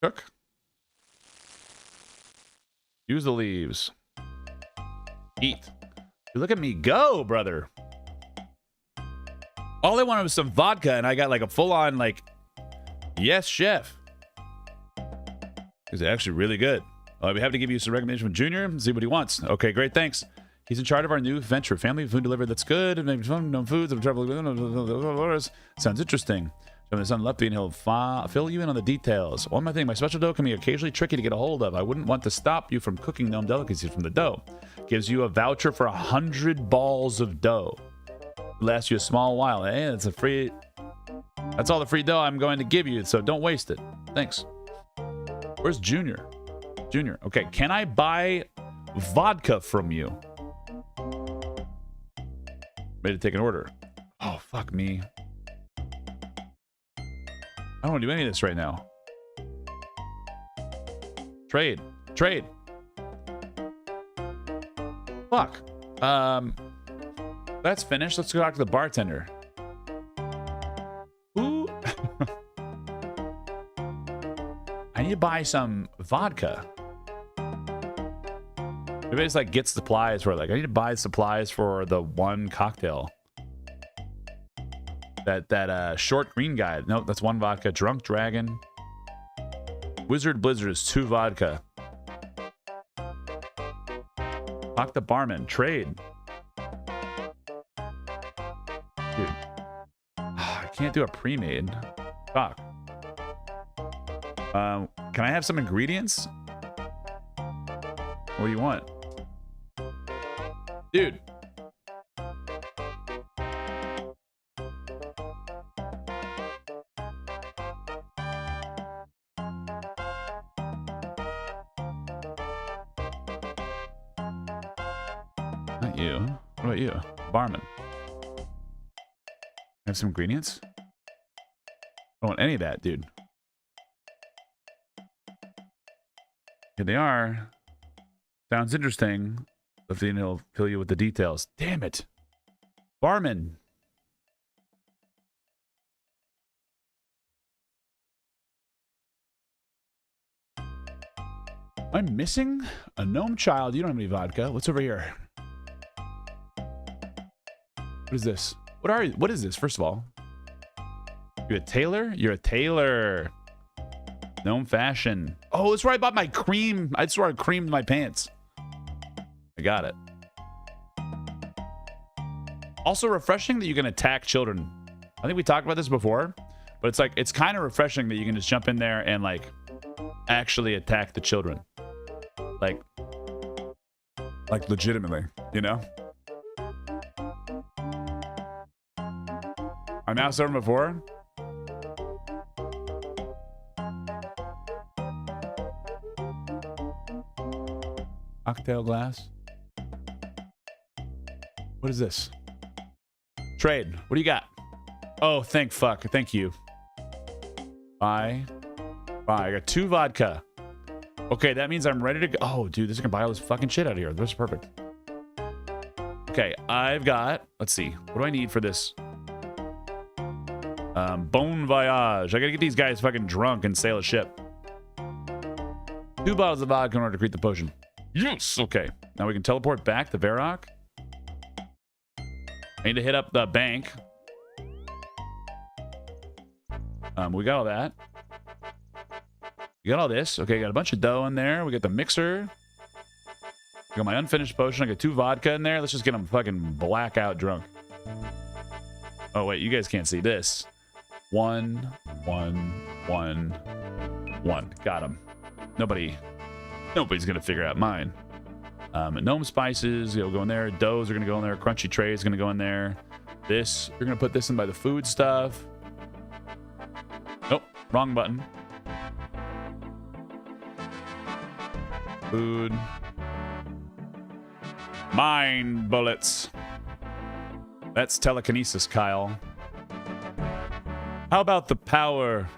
Cook. Use the leaves. Eat. Look at me go, brother. All I wanted was some vodka, and I got like a full-on, like, yes, chef. It's actually really good. We have to give you some recommendation from Junior and see what he wants. Okay, great, thanks. He's in charge of our new venture, family food delivery that's good, and maybe fun, known foods, and travel. Sounds interesting. From the son Lefty, and he'll fill you in on the details. One more thing, my special dough can be occasionally tricky to get a hold of. I wouldn't want to stop you from cooking gnome delicacies from the dough. Gives you a voucher for 100 balls of dough. Lasts you a small while. Hey, it's a free. That's all the free dough I'm going to give you, so don't waste it. Thanks. Where's Junior? Junior. Okay, can I buy vodka from you? Ready to take an order. Oh, fuck me. I don't want to do any of this right now. Trade. Trade. Fuck. That's finished. Let's go talk to the bartender. Ooh. I need to buy some vodka. Maybe it's like get supplies for like I need to buy supplies for the one cocktail. That short green guy. Nope, that's one vodka. Drunk Dragon. Wizard Blizzard is 2 vodka. Talk the barman. Trade. Dude. I can't do a pre-made. Fuck. Can I have some ingredients? What do you want? Dude. Not you. What about you? Barman. Have some ingredients? I don't want any of that, dude. Here they are. Sounds interesting. But then he'll fill you with the details. Damn it. Barman. I'm missing a gnome child. You don't have any vodka. What's over here? What is this? What are you? What is this, first of all? You're a tailor? You're a tailor. Gnome fashion. Oh, that's where I bought my cream. That's where I creamed my pants. I got it. Also refreshing that you can attack children. I think we talked about this before, but it's like, it's kind of refreshing that you can just jump in there and like actually attack the children. Like legitimately, you know? I'm now serving before. Cocktail glass. What is this? Trade. What do you got? Oh, thank you. Buy. I got 2 vodka. Okay, that means I'm ready to go. Oh, dude, this is gonna buy all this fucking shit out of here. This is perfect. Okay, I've got, let's see. What do I need for this? Bon voyage. I gotta get these guys fucking drunk and sail a ship. 2 bottles of vodka in order to create the potion. Yes! Okay. Now we can teleport back to Varrock. I need to hit up the bank. We got all that. We got all this. Okay, got a bunch of dough in there. We got the mixer. I got my unfinished potion. I got 2 vodka in there. Let's just get them fucking blackout drunk. Oh, wait. You guys can't see this. 1, 1, 1, 1. Got him. Nobody's gonna figure out mine. Gnome spices, you'll go in there. Doughs are gonna go in there. Crunchy tray is gonna go in there. This, you're gonna put this in by the food stuff. Nope, wrong button. Food. Mind bullets. That's telekinesis, Kyle. How about the power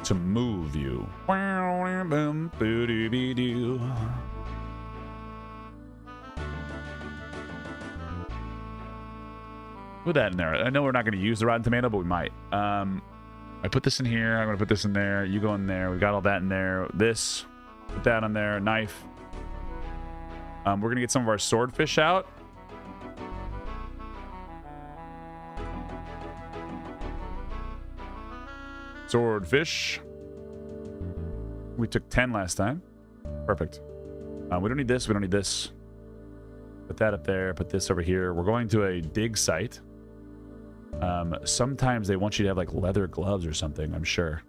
to move you? Put that in there. I know we're not going to use the rotten tomato, but we might. I put this in here. I'm going to put this in there. You go in there. We got all that in there. This. Put that on there. Knife. We're going to get some of our swordfish out. Swordfish. We took 10 last time. Perfect. We don't need this. We don't need this. Put that up there. Put this over here. We're going to a dig site. Sometimes they want you to have like leather gloves or something, I'm sure.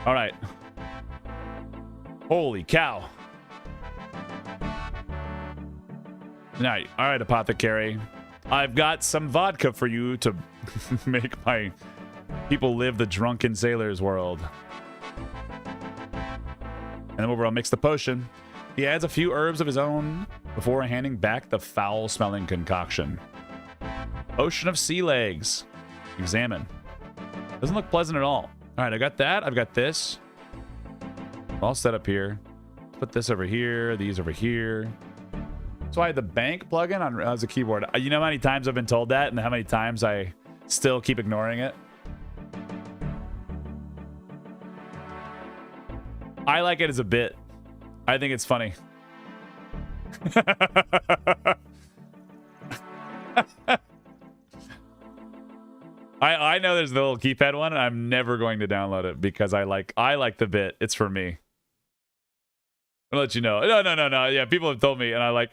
All right. Holy cow. Night. All right, apothecary. I've got some vodka for you to make my people live the drunken sailor's world. And then I'll mix the potion. He adds a few herbs of his own before handing back the foul-smelling concoction. Potion of sea legs. Examine. Doesn't look pleasant at all. All right, I got that. I've got this. All set up here. Put this over here. These over here. So I had the bank plugin on as a keyboard. You know how many times I've been told that and how many times I still keep ignoring it? I like it as a bit. I think it's funny. I know there's the little keypad one, and I'm never going to download it because I like the bit. It's for me. I'll let you know. No. Yeah, people have told me, and I like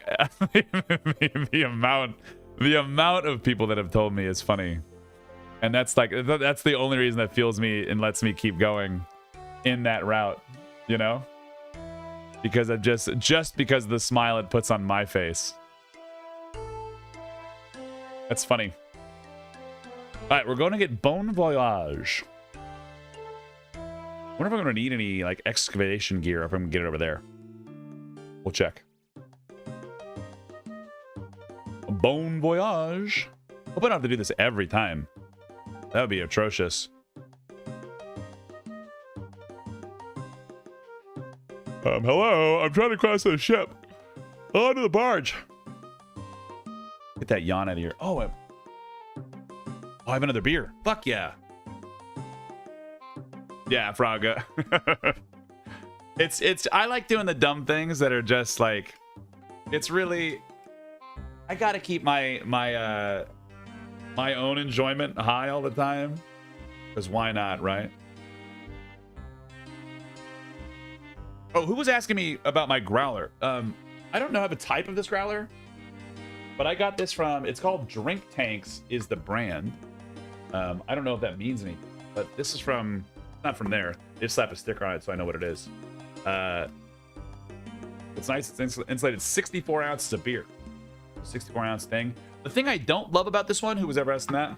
the amount of people that have told me is funny, and that's the only reason that fuels me and lets me keep going in that route, you know, because of just because of the smile it puts on my face. That's funny. All right, we're going to get Bon Voyage. I wonder if I'm going to need any like excavation gear if I'm going to get it over there. We'll check. Bon voyage. Hope I don't have to do this every time. That would be atrocious. Hello, I'm trying to cross the ship. Onto the barge. Get that yawn out of here. Oh, I have another beer. Fuck yeah. Yeah, Fraga. I like doing the dumb things that are just like, it's really, I gotta keep my own enjoyment high all the time, because why not, right? Oh, who was asking me about my growler? I don't know the type of this growler, but I got this from, it's called Drink Tanks is the brand. I don't know if that means anything, but this is from, not from there. They just slap a sticker on it so I know what it is. It's nice, it's insulated 64 ounces of beer. 64 ounce thing. The thing I don't love about this one, who was ever asking that,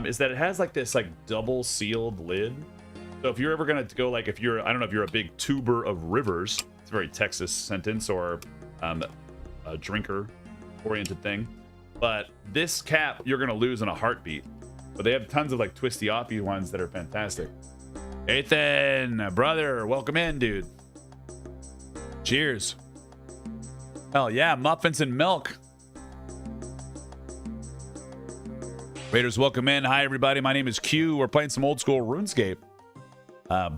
is that it has like this like double sealed lid. So if you're ever gonna go, like if you're, I don't know if you're a big tuber of rivers, it's a very Texas sentence, or a drinker oriented thing, but this cap you're gonna lose in a heartbeat. But they have tons of like twisty offy ones that are fantastic. Ethan, brother, welcome in, dude. Cheers. Hell yeah, muffins and milk. Raiders, welcome in. Hi, everybody. My name is Q. We're playing some old school RuneScape.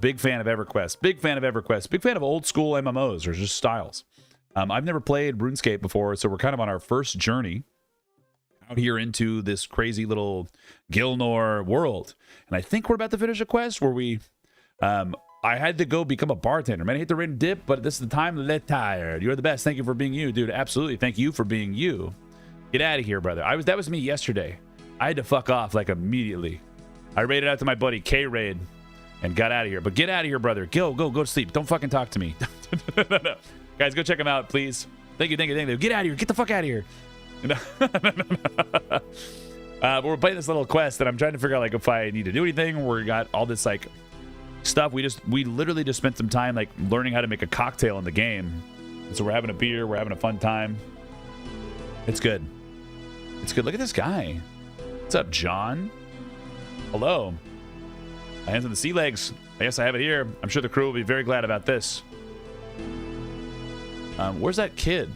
Big fan of EverQuest. Big fan of EverQuest. Big fan of old school MMOs, or just styles. I've never played RuneScape before, so we're kind of on our first journey out here into this crazy little Gilnor world. And I think we're about to finish a quest where we... I had to go become a bartender. Man, I hate the rain dip, but this is the time to let tired. You're the best. Thank you for being you, dude. Absolutely. Thank you for being you. Get out of here, brother. That was me yesterday. I had to fuck off like immediately. I raided out to my buddy K-Raid and got out of here. But get out of here, brother. Go to sleep. Don't fucking talk to me. No. Guys, go check him out, please. Thank you. Get out of here. Get the fuck out of here. But we're playing this little quest that I'm trying to figure out like if I need to do anything. We got all this like stuff. We literally just spent some time like learning how to make a cocktail in the game. And so we're having a beer. We're having a fun time. It's good. It's good. Look at this guy. What's up, John? Hello. My hands on the sea legs. I guess I have it here. I'm sure the crew will be very glad about this. Where's that kid?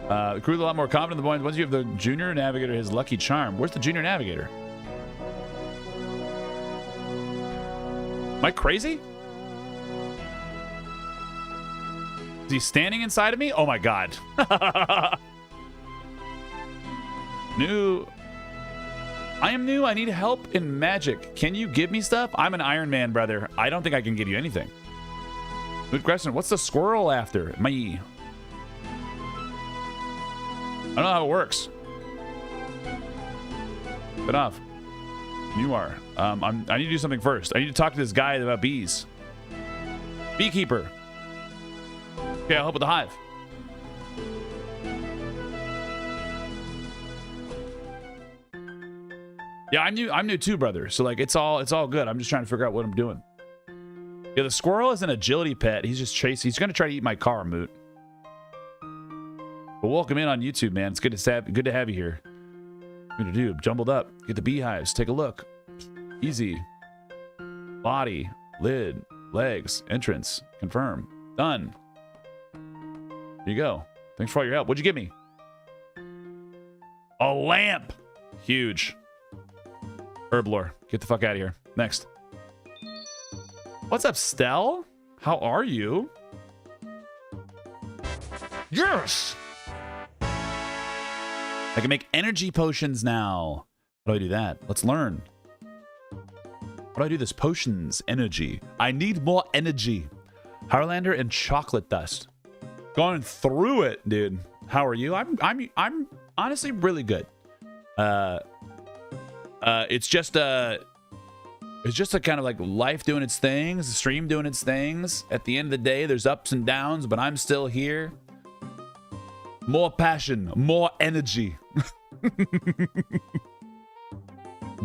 The crew's a lot more confident in the points. Once you have the junior navigator, his lucky charm. Where's the junior navigator? Am I crazy? Is he standing inside of me? Oh my god. New. I am new. I need help in magic. Can you give me stuff? I'm an Ironman, brother. I don't think I can give you anything. Good question. What's the squirrel after? Me. I don't know how it works. Get off. You are. I need to do something first. I need to talk to this guy about bees. Beekeeper. Okay, I'll help with the hive. Yeah, I'm new too, brother. So like it's all good. I'm just trying to figure out what I'm doing. Yeah, the squirrel is an agility pet. He's just chasing. He's gonna try to eat my car, Moot. But welcome in on YouTube, man. It's good to have you here. What do? Jumbled up. Get the beehives. Take a look. Easy. Body, lid, legs, entrance. Confirm. Done. Here you go. Thanks for all your help. What'd you give me? A lamp. Huge. Herblore. Get the fuck out of here. Next. What's up, Stell? How are you? Yes! I can make energy potions now. How do I do that? Let's learn. How do I do this? Potions. Energy. I need more energy. Harlander and chocolate dust. Going through it, dude. How are you? I'm honestly really good. It's just a kind of like life doing its things, the stream doing its things. At the end of the day, there's ups and downs, but I'm still here. More passion, more energy.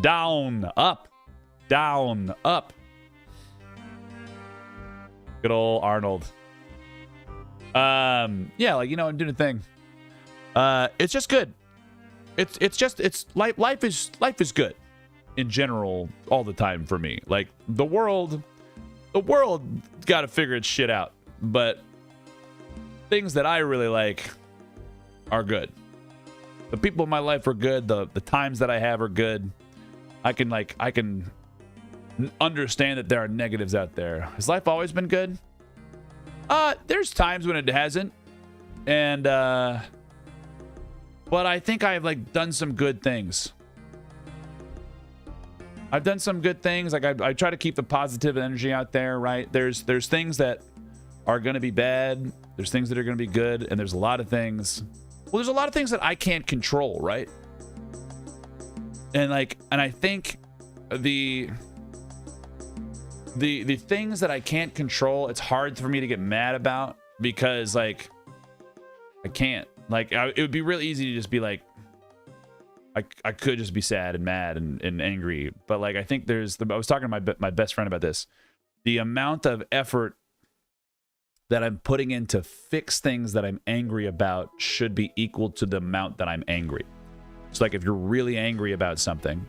Down, up, down, up. Good old Arnold. Yeah, like, you know, I'm doing a thing. It's just good. It's life is good in general all the time for me. Like the world got to figure its shit out, but things that I really like are good. The people in my life are good. The times that I have are good. I can understand that there are negatives out there. Has life always been good? There's times when it hasn't, and but I think I've like done some good things. I've done some good things. Like I try to keep the positive energy out there, right? There's things that are going to be bad. There's things that are going to be good, and there's a lot of things. Well, there's a lot of things that I can't control, right? And I think the things that I can't control, it's hard for me to get mad about because like I can't. Like it would be real easy to just be like, I could just be sad and mad and angry, but like I think I was talking to my best friend about this. The amount of effort that I'm putting in to fix things that I'm angry about should be equal to the amount that I'm angry. So like if you're really angry about something,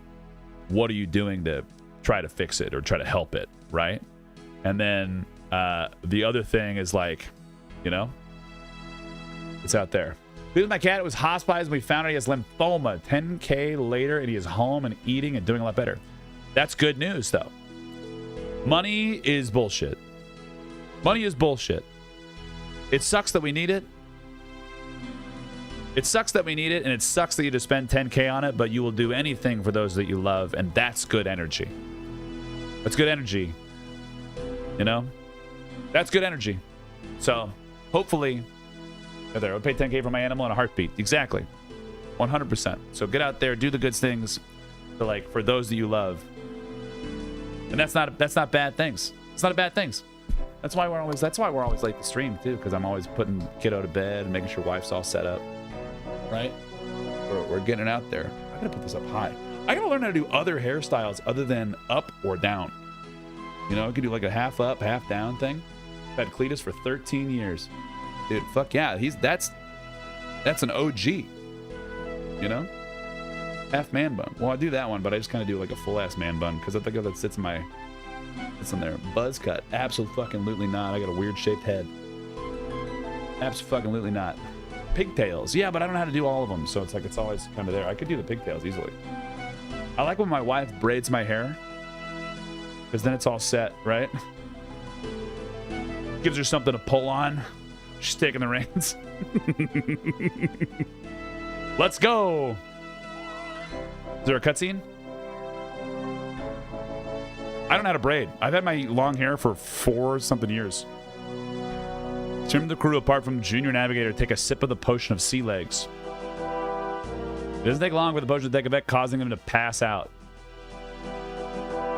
what are you doing to try to fix it or try to help it, right? And then the other thing is like, you know, it's out there. With my cat, it was hospitalized and we found out he has lymphoma. 10K later and he is home and eating and doing a lot better. That's good news though. Money is bullshit. Money is bullshit. It sucks that we need it. It sucks that we need it, and it sucks that you just spend 10K on it, but you will do anything for those that you love, and that's good energy. That's good energy. You know? That's good energy. So, hopefully, there, I would pay 10K for my animal in a heartbeat. Exactly. 100%. So get out there, do the good things for those that you love. And that's not bad things. It's not bad things. That's why we're always late to stream too, because I'm always putting kiddo to bed and making sure wife's all set up. Right? We're getting it out there. I gotta put this up high. I gotta learn how to do other hairstyles other than up or down. You know, I could do like a half up, half down thing. I've had Cletus for 13 years. Dude, fuck yeah. That's an OG. You know? Half man bun. Well, I do that one, but I just kind of do like a full ass man bun because I think that sits in my. It's in there. Buzz cut. Absolutely not. I got a weird shaped head. Absolutely not. Pigtails. Yeah, but I don't know how to do all of them, so it's always kind of there. I could do the pigtails easily. I like when my wife braids my hair because then it's all set, right? Gives her something to pull on. She's taking the reins. Let's go. Is there a cutscene? I don't know how to braid. I've had my long hair for 4-something years. Trim the crew apart from Junior Navigator. Take a sip of the potion of sea legs. It doesn't take long for the potion to take effect, causing them to pass out.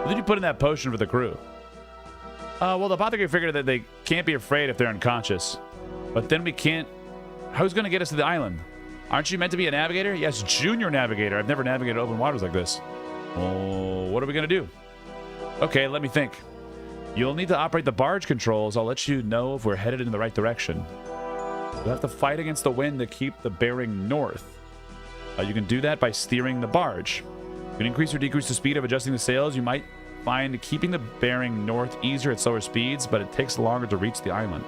What did you put in that potion for the crew? Well, the apothecary figured that they can't be afraid if they're unconscious. But then we can't... Who's going to get us to the island? Aren't you meant to be a navigator? Yes, Junior Navigator. I've never navigated open waters like this. Oh, what are we going to do? Okay, let me think. You'll need to operate the barge controls. I'll let you know if we're headed in the right direction. You'll have to fight against the wind to keep the bearing north. You can do that by steering the barge. You can increase or decrease the speed of adjusting the sails. You might find keeping the bearing north easier at slower speeds, but it takes longer to reach the island.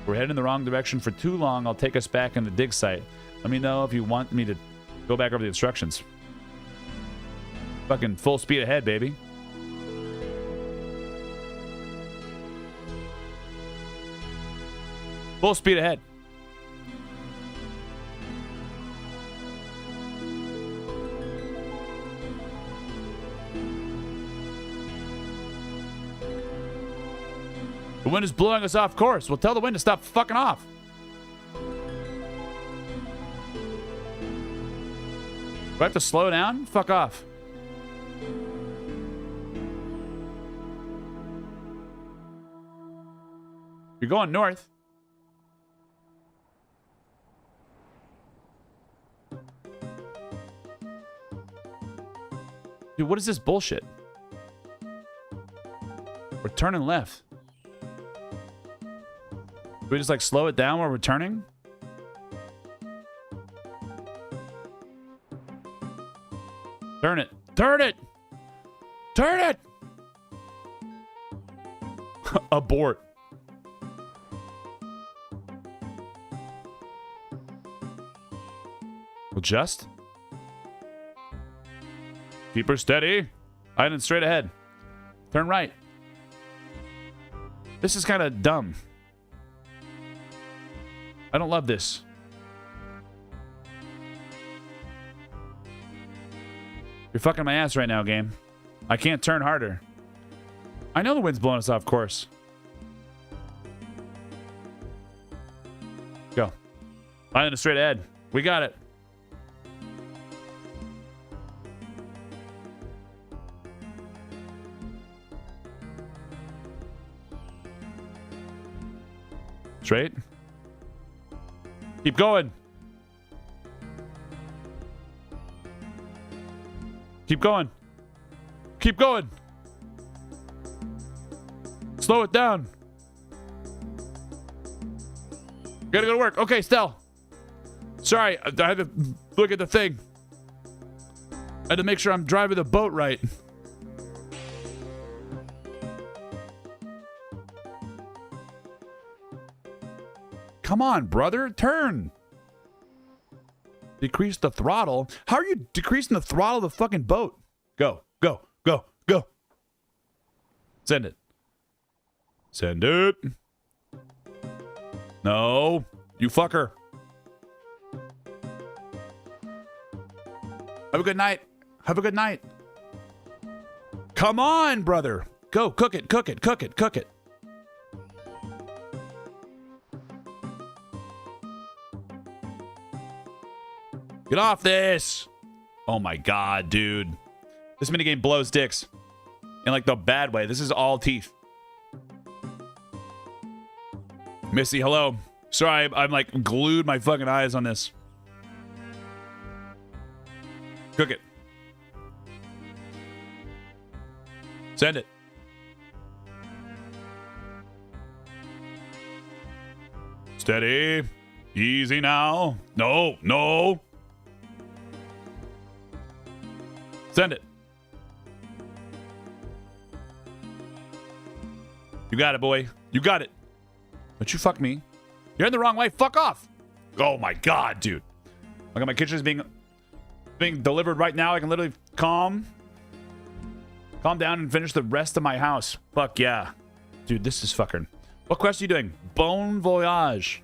If we're heading in the wrong direction for too long, I'll take us back in the dig site. Let me know if you want me to go back over the instructions. Fucking full speed ahead, baby. Full speed ahead. The wind is blowing us off course. We'll tell the wind to stop fucking off. Do I have to slow down? Fuck off. You're going north. Dude, what is this bullshit? We're turning left. Do we just like slow it down while we're turning? Turn it. Turn it. Turn it. Abort. Adjust. Keep her steady. Island straight ahead. Turn right. This is kind of dumb. I don't love this. You're fucking my ass right now, game. I can't turn harder. I know the wind's blowing us off course. Go. Island straight ahead. We got it. Straight. Keep going. Keep going. Keep going. Slow it down. Gotta go to work. Okay, Stell. Sorry, I had to look at the thing. I had to make sure I'm driving the boat right. Come on, brother. Turn. Decrease the throttle. How are you decreasing the throttle of the fucking boat? Go, go, go, go. Send it. Send it. No. You fucker. Have a good night. Have a good night. Come on, brother. Go, cook it, cook it, cook it, cook it. Get off this. Oh my god, dude. This minigame blows dicks. In like the bad way. This is all teeth. Missy, hello. Sorry, I'm like glued my fucking eyes on this. Cook it. Send it. Steady. Easy now. No, no. Send it. You got it, boy. You got it. Don't you fuck me. You're in the wrong way. Fuck off. Oh my god, dude. Look at my kitchen is being delivered right now. I can literally calm down and finish the rest of my house. Fuck yeah. Dude, this is fucking... What quest are you doing? Bon Voyage.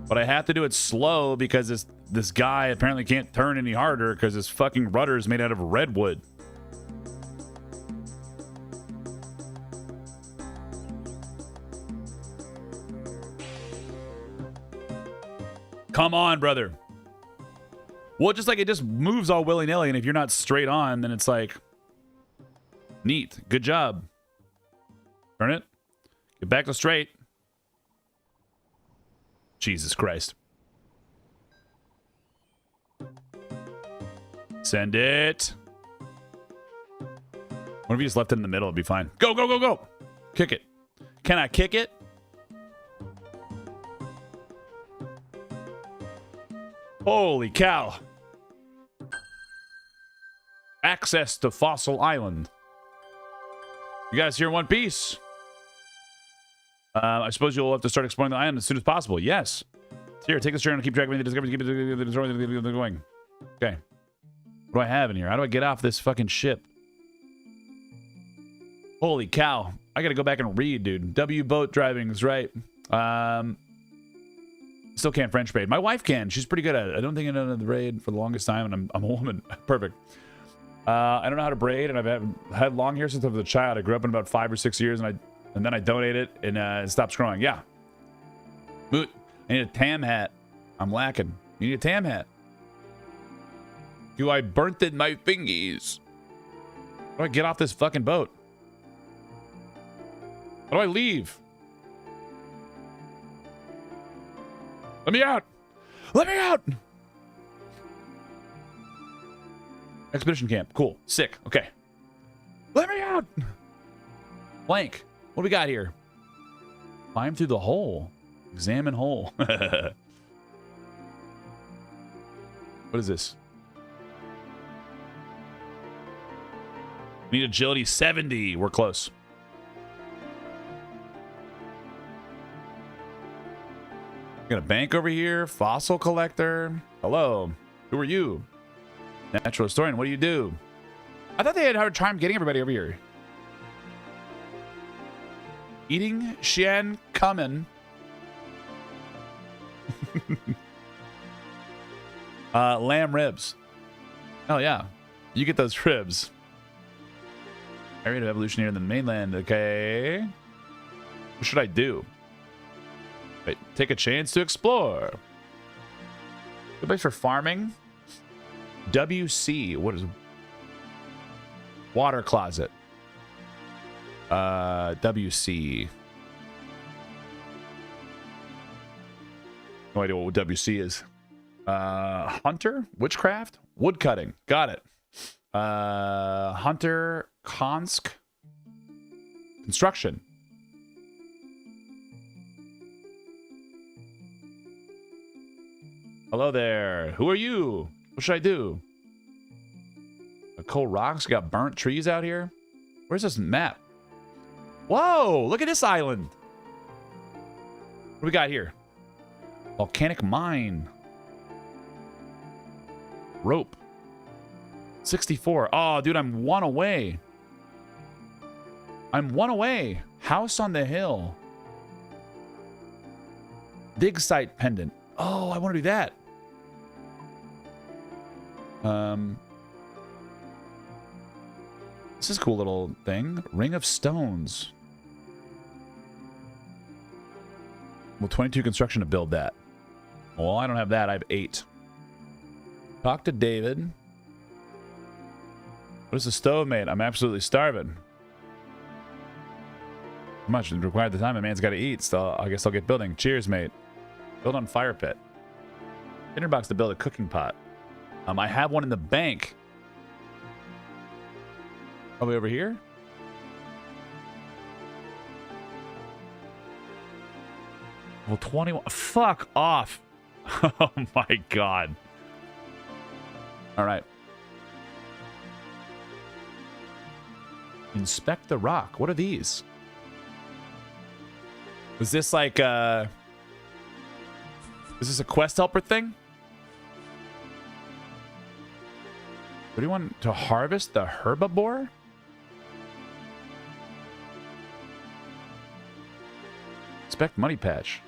But I have to do it slow because this guy apparently can't turn any harder because his fucking rudder is made out of redwood. Come on, brother. Well, just like it just moves all willy-nilly, and if you're not straight on, then it's like... Neat. Good job. Turn it. Get back to straight. Jesus Christ. Send it. What if you just left it in the middle? It'd be fine. Go, go, go, go. Kick it. Can I kick it? Holy cow. Access to Fossil Island. You guys here in one piece? I suppose you'll have to start exploring the island as soon as possible. Yes. Here, take this journey and keep track of the discovery. Keep it going. Okay. What do I have in here? How do I get off this fucking ship? Holy cow. I gotta go back and read, dude. W boat driving is right. Still can't French braid. My wife can. She's pretty good at it. I don't think I know the braid for the longest time, and I'm a woman. Perfect. I don't know how to braid, and I've had long hair since I was a child. I grew up in about 5 or 6 years, and then I donated it, and it stopped growing. Yeah. Moot. I need a tam hat. I'm lacking. You need a tam hat. I burnt it my fingies. How do I get off this fucking boat? How do I leave? Let me out! Let me out! Expedition camp. Cool. Sick. Okay. Let me out! Blank. What do we got here? Climb through the hole. Examine hole. What is this? Need agility 70. We're close. Got a bank over here. Fossil collector. Hello. Who are you? Natural historian. What do you do? I thought they had a hard time getting everybody over here. Eating Xian Kamen. Lamb ribs. Oh yeah. You get those ribs. Area of evolution here in the mainland. Okay. What should I do? Wait, take a chance to explore. Good place for farming. WC. What is water closet? WC. No idea what WC is. Hunter, witchcraft, woodcutting. Got it. Hunter, Konsk, construction. Hello there. Who are you? What should I do? Cold rocks. Got burnt trees out here. Where's this map? Whoa! Look at this island. What do we got here? Volcanic mine. Rope. 64. Oh, dude, I'm one away. I'm one away. House on the hill. Dig site pendant. Oh, I want to do that. This is a cool little thing. Ring of stones. Well, 22 construction to build that. Well, I don't have that. I have 8. Talk to David. What is the stove made? I'm absolutely starving. How much? Required the time a man's got to eat. So I guess I'll get building. Cheers, mate. Build on fire pit. Dinner box to build a cooking pot. I have one in the bank. Probably over here. Well, 21. Fuck off. Oh my god. All right. Inspect the rock. What are these? Is this like is this a quest helper thing? What do you want to harvest? The herbivore? Inspect money patch.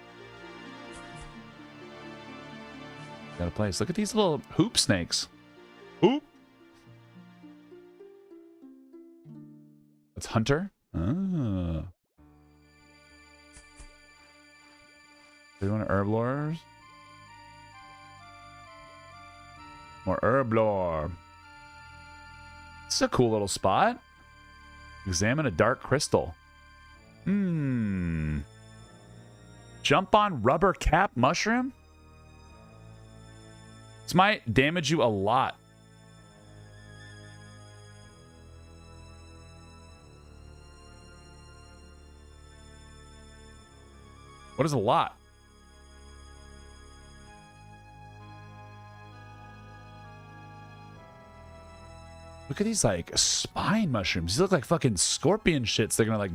Got a place. Look at these little hoop snakes. Hoop. That's Hunter. Ah. 31 herb lores. More herb lore. This is a cool little spot. Examine a dark crystal. Jump on rubber cap mushroom? This might damage you a lot. What is a lot? Look at these like spine mushrooms. These look like fucking scorpion shits. They're gonna like.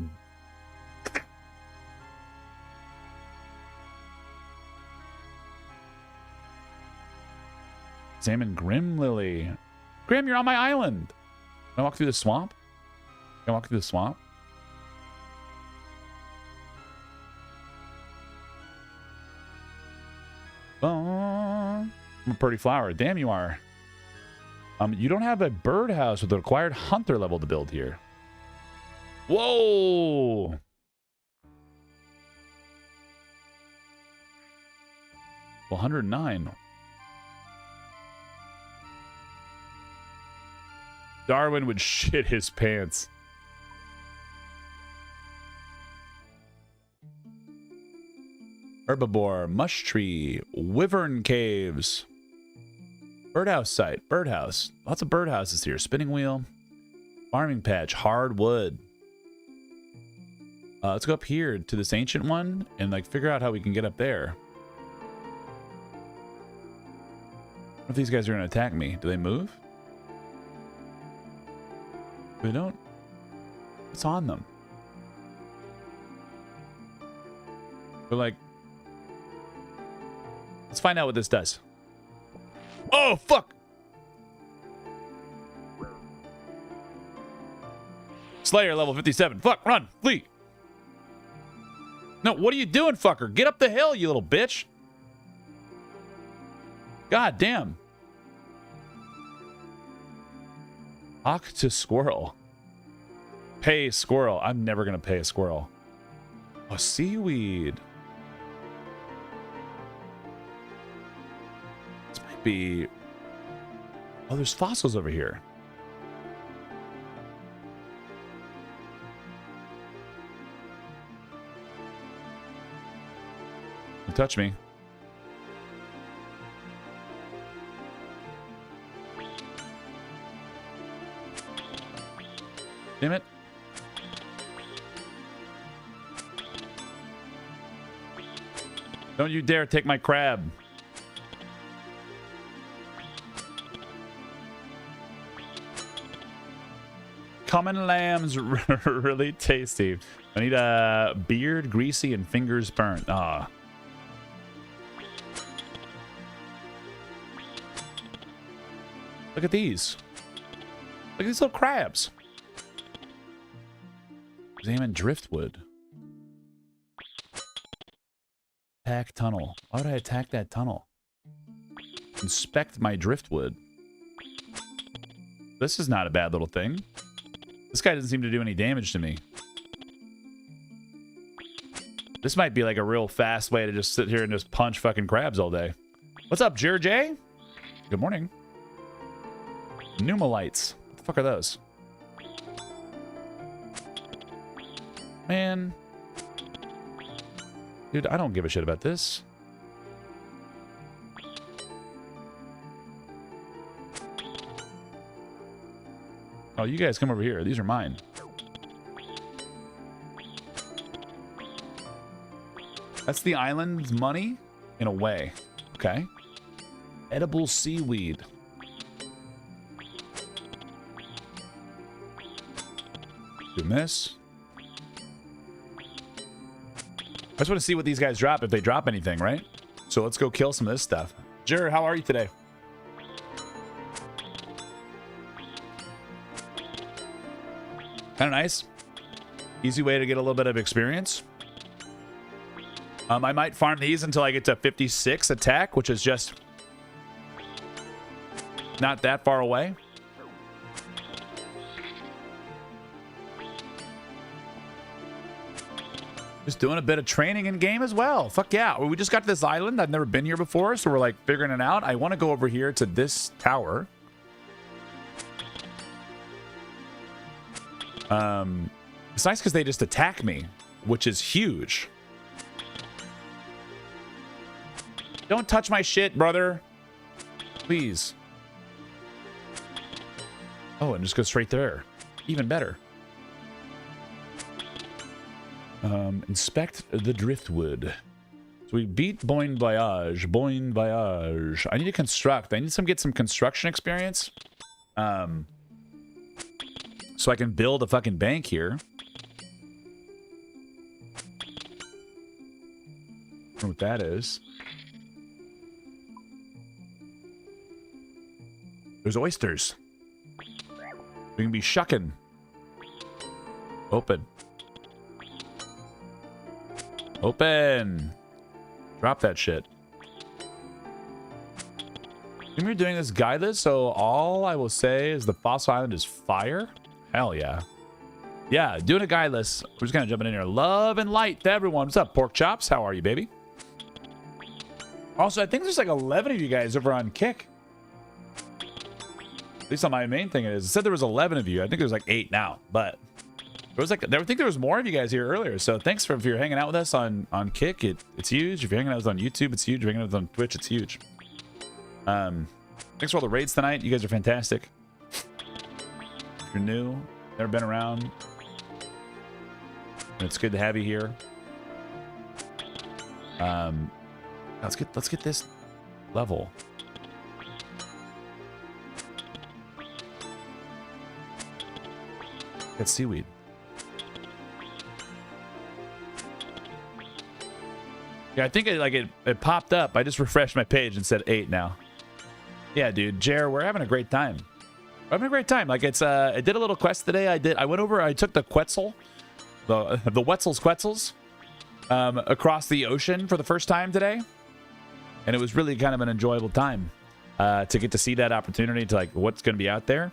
Salmon Grim Lily. Grim, you're on my island. Can I walk through the swamp? Can I walk through the swamp? I'm a pretty flower. Damn, you are. You don't have a birdhouse with the required hunter level to build here. Whoa! Well, 109. Darwin would shit his pants. Herbivore, mush tree, wyvern caves. Birdhouse site, birdhouse. Lots of birdhouses here. Spinning wheel, farming patch, hardwood. Let's go up here to this ancient one and like figure out how we can get up there. What if these guys are gonna attack me? Do they move? They don't. What's on them? But like, let's find out what this does. Oh fuck! Slayer level 57. Fuck, run, flee. No, what are you doing, fucker? Get up the hill, you little bitch. God damn. Talk to squirrel. Pay squirrel. I'm never gonna pay a squirrel. Oh, seaweed. This might be... Oh, there's fossils over here. Don't touch me. Damn it. Don't you dare take my crab. Common lamb's really tasty. I need a beard greasy and fingers burnt. Ah. Look at these. Look at these little crabs. Examine driftwood. Attack tunnel. Why would I attack that tunnel? Inspect my driftwood. This is not a bad little thing. This guy doesn't seem to do any damage to me. This might be like a real fast way to just sit here and just punch fucking crabs all day. What's up, J? Good morning. Pneumolites. What the fuck are those? Man. Dude, I don't give a shit about this. Oh, you guys come over here. These are mine. That's the island's money? In a way. Okay. Edible seaweed. Doing this. I just want to see what these guys drop, if they drop anything, right? So let's go kill some of this stuff. Jer, how are you today? Kind of nice. Easy way to get a little bit of experience. I might farm these until I get to 56 attack, which is just not that far away. Just doing a bit of training in game as well. Fuck yeah. We just got to this island. I've never been here before, so we're like figuring it out. I want to go over here to this tower. It's nice because they just attack me, which is huge. Don't touch my shit, brother. Please. Oh, and just go straight there. Even better. Inspect the driftwood. So we beat Bon Voyage. Bon Voyage. I need to construct. I need to get some construction experience. So I can build a fucking bank here. I don't know what that is. There's oysters. We can be shucking. Open. Open. Drop that shit. We're doing this guideless, so all I will say is the fossil island is fire. Hell yeah. Yeah, doing a guideless. We're just kind of jumping in here. Love and light to everyone. What's up, pork chops? How are you, baby? Also, I think there's like 11 of you guys over on Kick. At least on my main thing it is. It said there was 11 of you. I think there's like 8 now, but there was like, I think there was more of you guys here earlier. So thanks for, if you're hanging out with us on Kick, it's huge. If you're hanging out with us on YouTube, it's huge. If you're hanging out with us on Twitch, it's huge. Thanks for all the raids tonight. You guys are fantastic. If you're new, never been around, It's good to have you here. Let's get this level. Get seaweed. Yeah, I think it popped up. I just refreshed my page and said 8 now. Yeah, dude, Jer, we're having a great time. We're having a great time. Like it's I did a little quest today. I went over, I took the Quetzal, the Wetzel's Quetzals, across the ocean for the first time today. And it was really kind of an enjoyable time to get to see that opportunity to like what's going to be out there.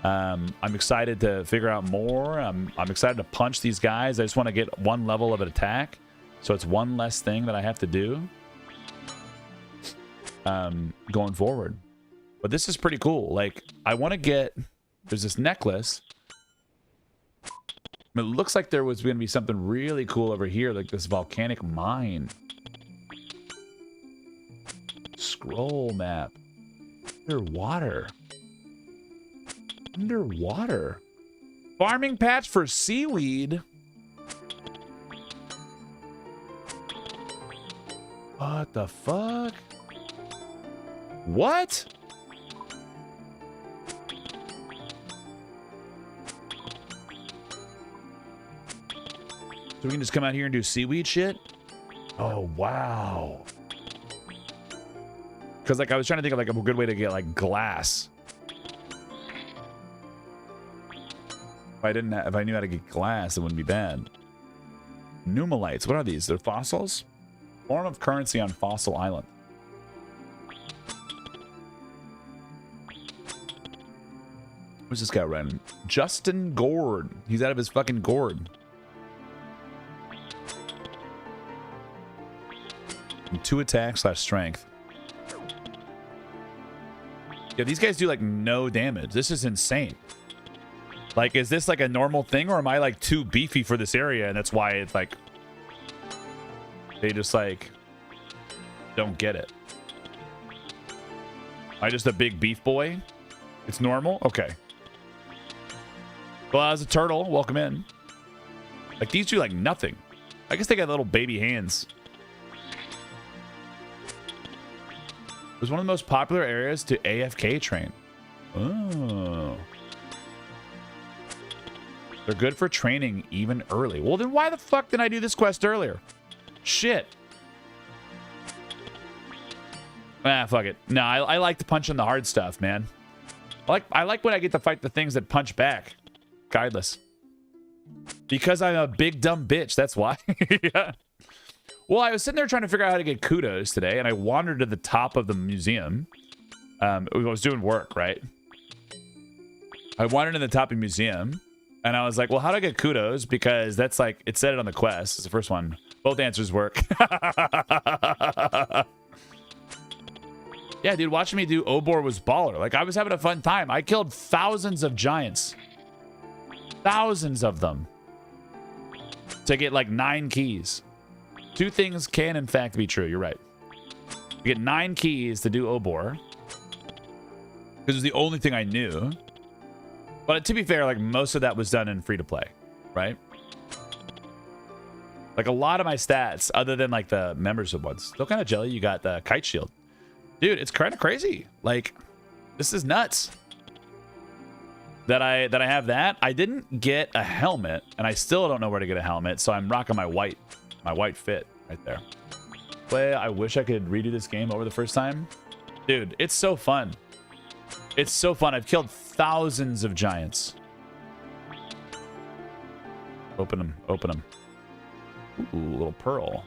I'm excited to figure out more. I'm excited to punch these guys. I just want to get one level of an attack. So it's one less thing that I have to do going forward. But this is pretty cool. Like, I want to get... There's this necklace. It looks like there was going to be something really cool over here, like this volcanic mine. Scroll map. Underwater. Underwater. Farming patch for seaweed. What the fuck? What? So we can just come out here and do seaweed shit? Oh, wow. Because like I was trying to think of like a good way to get like glass. If I knew how to get glass, it wouldn't be bad. Numelites, what are these? They're fossils? Form of currency on Fossil Island. Where's this guy running? Justin Gord. He's out of his fucking gourd. And 2 attack / strength. Yeah, these guys do like no damage. This is insane. Like, is this like a normal thing, or am I like too beefy for this area and that's why it's like they just like don't get it? Am I just a big beef boy? It's normal? Okay. Well, as a turtle, welcome in. Like, these do like nothing. I guess they got little baby hands. It was one of the most popular areas to AFK train. Oh. They're good for training even early. Well, then why the fuck didn't I do this quest earlier? Shit. Ah, fuck it. No, I like to punch in the hard stuff, man. I like when I get to fight the things that punch back. Guideless. Because I'm a big dumb bitch, that's why. Yeah. Well, I was sitting there trying to figure out how to get Quatos today, and I wandered to the top of the museum. I was doing work, right? I wandered to the top of the museum, and I was like, well, how do I get Quatos? Because that's like, it said it on the quest. It's the first one. Both answers work. Yeah, dude, watching me do Obor was baller. Like, I was having a fun time. I killed thousands of giants. Thousands of them. To get like 9 keys. 2 things can, in fact, be true. You're right. You get 9 keys to do Obor. Because it was the only thing I knew. But to be fair, like, most of that was done in free-to-play, right? Like, a lot of my stats, other than, like, the membership ones, still kind of jelly. You got the kite shield. Dude, it's kind of crazy. Like, this is nuts. That I have that. I didn't get a helmet, and I still don't know where to get a helmet, so I'm rocking my white fit right there. But I wish I could redo this game over the first time. Dude, it's so fun. It's so fun. I've killed thousands of giants. Open them. Open them. Ooh, little pearl.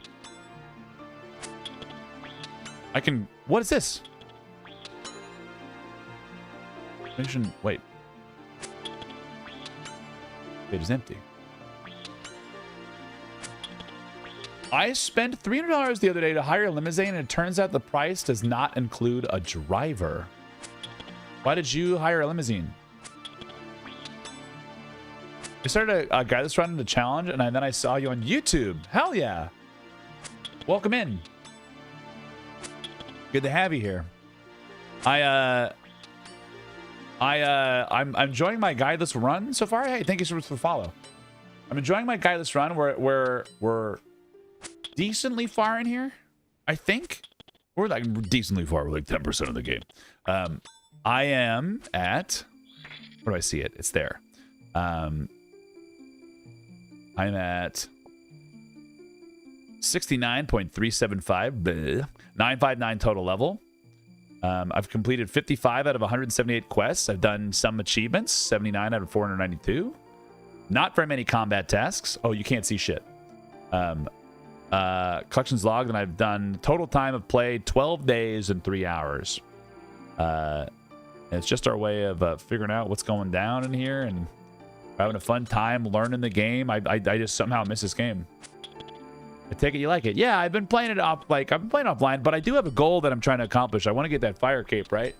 I can... What is this? Mission... Wait. It is empty. I spent $300 the other day to hire a limousine, and it turns out the price does not include a driver. Why did you hire a limousine? I started a Guideless run in the challenge, and then I saw you on YouTube. Hell yeah. Welcome in. Good to have you here. I'm enjoying my Guideless run so far. Hey, thank you so much for the follow. I'm enjoying my guideless run. We're decently far in here, I think. We're like decently far. We're like 10% of the game. I am at, where do I see it? It's there. I'm at 69.375, 959 total level. I've completed 55 out of 178 quests. I've done some achievements, 79 out of 492. Not very many combat tasks. Oh, you can't see shit. Collections logged, and I've done total time of play 12 days and 3 hours. And it's just our way of figuring out what's going down in here and having a fun time learning the game. I just somehow miss this game. I take it you like it. Yeah, I've been playing it off, like I've been playing offline, but I do have a goal that I'm trying to accomplish. I want to get that Firecape, right?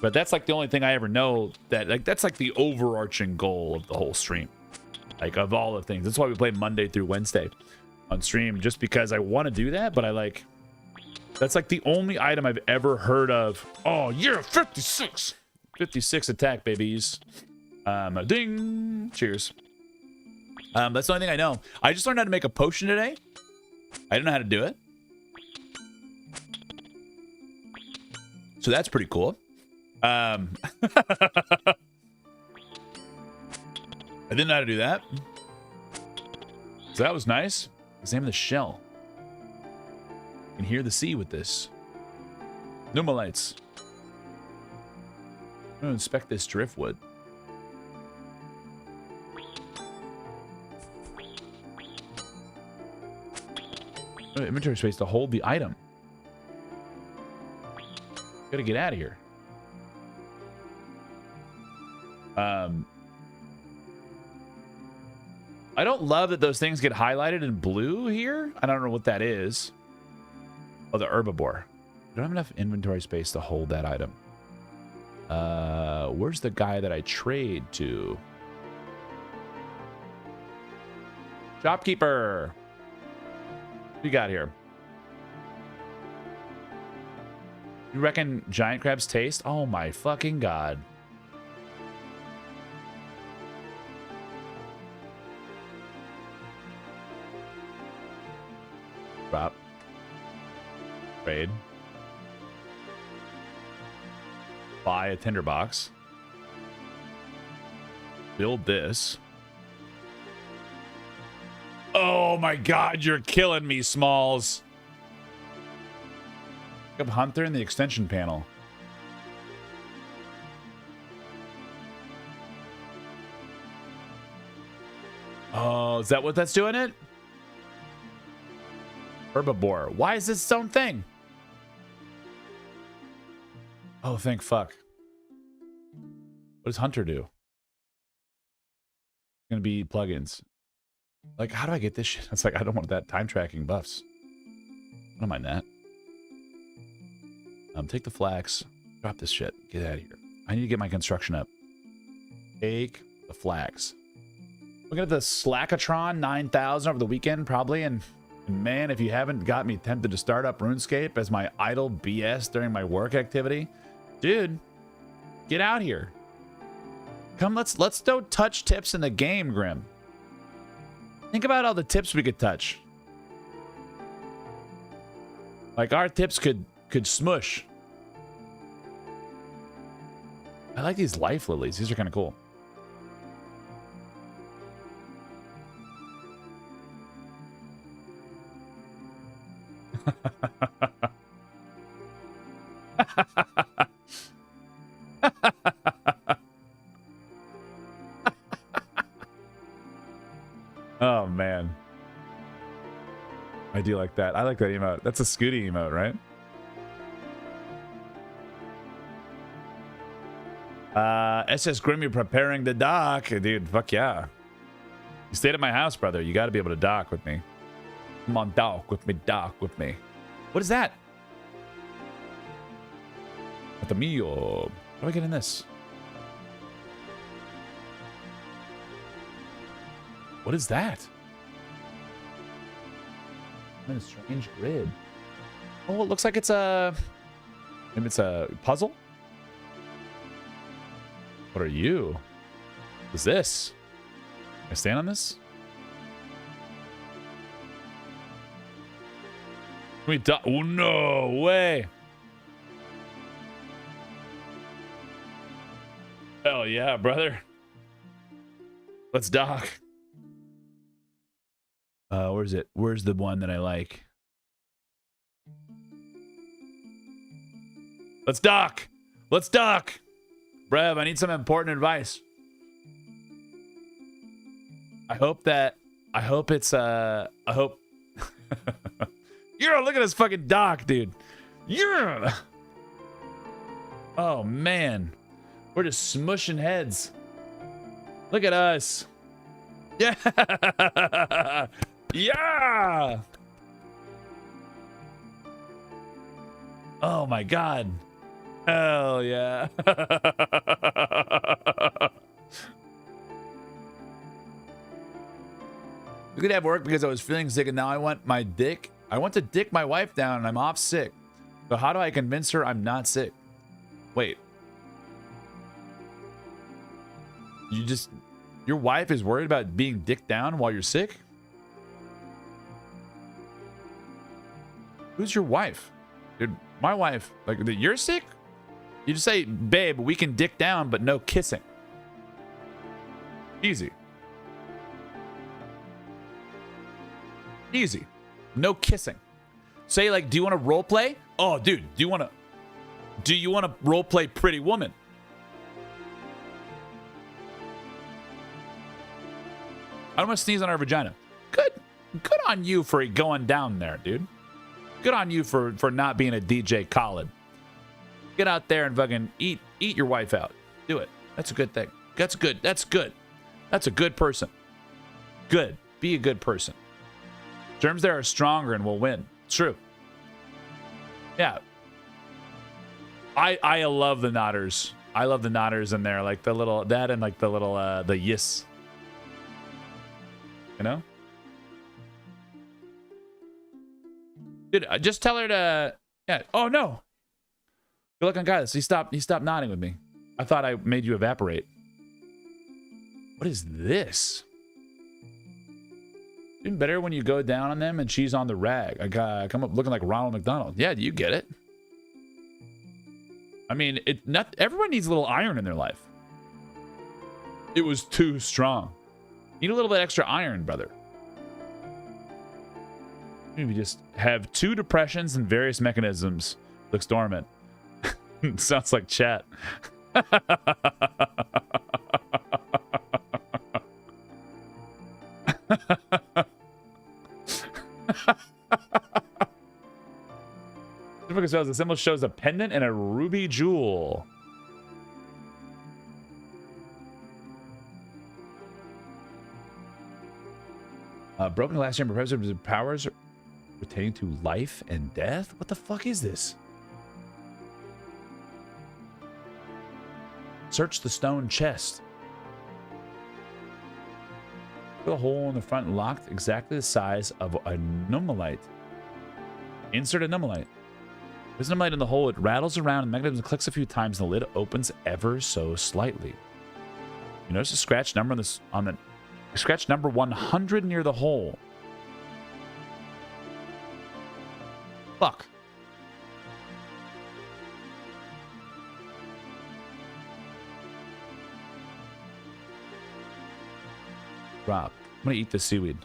But that's like the only thing I ever know that, like, that's like the overarching goal of the whole stream. Like, of all the things. That's why we play Monday through Wednesday on stream, just because I want to do that. But I like, that's like the only item I've ever heard of. Oh, you're 56 attack, babies. Ding. Cheers. That's the only thing I know. I just learned how to make a potion today. I didn't know how to do it. So that's pretty cool. I didn't know how to do that. So that was nice. Examine the shell. You can hear the sea with this. Pneumolites. I'm going to inspect this driftwood. Inventory space to hold the item. Gotta get out of here. I don't love that those things get highlighted in blue here. I don't know what that is. Oh, the herbivore. I don't have enough inventory space to hold that item. Where's the guy that I trade to? Shopkeeper. What you got here? You reckon giant crabs taste? Oh my fucking god. Drop. Trade. Buy a tinderbox. Build this. Oh my god, you're killing me, Smalls. Pick up Hunter in the extension panel. Oh, is that what that's doing it? Herbivore. Why is this its own thing? Oh, thank fuck. What does Hunter do? Gonna be plugins. Like, how do I get this shit? It's like, I don't want that time tracking buffs. I don't mind that. Take the flax. Drop this shit. Get out of here. I need to get my construction up. Take the flax. Look at the Slackatron 9000 over the weekend, probably. And man, if you haven't got me tempted to start up RuneScape as my idle BS during my work activity, dude, get out here. Come, let's do touch tips in the game, Grim. Think about all the tips we could touch. Like, our tips could smush. I like these life lilies. These are kind of cool. Oh, man. I do like that. I like that emote. That's a Scooty emote, right? SS Grim, you're preparing to dock. Dude, fuck yeah. You stayed at my house, brother. You got to be able to dock with me. Come on, dock with me, dock with me. What is that? At the meal. How do I get in this? What is that? I'm in a strange grid. Oh, it looks like it's a... Maybe it's a puzzle? What are you? What is this? Can I stand on this? Oh, no way. Hell yeah, brother. Let's dock. Where's it? Where's the one that I like? Let's dock. Let's dock. Brev, I need some important advice. I hope it's I hope you're look at this fucking dock, dude. You're oh man. We're just smushing heads. Look at us. Yeah. Yeah. Oh my god. Hell yeah. We could have work because I was feeling sick and now I want to dick my wife down and I'm off sick. So how do I convince her I'm not sick? Wait. Your wife is worried about being dicked down while you're sick? Who's your wife? Dude, my wife, like, you're sick? You just say, babe, we can dick down, but no kissing. Easy. Easy. No kissing. Say, like, do you want to role play? Oh, dude, do you want to role play Pretty Woman? I don't want to sneeze on our vagina. Good on you for going down there, dude. Good on you for not being a DJ Khaled. Get out there and fucking eat your wife out. Do it. That's a good thing. That's good. That's good. That's a good person. Good. Be a good person. Germs there are stronger and will win. It's true. Yeah. I love the nodders. I love the nodders in there, like the little that and like the little the yes. You know? Dude, just tell her to yeah. Oh no. Good luck on Guideless. He stopped nodding with me. I thought I made you evaporate. What is this? Even better when you go down on them and she's on the rag. I come up looking like Ronald McDonald. Yeah, you get it. I mean, not everyone needs a little iron in their life. It was too strong. Need a little bit extra iron, brother. Maybe just have 2 depressions and various mechanisms. Looks dormant. Sounds like chat. The symbol shows a pendant and a ruby jewel. Broken glass chamber preserves powers pertaining to life and death. What the fuck is this? Search the stone chest. The hole in the front locked exactly the size of a numalite. Insert a numalite. There's a numalite in the hole. It rattles around and the mechanism clicks a few times and the lid opens ever so slightly. You notice a scratch number on the scratch number 100 near the hole. Fuck. Drop. I'm gonna eat the seaweed.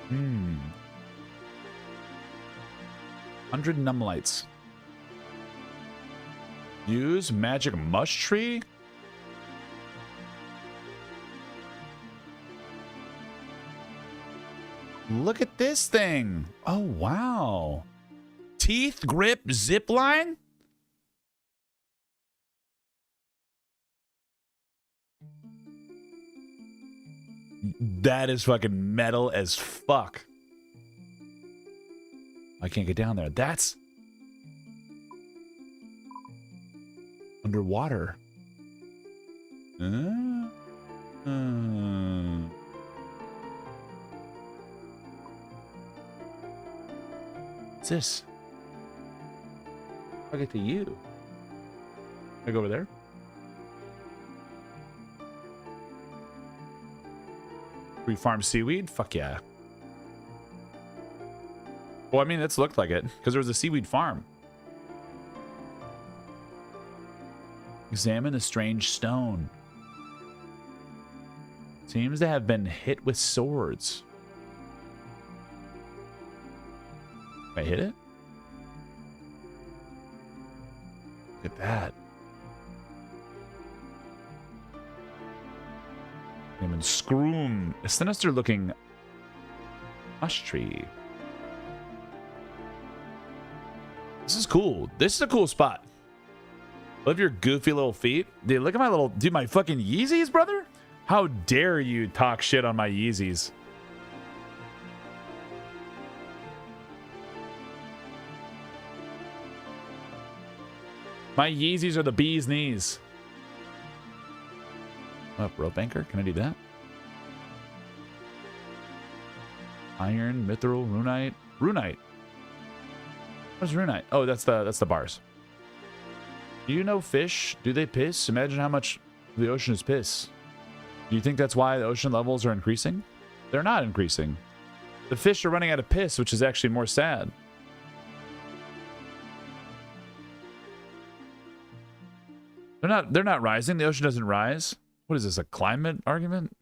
100 numlights. Use magic mush tree. Look at this thing. Oh, wow. Teeth grip zip line. That is fucking metal as fuck. I can't get down there. That's underwater. What's this? I'll get to you. Can I go over there? We farm seaweed? Fuck yeah. Well, I mean, it's looked like it because there was a seaweed farm. Examine the strange stone. Seems to have been hit with swords. Can I hit it? Look at that. Name and Scroom. A sinister looking mush tree. This is cool. This is a cool spot. Love your goofy little feet. Dude, look at my little... Dude, my fucking Yeezys, brother? How dare you talk shit on my Yeezys? My Yeezys are the bee's knees. Up, rope anchor. Can I do that? Iron, mithril, runite. Runite. What's runite? Oh, that's the bars. Do you know fish? Do they piss? Imagine how much the ocean is piss. Do you think that's why the ocean levels are increasing? They're not increasing. The fish are running out of piss, which is actually more sad. They're not rising. The ocean doesn't rise. What is this, a climate argument?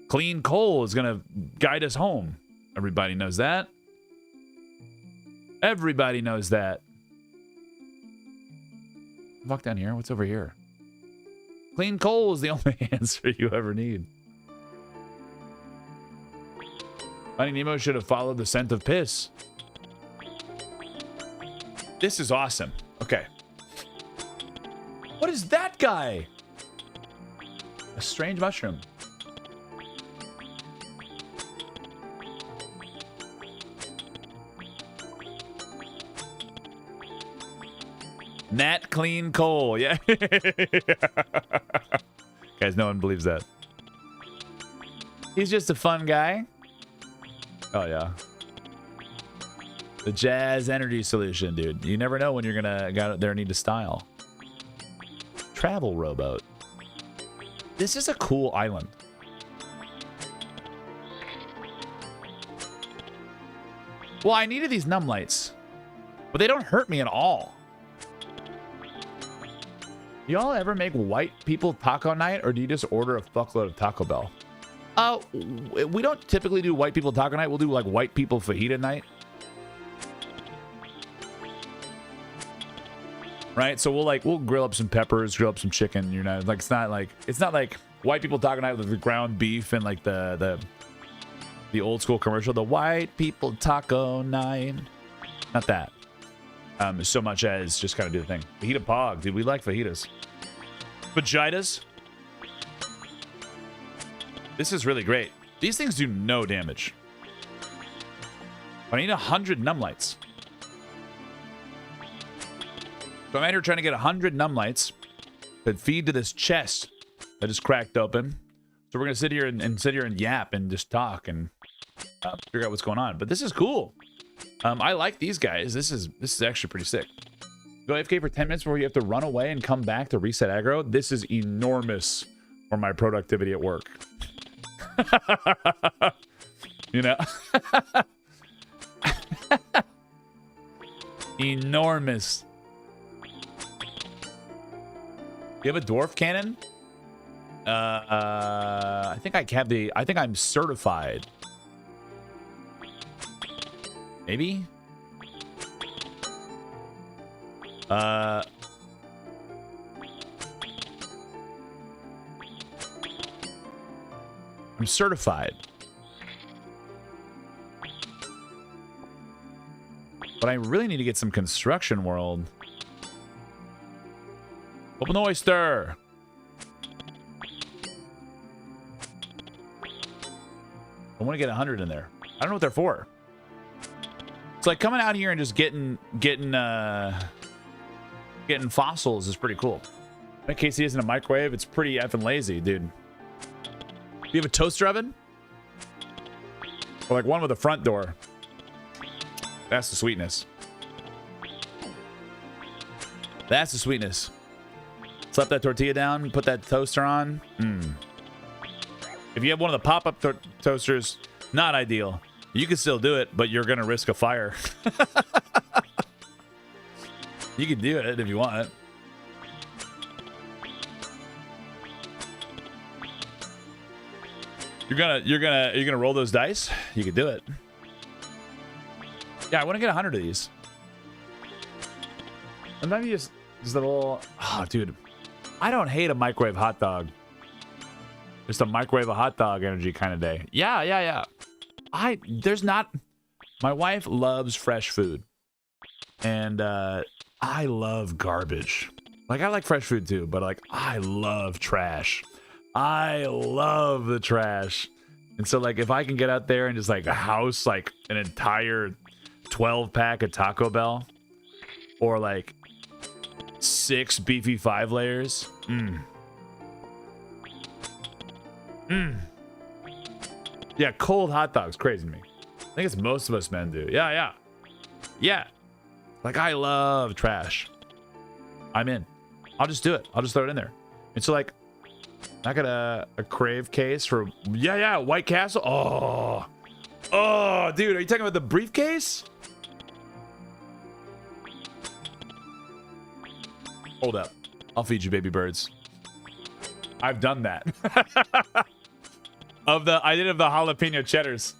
Clean coal is gonna guide us home. Everybody knows that. Everybody knows that. Walk down here. What's over here? Clean coal is the only answer you ever need. Finding Nemo should have followed the scent of piss. This is awesome. Okay. What is that guy? A strange mushroom. Nat clean coal. Yeah. Guys, no one believes that. He's just a fun guy. Oh, yeah. The Jazz Energy Solution, dude. You never know when you're gonna got there need to style. Travel rowboat. This is a cool island. Well, I needed these numb lights, but they don't hurt me at all. Y'all ever make white people taco night, or do you just order a fuckload of Taco Bell? We don't typically do white people taco night. We'll do like white people fajita night. Right? So we'll grill up some peppers, grill up some chicken, you know, like it's not like white people taco night with the ground beef and like the old school commercial, the white people taco night. Not that. So much as just kind of do the thing. Fajita pog, dude. We like fajitas. Vagitas. This is really great. These things do no damage. But I need 100 numb lights. So I'm out here trying to get 100 numb lights that feed to this chest that is cracked open. So we're gonna sit here and yap and just talk and figure out what's going on. But this is cool. I like these guys. This is actually pretty sick. Go AFK for 10 minutes before you have to run away and come back to reset aggro. This is enormous for my productivity at work. You know? Enormous. You have a dwarf cannon? I think I think I'm certified. Maybe? I'm certified. But I really need to get some construction world. Open the oyster. I want to get 100 in there. I don't know what they're for. It's like coming out here and just getting fossils is pretty cool. Make quesadillas in a microwave. It's pretty effing lazy, dude. Do you have a toaster oven? Or like one with a front door. That's the sweetness. That's the sweetness. Slap that tortilla down, put that toaster on. If you have one of the pop-up toasters, Not ideal. You can still do it, but you're gonna risk a fire. You can do it if you want. You're gonna roll those dice. You can do it. Yeah, I want to get 100 of these. And maybe just a little. Oh, dude, I don't hate a microwave hot dog. Just a microwave a hot dog energy kind of day. Yeah. There's not. My wife loves fresh food, and I love garbage. Like, I like fresh food too, but like, I love trash. I love the trash. And so like, if I can get out there and just like house like an entire 12-pack of Taco Bell, or like 6 beefy 5 layers. Yeah, cold hot dogs, crazy to me. I think it's most of us men do. Yeah. Like, I love trash. I'm in. I'll just do it. I'll just throw it in there. And so like, I got a crave case for White Castle. Oh, dude, are you talking about the briefcase? Hold up. I'll feed you baby birds. I've done that. I did of the jalapeno cheddars.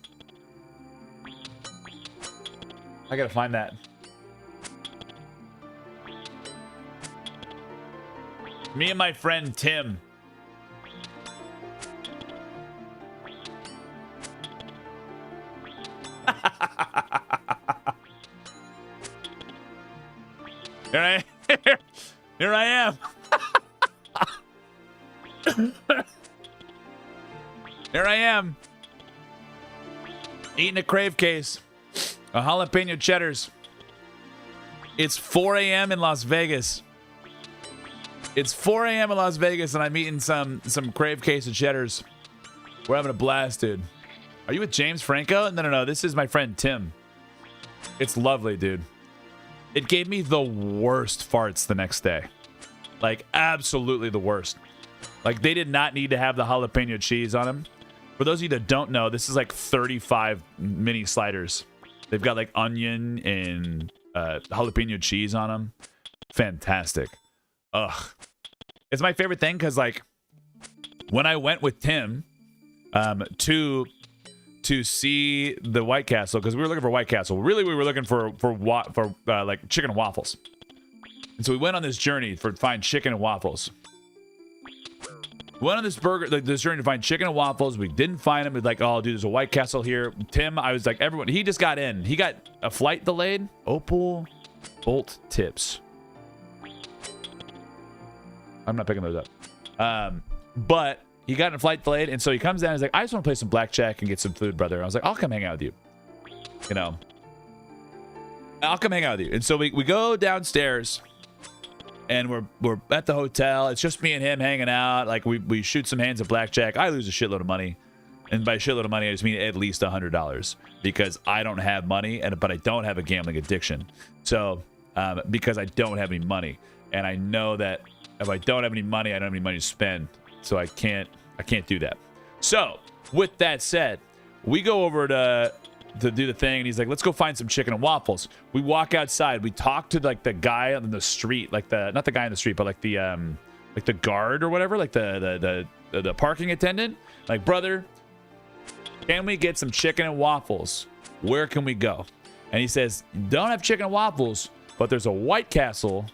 I gotta find that. Me and my friend Tim. Here I am. Here I am. Eating a crave case. A jalapeno cheddars. It's 4 a.m. in Las Vegas. It's 4 a.m. in Las Vegas, and I'm eating some crave case of cheddars. We're having a blast, dude. Are you with James Franco? No. This is my friend Tim. It's lovely, dude. It gave me the worst farts the next day. Like, absolutely the worst. Like, they did not need to have the jalapeno cheese on them. For those of you that don't know, this is like 35 mini sliders. They've got like onion and jalapeno cheese on them. Fantastic. Ugh. It's my favorite thing because, like, when I went with Tim to see the White Castle, because we were looking for White Castle. Really, we were looking for like chicken and waffles. And so we went on this journey to find chicken and waffles. We went on this journey to find chicken and waffles. We didn't find them. We're like, oh, dude, there's a White Castle here. Tim, I was like, everyone, he just got in. He got a flight delayed. Opal bolt tips. I'm not picking those up. But he got in a flight delayed, and so he comes down and he's like, I just want to play some blackjack and get some food, brother. I was like, I'll come hang out with you. You know, I'll come hang out with you. And so we go downstairs, and we're at the hotel. It's just me and him hanging out. Like, we shoot some hands of blackjack. I lose a shitload of money. And by shitload of money, I just mean at least $100, because I don't have money, but I don't have a gambling addiction. So, because I don't have any money, and I know that if I don't have any money, I don't have any money to spend. So I can't do that. So with that said, we go over to do the thing, and he's like, let's go find some chicken and waffles. We walk outside. We talk to like the guy on the street, like not the guy on the street, but like the guard or whatever, like the parking attendant. Like, brother, can we get some chicken and waffles? Where can we go? And he says, don't have chicken and waffles, but there's a White Castle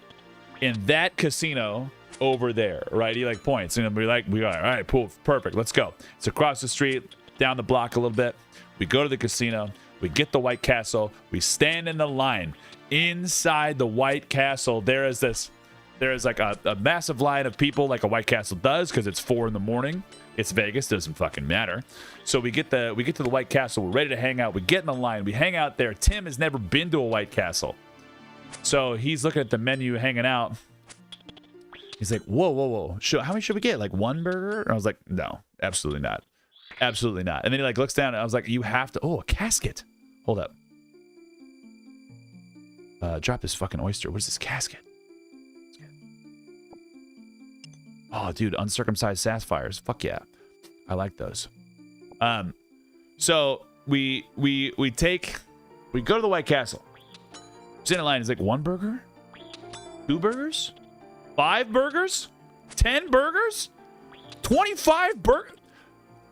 in that casino over there, right? He like points, and we're like, all right, cool, perfect, let's go. It's across the street, down the block a little bit. We go to the casino, we get the White Castle, we stand in the line. Inside the White Castle, there is like a massive line of people, like a White Castle does, because it's 4 a.m. It's Vegas, doesn't fucking matter. So we get to the White Castle, we're ready to hang out, we get in the line, we hang out there. Tim has never been to a White Castle, so he's looking at the menu, hanging out. He's like, whoa. How many should we get? Like 1 burger? And I was like, no, absolutely not. Absolutely not. And then he like looks down, and I was like, you have to, a casket. Hold up. Drop this fucking oyster. What is this casket? Oh, dude, uncircumcised sapphires. Fuck yeah. I like those. So we go to the White Castle. It's in a line. It's like 1 burger, 2 burgers, 5 burgers, 10 burgers, 25 burgers,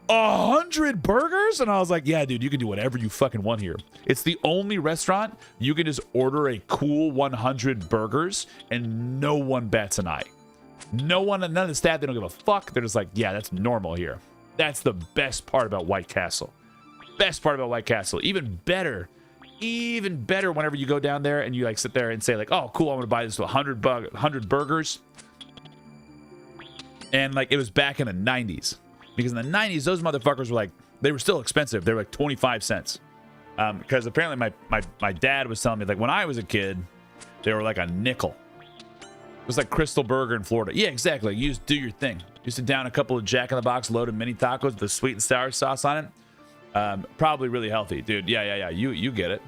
100 burgers. And I was like, yeah, dude, you can do whatever you fucking want here. It's the only restaurant you can just order a cool 100 burgers and no one bats an eye. None of the staff, they don't give a fuck. They're just like, yeah, that's normal here. That's the best part about White Castle. Best part about White Castle. Even better whenever you go down there and you like sit there and say like, oh, cool, I'm going to buy this 100 burgers. And like, it was back in the 90s. Because in the 90s, those motherfuckers were like, they were still expensive. They were like 25 cents. Because apparently my dad was telling me like when I was a kid, they were like a nickel. It was like Crystal Burger in Florida. Yeah, exactly. You just do your thing. You sit down a couple of Jack in the Box loaded mini tacos with the sweet and sour sauce on it. Probably really healthy, dude. Yeah. You get it.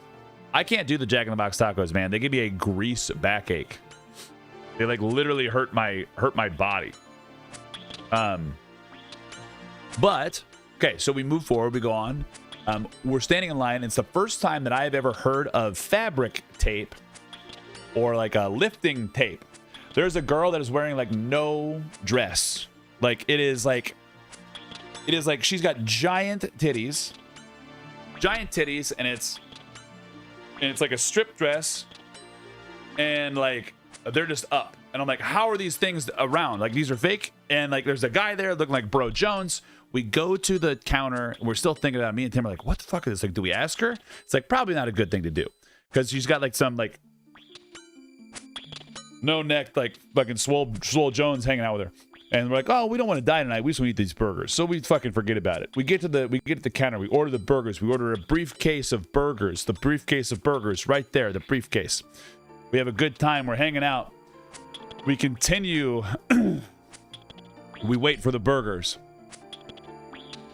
I can't do the Jack in the Box tacos, man. They give me a grease backache. They like literally hurt my body. But okay, so we move forward. We go on. We're standing in line. It's the first time that I have ever heard of fabric tape or like a lifting tape. There's a girl that is wearing like no dress. Like it is like she's got giant titties, and it's like a strip dress, and like they're just up. And I'm like, how are these things around? Like these are fake. And like there's a guy there looking like Bro Jones. We go to the counter. We're still thinking about it. Me and Tim are like, what the fuck is this? Like, do we ask her? It's like probably not a good thing to do because she's got like some like no neck, like fucking swole Jones hanging out with her. And we're like, oh, we don't want to die tonight. We just want to eat these burgers. So we fucking forget about it. We get to the counter. We order the burgers. We order a briefcase of burgers. The briefcase of burgers right there. The briefcase. We have a good time. We're hanging out. We continue. We wait for the burgers.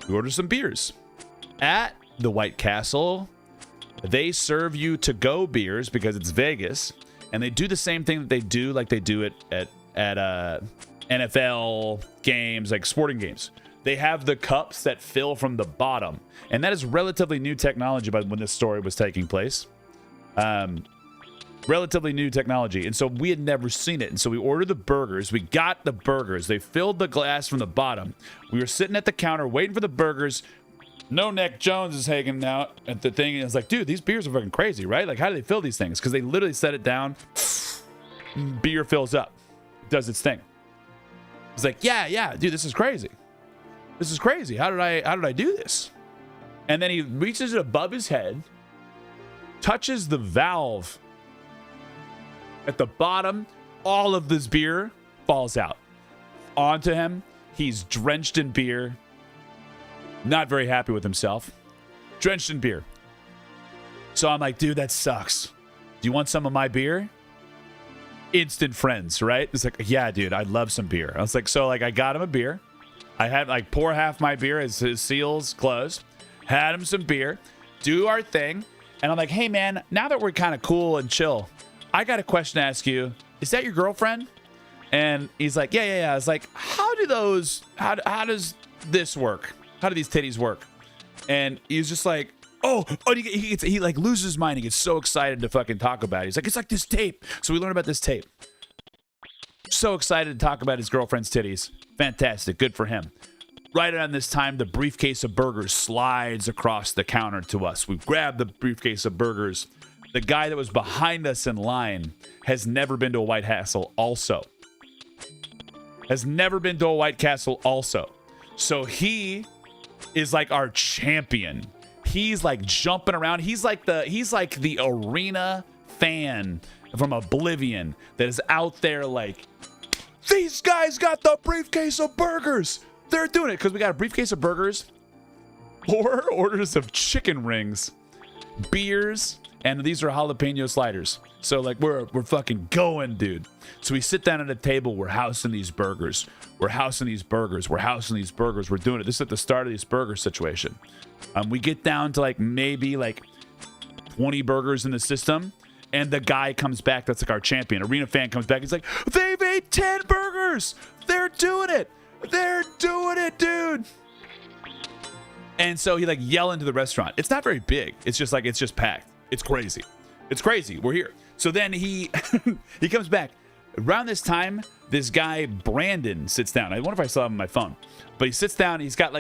We order some beers. At the White Castle, they serve you to-go beers because it's Vegas. And they do the same thing that they do like they do at NFL games, like sporting games. They have the cups that fill from the bottom. And that is relatively new technology by when this story was taking place. Relatively new technology. And so we had never seen it. And so we ordered the burgers. We got the burgers. They filled the glass from the bottom. We were sitting at the counter waiting for the burgers. No Neck Jones is hanging out at the thing. And it's like, dude, these beers are fucking crazy, right? Like, how do they fill these things? Because they literally set it down. Beer fills up. It does its thing. It's like, yeah, dude, this is crazy. This is crazy. How did I do this? And then he reaches it above his head, touches the valve at the bottom. All of this beer falls out onto him. He's drenched in beer. Not very happy with himself. Drenched in beer. So I'm like, dude, that sucks. Do you want some of my beer? Instant friends, right? It's like, yeah, dude, I love some beer. I was like, so like I got him a beer. I had like pour half my beer as his seals closed. Had him some beer. Do our thing. And I'm like, hey man, now that we're kind of cool and chill, I got a question to ask you. Is that your girlfriend? And he's like, yeah. I was like, how does this work? How do these titties work? And he's just like, oh, he like loses his mind. He gets so excited to fucking talk about it. He's like, it's like this tape. So we learn about this tape. So excited to talk about his girlfriend's titties. Fantastic. Good for him. Right around this time, the briefcase of burgers slides across the counter to us. We grab the briefcase of burgers. The guy that was behind us in line has never been to a White Castle also. So he is like our champion. He's like jumping around. He's like the arena fan from Oblivion that is out there like, these guys got the briefcase of burgers. They're doing it because we got a briefcase of burgers, 4 orders of chicken rings, beers, and these are jalapeno sliders. So like we're fucking going, dude. So we sit down at a table. We're housing these burgers. We're doing it. This is at the start of this burger situation. We get down to like maybe like 20 burgers in the system. And the guy comes back. That's like our champion. Arena fan comes back. He's like, they've ate 10 burgers. They're doing it. Dude. And so he like yell into the restaurant. It's not very big. It's just packed. It's crazy. It's crazy. We're here. So then he he comes back. Around this time, this guy Brandon sits down. I wonder if I still have him on my phone. But he sits down. He's got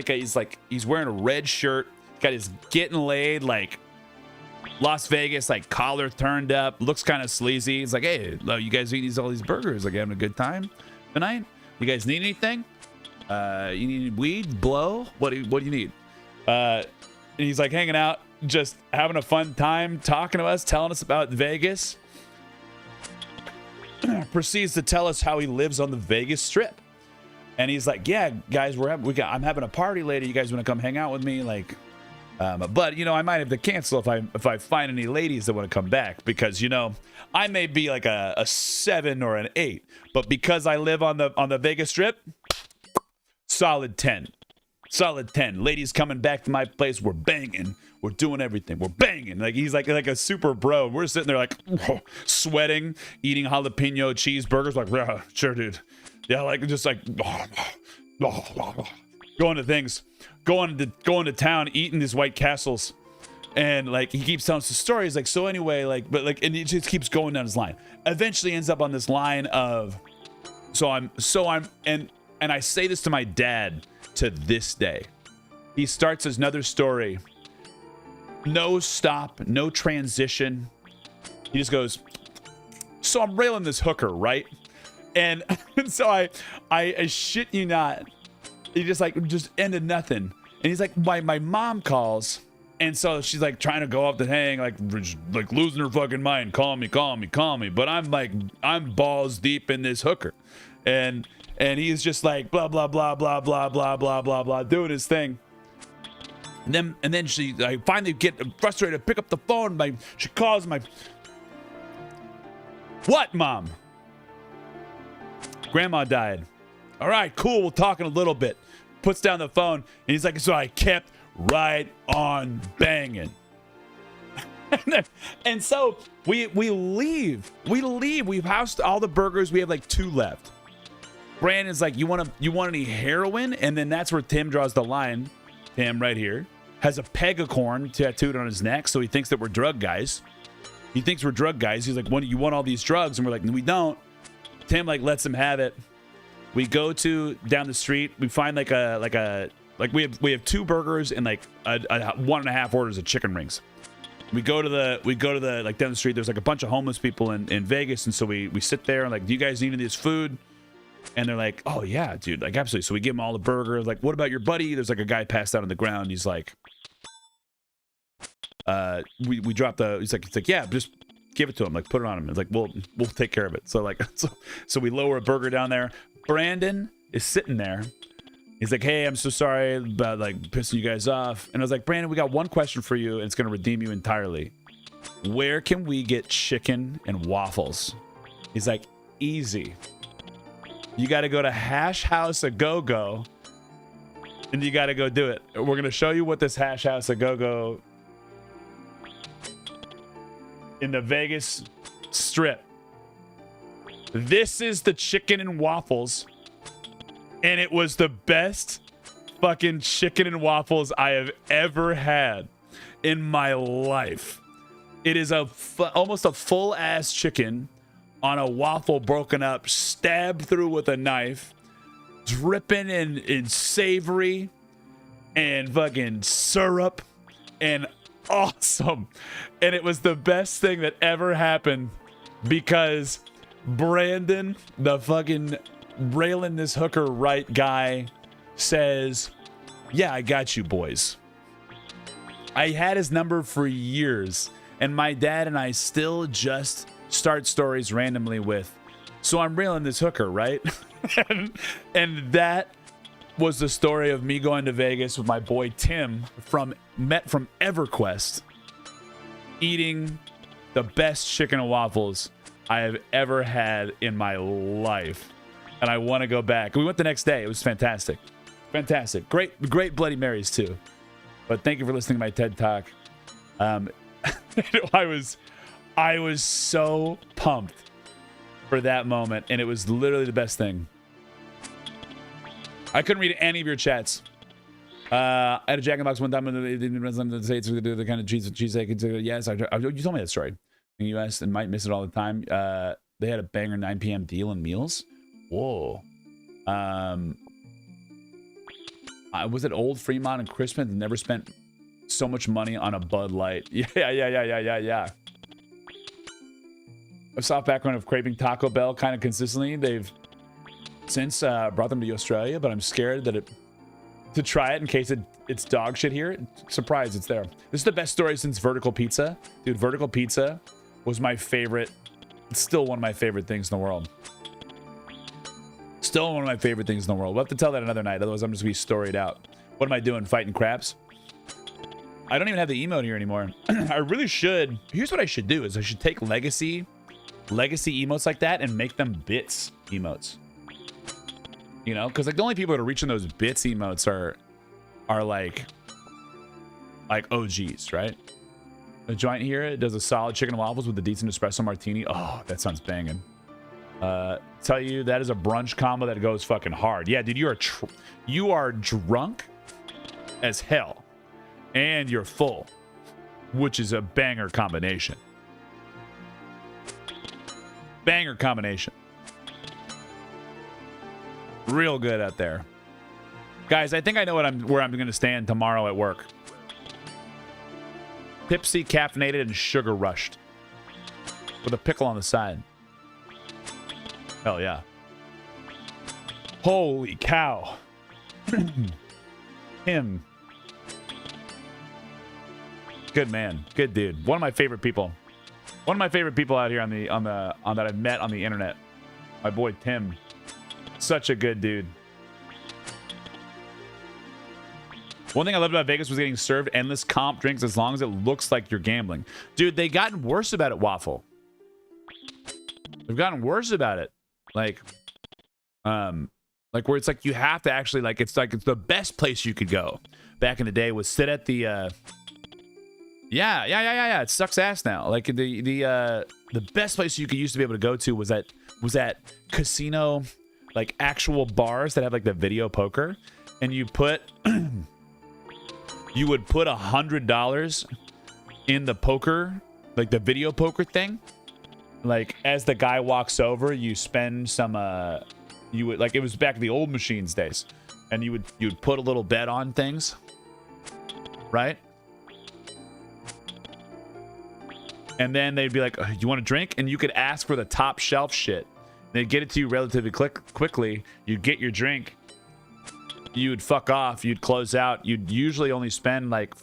he's wearing a red shirt. Got his getting laid like Las Vegas like collar turned up. Looks kind of sleazy. He's like, hey, you guys eat all these burgers? Like having a good time tonight? You guys need anything? You need weed? Blow? What do you need? And he's like hanging out, just having a fun time, talking to us, telling us about Vegas. Proceeds to tell us how he lives on the Vegas Strip. And he's like, yeah, guys, I'm having a party later. You guys want to come hang out with me? Like, but I might have to cancel if I find any ladies that want to come back, because I may be like a 7 or an 8, but because I live on the Vegas Strip, solid 10. Solid 10. Ladies coming back to my place. We're banging. We're doing everything. We're banging. Like he's like a super bro. We're sitting there like sweating, eating jalapeno cheeseburgers. Like, yeah, sure, dude. Yeah, like just like going to things, going to town, eating these White Castles, and like he keeps telling us the stories. Like so anyway, like but like and he just keeps going down his line. Eventually ends up on this line of and I say this to my dad. To this day, he starts another story. No stop, no transition. He just goes, so I'm railing this hooker, right? And so I shit you not. He just ended nothing. And he's like, my mom calls. And so she's like trying to go up the hang, like losing her fucking mind. Call me. But I'm balls deep in this hooker. And he's just like blah blah blah blah blah blah blah blah blah doing his thing. And then I finally get frustrated, pick up the phone. She calls my. What, Mom? Grandma died. All right, cool. We'll talk in a little bit. Puts down the phone and he's like, so I kept right on banging. And so we leave. We've housed all the burgers. We have like 2 left. Brandon's like, you want any heroin? And then that's where Tim draws the line. Tim right here has a pegacorn tattooed on his neck, so he thinks that we're drug guys. He's like, you want all these drugs? And we're like, no, we don't. Tim like lets him have it. We go down the street. We find we have 2 burgers and like a 1.5 orders of chicken rings. We go to the like down the street. There's like a bunch of homeless people in Vegas, and so we sit there and like, do you guys need any of this food? And they're like, oh yeah, dude, like absolutely. So we give them all the burgers. Like, what about your buddy? There's like a guy passed out on the ground. He's like, we drop he's like, yeah, just give it to him. Like, put it on him. It's like, we'll take care of it. So like, so we lower a burger down there. Brandon is sitting there. He's like, hey, I'm so sorry about like pissing you guys off. And I was like, Brandon, we got one question for you, and it's gonna redeem you entirely. Where can we get chicken and waffles? He's like, easy. You got to go to Hash House A Go-Go, and you got to go do it. We're going to show you what this Hash House A Go-Go in the Vegas Strip. This is the chicken and waffles, and it was the best fucking chicken and waffles I have ever had in my life. It is almost a full-ass chicken on a waffle broken up, stabbed through with a knife, dripping in savory and fucking syrup and awesome. And it was the best thing that ever happened because Brandon, the fucking railing this hooker right guy, says, yeah, I got you boys. I had his number for years, and my dad and I still just start stories randomly with, so I'm railing this hooker, right? and that was the story of me going to Vegas with my boy Tim from EverQuest, eating the best chicken and waffles I have ever had in my life. And I want to go back. We went the next day. It was fantastic. Great Bloody Marys too. But thank you for listening to my TED Talk. I was so pumped for that moment, and it was literally the best thing. I couldn't read any of your chats. I had a Jack in the Box one time in the States to do the kind of cheesesteak. Yes, you told me that story. In the U.S. and might miss it all the time. They had a banger 9 p.m. deal in meals. Whoa. I was at Old Fremont and Christmas and never spent so much money on a Bud Light. Yeah. A soft background of craving Taco Bell kind of consistently. They've since brought them to Australia, but I'm scared that to try it in case it's dog shit here. Surprise, it's there. This is the best story since Vertical Pizza. Dude, Vertical Pizza was my favorite. It's still one of my favorite things in the world. Still one of my favorite things in the world. We'll have to tell that another night. Otherwise, I'm just going to be storied out. What am I doing? Fighting crabs? I don't even have the emote here anymore. I really should. Here's what I should do is I should take legacy emotes like that and make them bits emotes. You know, because like the only people that are reaching those bits emotes are like OGs, right? The joint here, it does a solid chicken and waffles with a decent espresso martini. Oh, that sounds banging. Tell you that is a brunch combo that goes fucking hard. Yeah, dude, you are drunk as hell, and you're full, which is a banger combination. Banger combination. Real good out there, guys. I think I know where I'm going to stand tomorrow at work. Tipsy, caffeinated, and sugar rushed, with a pickle on the side. Hell yeah! Holy cow! Him, good man, good dude. One of my favorite people. One of my favorite people out here on that I've met on the internet. My boy Tim. Such a good dude. One thing I loved about Vegas was getting served endless comp drinks as long as it looks like you're gambling. Dude, they've gotten worse about it, Waffle. They've gotten worse about it. Like where it's like you have to actually it's the best place you could go. Back in the day was sit at the yeah. It sucks ass now. Like the best place you used to be able to go to was at casino, like actual bars that have like the video poker, and you would put $100 in the poker, like the video poker thing. Like as the guy walks over, you spend some you would, like, it was back in the old machines days, and you'd put a little bet on things, right? And then they'd be like, you want a drink? And you could ask for the top shelf shit. They'd get it to you relatively quickly. You'd get your drink. You'd fuck off. You'd close out. You'd usually only spend like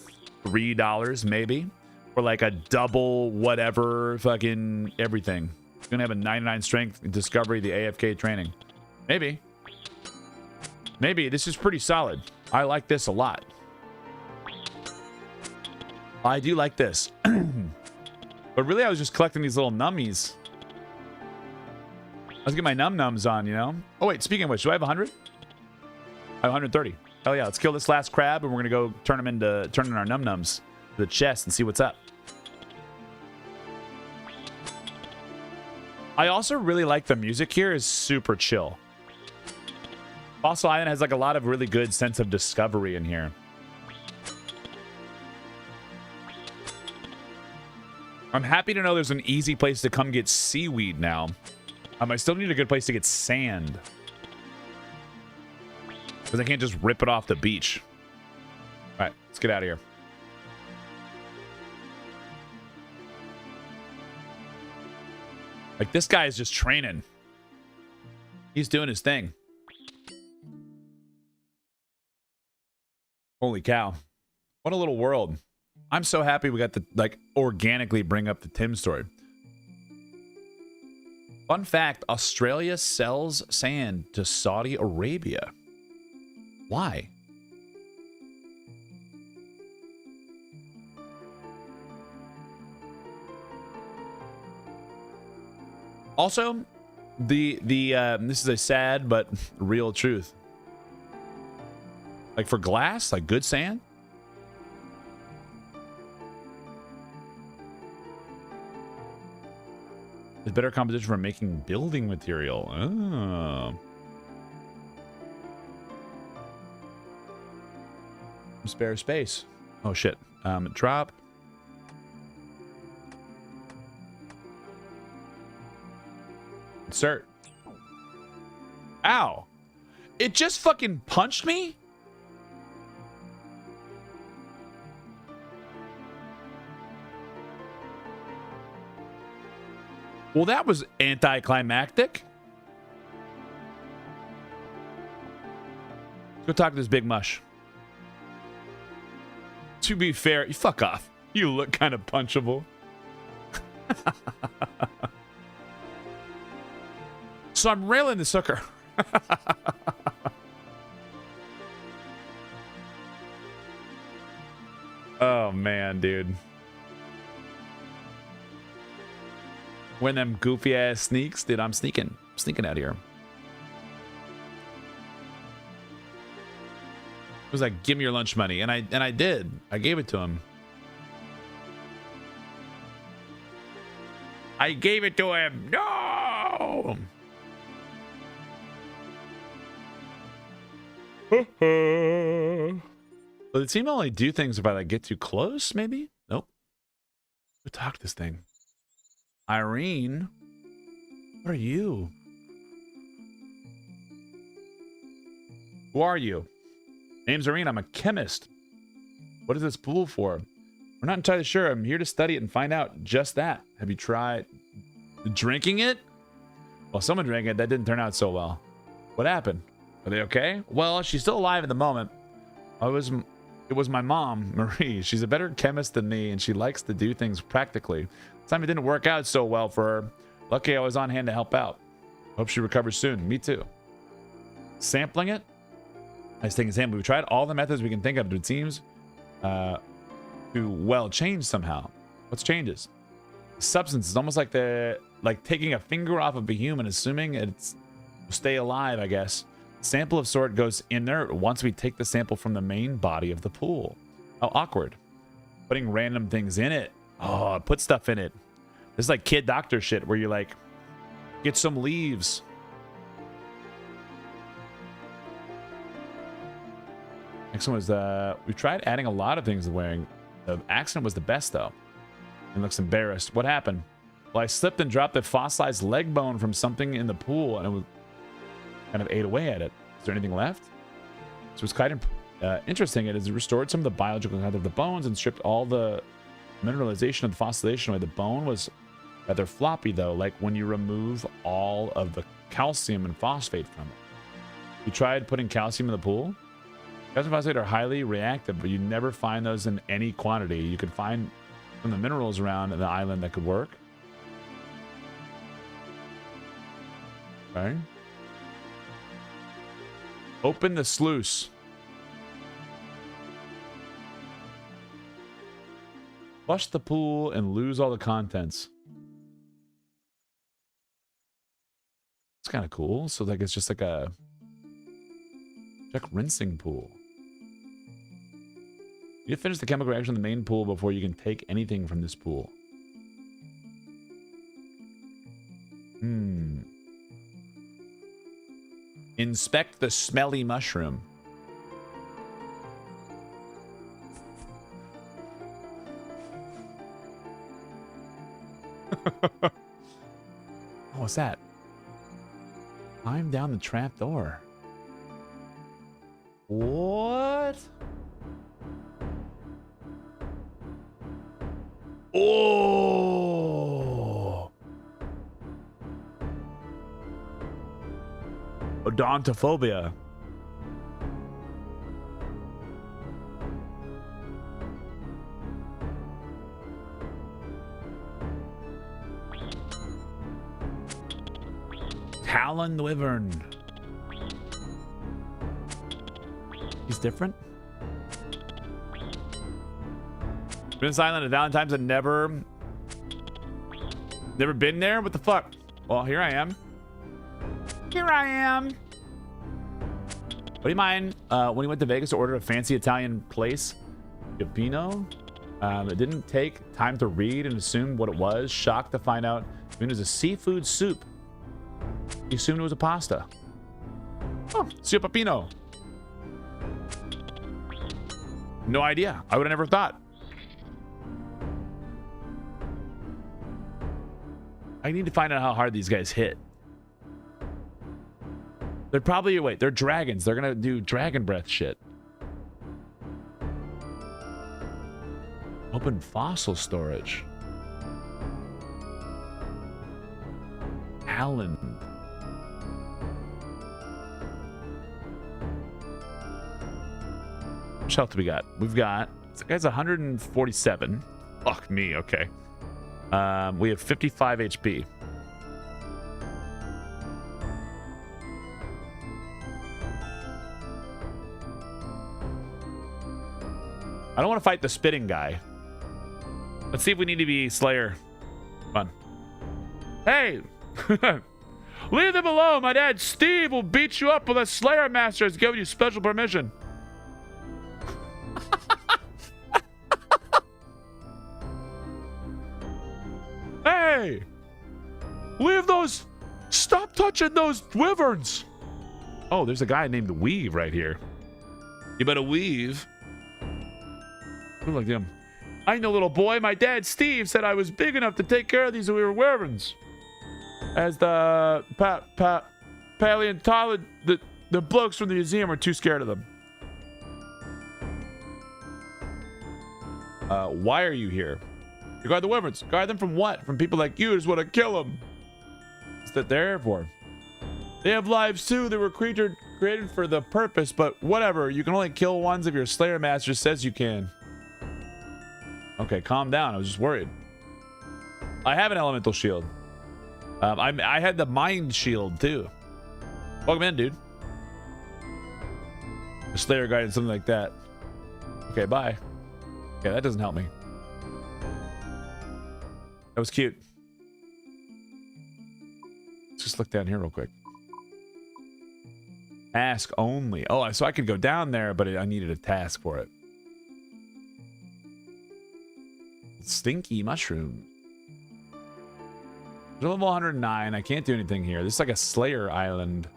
$3 maybe for like a double whatever fucking everything. You're gonna have a 99 strength discovery, the AFK training. Maybe. This is pretty solid. I like this a lot. I do like this. But really, I was just collecting these little nummies. I was getting my num-nums on, you know? Oh, wait, speaking of which, do I have 100? I have 130. Hell yeah, let's kill this last crab, and we're going to go turn in our num-nums to the chest and see what's up. I also really like the music here is super chill. Fossil Island has like a lot of really good sense of discovery in here. I'm happy to know there's an easy place to come get seaweed now. I still need a good place to get sand, because I can't just rip it off the beach. All right, let's get out of here. Like, this guy is just training. He's doing his thing. Holy cow. What a little world. I'm so happy we got to, like, organically bring up the Tim story. Fun fact, Australia sells sand to Saudi Arabia. Why? Also, this is a sad but real truth. Like for glass, like good sand, is better composition for making building material. Oh. spare space. Oh shit. Drop. Insert. Ow. It just fucking punched me? Well, that was anticlimactic. Let's go talk to this big mush. To be fair, you fuck off. You look kind of punchable. So I'm railing the sucker. Oh man, dude. When them goofy ass sneaks, dude, I'm sneaking out here. It was like, give me your lunch money, and I did. I gave it to him. I gave it to him. No. Well, it seemed to only do things if I like get too close, maybe? Nope. Go talk to this thing. Irene, what are you? Who are you? Name's Irene. I'm a chemist. What is this pool for? We're not entirely sure. I'm here to study it and find out just that. Have you tried drinking it? Well, someone drank it. That didn't turn out so well. What happened? Are they okay? Well, she's still alive at the moment. It was my mom, Marie. She's a better chemist than me, and she likes to do things practically. This time it didn't work out so well for her. Lucky I was on hand to help out. Hope she recovers soon. Me too. Sampling it? Nice taking a sample. We tried all the methods we can think of, but it seems to, well, change somehow. What's changes? The substance is almost like taking a finger off of a human, assuming it's will stay alive, I guess. Sample of sort goes inert once we take the sample from the main body of the pool. How awkward. Putting random things in it. Oh, put stuff in it. This is like kid doctor shit where you like get some leaves. Next one was we tried adding a lot of things to wearing. The accident was the best though. He looks embarrassed. What happened? Well, I slipped and dropped a fossilized leg bone from something in the pool, and it was kind of ate away at it. Is there anything left? So it's quite interesting. It has restored some of the biological content of the bones and stripped all the mineralization of the fossilization away. The bone was rather floppy though, like when you remove all of the calcium and phosphate from it. You tried putting calcium in the pool? Calcium and phosphate are highly reactive, but you never find those in any quantity. You could find some of the minerals around the island that could work. Okay. Open the sluice. Flush the pool and lose all the contents. It's kind of cool. So like it's just like a check rinsing pool. You finish the chemical reaction in the main pool before you can take anything from this pool. Inspect the smelly mushroom. What's that? Climb down the trap door. What? Oh! Odontophobia. Talon Wyvern. He's different. This island of Valentine's had never been there? What the fuck? Well, here I am. Here I am. What do you mind when you went to Vegas to order a fancy Italian place? Gabino? It didn't take time to read and assume what it was. Shocked to find out it was a seafood soup. He assumed it was a pasta. Oh, Sio Papino. No idea. I would have never thought. I need to find out how hard these guys hit. They're probably, wait, they're dragons. They're gonna do dragon breath shit. Open fossil storage. Allen. How much health do we got? We've got, this guy's 147. Fuck me, okay. We have 55 HP. I don't want to fight the spitting guy. Let's see if we need to be Slayer. Come on. Hey! Leave them alone! My dad Steve will beat you up with a Slayer Master has given you special permission. Hey! Leave those... Stop touching those wyverns! Oh, there's a guy named Weave right here. You better weave. Look at him. I know, little boy. My dad, Steve, said I was big enough to take care of these wyverns. As the paleontologist, the blokes from the museum are too scared of them. Why are you here? You guard the wyverns. Guard them from what? From people like you who just want to kill them. What's that they're here for? They have lives too. They were created for the purpose, but whatever. You can only kill ones if your Slayer Master says you can. Okay, calm down. I was just worried. I have an elemental shield. I had the mind shield too. Welcome in, dude. A Slayer guide and something like that. Okay, bye. Okay, that doesn't help me. That was cute. Let's just look down here real quick. Task only. Oh, so I could go down there, but I needed a task for it. Stinky mushroom. There's level 109. I can't do anything here. This is like a Slayer island.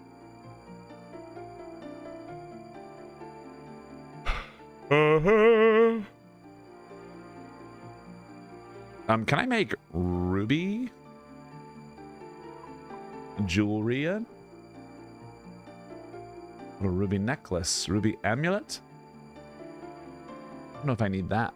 Can I make ruby jewelry? A ruby necklace, ruby amulet? I don't know if I need that.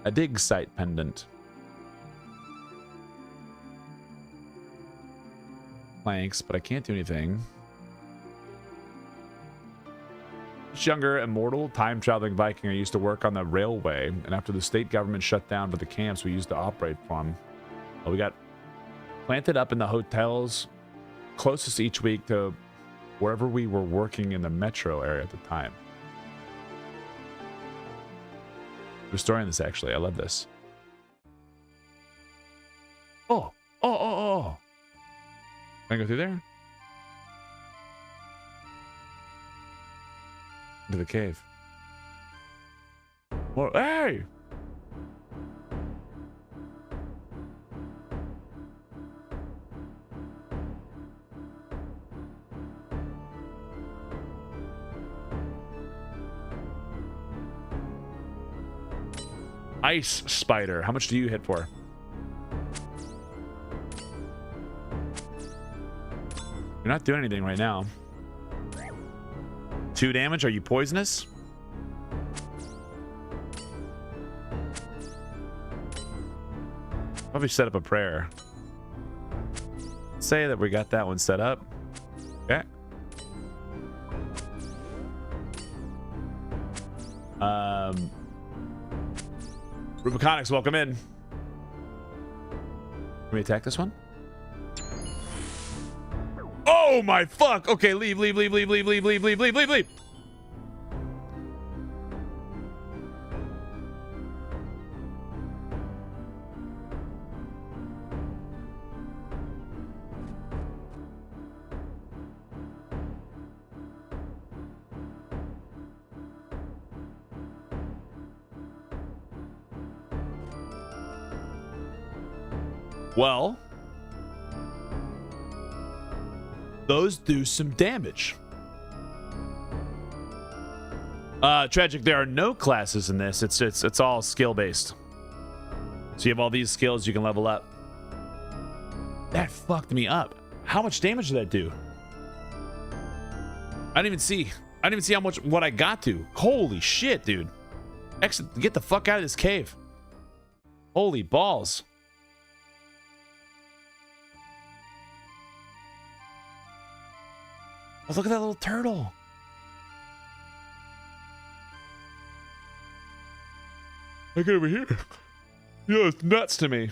A dig site pendant. Planks, but I can't do anything. Younger, immortal, time-traveling Viking. I used to work on the railway, and after the state government shut down for the camps we used to operate from, we got planted up in the hotels closest each week to wherever we were working in the metro area at the time. Restoring this, actually. I love this. Oh. Can I go through there? Into the cave. Well, hey! Ice spider. How much do you hit for? You're not doing anything right now. 2 damage. Are you poisonous? Probably set up a prayer. Say that we got that one set up. Okay. Rubiconics, welcome in. Can we attack this one? Oh my fuck! Okay, leave. Well, Those do some damage. Tragic, there are no classes in this. It's all skill based. So you have all these skills you can level up. That fucked me up. How much damage did that do? I didn't even see how much what I got to. Holy shit, dude. Get the fuck out of this cave. Holy balls. Oh, look at that little turtle. Look over here. Yeah, it's nuts to me.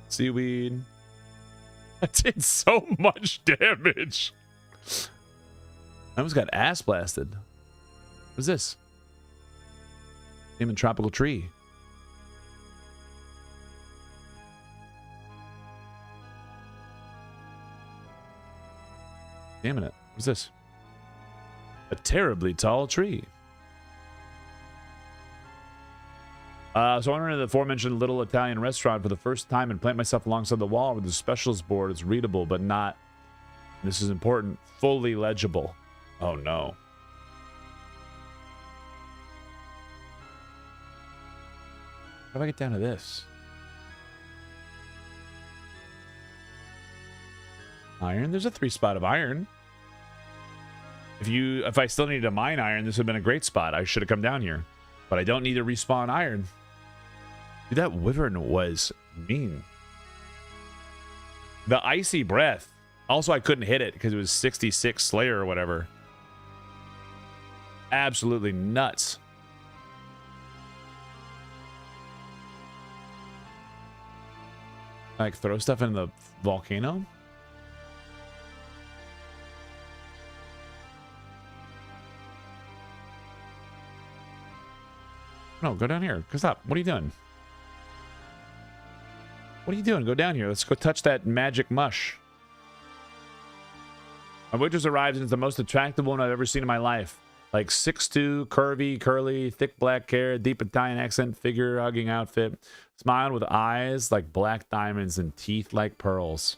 Seaweed. That did so much damage. I almost got ass blasted. What's this? Human tropical tree. Damn it. What's this? A terribly tall tree. So I went into the aforementioned little Italian restaurant for the first time and plant myself alongside the wall where the specialist board is readable, but not, this is important, fully legible. Oh no. How do I get down to this? Iron? There's a 3-spot of iron. If I still needed to mine iron, this would have been a great spot. I should have come down here. But I don't need to respawn iron. Dude, that wyvern was mean. The icy breath. Also, I couldn't hit it because it was 66 Slayer or whatever. Absolutely nuts. Like, throw stuff in the volcano? No, go down here. Stop. What are you doing? What are you doing? Go down here. Let's go touch that magic mush. My waitress arrives and is the most attractive one I've ever seen in my life. Like 6'2", curvy, curly, thick black hair, deep Italian accent, figure, hugging outfit. Smiled with eyes like black diamonds and teeth like pearls.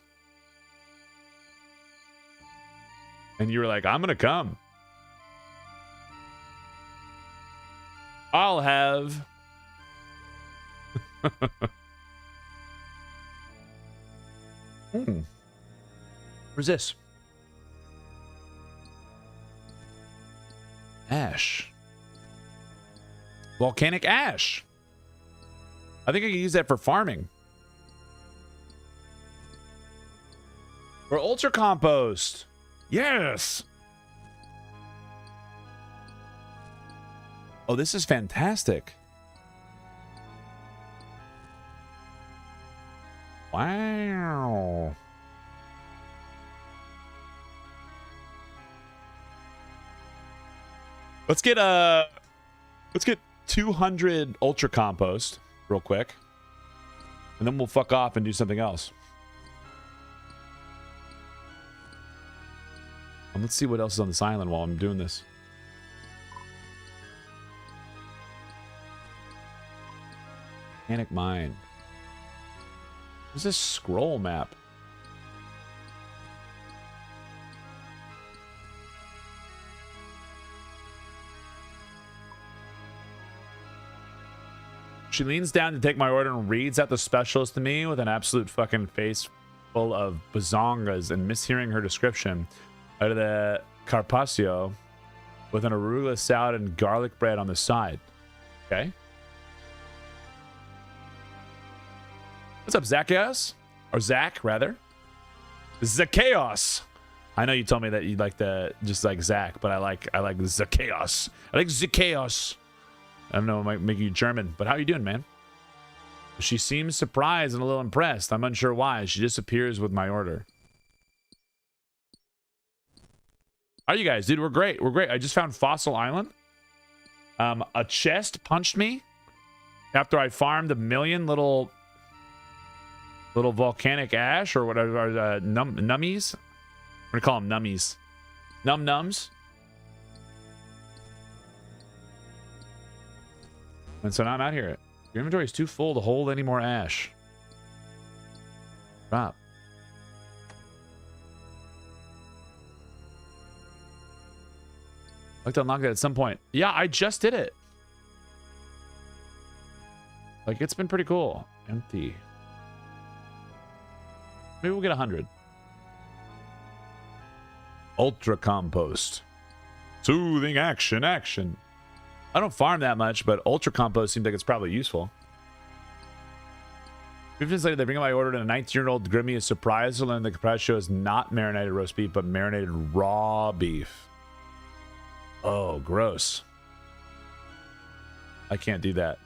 And you were like, I'm gonna come. I'll have... Where's this? Ash. Volcanic ash. I think I can use that for farming. Or ultra compost. Yes. Oh, this is fantastic. Wow. Let's get 200 ultra compost real quick. And then we'll fuck off and do something else. And let's see what else is on this island while I'm doing this. Volcanic mine. What's this scroll map? She leans down to take my order and reads out the specialist to me with an absolute fucking face full of bazongas, and mishearing her description out of the carpaccio with an arugula salad and garlic bread on the side. Okay. What's up, Zacchaeus? Or Zach, rather. Zacchaeus. I know you told me that you'd like the just like Zach, but I like Zacchaeus. I like Zacchaeus. I don't know, it might make you German, but how you doing, man? She seems surprised and a little impressed. I'm unsure why. She disappears with my order. How are you guys? Dude, we're great. We're great. I just found Fossil Island. A chest punched me after I farmed 1 million little volcanic ash or whatever, nummies. I'm gonna call them nummies. Nums. And so now I'm out here. Your inventory is too full to hold any more ash. Drop. I'd like to unlock that at some point. Yeah, I just did it. Like, it's been pretty cool. Empty. Maybe we'll get 100. Ultra compost. Soothing action, action. I don't farm that much, but ultra compost seems like it's probably useful. 15 minutes later, they bring up my order, and a 19-year-old Grimmy is surprised to learn the surprise show is not marinated roast beef, but marinated raw beef. Oh, gross. I can't do that.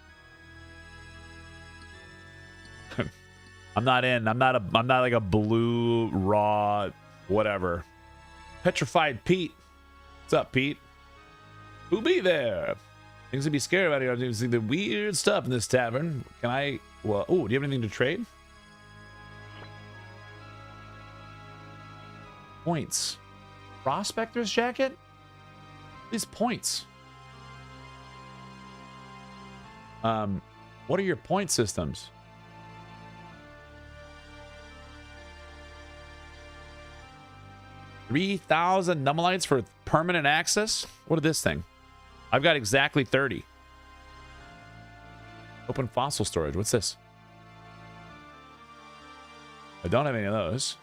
I'm not in. I'm not like a blue raw whatever. Petrified Pete. What's up, Pete? Who be there? Things to be scared about here. I see the weird stuff in this tavern. Can I? Well, oh, do you have anything to trade? Points. Prospector's jacket? These points. What are your point systems? 3,000 nummelites for permanent access? What is this thing? I've got exactly 30. Open fossil storage. What's this? I don't have any of those.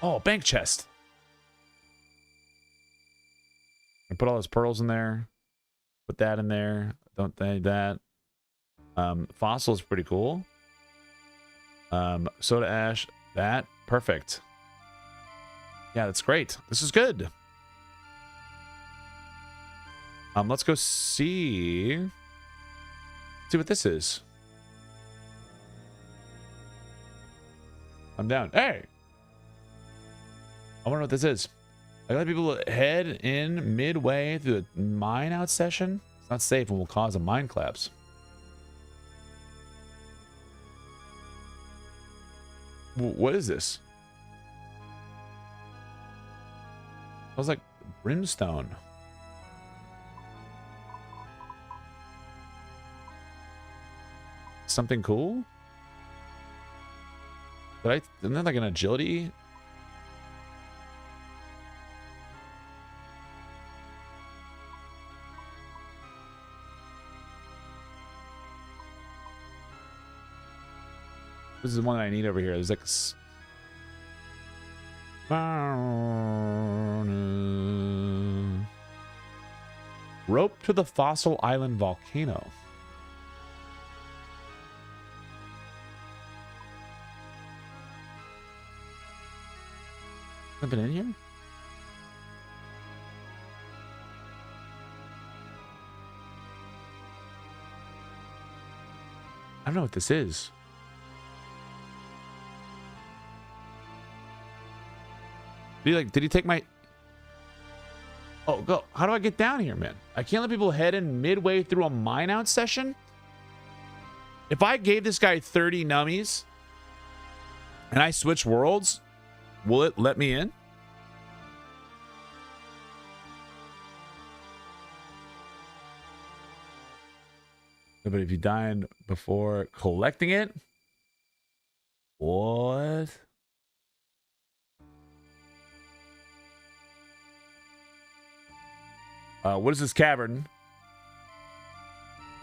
Oh, bank chest. I put all those pearls in there. Put that in there. Don't think that. Fossil is pretty cool. Soda ash. That. Perfect. Yeah, that's great. This is good. Let's go see what this is. I'm down. Hey! I wonder what this is. I let people head in midway through the mine out session. It's not safe and will cause a mine collapse. What is this? I was like brimstone. Something cool? Isn't that like an agility? This is the one that I need over here. There's like rope to the fossil island volcano. Something in here? I don't know what this is. Did he take my... Oh, go. How do I get down here, man? I can't let people head in midway through a mine out session? If I gave this guy 30 nummies and I switch worlds, will it let me in? But if you died before collecting it? What? What is this cavern?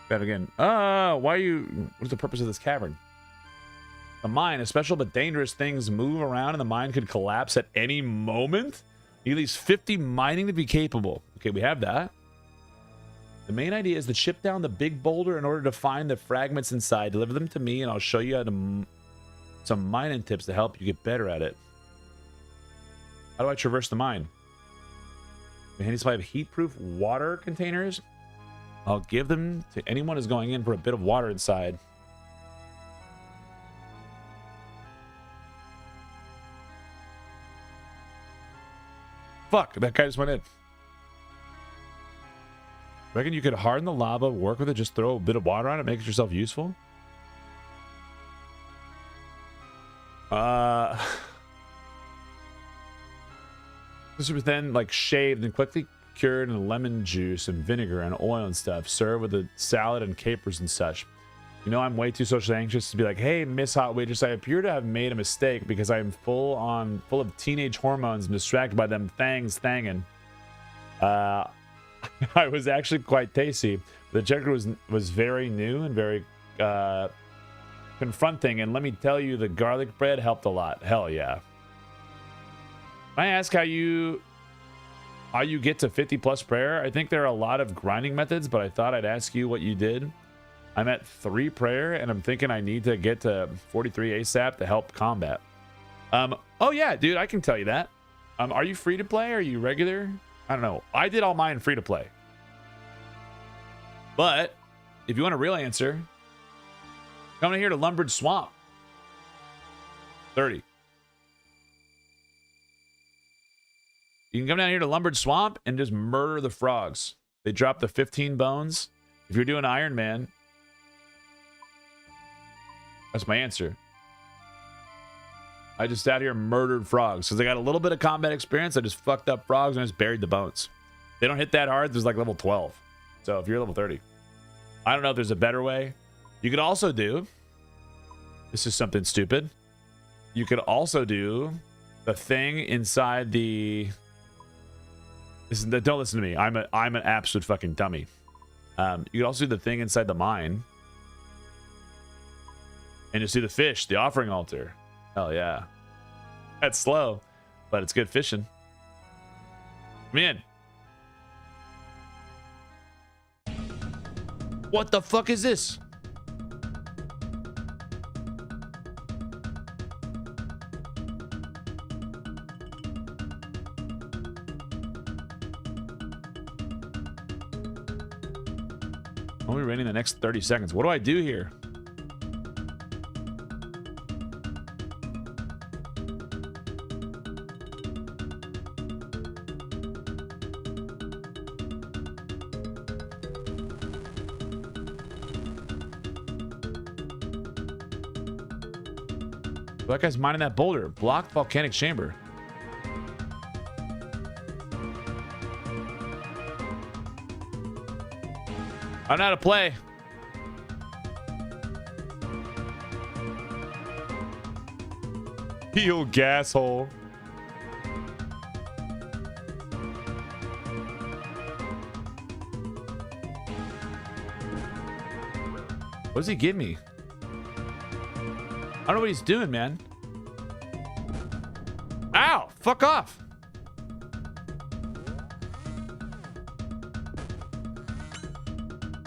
That again. Why are you... What's the purpose of this cavern? The mine, a special but dangerous things move around and the mine could collapse at any moment. You need at least 50 mining to be capable. Okay, we have that. The main idea is to chip down the big boulder in order to find the fragments inside. Deliver them to me and I'll show you how to... some mining tips to help you get better at it. How do I traverse the mine? A handy supply of heat-proof water containers. I'll give them to anyone who's going in for a bit of water inside. Fuck, that guy just went in. Reckon you could harden the lava, work with it, just throw a bit of water on it, make yourself useful? This was then like shaved and quickly cured in lemon juice and vinegar and oil and stuff. Serve with a salad and capers and such. You know, I'm way too socially anxious to be like, hey, Miss Hot Waitress, I appear to have made a mistake because I am full of teenage hormones and distracted by them thanging. I was actually quite tasty. The checker was very new and very confronting, and let me tell you, the garlic bread helped a lot. Hell yeah. Can I ask how you get to 50 plus prayer? I think there are a lot of grinding methods, but I thought I'd ask you what you did. I'm at 3 prayer, and I'm thinking I need to get to 43 ASAP to help combat. Oh yeah, dude, I can tell you that. Are you free to play? Are you regular? I don't know. I did all mine free to play. But if you want a real answer, come in here to Lumbered Swamp. 30. You can come down here to Lumbered Swamp and just murder the frogs. They drop the 15 bones. If you're doing Ironman, that's my answer. I just out here murdered frogs because they got a little bit of combat experience. I just fucked up frogs and I just buried the bones. They don't hit that hard. There's like level 12. So if you're level 30, I don't know if there's a better way. You could also do, this is something stupid. You could also do the thing inside the, don't listen to me. I'm an absolute fucking dummy. You could also do the thing inside the mine. And you see the fish, the offering altar. Hell yeah. That's slow, but it's good fishing. Man. What the fuck is this? Only raining the next 30 seconds. What do I do here? That guy's mining that boulder. Blocked volcanic chamber. I don't know how to play. You gas hole. What does he give me? I don't know what he's doing, man. Ow! Fuck off!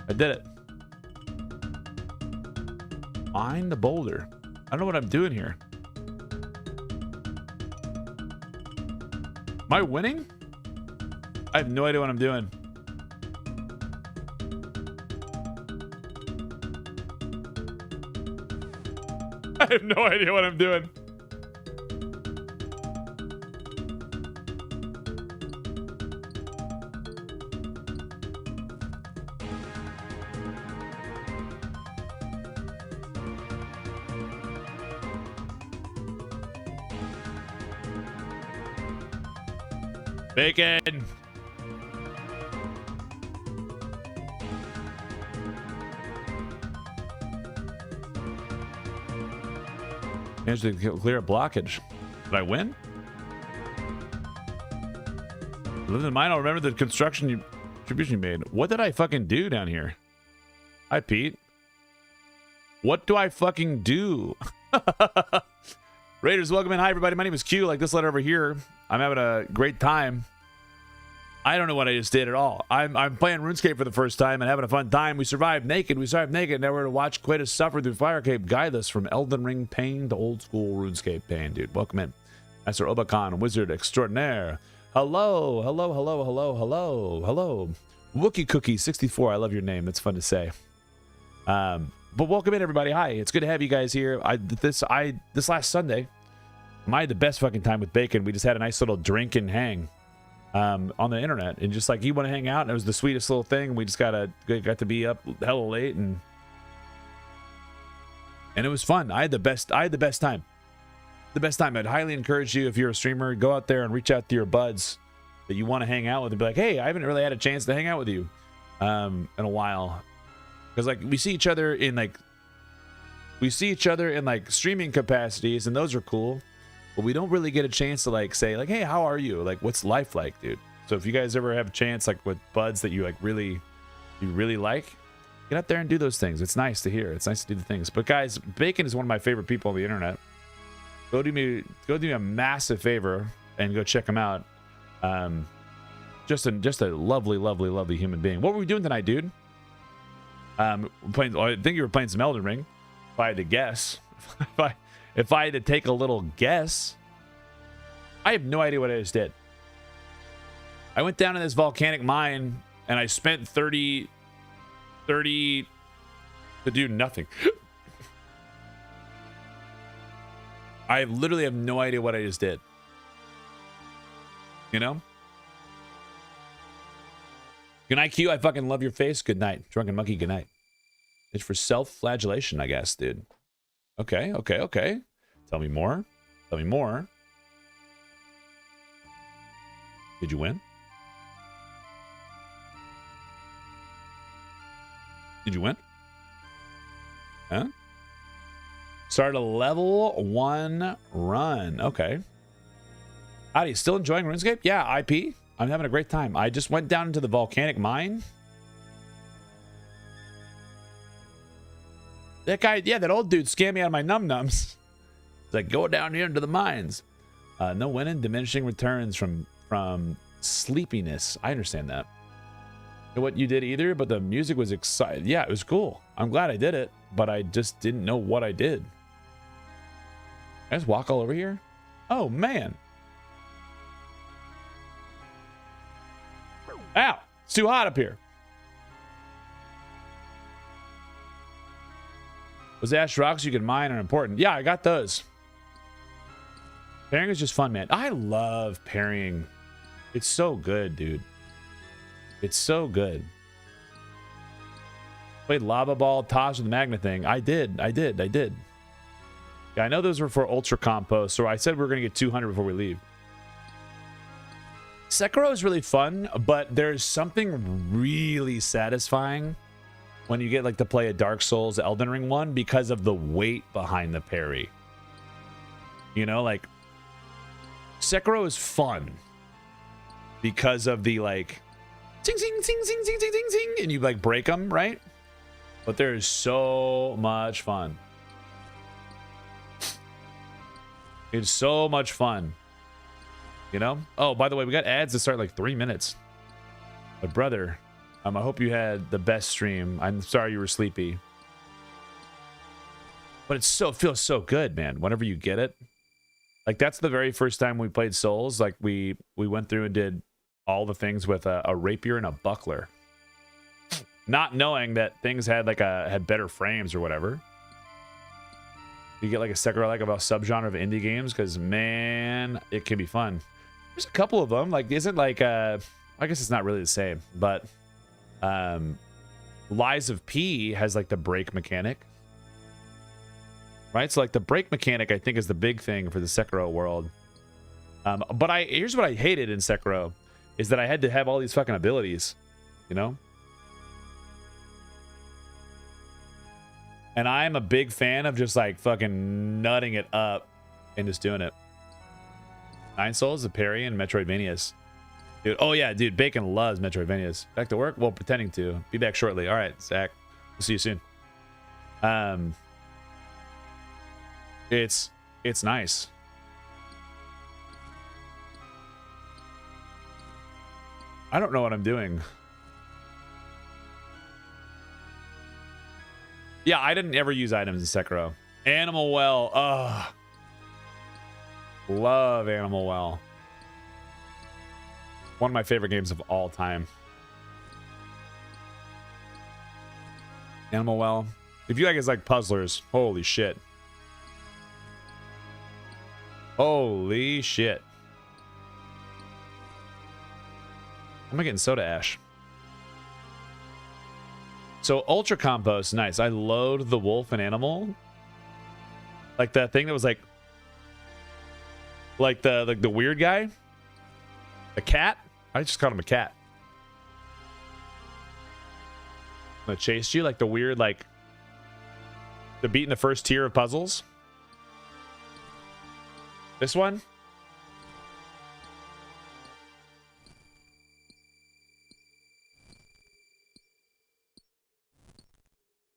I did it. Mine the boulder. I don't know what I'm doing here. Am I winning? I have no idea what I'm doing. I have no idea what I'm doing. Bacon. Managed to clear a blockage. Did I win? Live in the mine. I'll remember the contribution you made. What did I fucking do down here? Hi, Pete. What do I fucking do? Raiders, welcome in. Hi, everybody. My name is Q. Like this letter over here. I'm having a great time. I don't know what I just did at all. I'm playing RuneScape for the first time and having a fun time. We survived naked. Now we're to watch Quatos suffer through Firecape. Guideless from Elden Ring pain to old school RuneScape pain, dude. Welcome in. Master Obakan, wizard extraordinaire. Hello. Wookie Cookie 64. I love your name. It's fun to say. But welcome in, everybody. Hi. It's good to have you guys here. This last Sunday, I had the best fucking time with Bacon. We just had a nice little drink and hang. On the internet, and just like, you want to hang out, and it was the sweetest little thing. We just got to be up hella late, and it was fun. I had the best time. I'd highly encourage you, if you're a streamer, go out there and reach out to your buds that you want to hang out with and be like, hey, I haven't really had a chance to hang out with you in a while, because like we see each other in like we see each other in like streaming capacities, and those are cool, but we don't really get a chance to like say like, hey, how are you? Like, what's life like, dude? So if you guys ever have a chance, like with buds that you like you really like, get out there and do those things. It's nice to hear. It's nice to do the things. But guys, Bacon is one of my favorite people on the internet. Go do me a massive favor and go check him out. Just a lovely human being. What were we doing tonight, dude? Playing. I think you were playing some Elden Ring. If I had to guess, if I had to take a little guess, I have no idea what I just did. I went down in this volcanic mine and I spent 30 to do nothing. I literally have no idea what I just did. You know? Good night, Q. I fucking love your face. Good night. Drunken Monkey, good night. It's for self-flagellation, I guess, dude. Okay. Tell me more. Tell me more. Did you win? Did you win? Huh? Start a level 1 run. Okay. Howdy, still enjoying RuneScape? Yeah, IP. I'm having a great time. I just went down into the volcanic mine. That guy, yeah, that old dude scammed me out of my num-nums. It's like, go down here into the mines. No winning, diminishing returns from sleepiness. I understand that. Know what you did either, but the music was exciting. Yeah, it was cool. I'm glad I did it, but I just didn't know what I did. I just walk all over here? Oh, man. Ow! It's too hot up here. Those ash rocks you can mine are important. Yeah, I got those. Parrying is just fun, man. I love parrying. It's so good, dude. It's so good. Played lava ball, toss with the magnet thing. I did. Yeah, I know those were for ultra compost, so I said we were gonna get 200 before we leave. Sekiro is really fun, but there's something really satisfying when you get like to play a Dark Souls Elden Ring one because of the weight behind the parry. You know, like Sekiro is fun because of the like zing zing zing zing zing zing zing zing, and you like break them, right? But there's so much fun. It's so much fun. You know? Oh, by the way, we got ads to start like 3 minutes. But brother, I hope you had the best stream. I'm sorry you were sleepy. But it feels so good, man. Whenever you get it. Like that's the very first time we played Souls. Like we went through and did all the things with a rapier and a buckler. Not knowing that things had like had better frames or whatever. You get like a Sekiro like about subgenre of indie games because man, it can be fun. There's a couple of them. Like isn't like I guess it's not really the same, but Lies of P has like the break mechanic. Right? So like the break mechanic I think is the big thing for the Sekiro world. But here's what I hated in Sekiro is that I had to have all these fucking abilities, you know? And I'm a big fan of just like fucking nutting it up and just doing it. Nine Souls, the parry, and Metroidvanias. Dude, oh yeah, dude, Bacon loves Metroidvanias. Back to work? Well, pretending to. Be back shortly. All right, Zach. We'll see you soon. It's nice. I don't know what I'm doing. Yeah, I didn't ever use items in Sekiro. Animal Well. Ugh. Love Animal Well. One of my favorite games of all time. Animal Well. If you guys like puzzlers, holy shit. Holy shit. Am I getting soda ash? So Ultra Compost, nice. I load the wolf and animal. Like that thing that was like the weird guy. A cat? I just called him a cat. That chased you like the weird like They're beating the first tier of puzzles. This one?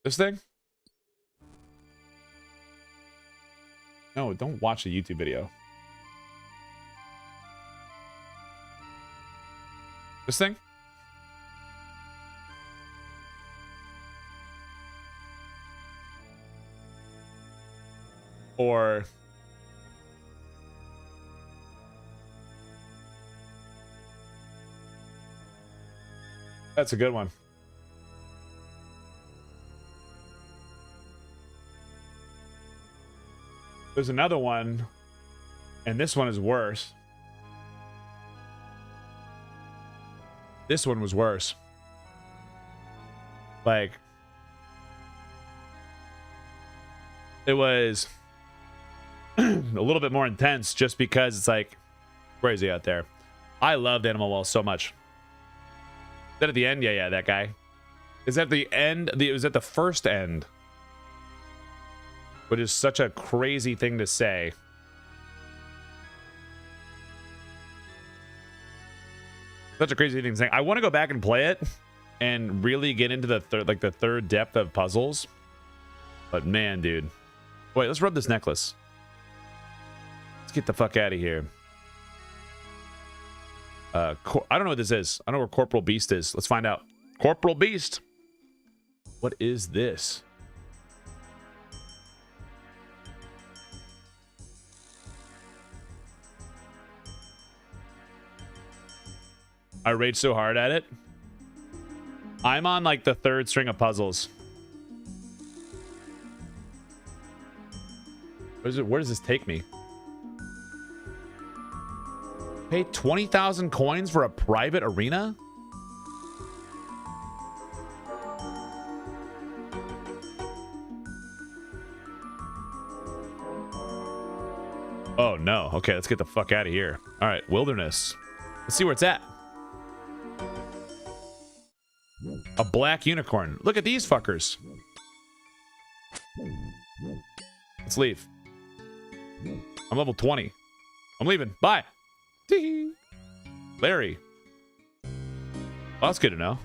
This thing? No, don't watch the YouTube video. This thing? Or that's a good one. There's another one, and this one is worse. This one was worse. Like, it was a little bit more intense just because it's like crazy out there. I loved Animal Wall so much. Is that at the end? Yeah, that guy. Is that the end? It was at the first end. Which is such a crazy thing to say. Such a crazy thing to say. I want to go back and play it and really get into the third depth of puzzles. But man, dude. Wait, let's rub this necklace. Let's get the fuck out of here. I don't know what this is. I don't know where Corporal Beast is. Let's find out. Corporal Beast. What is this? I rage so hard at it. I'm on like the third string of puzzles. Where does this take me? Pay 20,000 coins for a private arena? Oh no. Okay, let's get the fuck out of here. All right, wilderness. Let's see where it's at. A black unicorn. Look at these fuckers. Let's leave. I'm level 20. I'm leaving. Bye. Tee-hee. Larry. Well, that's good to know.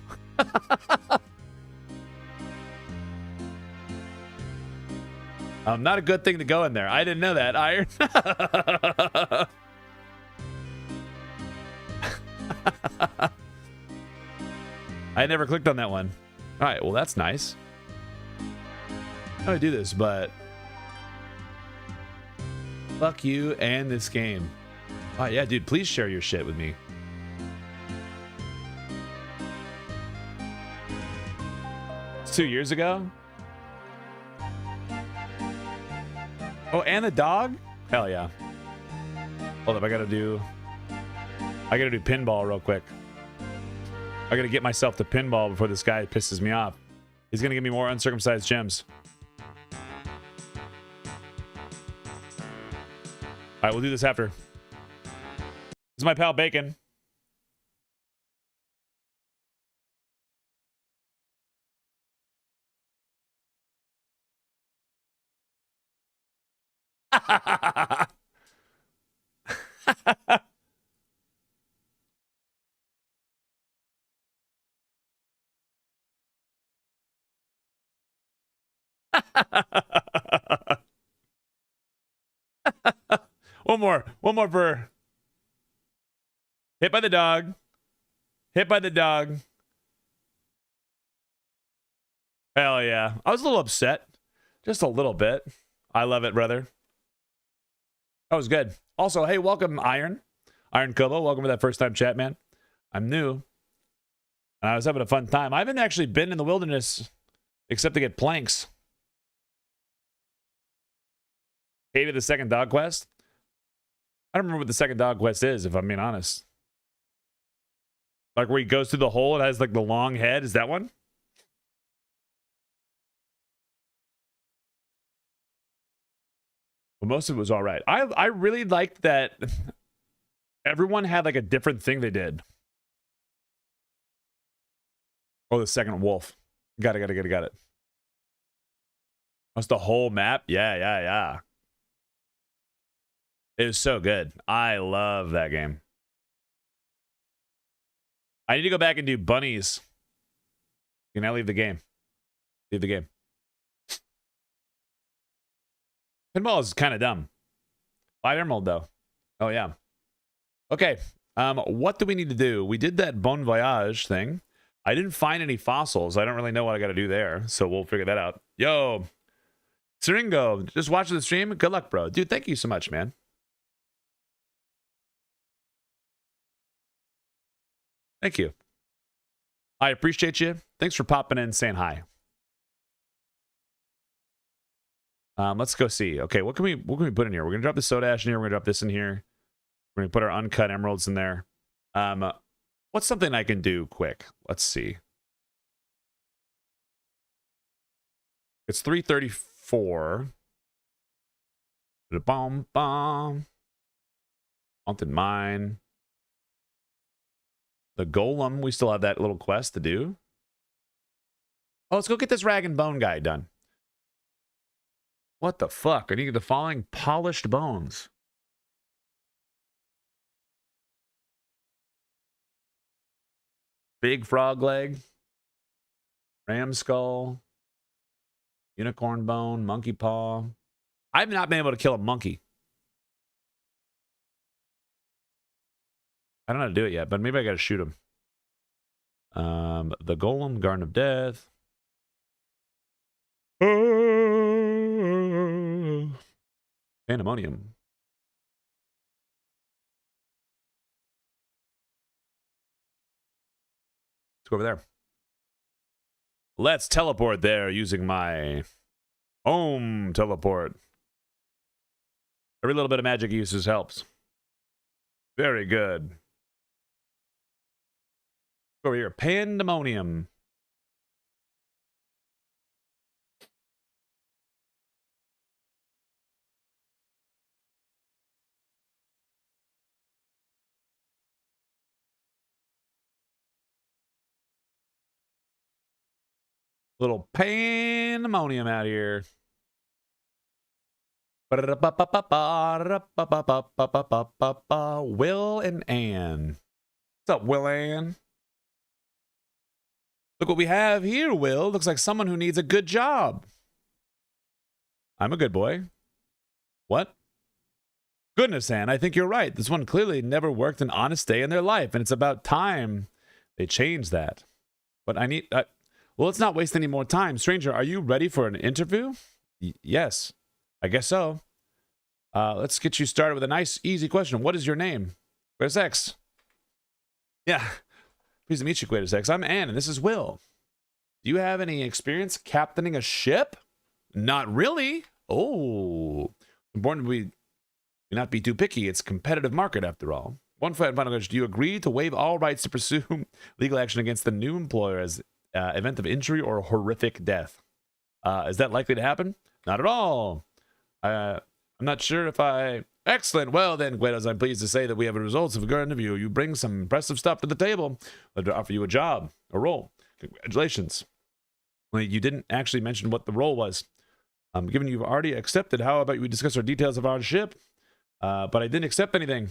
Not a good thing to go in there. I didn't know that, Iron. I never clicked on that one. All right, well, that's nice. How do I do this? But fuck you and this game. Oh, yeah, dude, please share your shit with me. It's 2 years ago. Oh, and the dog? Hell yeah. Hold up, I gotta do pinball real quick. I gotta get myself to pinball before this guy pisses me off. He's gonna give me more uncircumcised gems. All right, we'll do this after. This is my pal Bacon. One more for hit by the dog. Hit by the dog. Hell yeah. I was a little upset. Just a little bit. I love it, brother. That was good. Also, hey, welcome, Iron Kobo. Welcome to that first time chat, man. I'm new. And I was having a fun time. I haven't actually been in the wilderness except to get planks. Hated the second dog quest. I don't remember what the second dog quest is, if I'm being honest. Like where he goes through the hole, it has like the long head. Is that one? Well, most of it was all right. I really liked that everyone had like a different thing they did. Oh, the second wolf. Got it. That's the whole map? Yeah. It was so good. I love that game. I need to go back and do bunnies. Can I leave the game? Leave the game. Pinball is kind of dumb. 5 emerald, though. Oh, yeah. Okay. What do we need to do? We did that Bon Voyage thing. I didn't find any fossils. I don't really know what I got to do there, so we'll figure that out. Yo, Syringo, just watching the stream. Good luck, bro. Dude, thank you so much, man. Thank you. I appreciate you. Thanks for popping in and saying hi. Let's go see. Okay, what can we put in here? We're gonna drop the soda ash in here. We're gonna drop this in here. We're gonna put our uncut emeralds in there. What's something I can do quick? Let's see. It's 3:34. Bomb. Haunted mine. The golem. We still have that little quest to do. Oh, let's go get this rag and bone guy done. What the fuck? I need the following polished bones. Big frog leg. Ram skull. Unicorn bone. Monkey paw. I've not been able to kill a monkey. I don't know how to do it yet, but maybe I got to shoot him. The golem. Garden of Death. Pandemonium. Let's go over there. Let's teleport there using my home teleport. Every little bit of magic uses helps. Very good. Over here. Pandemonium. Little pandemonium out here. Will and Ann. What's up, Will Ann? Look what we have here, Will. Looks like someone who needs a good job. I'm a good boy. What? Goodness, Ann, I think you're right. This one clearly never worked an honest day in their life, and it's about time they change that. But I need... well, let's not waste any more time. Stranger, are you ready for an interview? Yes, I guess so. Let's get you started with a nice, easy question. What is your name? Quatos X. Yeah. Pleased to meet you, Quatos X. I'm Ann, and this is Will. Do you have any experience captaining a ship? Not really. Oh. Important we not be too picky. It's a competitive market, after all. One final question. Do you agree to waive all rights to pursue legal action against the new employer as event of injury or horrific death? Is that likely to happen? Not at all. I'm not sure if I... Excellent. Well then, Quatos, I'm pleased to say that we have the results of a good interview. You bring some impressive stuff to the table. I'd offer you a job, a role. Congratulations. Well, you didn't actually mention what the role was. Given you've already accepted, how about we discuss our details of our ship? But I didn't accept anything.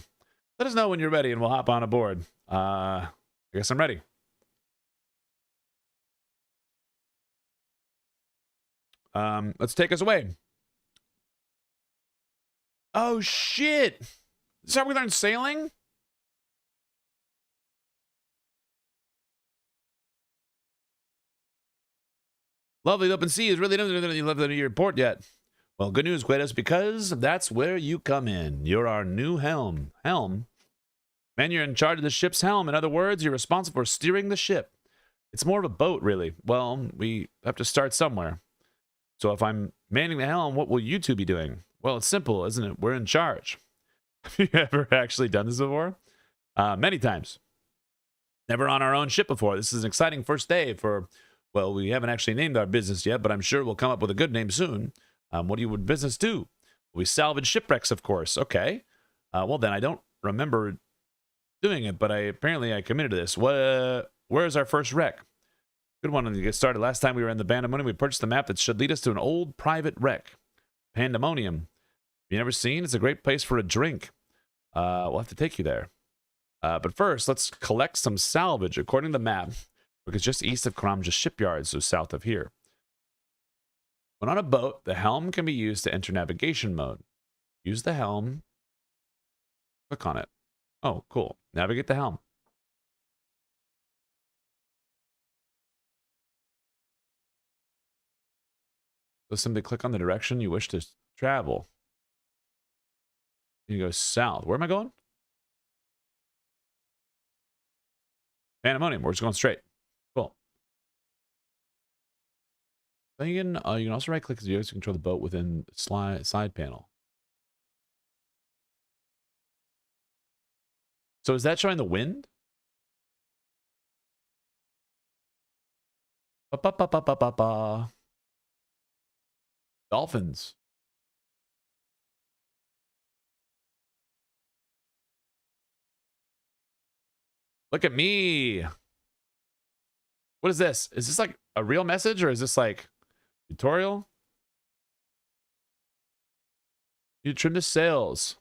Let us know when you're ready and we'll hop on aboard. I guess I'm ready. Let's take us away. Oh shit! Is this how we learn sailing? Lovely, the open sea is really nothing left in your port yet. Well, good news, Quatos, because that's where you come in. You're our new helm. Helm? Man, you're in charge of the ship's helm. In other words, you're responsible for steering the ship. It's more of a boat, really. Well, we have to start somewhere. So if I'm manning the helm, what will you two be doing? Well, it's simple, isn't it? We're in charge. Have you ever actually done this before? Many times. Never on our own ship before. This is an exciting first day for, well, we haven't actually named our business yet, but I'm sure we'll come up with a good name soon. What do you would business do? We salvage shipwrecks, of course. Okay. Well, then I don't remember doing it, but apparently I committed to this. Where's our first wreck? Good one to get started. Last time we were in the Pandemonium, we purchased a map that should lead us to an old private wreck. Pandemonium. You never seen? It's a great place for a drink. We'll have to take you there. But first, let's collect some salvage. According to the map, because just east of Karamja shipyard, so south of here. When on a boat, the helm can be used to enter navigation mode. Use the helm. Click on it. Oh, cool. Navigate the helm. So simply click on the direction you wish to travel. You go south. Where am I going? Pandemonium. We're just going straight. Cool. Then you can also right click to control the boat within side panel. So is that showing the wind? Ba-ba-ba-ba-ba-ba. Dolphins. Look at me. What is this? Is this like a real message or is this like tutorial? You trim the sails.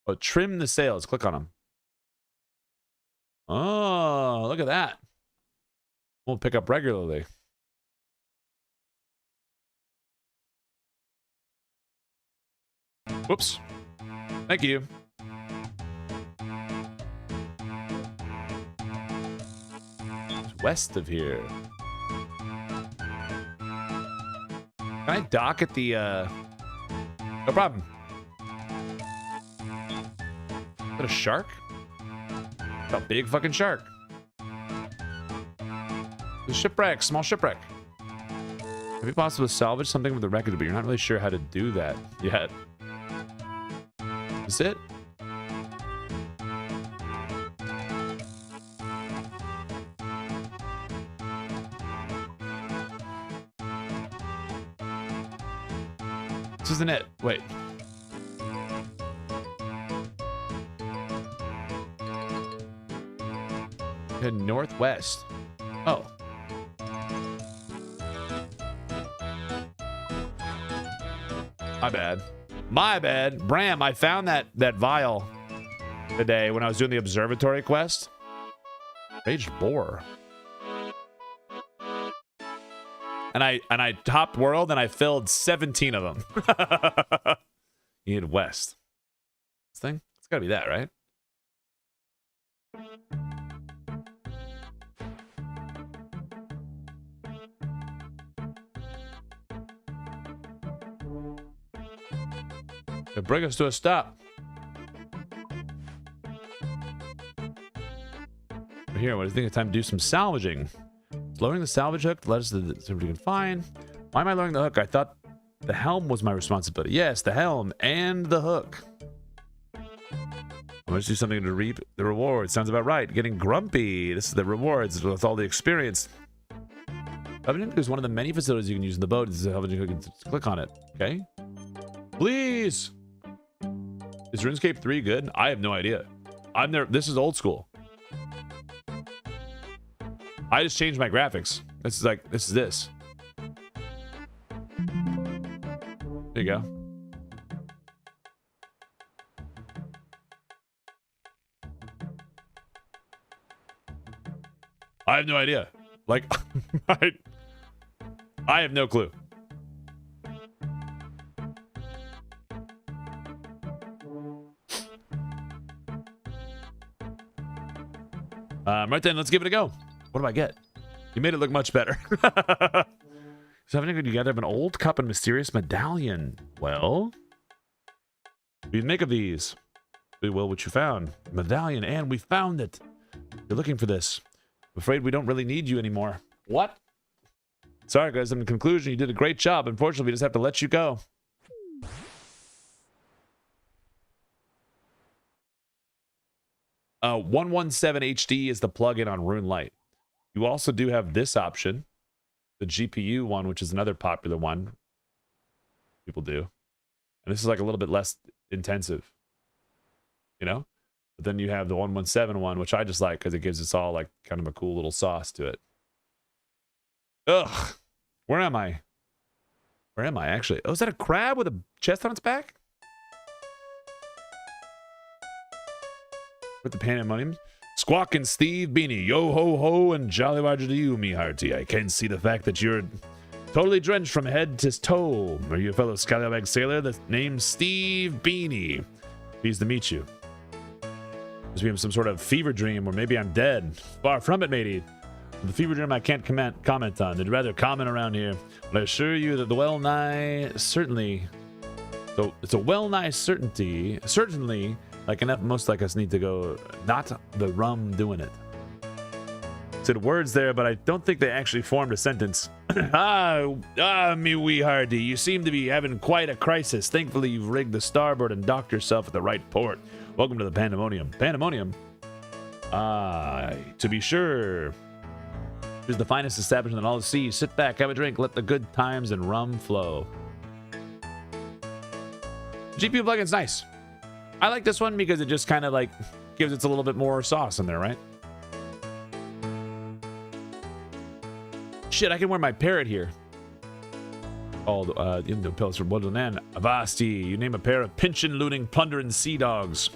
Oh, trim the sails. Click on them. Oh, look at that. We'll pick up regularly. Whoops. Thank you. It's west of here. Can I dock at the, No problem. Is that a shark? A big fucking shark. The shipwreck, small shipwreck. It'd be possible to salvage something with the wreckage, but you're not really sure how to do that yet. Is it? This isn't it. Wait. Head northwest. Oh. My bad. My bad. Bram, I found that vial today when I was doing the observatory quest. Raged boar. And I topped world and I filled 17 of them. You need west. This thing? It's gotta be that, right? To bring us to a stop. Here, what do you think? It's time to do some salvaging. Lowering the salvage hook led us to the we can find. Why am I lowering the hook? I thought the helm was my responsibility. Yes, the helm and the hook. I must do something to reap the reward. Sounds about right. Getting grumpy. This is the rewards with all the experience. Salvaging is one of the many facilities you can use in the boat. This is a salvaging hook. Click on it. Okay. Please. Is RuneScape 3 good? I have no idea. I'm there. This is old school. I just changed my graphics. This is this. There you go. I have no idea. Like, I have no clue. Right then, let's give it a go. What do I get? You made it look much better. So having you got to have an old cup and mysterious medallion. Well, what do you make of these? Well, what you found? Medallion, and we found it. You're looking for this. I'm afraid we don't really need you anymore. What? Sorry, guys. In conclusion, you did a great job. Unfortunately, we just have to let you go. 117 HD is the plugin on RuneLite. You also do have this option, the GPU one, which is another popular one people do. And this is like a little bit less intensive. you know? But then you have the 117 one, which I just like because it gives us all like kind of a cool little sauce to it. Ugh. Where am I? Where am I actually? Oh, is that a crab with a chest on its back? With the pandemonium? Squawk and Steve Beanie. Yo ho ho and jolly roger to you, me hearty. I can see the fact that you're totally drenched from head to toe. Are you a fellow scallywag sailor that's named Steve Beanie? Pleased to meet you. Must be some sort of fever dream, or maybe I'm dead. Far from it, matey. The fever dream I can't comment on. They'd rather common around here. But I assure you that the well-nigh certainly... So it's a well-nigh certainty. Certainly, like enough most like us need to go... Not the rum doing it. Said words there, but I don't think they actually formed a sentence. Me wee hardy. You seem to be having quite a crisis. Thankfully, you've rigged the starboard and docked yourself at the right port. Welcome to the Pandemonium. Pandemonium? To be sure. Here's the finest establishment in all the seas. Sit back, have a drink, let the good times and rum flow. GPU plugin's nice. I like this one because it just kind of like gives it a little bit more sauce in there, right? Shit, I can wear my parrot here. Called, the pillars from Woodland. Avasti, you name a pair of pinchin', looting, plundering sea dogs.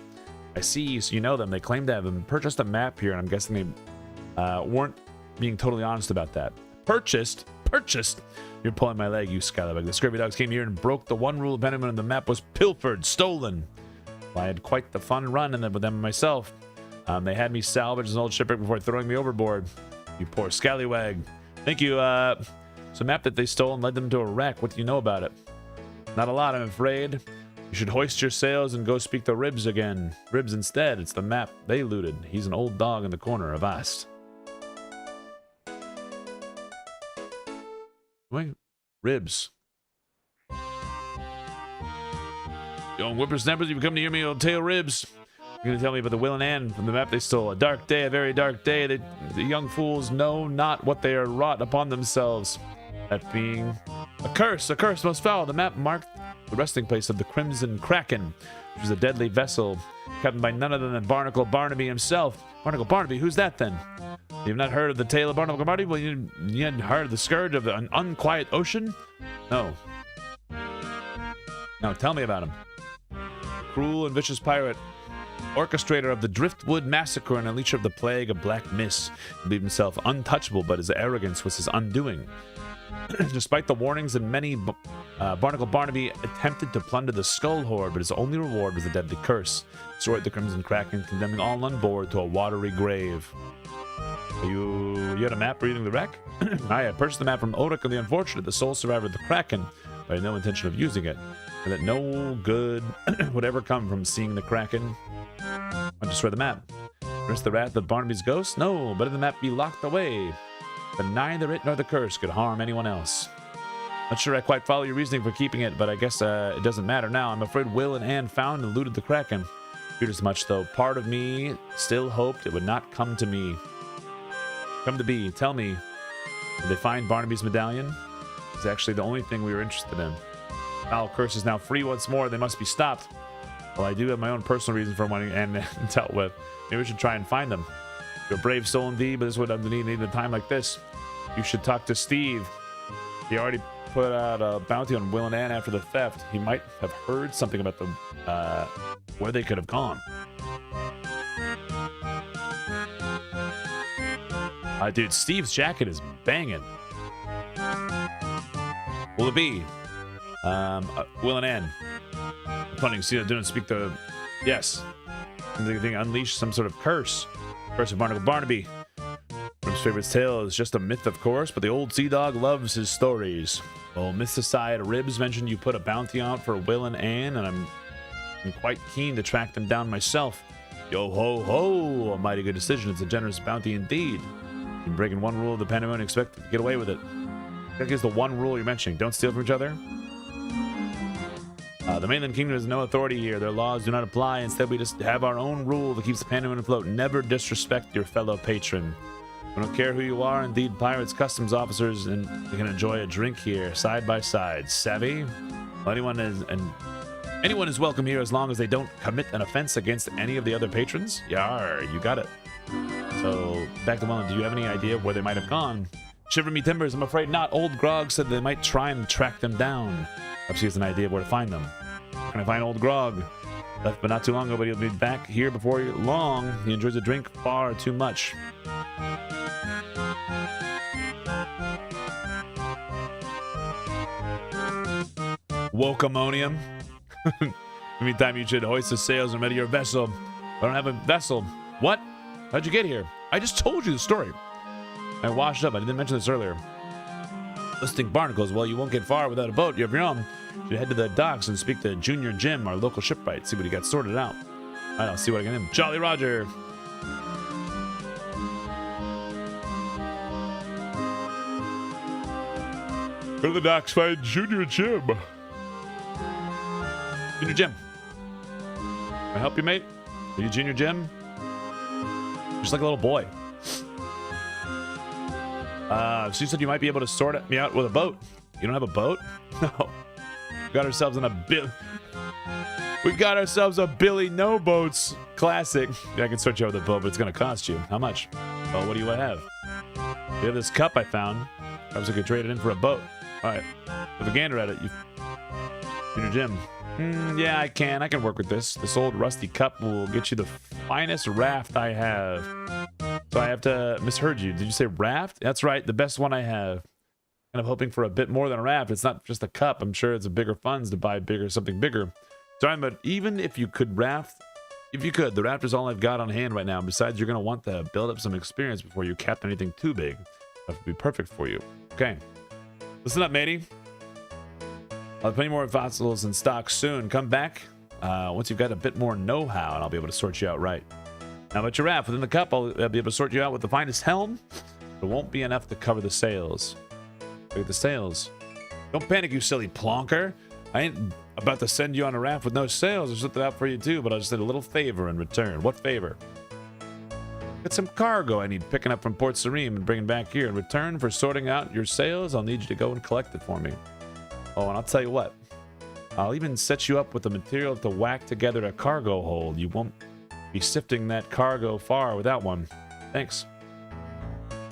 I see, so you know them. They claim to have them. Purchased a map here, and I'm guessing they weren't being totally honest about that. Purchased? You're pulling my leg, you scallywag. The scurvy dogs came here and broke the one rule of Benjamin, and the map was pilfered, stolen. Well, I had quite the fun run with them myself. They had me salvage an old shipwreck before throwing me overboard. You poor scallywag. Thank you. It's a map that they stole and led them to a wreck. What do you know about it? Not a lot, I'm afraid. You should hoist your sails and go speak to Ribs again. Ribs instead. It's the map they looted. He's an old dog in the corner. Avast. Wait. Ribs. Young whippersnappers, you've come to hear me, old tail Ribs. You're gonna tell me about the Will and Ann from the map they stole. A dark day, a very dark day. The young fools know not what they are wrought upon themselves. That being a curse most foul. The map marked the resting place of the Crimson Kraken, which was a deadly vessel captained by none other than Barnacle Barnaby himself. Barnacle Barnaby, who's that then? You've not heard of the tale of Barnacle Barnaby? Well, you hadn't heard of the scourge of an unquiet ocean? No. Now tell me about him. Cruel and vicious pirate. Orchestrator of the Driftwood Massacre and unleasher of the Plague of Black Mist. He believed himself untouchable, but his arrogance was his undoing. Despite the warnings and many, Barnacle Barnaby attempted to plunder the Skull Hoard, but his only reward was a deadly curse. Destroyed the Crimson Kraken, condemning all on board to a watery grave. You had a map reading the wreck? I had purchased the map from Oric of the Unfortunate, the sole survivor of the Kraken, but I had no intention of using it. And that no good would ever come from seeing the Kraken. I destroy the map. Risk the wrath of Barnaby's ghost? No, better the map be locked away. But neither it nor the curse could harm anyone else. Not sure I quite follow your reasoning for keeping it, but I guess it doesn't matter now. I'm afraid Will and Ann found and looted the Kraken. Feared as much, though. Part of me still hoped it would not come to me. Come to be. Tell me, did they find Barnaby's medallion? It's actually the only thing we were interested in. Foul curse is now free once more. They must be stopped. Well, I do have my own personal reason for wanting and dealt with. Maybe we should try and find them. You're a brave soul indeed, but this would need a time like this. You should talk to Steve. He already put out a bounty on Will and Ann after the theft. He might have heard something about the where they could have gone. Dude, Steve's jacket is banging. Will it be? Will and Ann. Punning, see, I didn't speak the... Yes. They unleash some sort of curse. Curse of Barnacle Barnaby. From favorite tale is just a myth, of course, but the old sea dog loves his stories. Well, myths aside, Ribs mentioned you put a bounty out for Will and Ann, and I'm quite keen to track them down myself. Yo ho ho! A mighty good decision. It's a generous bounty indeed. You're breaking one rule of the Pandemonium, expect to get away with it. I think it's the one rule you're mentioning. Don't steal from each other. The mainland kingdom has no authority here. Their laws do not apply. Instead, we just have our own rule that keeps the Pandemonium afloat. Never disrespect your fellow patron. We don't care who you are. Indeed, pirates, customs officers, and you can enjoy a drink here, side by side. Savvy? Well, anyone is, and Anyone is welcome here as long as they don't commit an offense against any of the other patrons. Yar, you got it. So, back to Welland, do you have any idea where they might have gone? Shiver me timbers, I'm afraid not. Old Grog said they might try and track them down. Perhaps he has an idea of where to find them. Where can I find Old Grog? Left but not too long ago, but he'll be back here before long. He enjoys a drink far too much. Wokamonium. Meantime, you should hoist the sails and ready your vessel. I don't have a vessel. What? How'd you get here? I just told you the story. I washed up. I didn't mention this earlier. Listing barnacles. Well, you won't get far without a boat. You have your own. You should head to the docks and speak to Junior Jim, our local shipwright. See what he got sorted out. All right, I'll see what I can do. Jolly Roger. Go to the docks, find Junior Jim. Junior Jim. Can I help you, mate? Are you Junior Jim? Just like a little boy. So you said you might be able to sort me out with a boat. You don't have a boat? No. We got ourselves in a Billy No Boats classic. Yeah, I can sort you out with a boat, but it's gonna cost you. How much? Oh, what do you have? You have this cup I found. I was gonna trade it in for a boat. All right. Have a gander at it. Junior Jim. Yeah, I can work with this. This old rusty cup will get you the finest raft I have. So I have to misheard you. Did you say raft? That's right, the best one I have. Kind of hoping for a bit more than a raft. It's not just a cup. I'm sure it's a bigger funds to buy something bigger. Sorry, but even if you could raft, the raft is all I've got on hand right now. Besides, you're gonna want to build up some experience before you cap anything too big. That would be perfect for you. Okay. Listen up, matey. I'll have plenty more fossils in stock soon. Come back once you've got a bit more know-how, and I'll be able to sort you out right. Now, about your raft, within the cup, I'll be able to sort you out with the finest helm. It won't be enough to cover the sails. Look at the sails. Don't panic, you silly plonker. I ain't about to send you on a raft with no sails. I'll sort that out for you too, but I'll just need a little favor in return. What favor? Got some cargo I need picking up from Port Sarim and bringing back here. In return for sorting out your sails, I'll need you to go and collect it for me. Oh, and I'll tell you what. I'll even set you up with the material to whack together a cargo hold. You won't be sifting that cargo far without one. Thanks.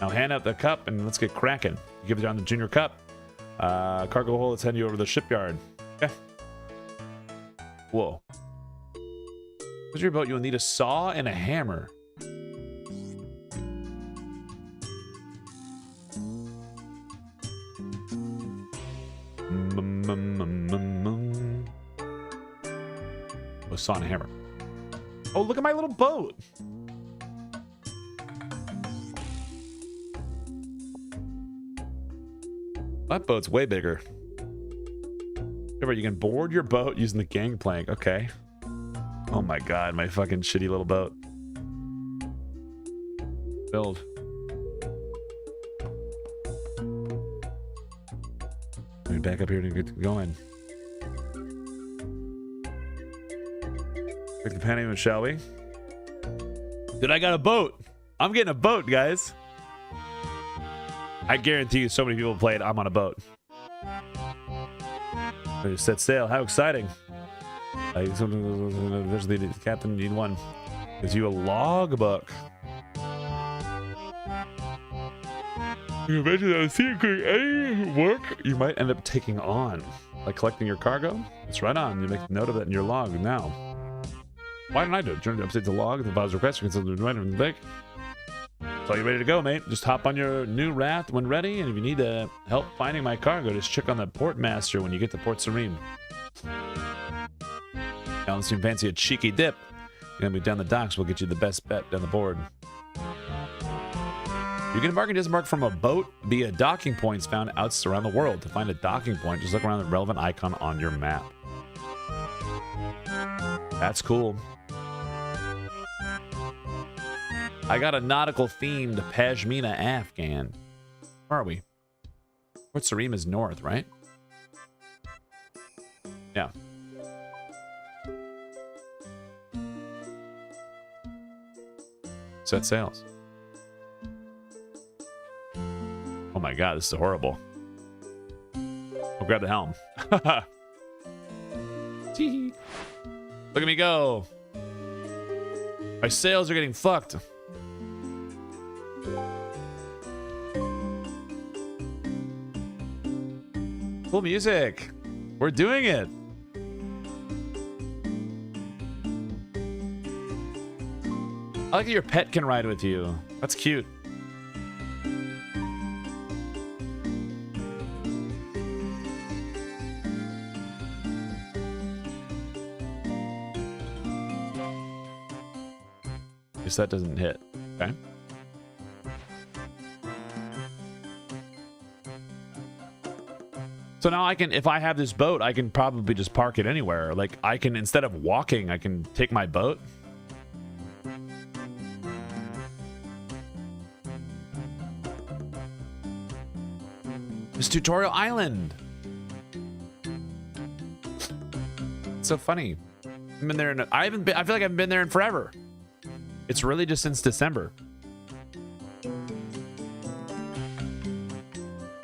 Now hand out the cup and let's get cracking. You give it down the junior cup. Cargo hold, let's head you over to the shipyard. Okay. Whoa. What's your boat? You'll need a saw and a hammer. Oh, saw and a hammer. Oh, look at my little boat. That boat's way bigger. Remember, you can board your boat using the gangplank. Okay. Oh my god, my fucking shitty little boat. Build. Let me back up here to get going. Take the panty, shall we? Dude, I got a boat. I'm getting a boat, guys. I guarantee you so many people played I'm on a boat. I just set sail. How exciting. Eventually, the captain need one. Gives you a logbook. You mentioned that secret any work you might end up taking on. Like collecting your cargo? It's right on. You make note of it in your log now. Why didn't I do it? Turn to update the log. The file's request. You can send it right in the lake. So you're ready to go, mate. Just hop on your new raft when ready, and if you need help finding my cargo, just check on the port master when you get to Port Serene. Now, unless you fancy a cheeky dip, you're gonna be down the docks. We'll get you the best bet down the board. You can mark and dismark from a boat via docking points found out around the world. To find a docking point, just look around the relevant icon on your map. That's cool. I got a nautical themed Pashmina Afghan. Where are we? Port Sarim is north, right? Yeah. Set sails. Oh my god, this is horrible. I'll grab the helm. Tee-hee. Look at me go. My sails are getting fucked. Cool music. We're doing it. I like that your pet can ride with you. That's cute. Guess that doesn't hit. Okay. So now I can, if I have this boat, I can probably just park it anywhere. Like I can, instead of walking, I can take my boat. This tutorial island. It's so funny. I've been there in I feel like I haven't been there in forever. It's really just since December.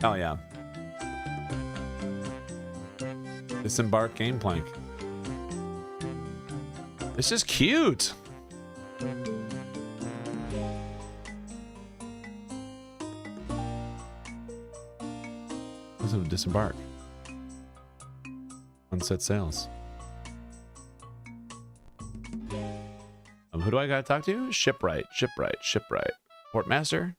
Oh yeah. Disembark game plank. This is cute. Listen to disembark. Unset sails. Who do I gotta talk to? Shipwright, shipwright, shipwright. Portmaster?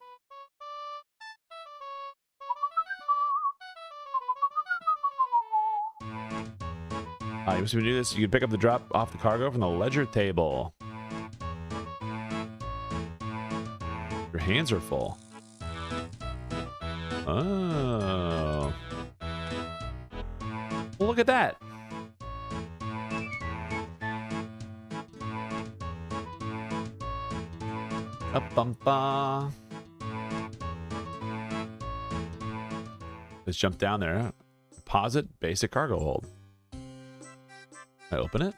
You wish to do this, you can pick up the drop off the cargo from the ledger table. Your hands are full. Oh. Well, look at that. Up-bum-ba. Let's jump down there. Deposit basic cargo hold. Can I open it?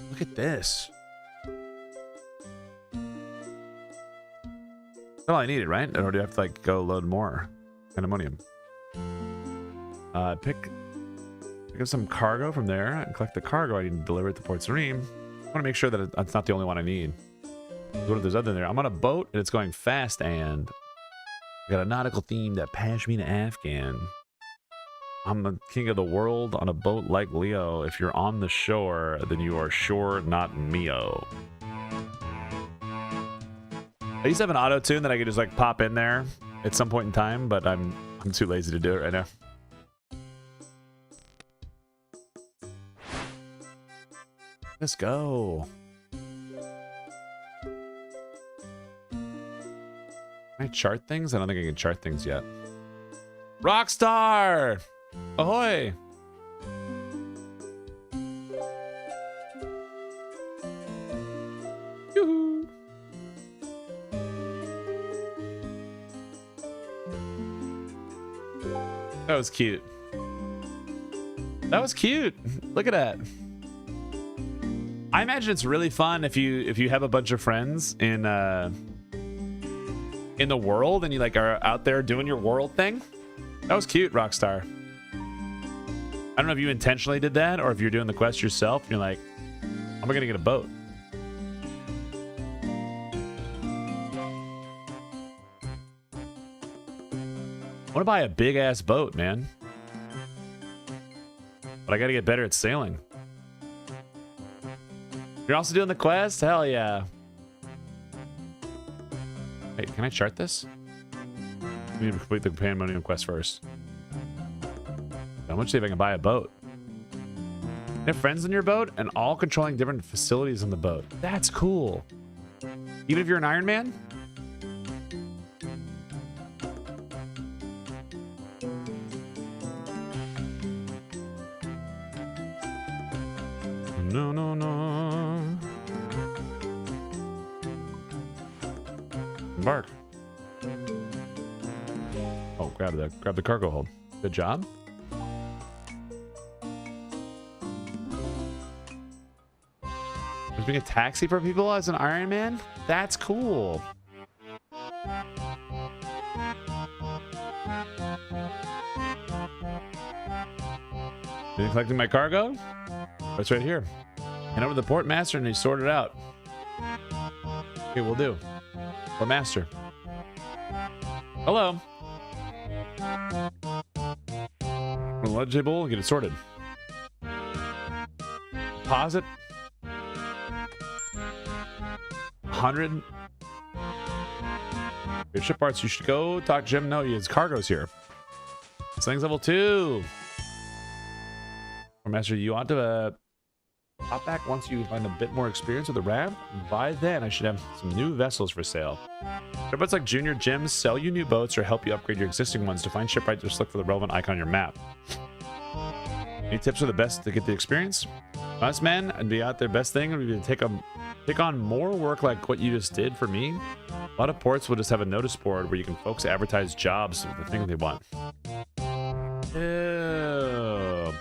Look at this. That's all I needed, right? Or do I have to like go load more pandemonium? Pick up some cargo from there and collect the cargo I need to deliver it to Port Sareem. I want to make sure that it's not the only one I need. What if there's other there? I'm on a boat and it's going fast and I got a nautical theme that Pashmina Afghan. I'm the king of the world on a boat like Leo. If you're on the shore, then you are sure not Mio. I used to have an auto tune that I could just like pop in there at some point in time, but I'm too lazy to do it right now. Let's go. Can I chart things? I don't think I can chart things yet. Rockstar! Ahoy! Yoo-hoo! That was cute. That was cute. Look at that. I imagine it's really fun if you have a bunch of friends in the world and you like are out there doing your world thing. That was cute, Rockstar. I don't know if you intentionally did that or if you're doing the quest yourself and you're like, how am I gonna get a boat? I want to buy a big ass boat, man. But I gotta get better at sailing. You're also doing the quest? Hell yeah. Hey, can I chart this? We need to complete the pandemonium quest first. How much do you think I can buy a boat? You have friends in your boat and all controlling different facilities on the boat. That's cool. Even if you're an Ironman? No, no, no. Embark. Oh, grab the cargo hold. Good job. There's being a taxi for people as an Ironman? That's cool. Been collecting my cargo? It's right here. And over to the port master and he sorted it out. Okay, we'll do. Port master. Hello. Legible, get it sorted. Deposit. 100. Your ship parts, you should go talk to Jim. No, his cargo's here. This thing's level 2. Master, you ought to hop back once you find a bit more experience with the raft. By then, I should have some new vessels for sale. Shipwrights like Junior Gyms sell you new boats or help you upgrade your existing ones. To find shipwright, just look for the relevant icon on your map. Any tips are the best to get the experience? Us, man, I'd be out there. Best thing would be to take on more work like what you just did for me. A lot of ports will just have a notice board where you can folks advertise jobs of the thing they want. Ew.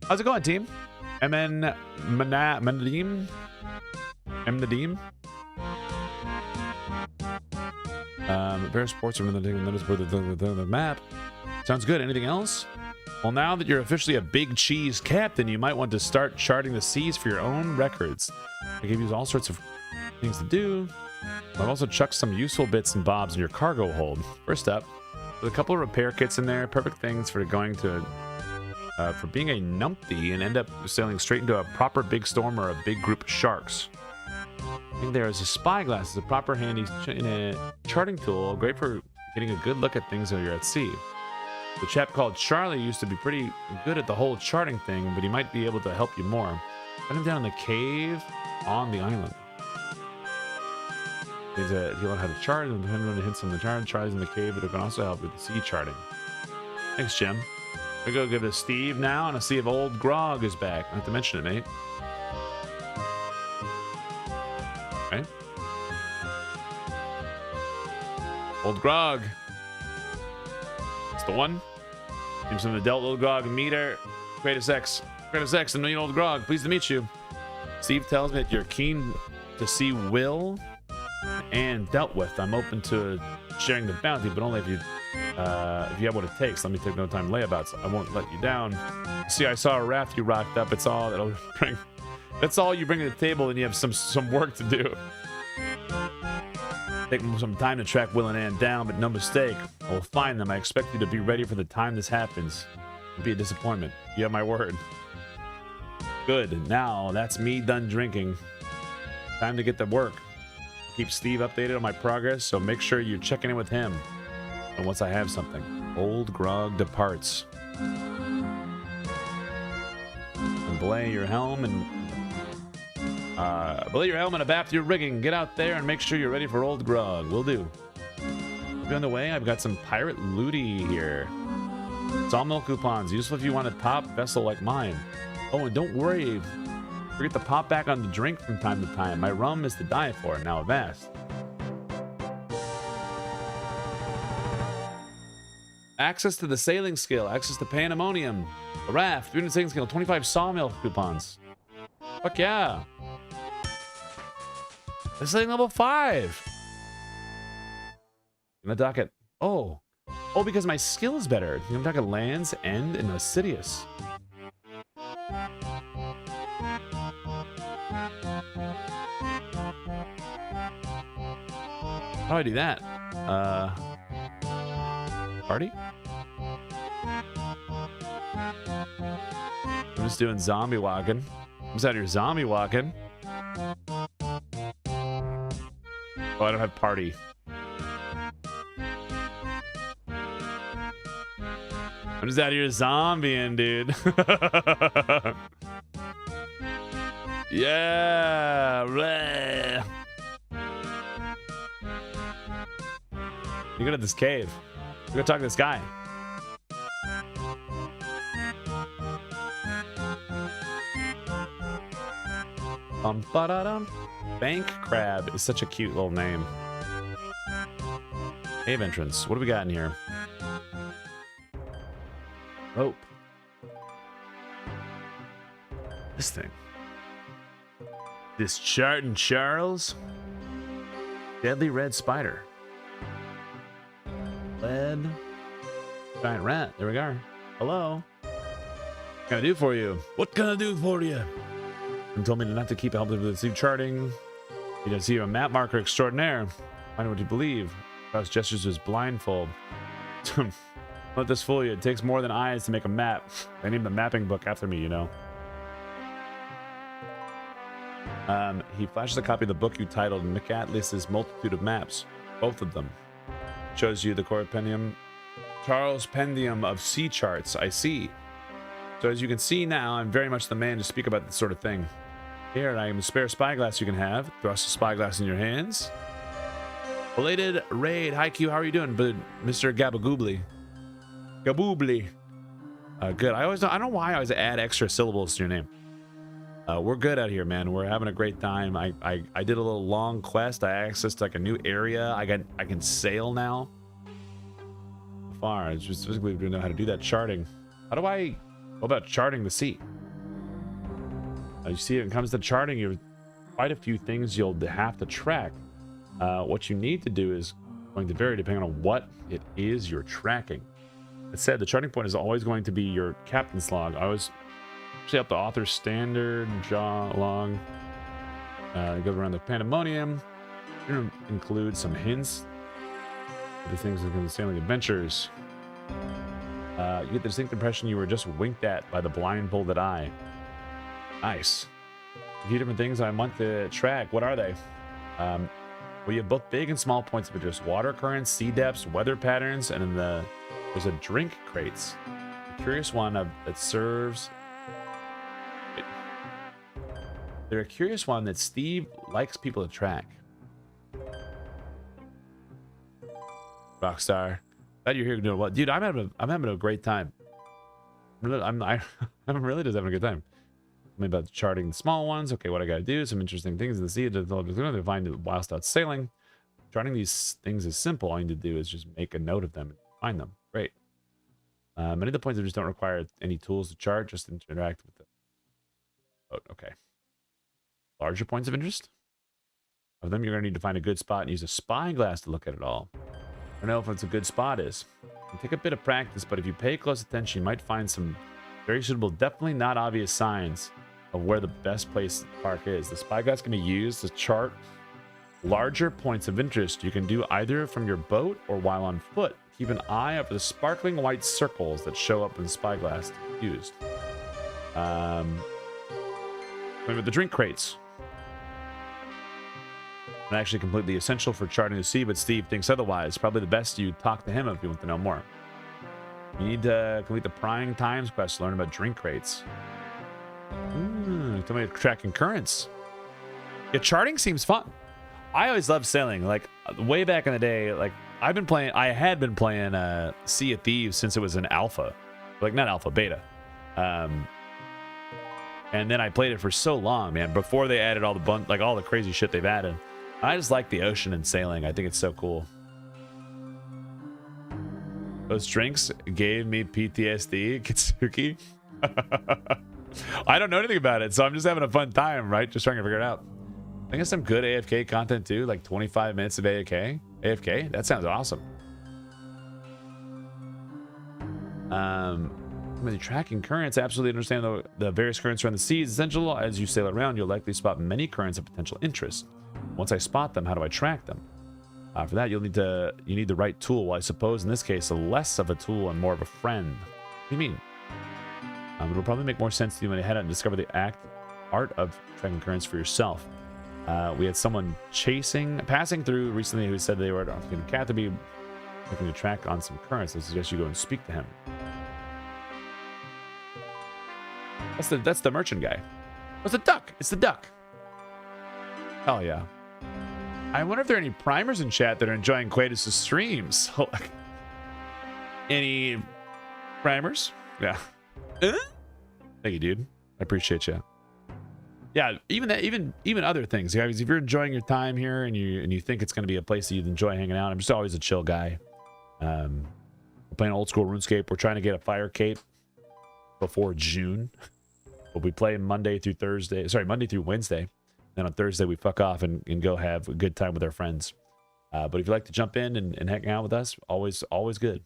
How's it going, team? Nadim? Various ports are in the notice board the map. Sounds good. Anything else? Well, now that you're officially a big cheese captain, you might want to start charting the seas for your own records. I gave you all sorts of things to do. I've also chucked some useful bits and bobs in your cargo hold. First up, with a couple of repair kits in there, perfect things for going to, for being a numpty and end up sailing straight into a proper big storm or a big group of sharks. I think there is a spyglass, is a proper handy charting tool, great for getting a good look at things when you're at sea. The chap called Charlie used to be pretty good at the whole charting thing, but he might be able to help you more. Find him down in the cave on the island. He'll learn how to chart, and depending on the hints on the chart, Charlie's in the cave, but it can also help with the sea charting. Thanks, Jim. We go give it to Steve now, and I'll see if old Grog is back. Not to mention it, mate. Okay. Old Grog. It's the one. Seems from the Delta Old Grog meter. Quatos X. Quatos X, and Old Grog. Pleased to meet you. Steve tells me that you're keen to see Will and dealt with. I'm open to sharing the bounty, but only if you have what it takes. Let me take no time layabouts. I won't let you down. See, I saw a raft you rocked up. It's all that'll bring. That's all you bring to the table, and you have some work to do. Take some time to track Will and Ann down, but no mistake, I will find them. I expect you to be ready for the time this happens. It'll be a disappointment. You have my word. Good. Now that's me done drinking. Time to get to work. Keep Steve updated on my progress, so make sure you're checking in with him. And once I have something, Old Grog departs. And belay your helm and abaft your rigging. Get out there and make sure you're ready for Old Grog. Will do. Be on the way. I've got some pirate looty here. Sawmill coupons, useful if you want a top vessel like mine. Oh, and don't worry. Forget to pop back on the drink from time to time. My rum is to die for, now avast. Access to the sailing skill, access to pandemonium, a raft, 300 sailing skill, 25 sawmill coupons. Fuck yeah. This is level 5. I'm gonna dock it. Oh, because my skill is better. I'm gonna dock it Lands End and Assidious. How do I do that? Party? I'm just doing zombie walking. I'm just out here zombie walking. Oh, I don't have party. I'm just out here zombieing, dude. Yeah. Bleh. You go to this cave. We go talk to this guy. Ba-da-dum. Bank Crab is such a cute little name. Cave entrance. What do we got in here? Rope. This thing. This Charlton Charles. Deadly red spider. Lead. Giant rat. There we go. Hello. What can I do for you? What can I do for you? and told me not to keep helping with the charting. He does see a map marker extraordinaire. Find what you believe. Cross gestures was blindfold. Don't let this fool you. It takes more than eyes to make a map. They named the mapping book after me, you know. He flashes a copy of the book you titled McAtlas's Multitude of Maps. Both of them. Shows you the compendium, Charles Pendium of sea charts. I see. So as you can see now, I'm very much the man to speak about this sort of thing. Here, I am a spare spyglass you can have. Thrust a spyglass in your hands. Belated raid. Hi Q, how are you doing? But Mr. Gabagoobly. Gaboobly. Good. I don't know why I always add extra syllables to your name. We're good out here, man. We're having a great time. I did a little long quest. I accessed like a new area. I can sail now. Far. It's just physically we don't know how to do that charting. How do I go about charting the sea? You see, when it comes to charting, you have quite a few things you'll have to track. What you need to do is going to vary depending on what it is you're tracking. It said the charting point is always going to be your captain's log. I always see up the author's standard log. Go around the pandemonium. You're going to include some hints. The things in the sailing adventures. You get the distinct impression you were just winked at by the blindfolded eye. Nice. A few different things I want to track. What are they? Well, you have both big and small points of interest. Water currents, sea depths, weather patterns, and in there's a drink crates. A curious one that serves... They're a curious one that Steve likes people to track. Rockstar. Glad you're here doing well. Dude, I'm having a great time. I'm really just having a good time. Maybe about charting the small ones. Okay, what I gotta do, some interesting things in the sea to find it whilst out sailing. Charting these things is simple. All you need to do is just make a note of them and find them. Great. Many of the points just don't require any tools to chart, just interact with them. Oh, okay. Larger points of interest? Of them, you're gonna need to find a good spot and use a spyglass to look at it all. I don't know if it's a good spot is. It'll take a bit of practice, but if you pay close attention, you might find some very suitable, definitely not obvious signs of where the best place to park is. The spyglass can be used to chart larger points of interest. You can do either from your boat or while on foot. Keep an eye out for the sparkling white circles that show up when the spyglass is used. Maybe the drink crates. Not actually completely essential for charting the sea, but Steve thinks otherwise. Probably the best you talk to him if you want to know more. You need to complete the Prying Times quest to learn about drink crates. Tell me tracking currents. Yeah, charting seems fun. I always loved sailing. Like way back in the day, like I had been playing Sea of Thieves since it was an alpha. Like not alpha, beta. And then I played it for so long, man, before they added all the crazy shit they've added. I just like the ocean and sailing. I think it's so cool. Those drinks gave me PTSD, Kitsuki. I don't know anything about it, so I'm just having a fun time, right? Just trying to figure it out. I guess some good AFK content too, like 25 minutes of AFK. That sounds awesome. When you're tracking currents, absolutely understand the various currents around the sea is essential. As you sail around, you'll likely spot many currents of potential interest. Once I spot them, how do I track them? For that, you need the right tool. Well, I suppose in this case, less of a tool and more of a friend. What do you mean? It'll probably make more sense to you when you head out and discover the art of tracking currents for yourself. We had someone passing through recently who said they were in Catherby looking to track on some currents. I suggest you go and speak to him. That's the merchant guy. Oh, it's the duck. It's the duck. Oh yeah. I wonder if there are any primers in chat that are enjoying Quatos' streams. Any primers? Yeah. Thank you, dude. I appreciate you. Yeah, even other things, guys. If you're enjoying your time here and you think it's going to be a place that you'd enjoy hanging out, I'm just always a chill guy. We're playing old school RuneScape. We're trying to get a Firecape before June. But we play Monday through Wednesday. Then on Thursday we fuck off and go have a good time with our friends. But if you'd like to jump in and hang out with us, always good.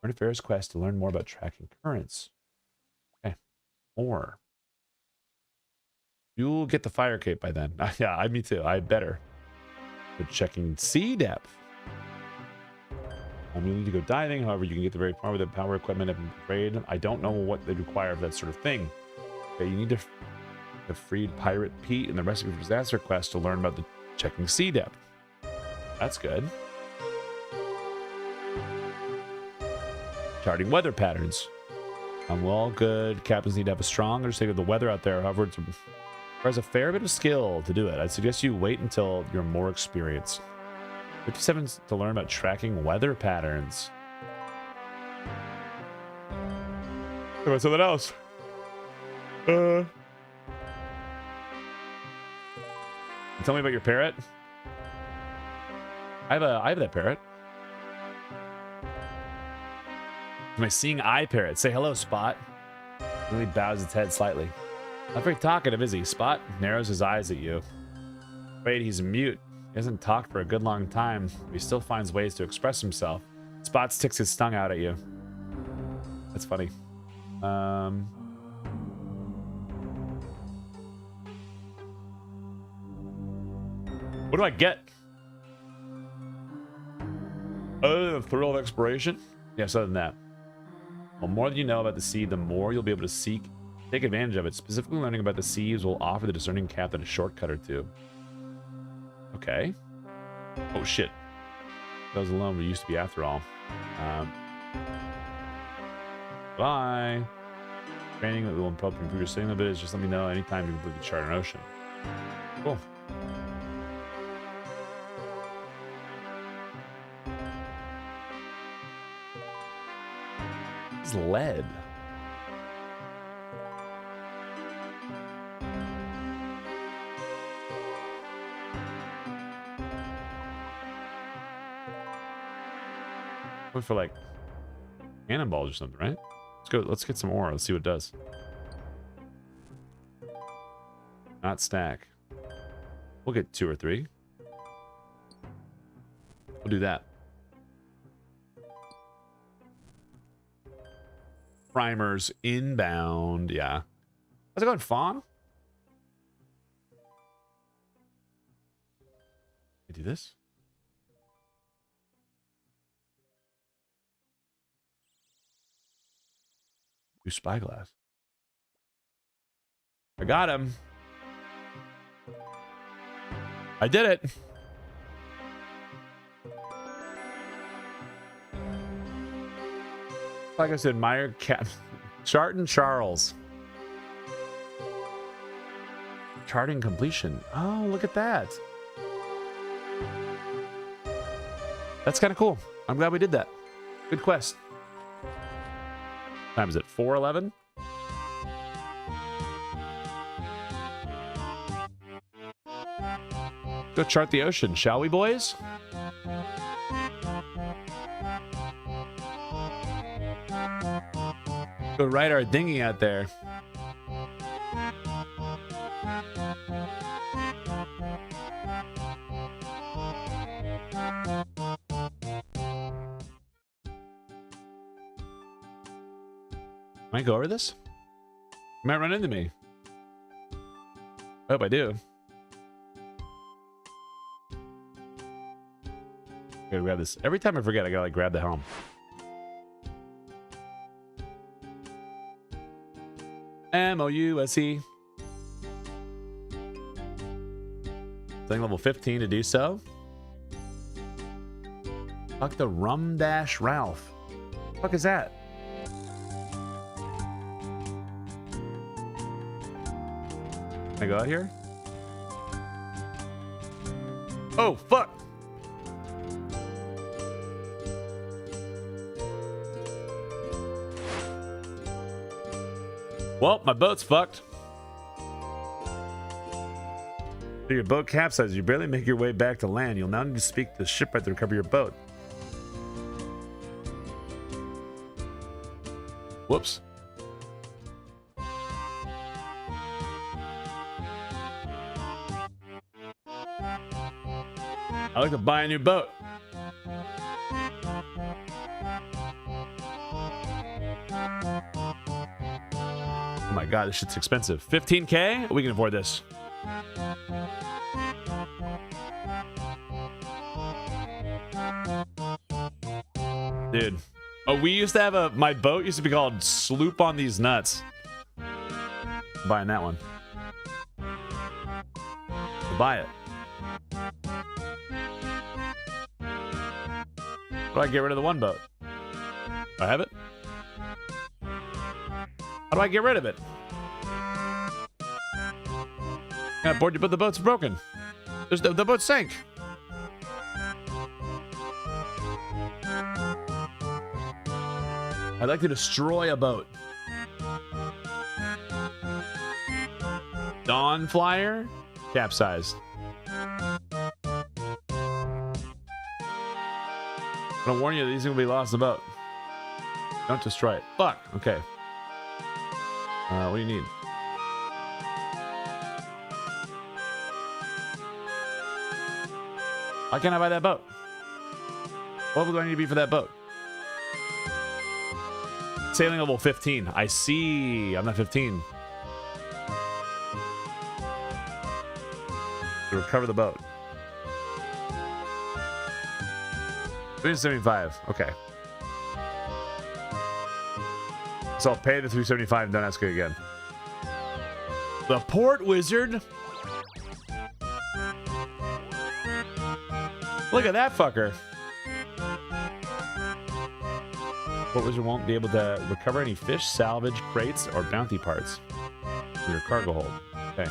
Current Affairs quest to learn more about tracking currents. Okay, more. You'll get the fire cape by then. Yeah, me too. I better. But checking sea depth. You need to go diving. However, you can get the very far with the power equipment if afraid. I don't know what they require of that sort of thing. Okay, you need to have freed Pirate Pete and the recipe for disaster quest to learn about the checking sea depth. That's good. Charting weather patterns. Well, good. Captains need to have a strong understanding of the weather out there. However, it requires a fair bit of skill to do it. I'd suggest you wait until you're more experienced. 57 to learn about tracking weather patterns. What about something else? Tell me about your parrot. I have that parrot. My seeing eye parrot. Say hello, Spot. Really bows its head slightly. Not very talkative, is he? Spot narrows his eyes at you. Wait, he's mute. He hasn't talked for a good long time, but he still finds ways to express himself. Spot sticks his tongue out at you. That's funny. What do I get? Other than the thrill of exploration? Yes, other than that. The more that you know about the sea, the more you'll be able to take advantage of it. Specifically, learning about the seas will offer the discerning captain a shortcut or two. Okay. Oh, shit. That was alone we used to be after all. Bye. Training that will help improve your sailing a bit is just let me know anytime you completely chart an ocean. Cool. It's lead. Going for like cannonballs or something, right? Let's go. Let's get some ore. Let's see what it does. Not stack. We'll get 2 or 3. We'll do that. Primers inbound. Yeah. How's it going, Fawn? I do this. Do spyglass. I got him. I did it. Like I said, Meyer Cat Charting Charles. Charting completion. Oh, look at that. That's kind of cool. I'm glad we did that. Good quest. Time is it? 4:11? Go chart the ocean, shall we, boys? Go ride our dinghy out there. Can I go over this? You might run into me. I hope I do. Gotta grab this. Every time I forget, I gotta like grab the helm. MOUSE. Setting level 15 to do so. Fuck the Rum Dash Ralph. What the fuck is that? Can I go out here? Oh, fuck! Well, my boat's fucked. Your boat capsizes. You barely make your way back to land. You'll now need to speak to the shipwright to recover your boat. Whoops. I'd like to buy a new boat. my god, this shit's expensive. 15K? We can afford this. Dude. Oh, we used to have my boat used to be called Sloop on These Nuts. I'm buying that one. Buy it. How do I get rid of the one boat? Do I have it? How do I get rid of it? Got bored, but the boat's broken. The boat sank. I'd like to destroy a boat. Dawn Flyer? Capsized. I'm gonna warn you, these are gonna be lost in the boat. Don't destroy it. Fuck. Okay. What do you need? Why can't I buy that boat? What level do I need to be for that boat? Sailing level 15. I see. I'm not 15. To recover the boat. 375. Okay. So I'll pay the 375 and don't ask it again. The Port Wizard. Look at that fucker. Port Wizard won't be able to recover any fish, salvage, crates, or bounty parts from your cargo hold. Okay.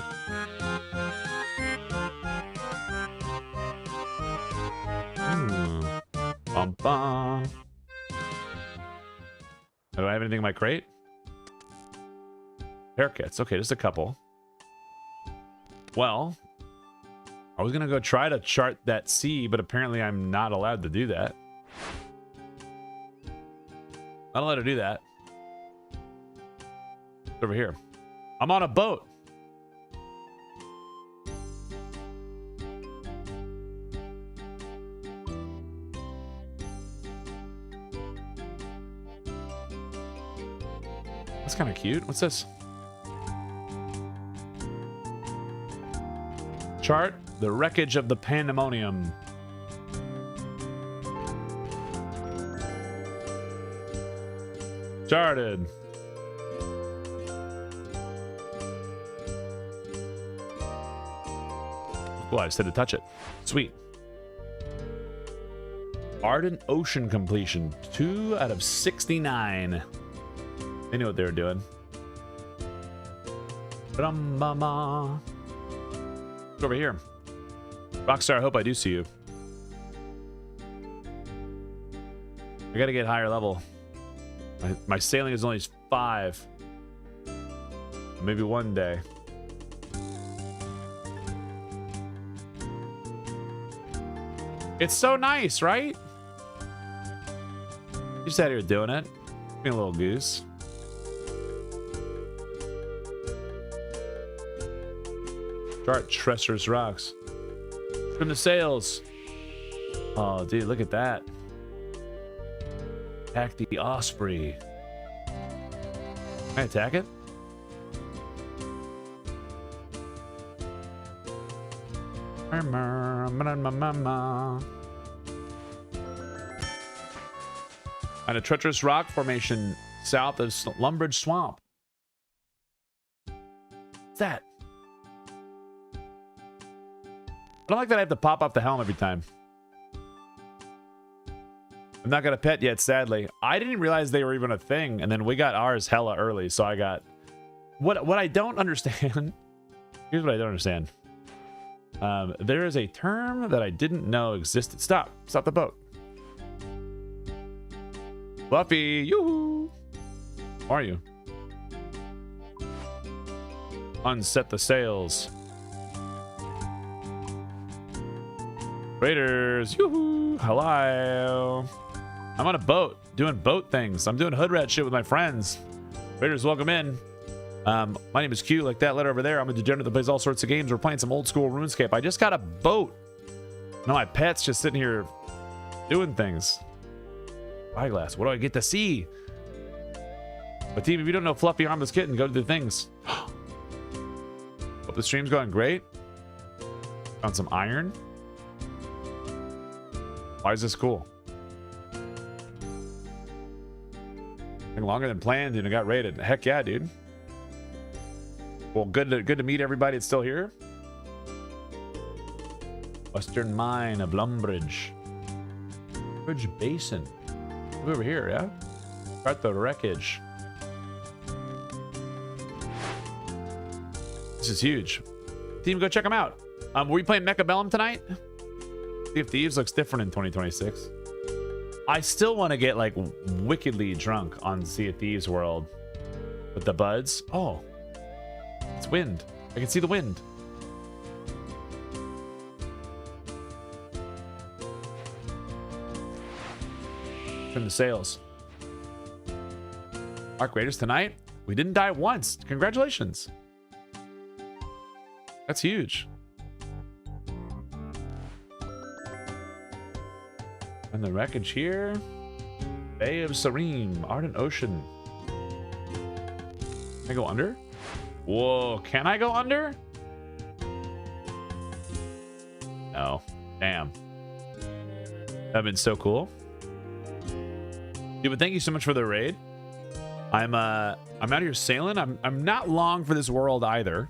Bum, bum. Do I have anything in my crate? Haircuts. Okay, just a couple. Well, I was gonna go try to chart that sea, but apparently I'm not allowed to do that. Not allowed to do that. It's over here. I'm on a boat. That's kind of cute. What's this? Chart the wreckage of the pandemonium. Charted. Well, I just had to touch it. Sweet. Ardent Ocean completion. 2 out of 69. They knew what they were doing. Ba-dum-ba-ba. Look over here. Rockstar, I hope I do see you. I gotta get higher level. My sailing is only 5. Maybe one day. It's so nice, right? Just out here doing it. Being a little goose. Chart treacherous rocks. Trim the sails. Oh, dude, look at that. Attack the Osprey. Can I attack it? On a treacherous rock formation south of Lumbridge Swamp. What's that? I don't like that I have to pop off the helm every time. I'm not gonna pet yet, sadly. I didn't realize they were even a thing, and then we got ours hella early, so I got... What I don't understand... Here's what I don't understand. There is a term that I didn't know existed. Stop. Stop the boat. Fluffy, yoo-hoo! How are you? Unset the sails. Raiders, yoo-hoo! Hello. I'm on a boat, doing boat things. I'm doing hood rat shit with my friends. Raiders, welcome in. My name is Q, like that letter over there. I'm a degenerate that plays all sorts of games. We're playing some old school RuneScape. I just got a boat. Now my pet's just sitting here doing things. Spyglass, what do I get to see? But team, if you don't know Fluffy Harmless Kitten, go to the things. Hope the stream's going great. Found some iron. Why is this cool? Longer than planned, and it got rated. Heck yeah, dude. Well, good to meet everybody that's still here. Western Mine of Lumbridge. Bridge Basin. Over here, yeah? Got the wreckage. This is huge. Team, go check them out. Were we playing Mechabellum tonight? Sea of Thieves looks different in 2026. I still want to get like wickedly drunk on Sea of Thieves world with the buds. Oh, it's wind. I can see the wind. Trim the sails. Arc Raiders tonight. We didn't die once. Congratulations. That's huge. And the wreckage here. Bay of Serene, Ardent Ocean. Can I go under? Whoa, can I go under? No. Damn. That'd been so cool. Dude, but thank you so much for the raid. I'm out here sailing. I'm not long for this world either.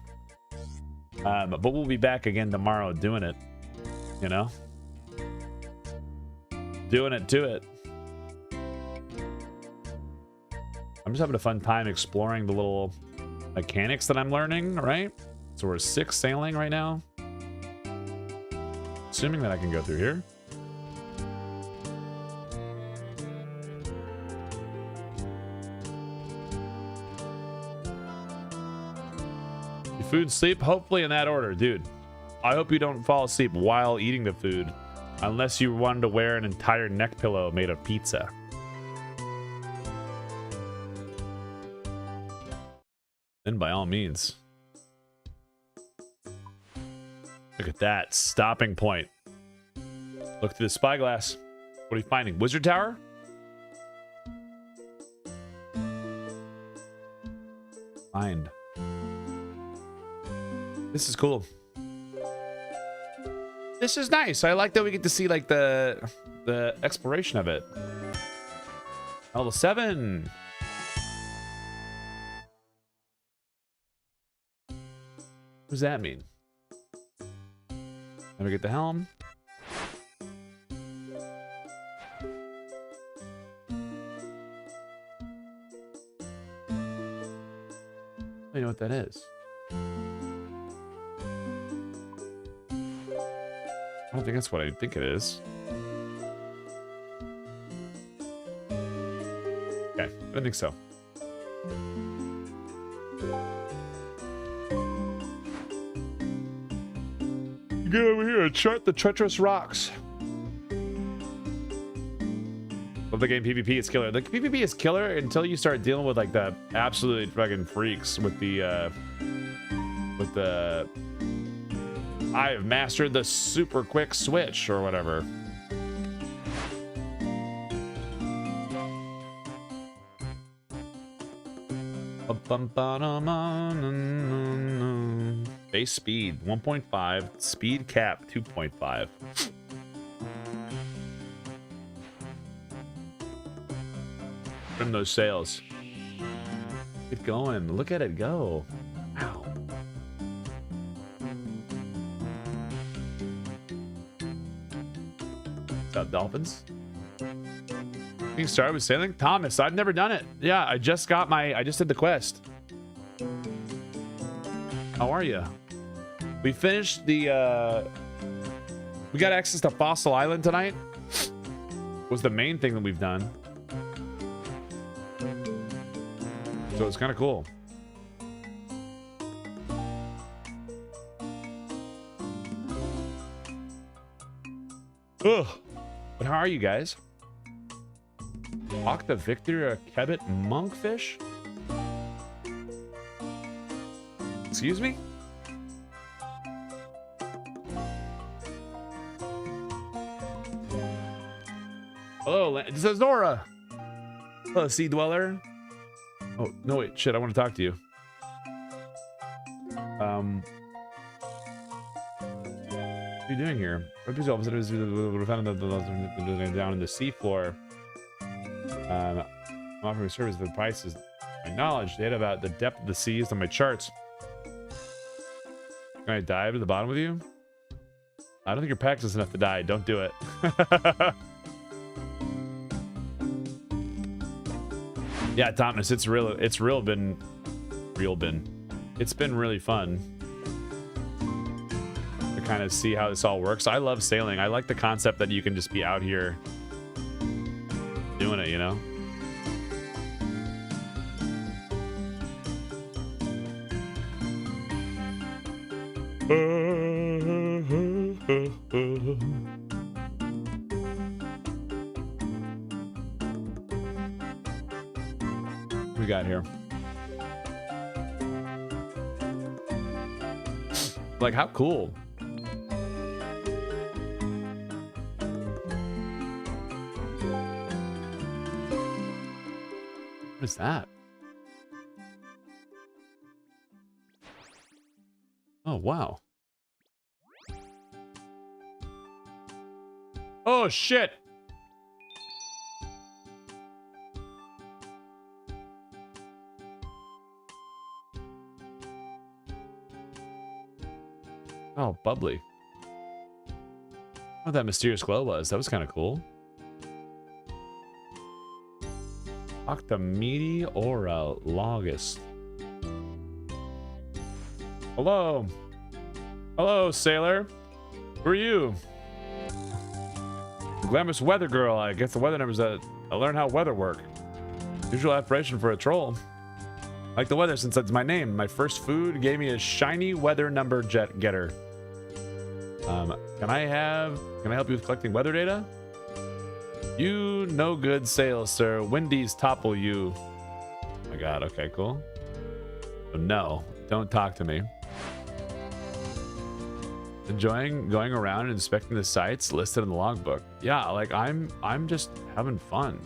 But we'll be back again tomorrow doing it. You know? Doing it to it. I'm just having a fun time exploring the little mechanics that I'm learning, right? So we're 6 sailing right now. Assuming that I can go through here. Your food, sleep, hopefully in that order, dude. I hope you don't fall asleep while eating the food. Unless you wanted to wear an entire neck pillow made of pizza. Then by all means. Look at that. Stopping point. Look through the spyglass. What are you finding? Wizard Tower? Find. This is cool. This is nice. I like that we get to see like the exploration of it. Level 7. What does that mean? Let me get the helm. I know what that is. I don't think that's what I think it is. Okay, I don't think so. Get over here and chart the treacherous rocks. Love the game PvP is killer. The PvP is killer until you start dealing with like the absolute fucking freaks with the I have mastered the super quick switch or whatever. Base speed 1.5, speed cap 2.5. Trim those sails. Get going. Look at it go. Wow. What's up, dolphins? Getting started with sailing? Thomas, I've never done it. Yeah, I just did the quest. How are you? We finished the, we got access to Fossil Island tonight. Was the main thing that we've done. So it's kind of cool. Ugh. But how are you guys? Octa Victor, a Kebbit monkfish? Excuse me? Hello, this is Nora. Hello, Sea Dweller. Oh, no, wait, shit, I want to talk to you. What are you doing here? Refugees officers found down in the seafloor. I'm offering service for the prices. My knowledge, data about the depth of the seas on my charts. Can I dive to the bottom with you? I don't think your pack's enough to die. Don't do it. Yeah, Thomas, it's been really fun to kind of see how this all works. I love sailing. I like the concept that you can just be out here doing it, you know? What we got here? Like, how cool. What is that? Oh, wow. Oh, shit. Oh, bubbly. What that mysterious glow was. That was kind of cool. Octometeora Longest. Hello. Hello, sailor. Who are you? Glamorous weather girl. I get the weather numbers that I learn how weather work. Usual aspiration for a troll. I like the weather since that's my name. My first food gave me a shiny weather number jet getter. Can I help you with collecting weather data? You no good sail, sir. Windies topple you. Oh my god, okay, cool. So no, don't talk to me. Enjoying going around and inspecting the sites listed in the logbook. Yeah, like I'm just having fun.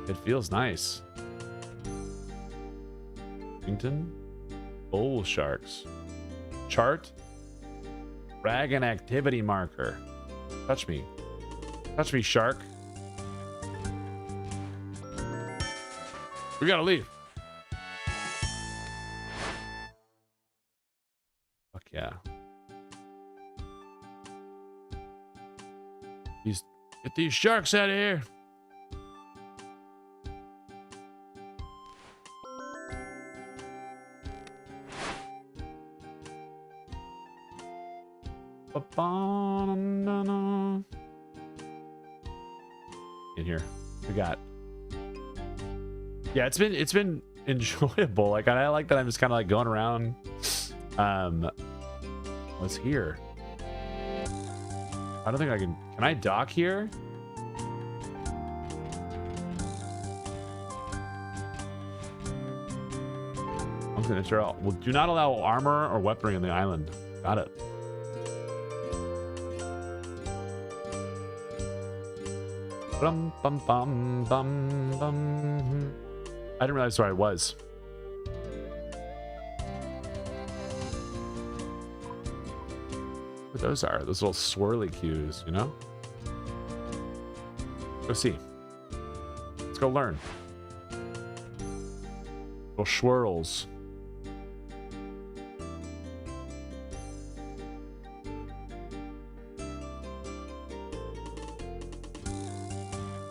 It feels nice. Washington, bull sharks. Chart. Rag and activity marker. Touch me. Touch me, shark. We gotta leave. Fuck yeah. Get these sharks out of here. In here, we got. Yeah, it's been enjoyable. Like I like that I'm just kind of like going around. What's here? I don't think I can. Can I dock here? I'm gonna enter out. Well, do not allow armor or weaponry on the island. Got it. Bum, bum, bum, bum, bum. I didn't realize where I was. What those are? Those little swirly cues, you know? Go see. Let's go learn. Little swirls.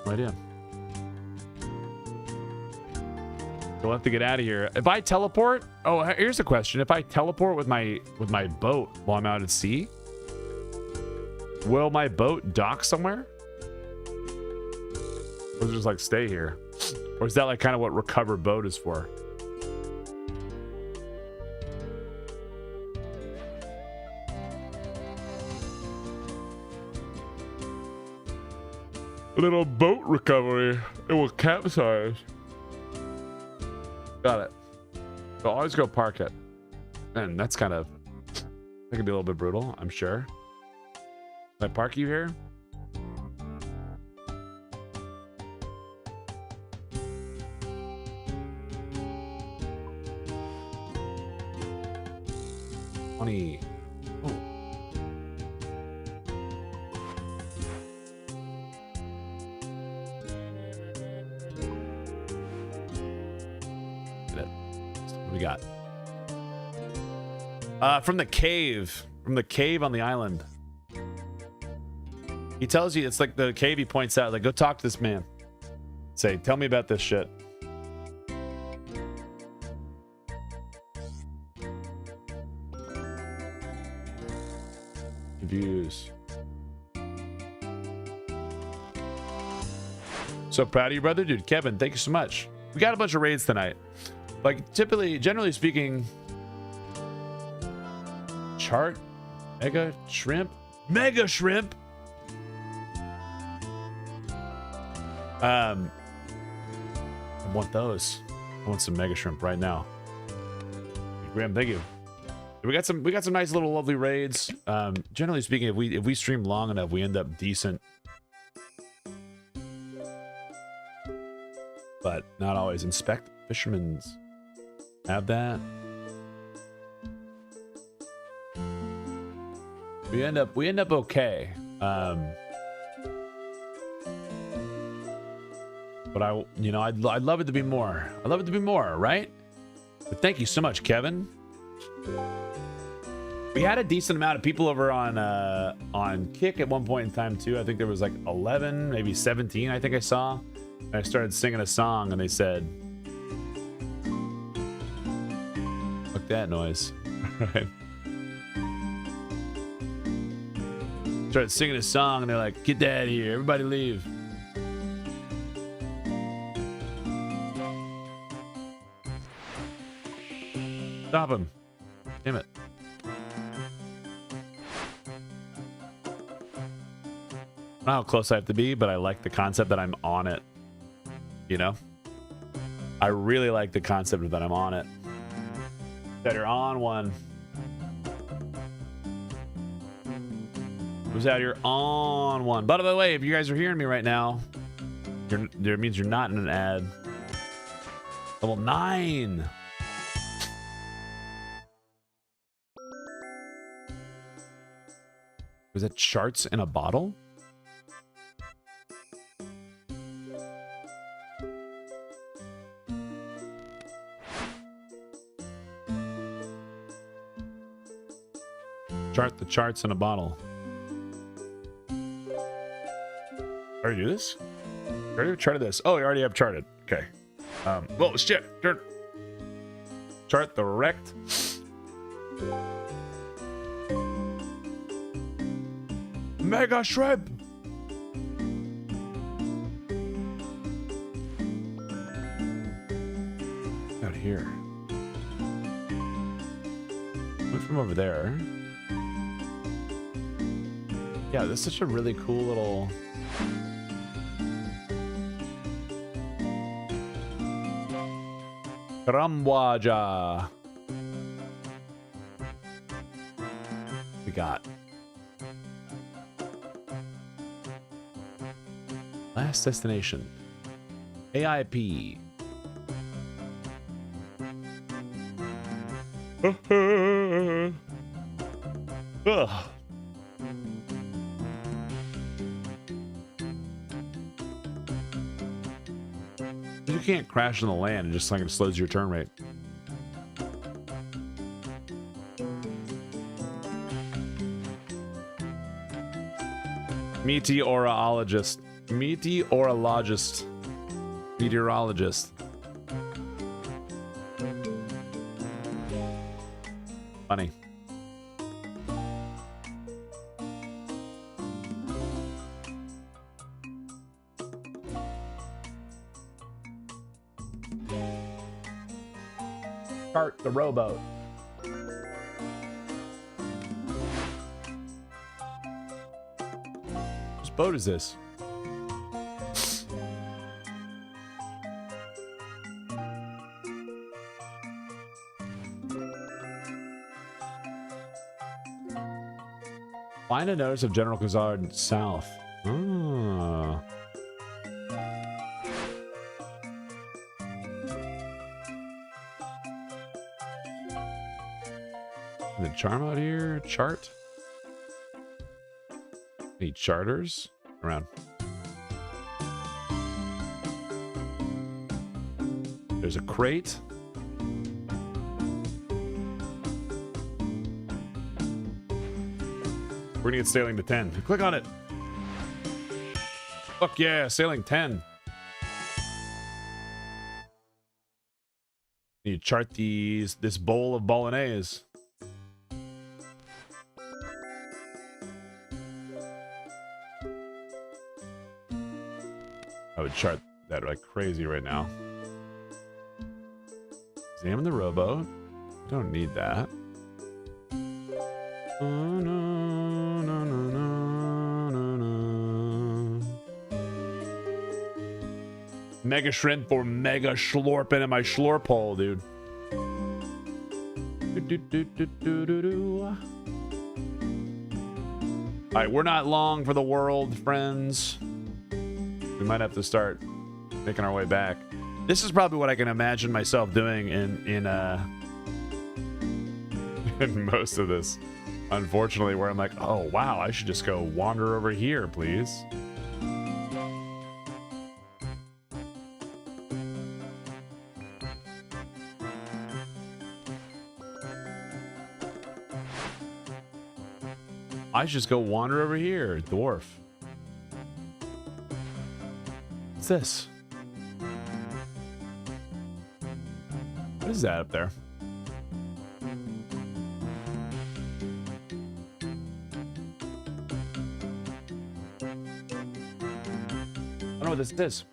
No idea. We'll have to get out of here. If I teleport, oh, here's a question. If I teleport with my boat while I'm out at sea, will my boat dock somewhere? Or does it just like stay here? Or is that like kind of what recover boat is for? A little boat recovery. It will capsize. Got it. So always go park it. And that's kind of, that could be a little bit brutal, I'm sure. Can I park you here? 20. Oh. Look at it. What we got? From the cave on the island. He tells you it's like the cave. He points out, like, go talk to this man. Say, tell me about this shit. Views. So proud of you, brother, dude. Kevin, thank you so much. We got a bunch of raids tonight. Like, generally speaking, chart, mega shrimp. I want those. I want some mega shrimp right now. Graham, thank you. We got some nice little lovely raids. Generally speaking, if we stream long enough, we end up decent. But not always. Inspect fishermen's. Have that. We end up okay. But I'd love it to be more. I'd love it to be more, right? But thank you so much, Kevin. We had a decent amount of people over on Kick at one point in time too. I think there was like 11, maybe 17. I think I saw. And I started singing a song, and they said, "Fuck that noise!" Right? Started singing a song, and they're like, "Get that out of here! Everybody leave!" Stop him! Damn it! I don't know how close I have to be, but I like the concept that I'm on it. You know? I really like the concept that I'm on it. That you're on one. Who's out here on one? By the way, if you guys are hearing me right now, it means you're not in an ad. Level 9. Was that charts in a bottle? Chart the charts in a bottle. Already do this? I already have charted this. Oh, I already have charted. Okay. Well, shit. Chart the rect. Mega shrimp. Out here. Went from over there. Yeah, this is such a really cool little... Ramwaja. We got... Last destination. AIP. Ugh. You can't crash on the land, it just like it slows your turn rate. Meteorologist. Funny. Start the rowboat. Whose boat is this? Find a notice of General Kazard south. Oh. The charm out here. Chart. Any charters around? There's a crate. We're gonna get sailing to 10. Click on it. Fuck yeah, sailing 10. You chart this bowl of bolognese. I would chart that like crazy right now. Examine the rowboat. Don't need that. Oh, no, no, no, no, no, no. Mega shrimp or mega schlorping in my schlorp hole, dude. All right, we're not long for the world, friends. We might have to start making our way back. This is probably what I can imagine myself doing in most of this. Unfortunately, where I'm like, oh wow, I should just go wander over here, please. I should just go wander over here, dwarf. What's this? What is that up there? I don't know what this is.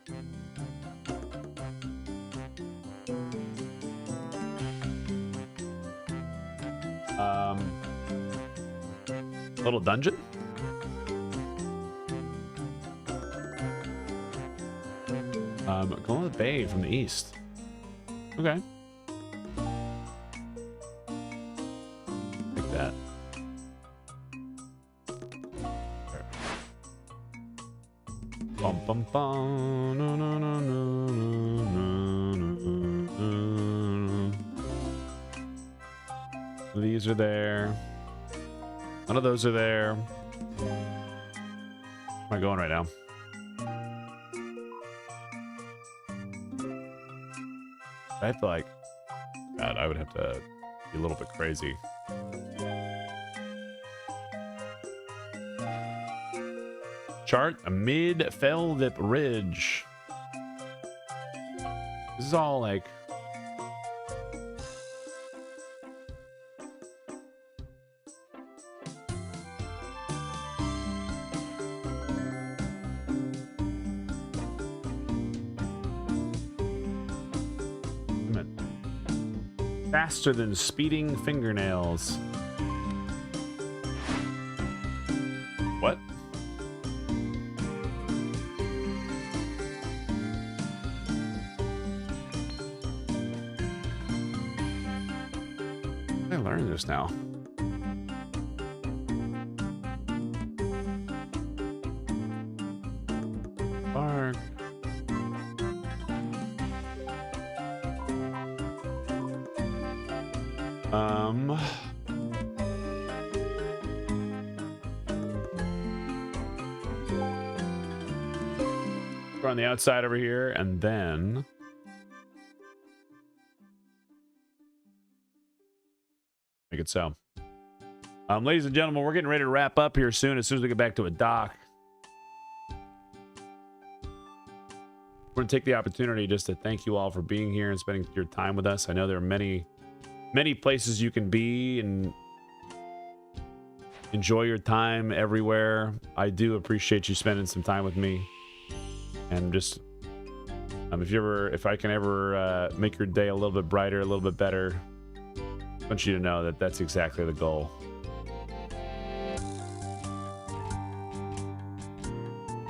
Little dungeon? Going to the bay from the east. Okay. Like that. There. Bum bum bum. No no no no no no. These are there. None of those are there. Where am I going right now? I feel like, God, I would have to be a little bit crazy. Chart a mid-Feldip ridge. This is all like... faster than speeding fingernails. What? I learned this now. Bark. We're on the outside over here, and then make it so. Ladies and gentlemen, we're getting ready to wrap up here soon. As soon as we get back to a dock, we're going to take the opportunity just to thank you all for being here and spending your time with us. I know there are many places you can be and enjoy your time everywhere. I do appreciate you spending some time with me. And just if I can ever make your day a little bit brighter, a little bit better, I want you to know that that's exactly the goal.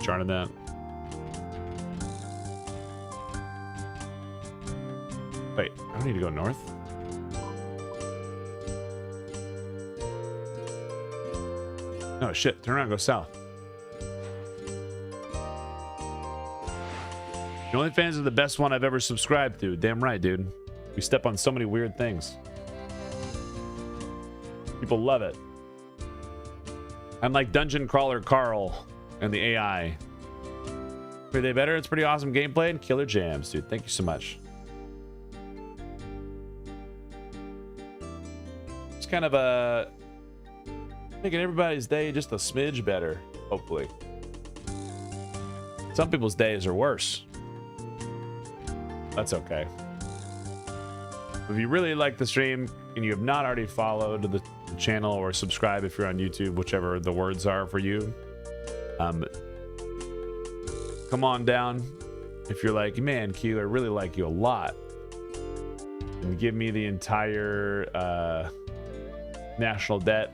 Charting that. Wait, I don't need to go north. Oh shit, turn around and go south. The OnlyFans is the best one I've ever subscribed to. Damn right, dude. We step on so many weird things. People love it. I'm like Dungeon Crawler Carl and the AI. Are they better? It's pretty awesome gameplay and killer jams, dude. Thank you so much. It's kind of making everybody's day just a smidge better, hopefully. Some people's days are worse. That's okay. If you really like the stream and you have not already followed the channel or subscribe if you're on YouTube, whichever the words are for you, come on down. If you're like, man, Q, I really like you a lot, and give me the entire national debt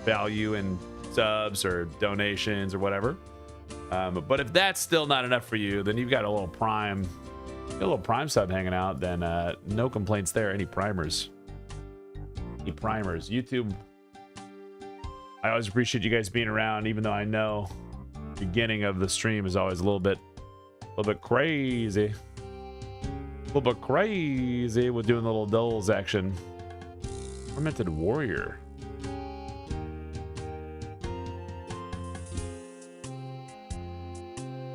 value in subs or donations or whatever. But if that's still not enough for you, then you've got a little prime sub hanging out. Then no complaints there. Any primers? YouTube. I always appreciate you guys being around, even though I know the beginning of the stream is always a little bit crazy. A little bit crazy with doing the little dulls action. Tormented warrior.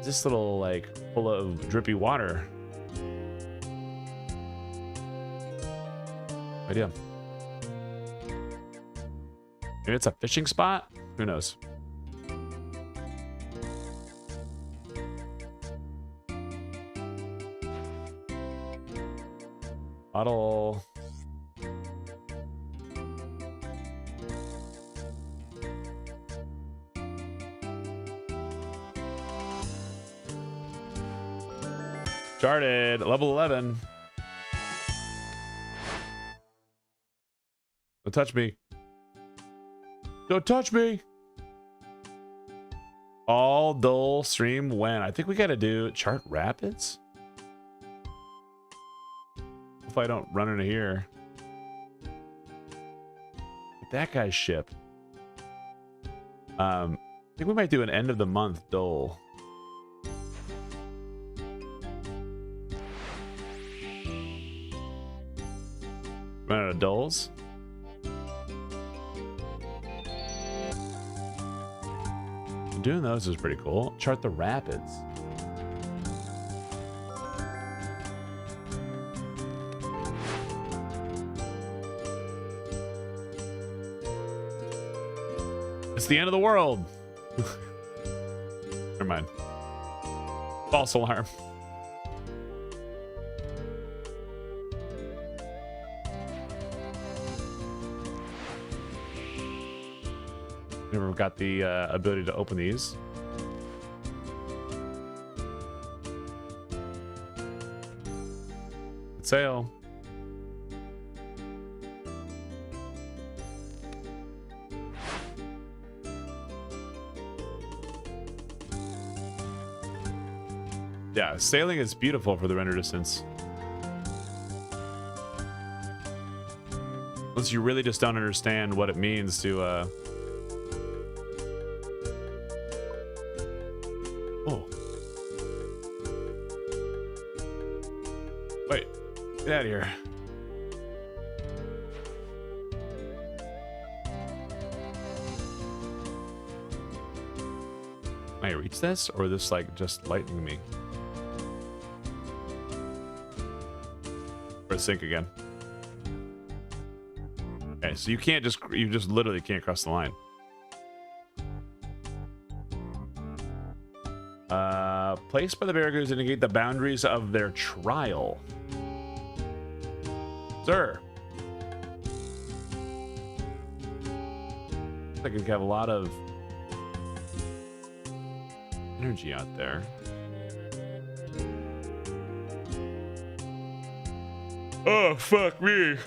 This little like full of drippy water. Idea. Maybe it's a fishing spot? Who knows? Bottle. Started level 11. Don't touch me. Don't touch me. All dull stream when? I think we got to do chart rapids. If I don't run into here. Get that guy's ship. I think we might do an end of the month dull. Run out of dulls. Doing those is pretty cool. Chart the rapids. It's the end of the world. Never mind. False alarm. Never got the ability to open these. Sail. Yeah, sailing is beautiful for the render distance. Unless you really just don't understand what it means to oh. Wait, get out of here. Can I reach this, or this like just lightning me? Or sink again. Okay, so you just literally can't cross the line. Placed by the barracudas to indicate the boundaries of their trial. Sir. I think we have a lot of energy out there. Oh, fuck me.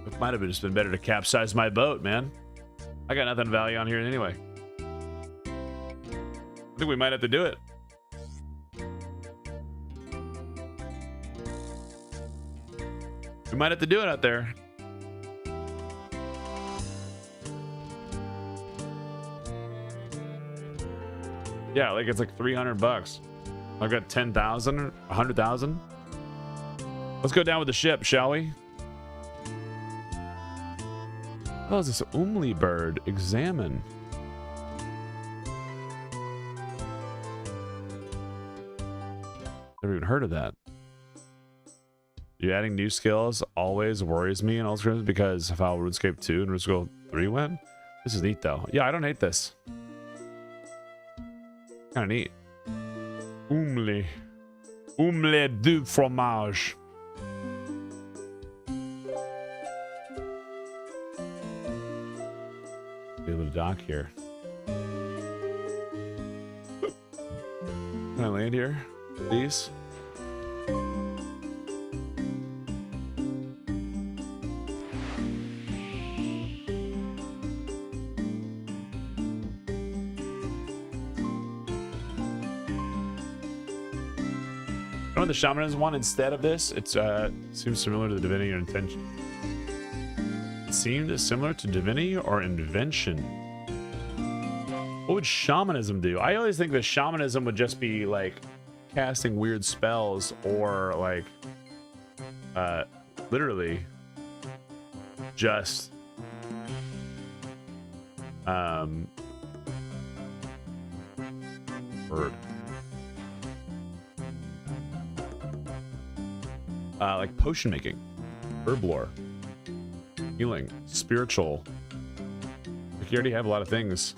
It might have just been better to capsize my boat, man. I got nothing of value on here anyway. I think we might have to do it. We might have to do it out there. Yeah, like it's like $300. I've got 10,000, 100,000. Let's go down with the ship, shall we? Oh, is this Umli bird? Examine. Never even heard of that. You adding new skills always worries me in all scrims because of how RuneScape 2 and RuneScape 3 went. This is neat though. Yeah, I don't hate this. Kind of neat. Umli. Omelette du fromage. Be able to dock here. Can I land here, please? The shamanism one instead of this, it seems similar to the divinity or intention. It seemed similar to divinity or invention. What would shamanism do? I always think that shamanism would just be like casting weird spells or like literally just bird. Like potion making, herb lore, healing, spiritual. Like you already have a lot of things.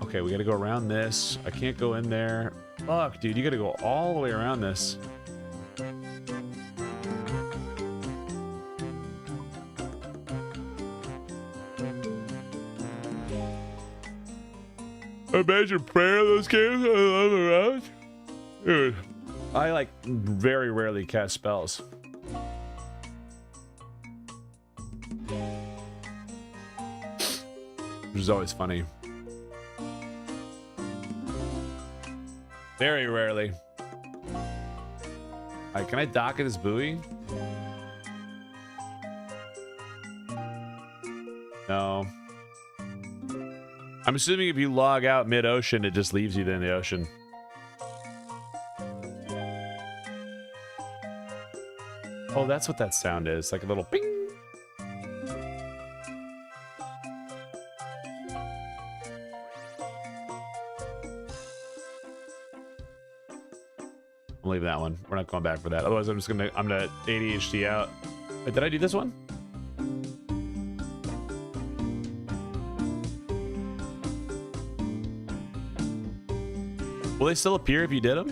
Okay, we gotta go around this. I can't go in there. Fuck, dude, you gotta go all the way around this. Imagine prayer those games. I love around. Dude, I like very rarely cast spells. Which is always funny. Very rarely. Alright, can I dock at this buoy? No. I'm assuming if you log out mid-ocean, it just leaves you in the ocean. Oh, that's what that sound is. Like a little ping. I'll leave that one. We're not going back for that. Otherwise, I'm gonna ADHD out. Wait, did I do this one? Will they still appear if you did them?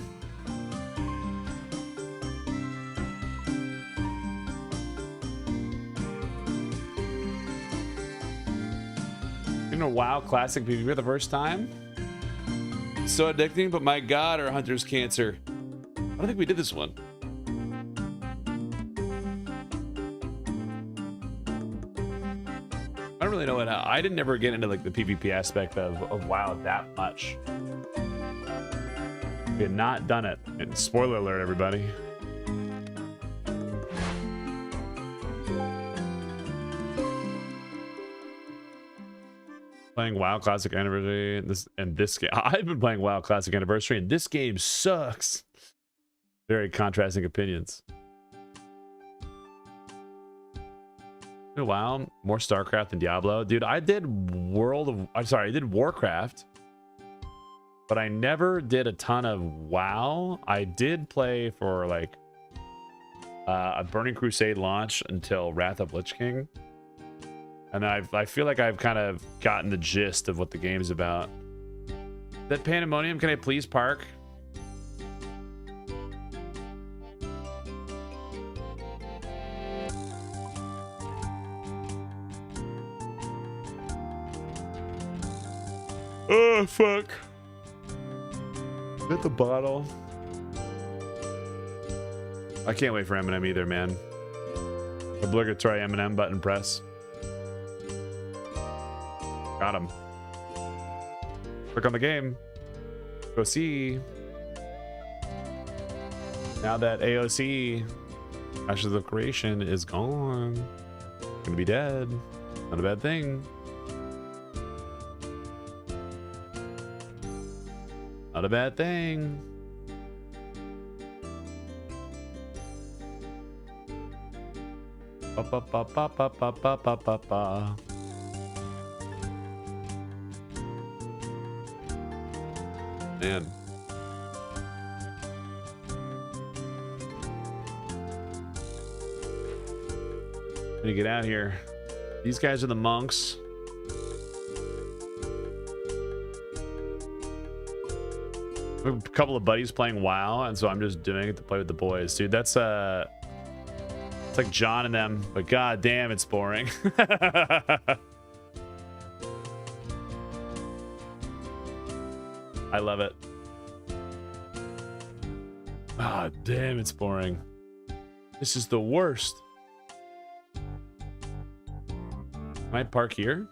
You know, WoW Classic PvP for the first time? So addicting, but my god, our hunter's cancer. I don't think we did this one. I don't really know what. I didn't ever get into like the PvP aspect of WoW that much. We had not done it. And spoiler alert, everybody. Playing WoW Classic Anniversary and this game. I've been playing WoW Classic Anniversary and this game sucks. Very contrasting opinions. WoW, more StarCraft than Diablo. Dude, I did I did Warcraft. But I never did a ton of WoW. I did play for like a Burning Crusade launch until Wrath of Lich King. And I feel like I've kind of gotten the gist of what the game's about. That Pandemonium, can I please park? Oh, fuck. At the bottle. I can't wait for Eminem either, man. Obligatory Eminem button press. Got him. Click on the game. Go see. Now that AOC, Ashes of Creation, is gone. Gonna be dead. Not a bad thing. Not Not a bad thing. Ba, ba, ba, ba, ba, ba, ba, ba, ba, ba. Man. Gonna get out of here. These guys are the monks. I have a couple of buddies playing WoW, and so I'm just doing it to play with the boys. Dude, that's it's like John and them, but god damn, it's boring. I love it. Ah, damn, it's boring. This is the worst. Can I park here?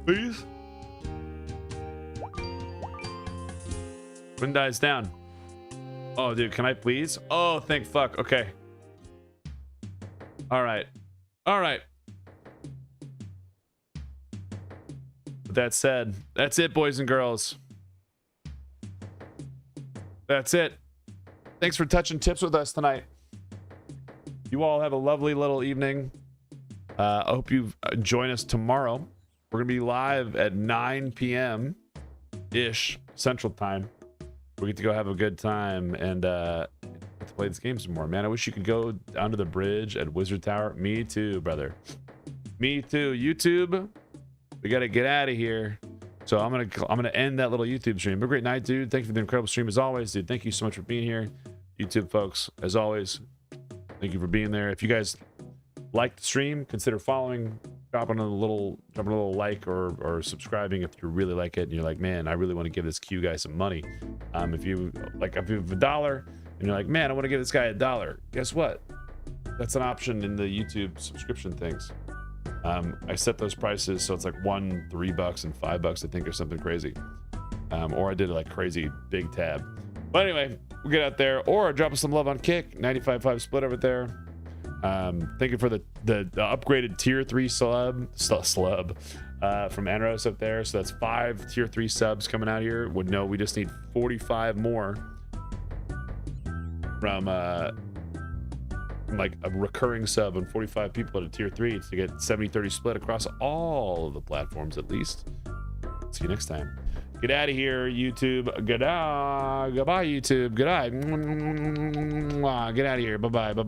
Please? Wind dies down. Oh, dude, can I please? Oh, thank fuck. Okay. All right. All right. With that said, that's it, boys and girls. That's it. Thanks for touching tips with us tonight. You all have a lovely little evening. I hope you join us tomorrow. We're going to be live at 9 p.m.-ish Central Time. We get to go have a good time and get to play this game some more. Man, I wish you could go down to the bridge at Wizard Tower. Me too, brother. Me too. YouTube, we got to get out of here. So I'm gonna end that little YouTube stream. Have a great night, dude. Thank you for the incredible stream as always, dude. Thank you so much for being here. YouTube folks, as always, thank you for being there. If you guys like the stream, consider following, dropping a little like or subscribing if you really like it and you're like, man, I really want to give this Q guy some money. If you have $1 and you're like, man, I want to give this guy $1, guess what? That's an option in the YouTube subscription things. I set those prices so it's like $1, $3, and $5, I think, or something crazy. Or I did like crazy big tab. But anyway, we'll get out there, or drop us some love on Kick 95.5 split over there. Thank you for the upgraded tier 3 slub from Anros up there. So that's 5 tier 3 subs coming out here. Would know we just need 45 more from like a recurring sub and 45 people at a tier 3 to get 70-30 split across all of the platforms at least. See you next time. Get out of here, YouTube. Goodbye, YouTube. Goodbye. Get out of here. Bye-bye. Bye-bye.